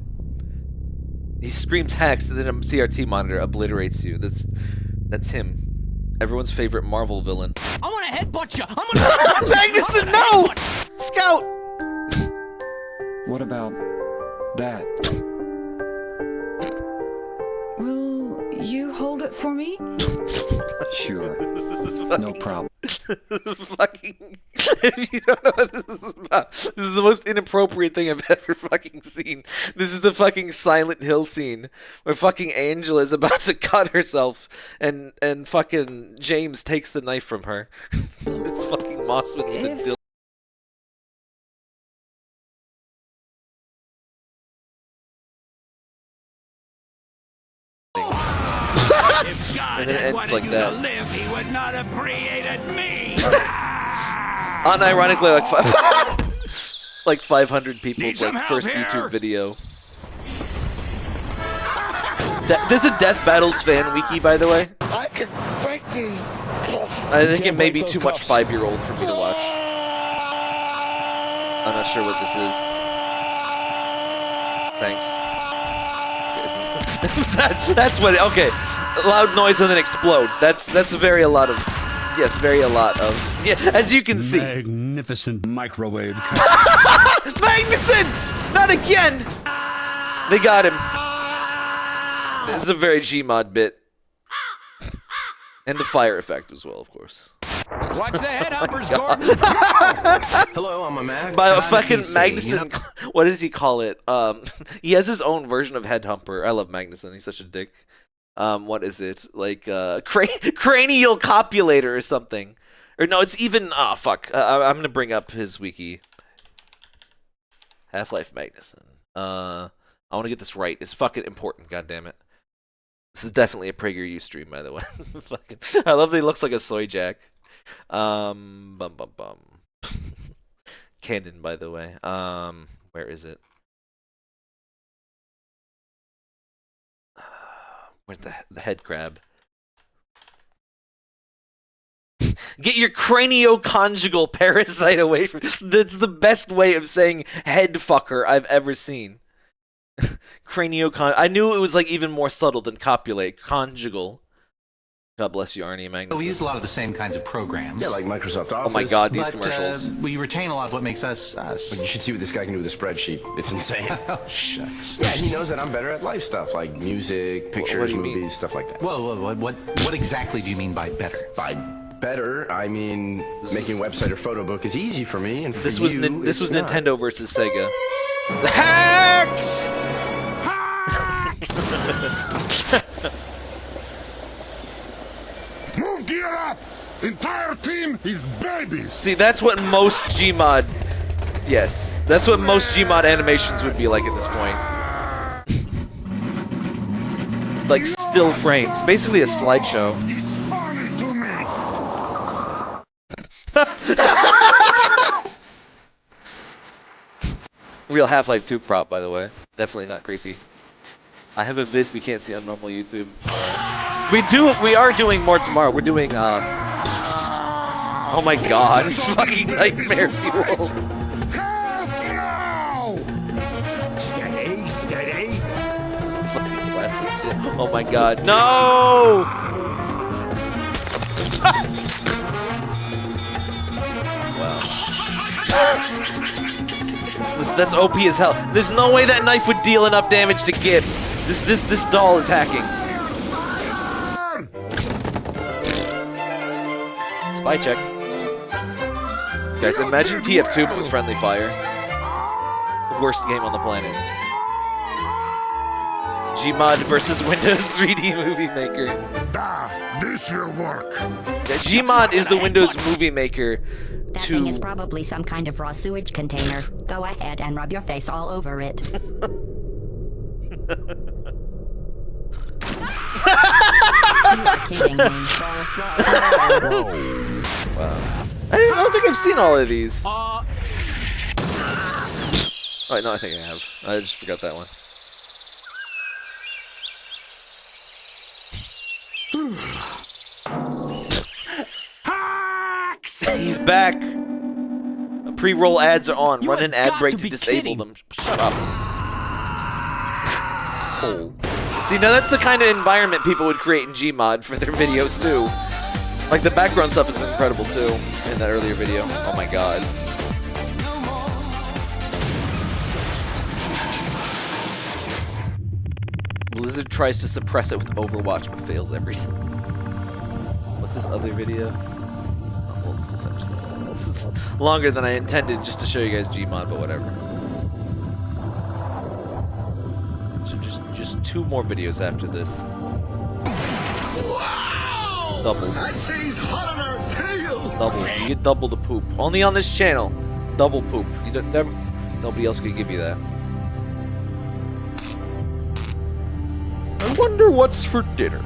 He screams hacks and then a CRT monitor obliterates you. That's him. Everyone's favorite Marvel villain. I'm gonna headbutt you! I'm gonna headbutt you! Magnuson, no! Scout! What about that? Will you hold it for me? Sure. No problem. Fucking, if you don't know what this is about, this is the most inappropriate thing I've ever fucking seen. This is the fucking Silent Hill scene where fucking Angela is about to cut herself and fucking James takes the knife from her. It's fucking Mossman with a dildo. And then it ends like that. Live, he would not have created me. Unironically, like 500 people's like first YouTube video. There's a Death Battles fan wiki, by the way. I can break these. I think it may be too much 5-year-old for me to watch. I'm not sure what this is. Thanks. That's what. Okay, loud noise and then explode. That's very a lot of. Yes, very a lot of. Yeah, as you can see. Magnificent microwave. Magnuson! Not again! They got him. This is a very Gmod bit. And the fire effect as well, of course. Watch the headhunters, Oh Gordon. Hello, I'm a Mac. By a fucking Magnuson. What does he call it? He has his own version of Headhumper. I love Magnuson. He's such a dick. What is it? Like cranial copulator or something. Or no, it's even fuck. I'm gonna bring up his wiki. Half-Life Magnuson. I want to get this right. It's fucking important. God damn it. This is definitely a PragerU stream, by the way. Fucking, I love that he looks like a soy jack. Bum bum bum. Canon, by the way. Where is it? Where's the head crab? Get your cranioconjugal parasite away from. That's the best way of saying head fucker I've ever seen. I knew it was like even more subtle than copulate. Conjugal. God bless you, Arnie Magnuson. We use a lot of the same kinds of programs. Yeah, like Microsoft Office. Oh my god, these commercials. We retain a lot of what makes us us. But you should see what this guy can do with a spreadsheet. It's insane. Oh, shucks. Yeah, he knows that I'm better at life stuff, like music, pictures, movies, stuff like that. Whoa, what exactly do you mean by better? By better, I mean making a website or photo book is easy for me, and for this was you, this was not. Nintendo versus Sega. The hacks! Move gear up! Entire team is babies! See, that's what most Gmod... Yes, that's what most Gmod animations would be like at this point. Like, still frames. Basically a slideshow. Real Half-Life 2 prop, by the way. Definitely not creepy. I have a vid we can't see on normal YouTube. We are doing more tomorrow. We're doing oh my god, it's fucking nightmare fuel. Steady, steady. Fucking classic shit. Oh my god. No! Wow. That's OP as hell. There's no way that knife would deal enough damage to Gib. This doll is hacking. Spy check. Guys, imagine TF2 but with friendly fire. The worst game on the planet. Gmod versus Windows 3D Movie Maker. This will work. Yeah, Gmod is the Windows Movie Maker. That thing is probably some kind of raw sewage container. Go ahead and rub your face all over it. You're kidding me. Wow. I don't think I've seen all of these. Oh, wait, no, I think I have. I just forgot that one. He's back. Pre-roll ads are on. Run an ad break to disable them. Shut up. Oh. See, now that's the kind of environment people would create in Gmod for their videos too. Like the background stuff is incredible too in that earlier video. Oh my god. Blizzard tries to suppress it with Overwatch but fails every time. What's this other video? We'll finish this. This is longer than I intended just to show you guys Gmod, but whatever. So just two more videos after this. Wow! Double. That thing's hot on our tail! Double. You get double the poop. Only on this channel. Double poop. You don't never. Nobody else can give you that. I wonder what's for dinner.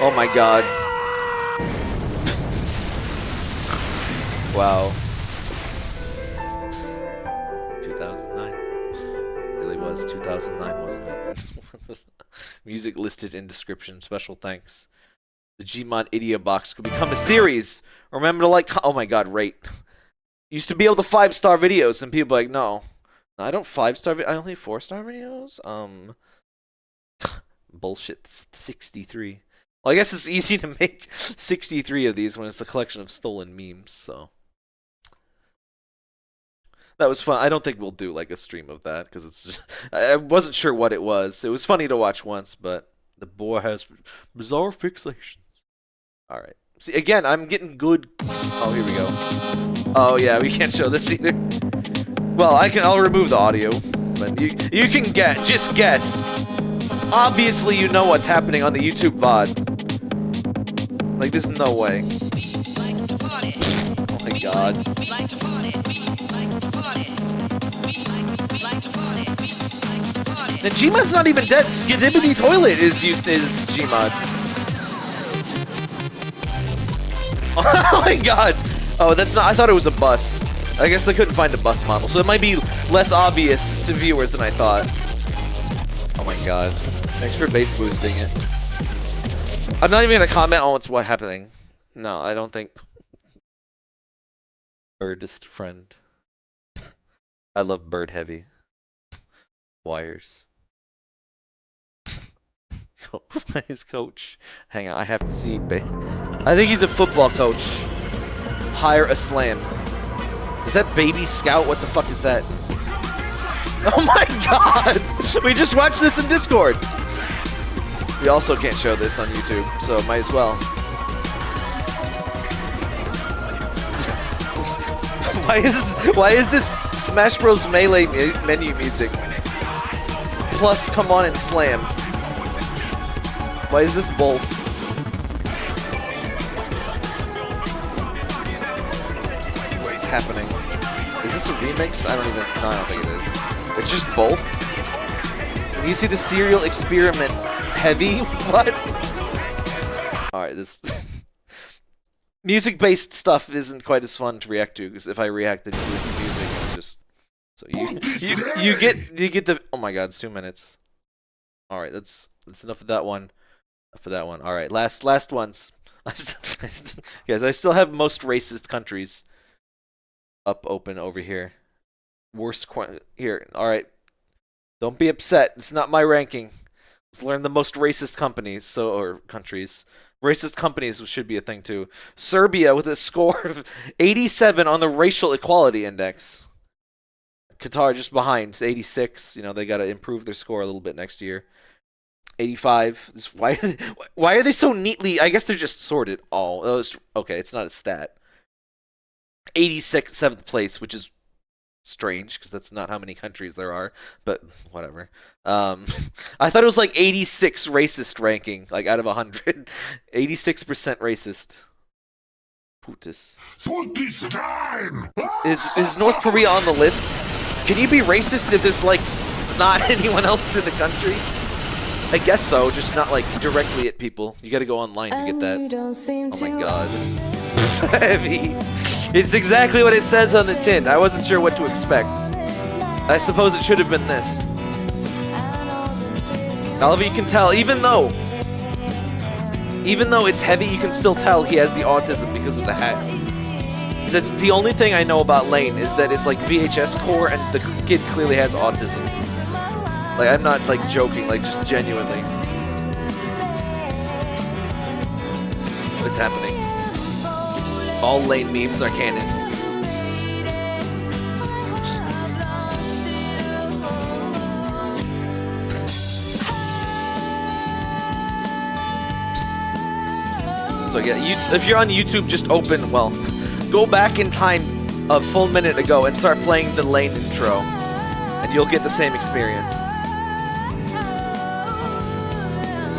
Oh my god. Wow. 2009. Really was 2009, wasn't it? Music listed in description. Special thanks. The Gmod Idiot Box could become a series. Remember to like. Oh my god, rate. Used to be able to 5-star videos, and people are like, no, I don't 5-star. I only 4-star videos. Bullshit. 63. Well, I guess it's easy to make 63 of these when it's a collection of stolen memes. So that was fun. I don't think we'll do like a stream of that because it's just. I wasn't sure what it was. It was funny to watch once, but the boy has bizarre fixations. All right. See, again, I'm getting good. Oh, here we go. Oh yeah, we can't show this either. Well, I'll remove the audio, but you can just guess. Obviously, you know what's happening on the YouTube VOD. Like, there's no way. Oh my god. And Gmod's not even dead. Skidibbity Toilet is Gmod. Oh my god. Oh, that's not. I thought it was a bus. I guess they couldn't find a bus model, so it might be less obvious to viewers than I thought. Oh my god. Thanks for base boosting it. I'm not even gonna comment on what's happening. No, I don't think. Birdest friend. I love bird heavy. Wires. His coach. Hang on, I have to see. I think he's a football coach. Hire a slam. Is that Baby Scout? What the fuck is that? Oh my god! We just watched this in Discord! We also can't show this on YouTube, so might as well. Why is this Smash Bros. Melee menu music? Plus, come on and slam. Why is this both? What's happening? Is this a remix? I don't think it is. It's just both? When you see the serial experiment heavy? What? Alright, this music-based stuff isn't quite as fun to react to, because if I reacted to this music, it's just so you get the oh my god, it's 2 minutes. Alright, that's enough of that one. Enough of that one. Alright, last ones. Guys, I still have most racist countries up open over here. Worst here. All right. Don't be upset. It's not my ranking. Let's learn the most racist companies, or countries. Racist companies should be a thing too. Serbia with a score of 87 on the Racial Equality Index. Qatar just behind, it's 86. You know, they got to improve their score a little bit next year. 85. Why are they so neatly? I guess they're just sorted all. Oh, okay, it's not a stat. 86th, 7th place, which is strange because that's not how many countries there are, but whatever. I thought it was like 86 racist ranking, like out of 100. 86% racist. Putis. Putis time! Is North Korea on the list? Can you be racist if there's like not anyone else in the country? I guess so, just not like directly at people. You gotta go online to get that. Oh my god. Heavy. It's exactly what it says on the tin. I wasn't sure what to expect. I suppose it should have been this. All of you can tell, even though it's heavy, you can still tell he has the autism because of the hat. That's the only thing I know about Lane, is that it's like VHS core and the kid clearly has autism. Like, I'm not like joking, like just genuinely. What is happening? All Lane memes are canon. So yeah, if you're on YouTube, just open, well, go back in time a full minute ago and start playing the Lane intro, and you'll get the same experience.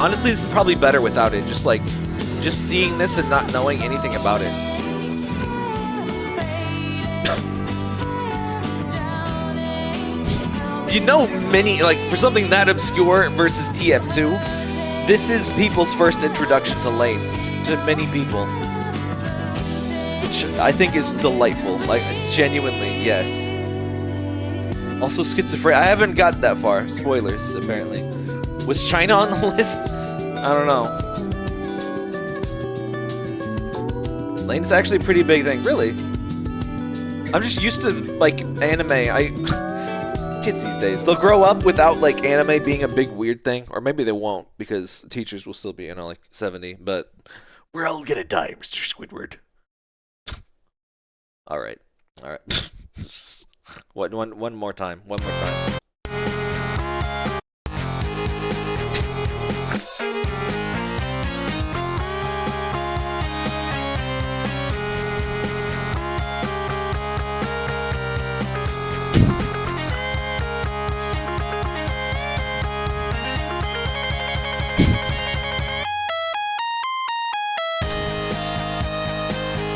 Honestly, this is probably better without it. Just seeing this and not knowing anything about it. You know, like, for something that obscure versus TF2, this is people's first introduction to Lane, to many people. Which I think is delightful, like, genuinely, yes. Also schizophrenic, I haven't got that far, spoilers, apparently. Was China on the list? I don't know. Lane's actually a pretty big thing, really. I'm just used to, like, anime, kids these days, they'll grow up without like anime being a big weird thing, or maybe they won't because teachers will still be, you know, like 70, but we're all gonna die, Mr. Squidward. All right. One more time.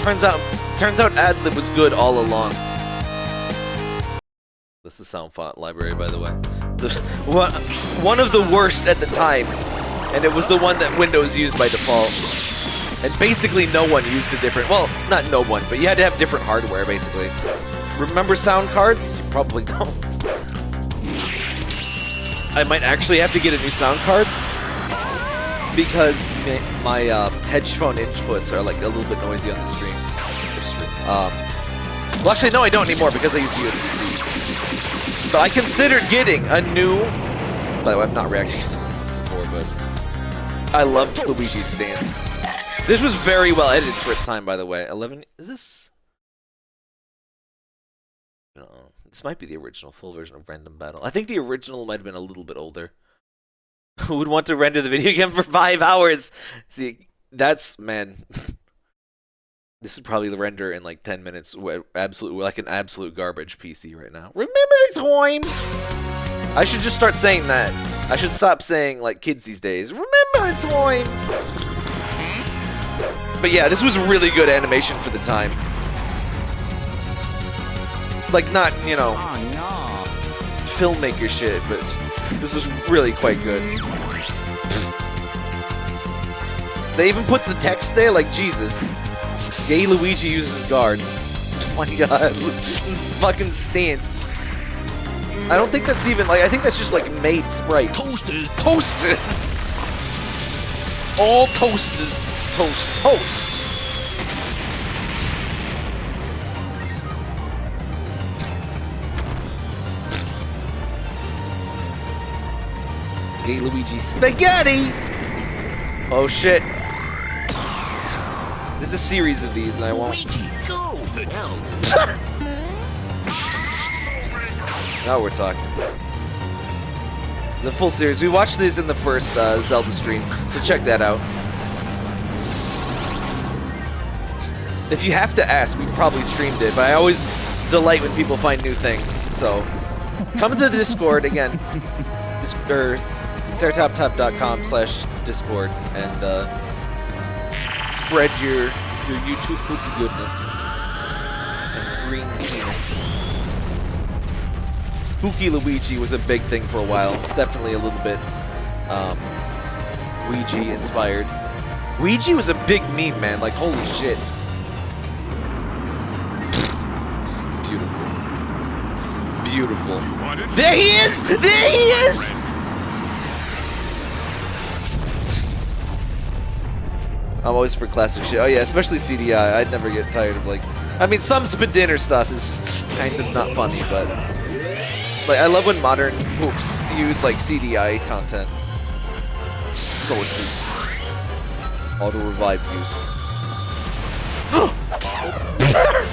Turns out Adlib was good all along. This is the sound font library, by the way. One of the worst at the time, and it was the one that Windows used by default. And basically no one used a different, well, not no one, but you had to have different hardware, basically. Remember sound cards? You probably don't. I might actually have to get a new sound card, because my headphone inputs are like a little bit noisy on the stream. Well, actually, no, I don't anymore because I use USB-C. But I considered getting a new... By the way, I've not reacted to this before, but I loved Luigi's stance. This was very well edited for its time, by the way. 11... Is this... No, this might be the original full version of Random Battle. I think the original might have been a little bit older. Who would want to render the video game for 5 hours? See, that's... Man... This is probably the render in like 10 minutes. Like an absolute garbage PC right now. Remember the time? I should just start saying that. I should stop saying like kids these days. Remember the time? But yeah, this was really good animation for the time. Like not, you know, filmmaker shit, but this was really quite good. They even put the text there, like Jesus. Gay Luigi uses guard. Oh my god, this fucking stance. I don't think that's even, like, I think that's just, like, made sprite. Toasters! Toasters! All toasters. Toast. Gay Luigi spaghetti! Oh shit. There's a series of these, and I won't. Now we're talking. The full series. We watched these in the first Zelda stream, so check that out. If you have to ask, we probably streamed it, but I always delight when people find new things. So come to the Discord again, StarTopTop.com/Discord, and spread your YouTube poopy goodness and green penis. Spooky Luigi was a big thing for a while. It's definitely a little bit Ouija inspired. Ouija was a big meme, man. Like, holy shit. Beautiful. Beautiful. There he is! There he is! I'm always for classic shit. Oh yeah, especially CDI. I'd never get tired of, like... I mean, some spin dinner stuff is kind of not funny, but... Like, I love when modern poops use, like, CDI content. Sources. Auto-revive used.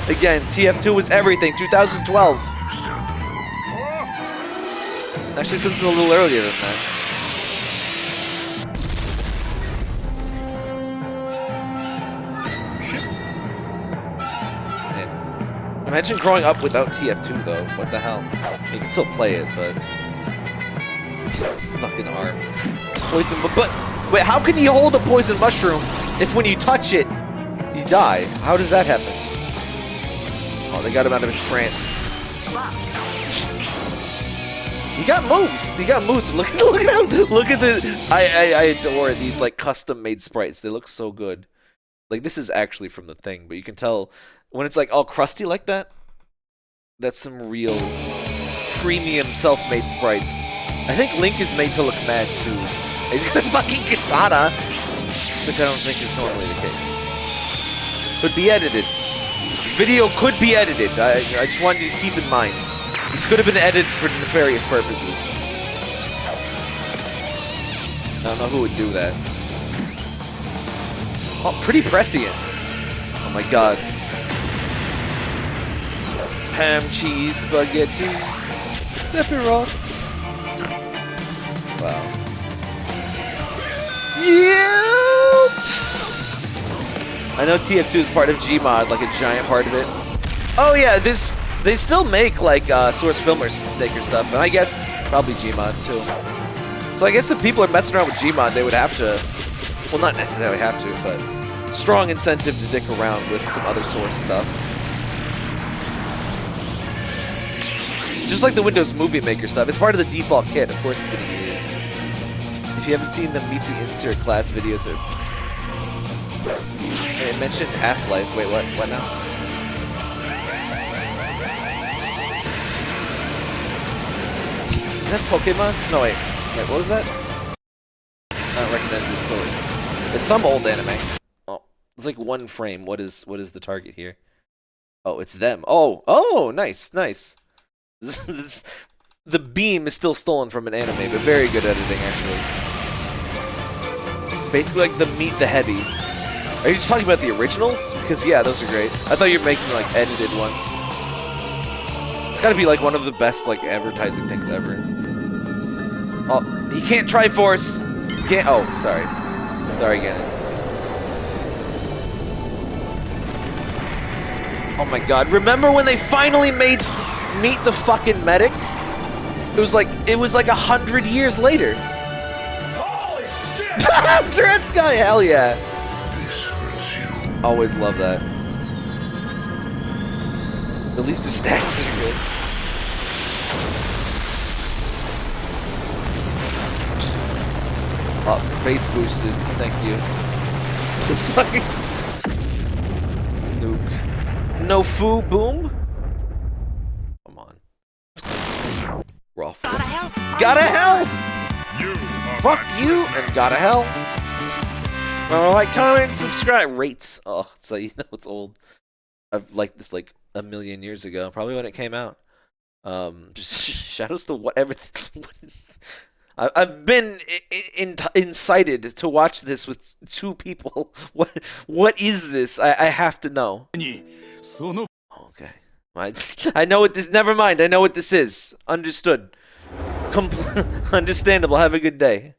Again, TF2 was everything. 2012. Actually, since it's a little earlier than that. Imagine growing up without TF2 though. What the hell? You can still play it, but it's fucking arm. Poison, but wait, how can you hold a poison mushroom if when you touch it, you die? How does that happen? Oh, they got him out of his trance. He got moves. He got moves. Look at the. I adore these like custom made sprites. They look so good. Like this is actually from the thing, but you can tell. When it's like all crusty like that, that's some real premium self-made sprites. I think Link is made to look mad too. He's got a fucking katana, which I don't think is normally the case. Could be edited. Video could be edited. I just wanted you to keep in mind. This could have been edited for nefarious purposes. I don't know who would do that. Oh, pretty prescient. Oh my god. Ham, cheese, spaghetti, Sephiroth. Wow. Yeah! I know TF2 is part of Gmod, like a giant part of it. Oh yeah, they still make like Source Filmers Maker stuff, and I guess probably Gmod too. So I guess if people are messing around with Gmod, they would have to, well, not necessarily have to, but strong incentive to dick around with some other source stuff. Just like the Windows Movie Maker stuff, it's part of the default kit. Of course, it's getting used. If you haven't seen the Meet the Insert class videos, it mentioned Half-Life. Wait, what? What now? Is that Pokemon? No, wait. Wait, what was that? I don't recognize the source. It's some old anime. Oh, it's like one frame. What is the target here? Oh, it's them. Oh, nice, nice. The beam is still stolen from an anime, but very good editing, actually. Basically, like the Meet the Heavy. Are you just talking about the originals? Because yeah, those are great. I thought you were making like edited ones. It's got to be like one of the best like advertising things ever. Oh, he can't Triforce. He can't. Oh, sorry. Sorry, Gannon. Oh my God! Remember when they finally made Meet the fucking Medic? It was like 100 years later. Holy shit! Tourette's guy, hell yeah! Always love that. At least the stats are good. Oh, base boosted. Thank you. Fucking nuke. No foo boom. Come on. Rough. Gotta hell. Fuck you and gotta hell. Like, comment, subscribe, rates. Oh, so you know it's old. I've liked this like a million years ago, probably when it came out. Just shadows to whatever. I've been incited to watch this with two people. What is this? I have to know. Okay, I know what this. Never mind. I know what this is. Understood. Understandable. Have a good day.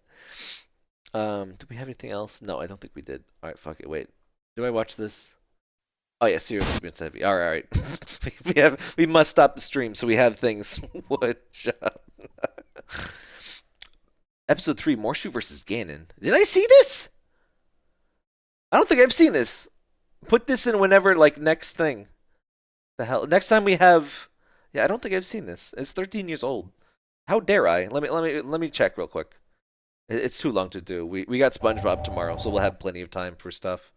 Do we have anything else? No, I don't think we did. All right, fuck it. Wait, do I watch this? Oh yeah, serious experience heavy. All right. We must stop the stream, so we have things. What? Shut up. Episode 3, Morshu versus Ganon. Did I see this? I don't think I've seen this. Put this in whenever, like, next thing. The hell? Next time we have. Yeah, I don't think I've seen this. It's 13 years old. How dare I? Let me check real quick. It's too long to do. We got SpongeBob tomorrow, so we'll have plenty of time for stuff.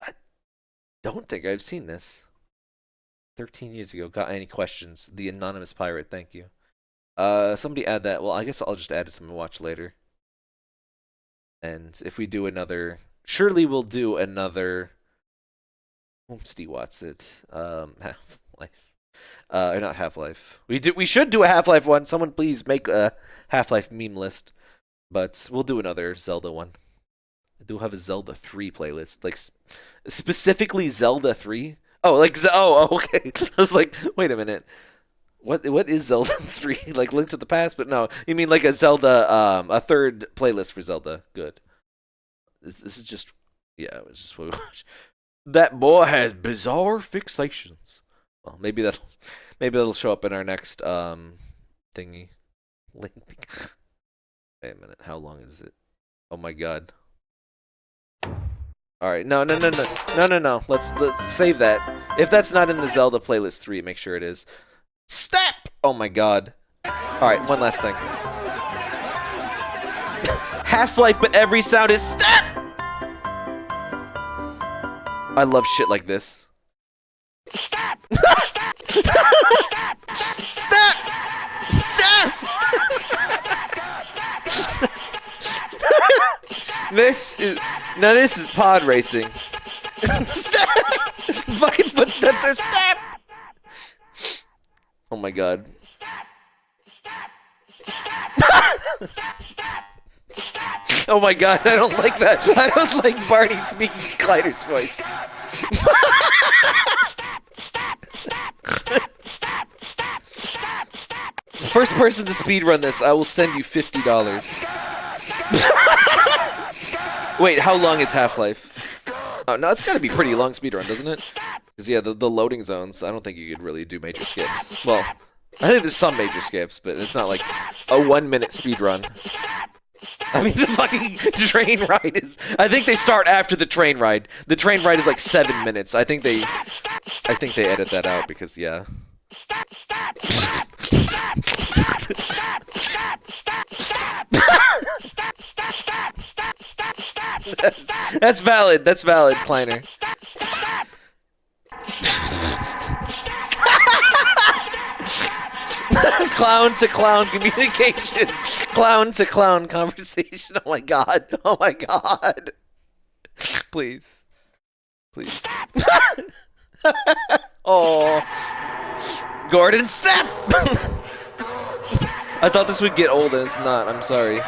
I don't think I've seen this. 13 years ago. Got any questions? The Anonymous Pirate, thank you. Somebody add that. Well, I guess I'll just add it to my watch later. And if we do another, surely we'll do another. Steve Watts it. Half-Life. Or not Half-Life. We should do a Half-Life one. Someone please make a Half-Life meme list. But we'll do another Zelda one. I do have a Zelda 3 playlist, like specifically Zelda 3. Oh, like okay. I was like, wait a minute. What is Zelda 3? Like Link to the Past? But no, you mean like a Zelda, a third playlist for Zelda. Good. This is just, yeah, it was just what we watched. That boy has bizarre fixations. Well, maybe that'll show up in our next thingy. Link. Wait a minute. How long is it? Oh my God. All right. No. Let's save that. If that's not in the Zelda playlist 3, make sure it is. Step! Oh my God. Alright, one last thing. Half-Life, but every sound is step! I love shit like this. Step! Step! Step! This is pod racing. Step! Fucking footsteps are step! Oh my God. Oh my God, I don't like that. I don't like Barney speaking Glider's voice. First person to speedrun this, I will send you $50. Wait, how long is Half-Life? Oh, no, it's gotta be pretty long speedrun, doesn't it? Because, yeah, the loading zones, I don't think you could really do major skips. Well, I think there's some major skips, but it's not like a 1 minute speedrun. I mean, the fucking train ride is... I think they start after the train ride. The train ride is like 7 minutes. I think they edit that out because, yeah. That's valid. That's valid, Kleiner. Clown to clown communication. Clown to clown conversation. Oh my god. Oh my god. Please. Please. Oh. Gordon, step! I thought this would get old and it's not. I'm sorry.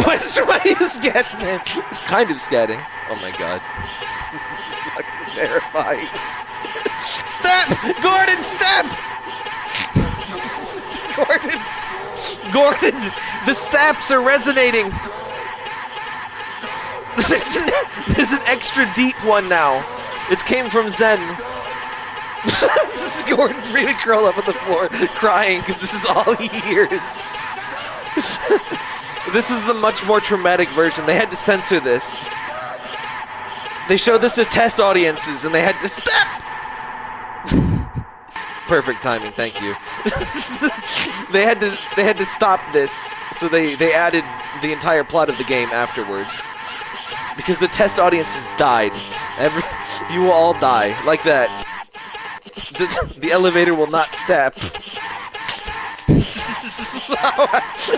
What's you scatting? It's kind of scatting. Oh my god. Fucking terrifying. Step! Gordon, step! Gordon, the steps are resonating. There's an extra deep one now. It came from Zen. Gordon really curl up on the floor crying because this is all he hears. This is the much more traumatic version. They had to censor this. They showed this to test audiences and they had to step. Perfect timing, thank you. They had to stop this, so they added the entire plot of the game afterwards. Because the test audiences died. You will all die like that. The elevator will not step.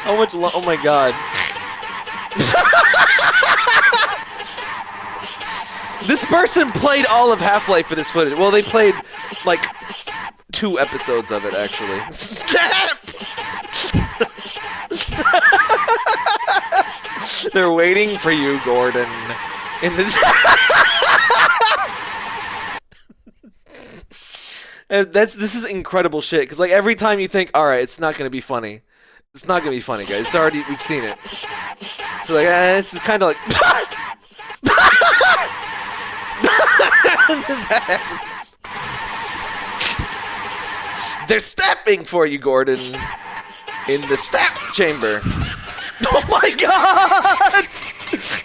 How much? Oh my god. This person played all of Half-Life for this footage. Well, they played like 2 episodes of it actually. Step! They're waiting for you, Gordon. In this. This is incredible shit. Because like every time you think, all right, it's not gonna be funny. It's not gonna be funny, guys. It's already we've seen it. So like, this is kind of like. They're stepping for you, Gordon. In the step chamber. Oh my god!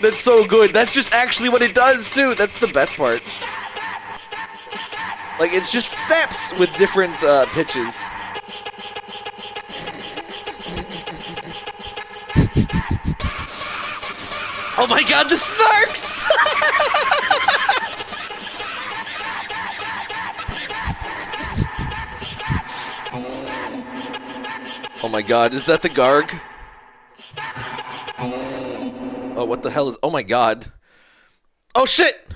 That's so good. That's just actually what it does, too. That's the best part. Like, it's just steps with different pitches. Oh my god, the snarks! Oh my god, is that the Garg? Oh, what the hell is... Oh my god. Oh shit!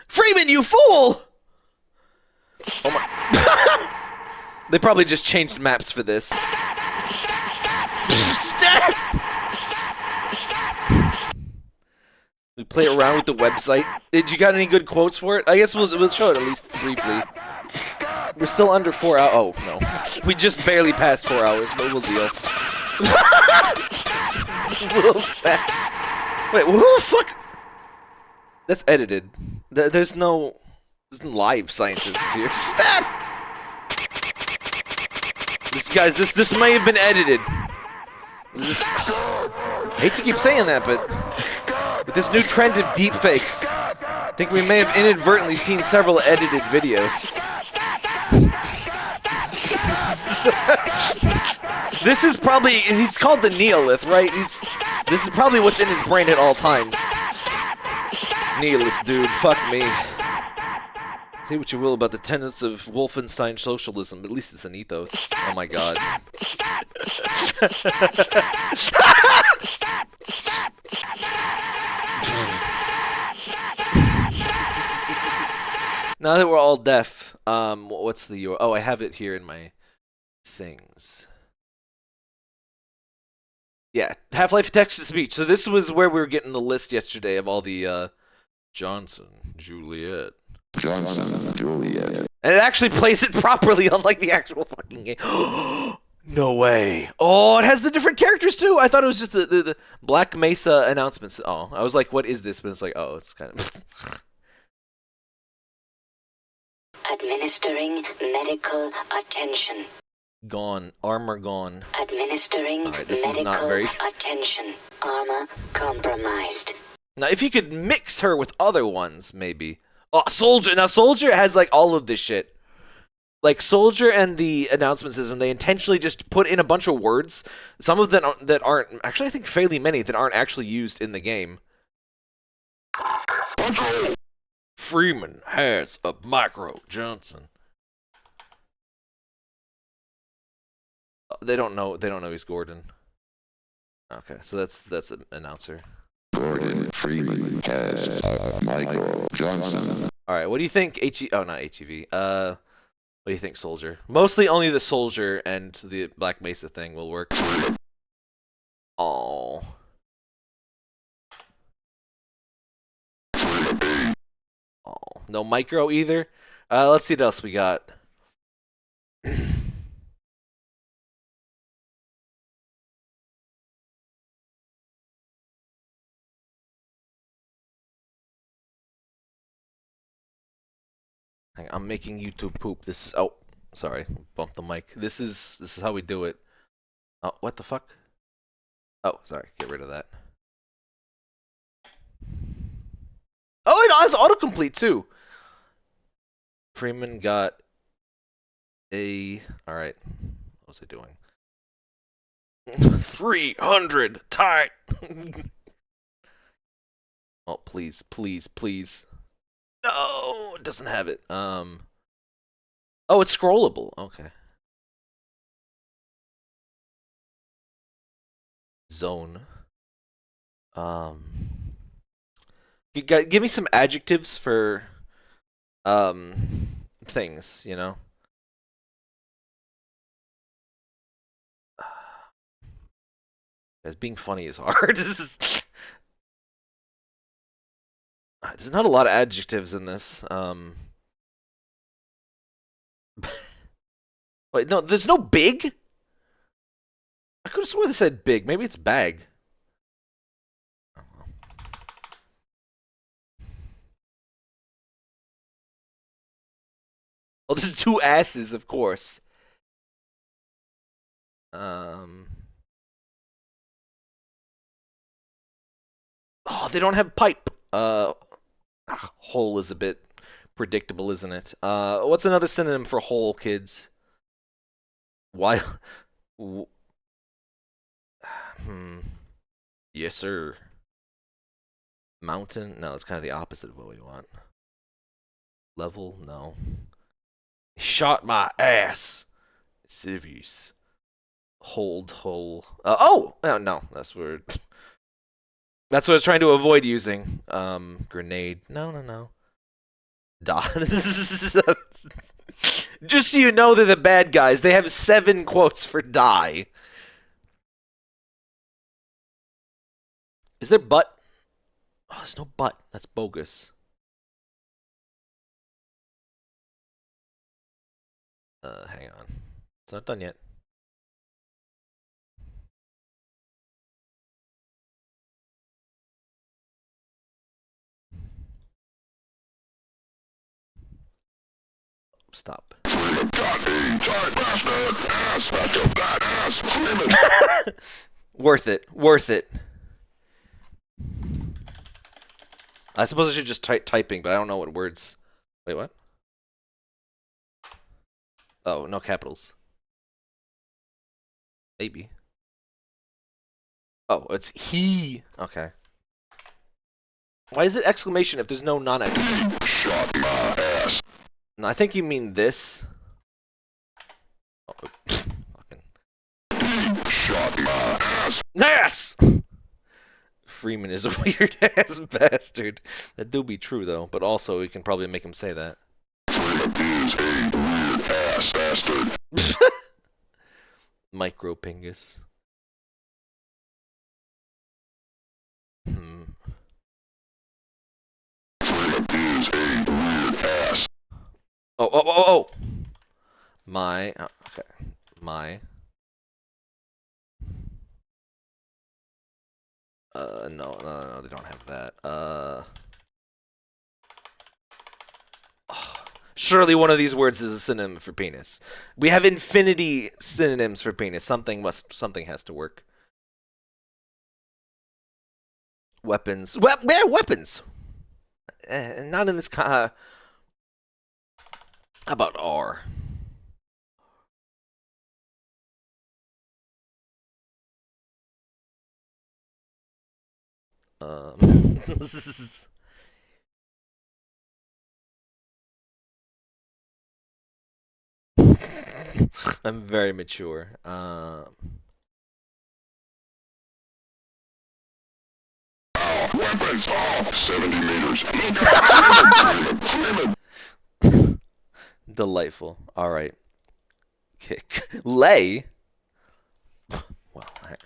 Freeman, you fool! Oh my... They probably just changed maps for this. Step! We play around with the website. Did you got any good quotes for it? I guess we'll show it at least briefly. We're still under 4 hours. Oh, no. We just barely passed 4 hours, but we'll deal. Little steps. Wait, who the fuck? That's edited. There's no live scientists here. Step! This may have been edited. I hate to keep saying that, but with this new trend of deepfakes, I think we may have inadvertently seen several edited videos. This is probably, he's called the Neolith, right? This is probably what's in his brain at all times. Nihilist dude, fuck me. Say what you will about the tenets of Wolfenstein socialism, but at least it's an ethos. Oh my god. Now that we're all deaf, what's the URL? Oh, I have it here in my things. Yeah, Half-Life text-to-speech. So this was where we were getting the list yesterday of all the Johnson, Juliet. Johnson, Juliet. And it actually plays it properly, unlike the actual fucking game. No way. Oh, it has the different characters too. I thought it was just the Black Mesa announcements. Oh, I was like, what is this? But it's like, oh, it's kind of... Administering medical attention. Gone. Armor gone. Administering Alright, this medical is not very... attention. Armor compromised. Now, if you could mix her with other ones, maybe. Oh, Soldier! Now, Soldier has, like, all of this shit. Like, Soldier and the announcement system, they intentionally just put in a bunch of words. Some of them that aren't... Actually, I think fairly many that aren't actually used in the game. Freeman has a micro Johnson. They don't know he's Gordon. Okay, so that's an announcer. Gordon Freeman has a micro Johnson. Alright, what do you think not HEV. What do you think, Soldier? Mostly only the Soldier and the Black Mesa thing will work. Oh. Oh. No micro either? Let's see what else we got. Hang on, I'm making YouTube poop. This is sorry, bump the mic. This is how we do it. Oh, what the fuck? Oh, sorry, get rid of that. Oh, it has autocomplete too. Freeman got a... Alright. What was I doing? 300 tight. Oh, please, please, please. No, it doesn't have it. Oh, it's scrollable. Okay. Zone. Give me some adjectives for things, you know. As being funny is hard. There's not a lot of adjectives in this. Wait, no, there's no big? I could have sworn they said big. Maybe it's bag. Oh, there's two asses, of course. Oh, they don't have pipe. Hole is a bit predictable, isn't it? What's another synonym for hole, kids? Why? Yes, sir. Mountain? No, it's kind of the opposite of what we want. Level? No. Shot my ass. Civvies. Hold hole. Oh, no, that's weird. That's what I was trying to avoid using. Grenade. No. Just so you know they're the bad guys. They have 7 quotes for die. Is there butt? Oh, there's no butt. That's bogus. Hang on. It's not done yet. Stop. Worth it. Worth it. I suppose I should just type typing, but I don't know what words. Wait, what? Oh, no capitals. Maybe. Oh, it's he. Okay. Why is it exclamation if there's no non-exclamation? Shot my ass. No, I think you mean this. Oh, fucking. Shot my ass. Yes! Freeman is a weird ass bastard. That do be true though, but also we can probably make him say that. Freeman is a weird ass bastard. Micro Pingus. Freeman is a weird ass. Oh. My, okay. My. No, they don't have that. Surely one of these words is a synonym for penis. We have infinity synonyms for penis. Something has to work. Weapons. Where weapons? Not in this how about R? I'm very mature. Weapons off 70 meters. Delightful. All right. Kick. Lay. Well, hang on.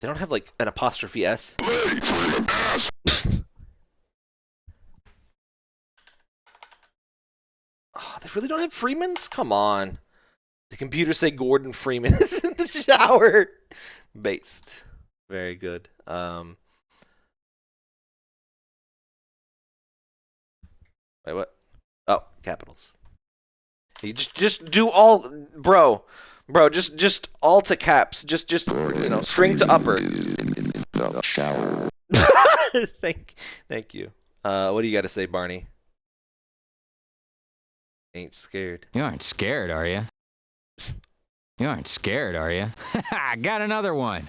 They don't have like an apostrophe S. Oh, they really don't have Freemans? Come on. The computer say Gordon Freeman is in the shower. Based. Very good. Wait, what? Oh, capitals. You just do all, bro, just all to caps. Just string to upper. Shower. Thank you. What do you got to say, Barney? Ain't scared. You aren't scared, are you? You aren't scared, are you? I got another one.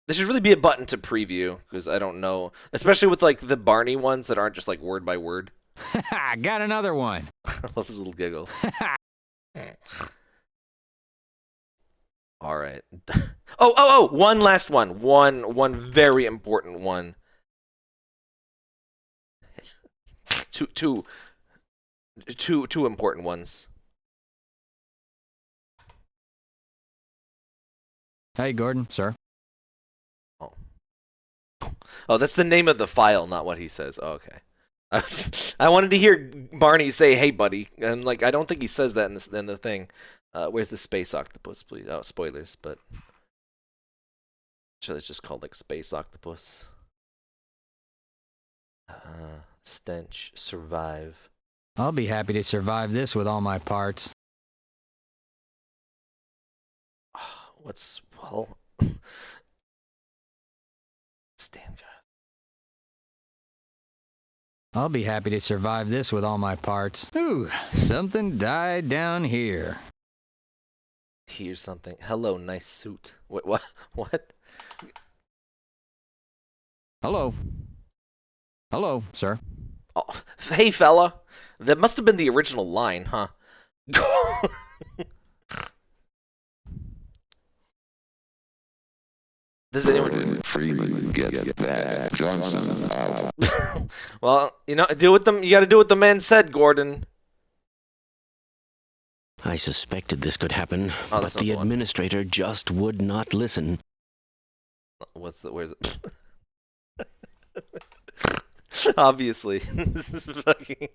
There should really be a button to preview, because I don't know. Especially with, like, the Barney ones that aren't just, like, word by word. I got another one. I love his little giggle. All right. Oh! One last one. One very important one. Two important ones. Hey, Gordon, sir. Oh, that's the name of the file, not what he says. Oh, okay. I wanted to hear Barney say, "Hey, buddy," and like I don't think he says that in the thing. Where's the space octopus, please? Oh, spoilers, but actually it's just called like space octopus. Stench, survive. I'll be happy to survive this with all my parts. Stand guard. I'll be happy to survive this with all my parts. Ooh, something died down here. Here's something. Hello, nice suit. What? Hello. Hello, sir. Oh, hey, fella. That must have been the original line, huh? Does anyone get that Johnson out? Well, do what you got to do what the man said, Gordon. I suspected this could happen, Oh, but the administrator just would not listen. Where's it? Obviously. This is fucking...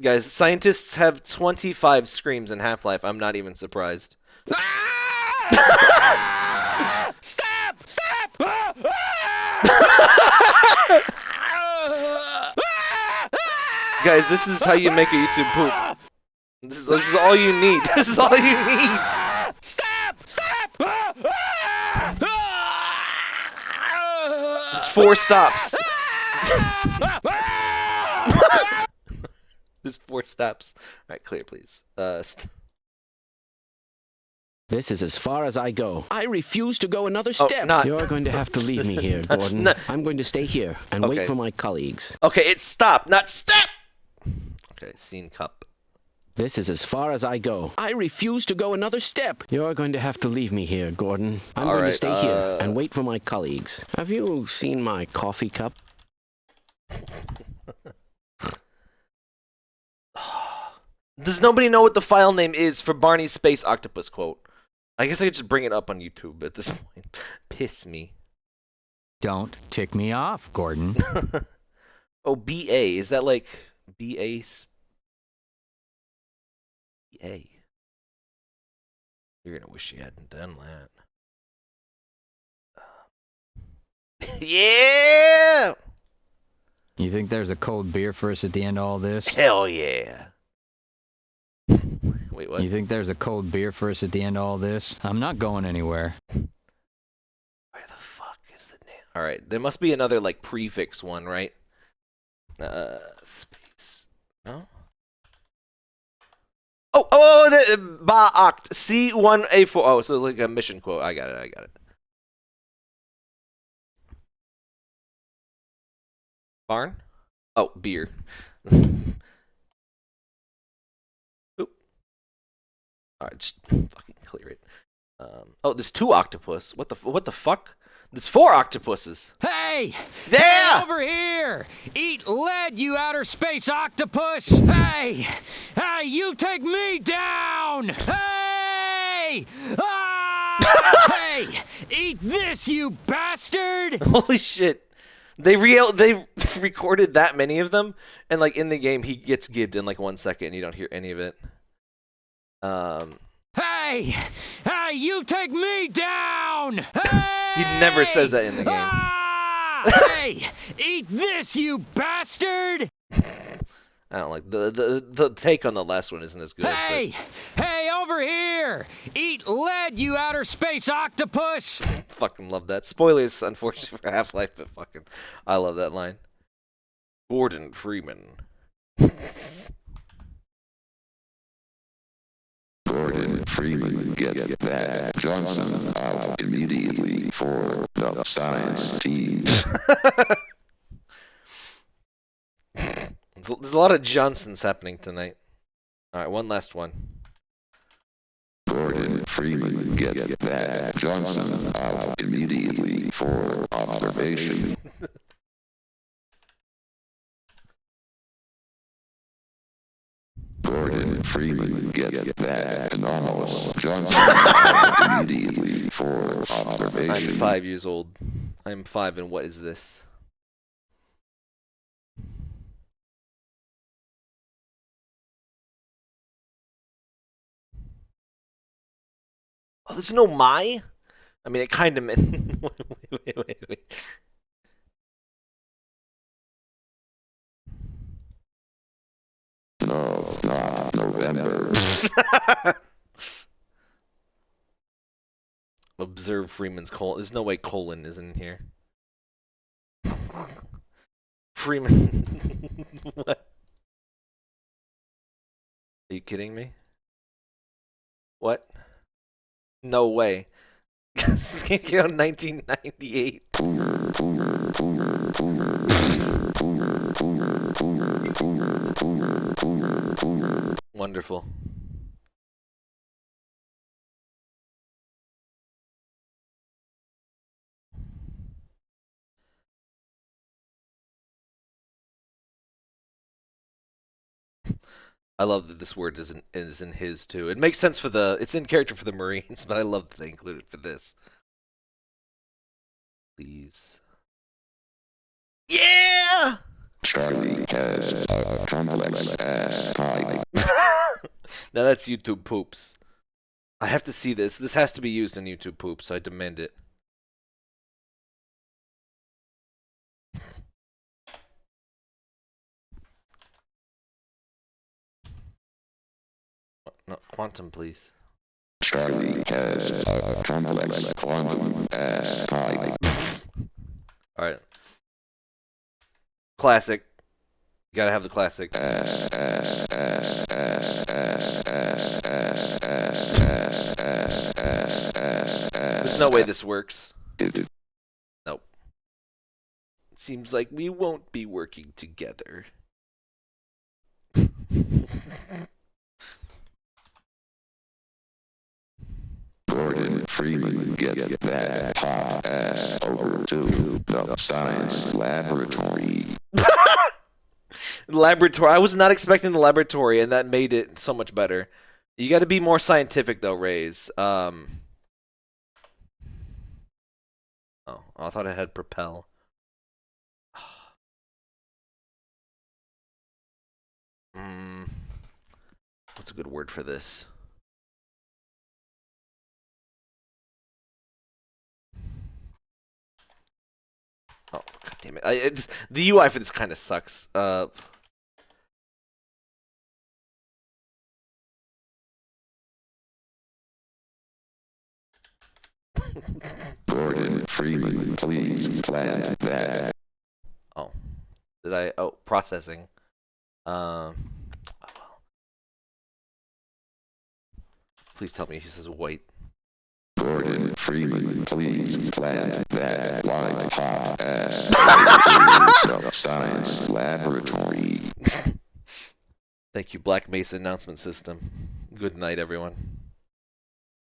Guys, scientists have 25 screams in Half-Life. I'm not even surprised. Stop! Guys, this is how you make a YouTube poop. This is all you need. This is all you need. Stop! It's 4 stops. There's 4 stops. All right, clear, please. This is as far as I go. I refuse to go another step. You're going to have to leave me here, Gordon. No. I'm going to stay here and wait for my colleagues. Okay, it's stop, not step. Okay, scene cup. This is as far as I go. I refuse to go another step. You're going to have to leave me here, Gordon. I'm going to stay here and wait for my colleagues. Have you seen my coffee cup? Does nobody know what the file name is for Barney's Space Octopus quote? I guess I could just bring it up on YouTube at this point. Piss me. Don't tick me off, Gordon. Oh, BA. Is that like BA? BA. You're going to wish you hadn't done that. Yeah! You think there's a cold beer for us at the end of all this? Hell yeah. Wait, what? You think there's a cold beer for us at the end of all this? I'm not going anywhere. Where the fuck is the name? Alright, there must be another, like, prefix one, right? Space. No? The Ba-Oct. C1A4. Oh, so like a mission quote. I got it. Barn? Oh, beer. Oop. Alright, just fucking clear it. Oh, there's 2 octopus. What the fuck? There's 4 octopuses. Hey! Yeah! Hey, over here! Eat lead, you outer space octopus! Hey! Hey, you take me down! Hey! Ah! Hey! Eat this, you bastard! Holy shit. They recorded that many of them, and like in the game he gets gibbed in like 1 second and you don't hear any of it. Hey! Hey, you take me down! Hey! He never says that in the game. Ah! Hey! Eat this, you bastard! I don't like the take on the last one isn't as good. Hey! Hey, over here! Eat lead, you outer space octopus! Fucking love that. Spoilers, unfortunately, for Half-Life, but fucking, I love that line. Gordon Freeman. Gordon Freeman, get that Johnson out immediately for the science team. There's a lot of Johnsons happening tonight. Alright, one last one. Gordon Freeman, get that Johnson out immediately for observation. Gordon Freeman, get that anomalous Johnson out immediately for observation. I'm 5 years old. I'm 5, and what is this? Oh, there's no my? I mean, it kind of meant... wait. No, not November. Observe Freeman's colon. There's no way colon is in here. Freeman. What? Are you kidding me? What? No way. This game came out in 1998. Wonderful. I love that this word is in his too. It makes sense for it's in character for the Marines, but I love that they include it for this. Please. Yeah! Charlie has a complex ass type. Now that's YouTube poops. I have to see this. This has to be used in YouTube poops, so I demand it. No, quantum, please. Charlie has a complex quantum ass type. Alright. Classic. You gotta have the classic. There's no way this works. Nope. It seems like we won't be working together. Gordon Freeman, get that hot ass over to the science laboratory. Laboratory. I was not expecting the laboratory, and that made it so much better. You got to be more scientific, though, Rays. Oh, I thought it had propel. What's a good word for this? Oh, god damn it. The UI for this kind of sucks. Gordon Freeman, please plan that. Oh. Did I? Oh, processing. Oh, well. Please tell me he says white. Gordon Freeman, please plan that like hot ass science laboratory. Thank you, Black Mesa announcement system. Good night, everyone.